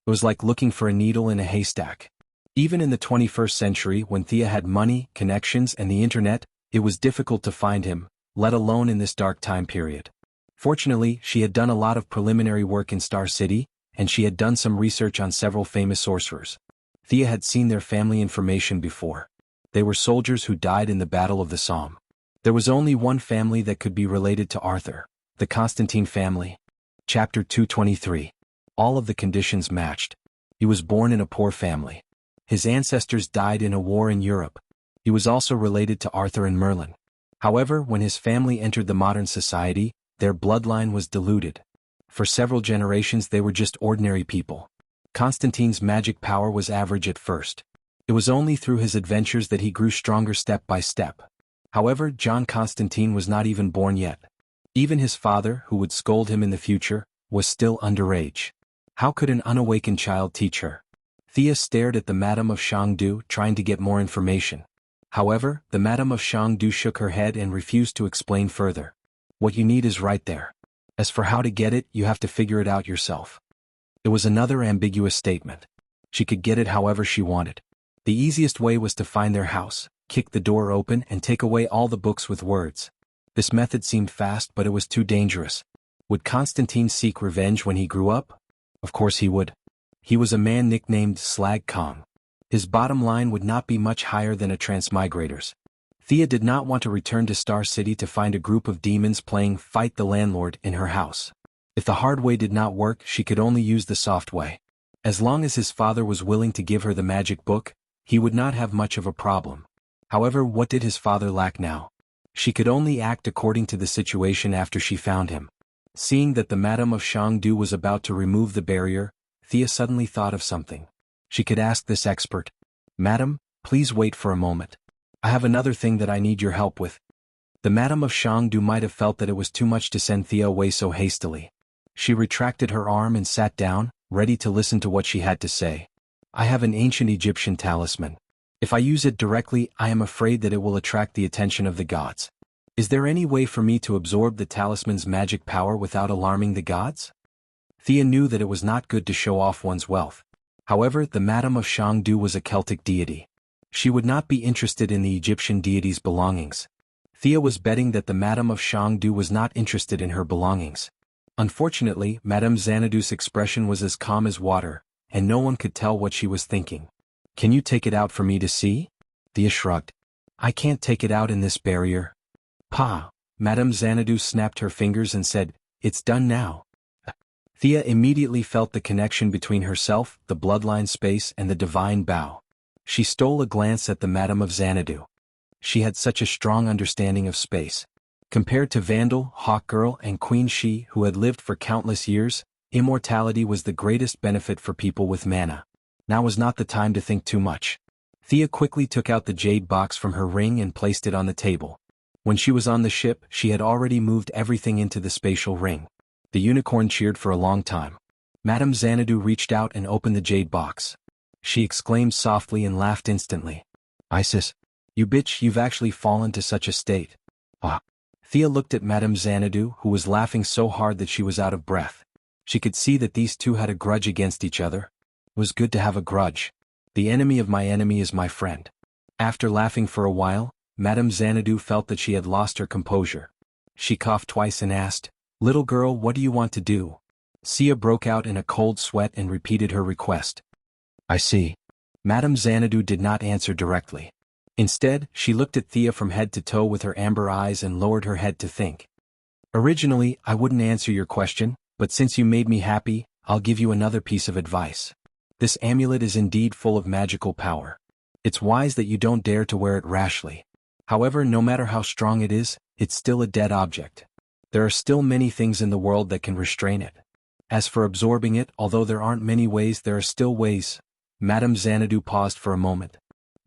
It was like looking for a needle in a haystack. Even in the 21st century, when Thea had money, connections, and the internet, it was difficult to find him, let alone in this dark time period. Fortunately, she had done a lot of preliminary work in Star City, and she had done some research on several famous sorcerers. Thea had seen their family information before. They were soldiers who died in the Battle of the Somme. There was only one family that could be related to Arthur, the Constantine family. Chapter 223. All of the conditions matched. He was born in a poor family. His ancestors died in a war in Europe. He was also related to Arthur and Merlin. However, when his family entered the modern society, their bloodline was diluted. For several generations they were just ordinary people. Constantine's magic power was average at first. It was only through his adventures that he grew stronger step by step. However, John Constantine was not even born yet. Even his father, who would scold him in the future, was still underage. How could an unawakened child teach her? Thea stared at the Madame of Shangdu, trying to get more information. However, the Madame of Shangdu shook her head and refused to explain further. What you need is right there. As for how to get it, you have to figure it out yourself. It was another ambiguous statement. She could get it however she wanted. The easiest way was to find their house, kick the door open, and take away all the books with words. This method seemed fast, but it was too dangerous. Would Constantine seek revenge when he grew up? Of course he would. He was a man nicknamed Slag Kong. His bottom line would not be much higher than a transmigrator's. Thea did not want to return to Star City to find a group of demons playing Fight the Landlord in her house. If the hard way did not work, she could only use the soft way. As long as his father was willing to give her the magic book, he would not have much of a problem. However, what did his father lack now? She could only act according to the situation after she found him. Seeing that the Madame of Shangdu was about to remove the barrier, Thea suddenly thought of something. She could ask this expert, "Madam, please wait for a moment. I have another thing that I need your help with." The Madame of Shangdu might have felt that it was too much to send Thea away so hastily. She retracted her arm and sat down, ready to listen to what she had to say. "I have an ancient Egyptian talisman. If I use it directly, I am afraid that it will attract the attention of the gods. Is there any way for me to absorb the talisman's magic power without alarming the gods?" Thea knew that it was not good to show off one's wealth. However, the Madame of Shangdu was a Celtic deity. She would not be interested in the Egyptian deity's belongings. Thea was betting that the Madame of Shangdu was not interested in her belongings. Unfortunately, Madame Xanadu's expression was as calm as water, and no one could tell what she was thinking. "Can you take it out for me to see?" Thea shrugged. "I can't take it out in this barrier." "Pa!" Madame Xanadu snapped her fingers and said, "It's done now." Thea immediately felt the connection between herself, the bloodline space, and the divine bow. She stole a glance at the Madame of Xanadu. She had such a strong understanding of space. Compared to Vandal, Hawkgirl, and Queen Shi, who had lived for countless years, immortality was the greatest benefit for people with mana. Now was not the time to think too much. Thea quickly took out the jade box from her ring and placed it on the table. When she was on the ship, she had already moved everything into the spatial ring. The unicorn cheered for a long time. Madame Xanadu reached out and opened the jade box. She exclaimed softly and laughed instantly. "Isis, you bitch, you've actually fallen to such a state." "Ah." Thea looked at Madame Xanadu, who was laughing so hard that she was out of breath. She could see that these two had a grudge against each other. It was good to have a grudge. The enemy of my enemy is my friend. After laughing for a while, Madame Xanadu felt that she had lost her composure. She coughed twice and asked, "Little girl, what do you want to do?" Sia broke out in a cold sweat and repeated her request. "I see." Madame Xanadu did not answer directly. Instead, she looked at Thea from head to toe with her amber eyes and lowered her head to think. "Originally, I wouldn't answer your question, but since you made me happy, I'll give you another piece of advice. This amulet is indeed full of magical power. It's wise that you don't dare to wear it rashly. However, no matter how strong it is, it's still a dead object. There are still many things in the world that can restrain it. As for absorbing it, although there aren't many ways, there are still ways." Madame Xanadu paused for a moment.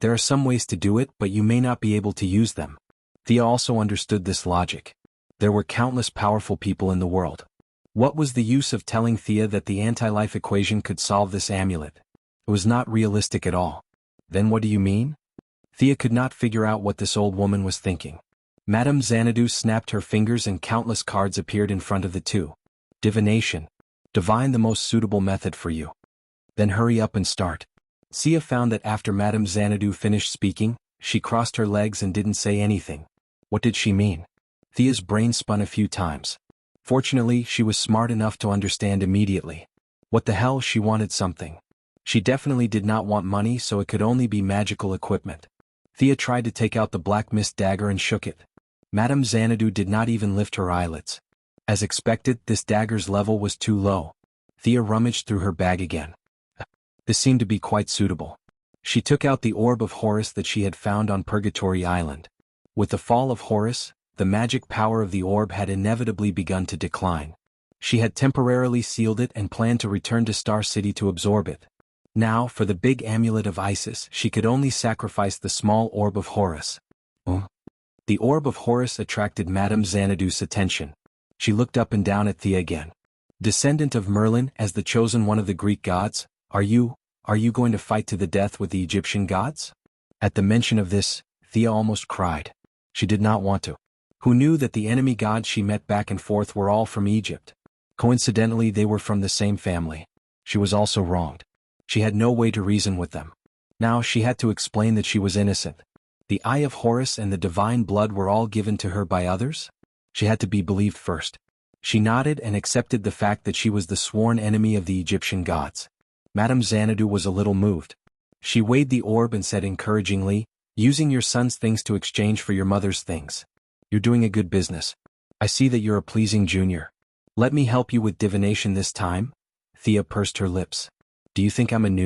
"There are some ways to do it, but you may not be able to use them." Thea also understood this logic. There were countless powerful people in the world. What was the use of telling Thea that the anti-life equation could solve this amulet? It was not realistic at all. "Then what do you mean?" Thea could not figure out what this old woman was thinking. Madame Xanadu snapped her fingers and countless cards appeared in front of the two. "Divination. Divine the most suitable method for you. Then hurry up and start." Sia found that after Madame Xanadu finished speaking, she crossed her legs and didn't say anything. What did she mean? Thea's brain spun a few times. Fortunately, she was smart enough to understand immediately. What the hell, she wanted something. She definitely did not want money, so it could only be magical equipment. Thea tried to take out the black mist dagger and shook it. Madame Xanadu did not even lift her eyelids. As expected, this dagger's level was too low. Thea rummaged through her bag again. This seemed to be quite suitable. She took out the orb of Horus that she had found on Purgatory Island. With the fall of Horus, the magic power of the orb had inevitably begun to decline. She had temporarily sealed it and planned to return to Star City to absorb it. Now, for the big amulet of Isis, she could only sacrifice the small orb of Horus. The orb of Horus attracted Madame Xanadu's attention. She looked up and down at Thea again. "Descendant of Merlin, as the chosen one of the Greek gods, are you going to fight to the death with the Egyptian gods?" At the mention of this, Thea almost cried. She did not want to. Who knew that the enemy gods she met back and forth were all from Egypt? Coincidentally, they were from the same family. She was also wronged. She had no way to reason with them. Now she had to explain that she was innocent. The Eye of Horus and the divine blood were all given to her by others? She had to be believed first. She nodded and accepted the fact that she was the sworn enemy of the Egyptian gods. Madame Xanadu was a little moved. She weighed the orb and said encouragingly, "Using your son's things to exchange for your mother's things. You're doing a good business. I see that you're a pleasing junior." Let me help you with divination this time? Thea pursed her lips. Do you think I'm a noob?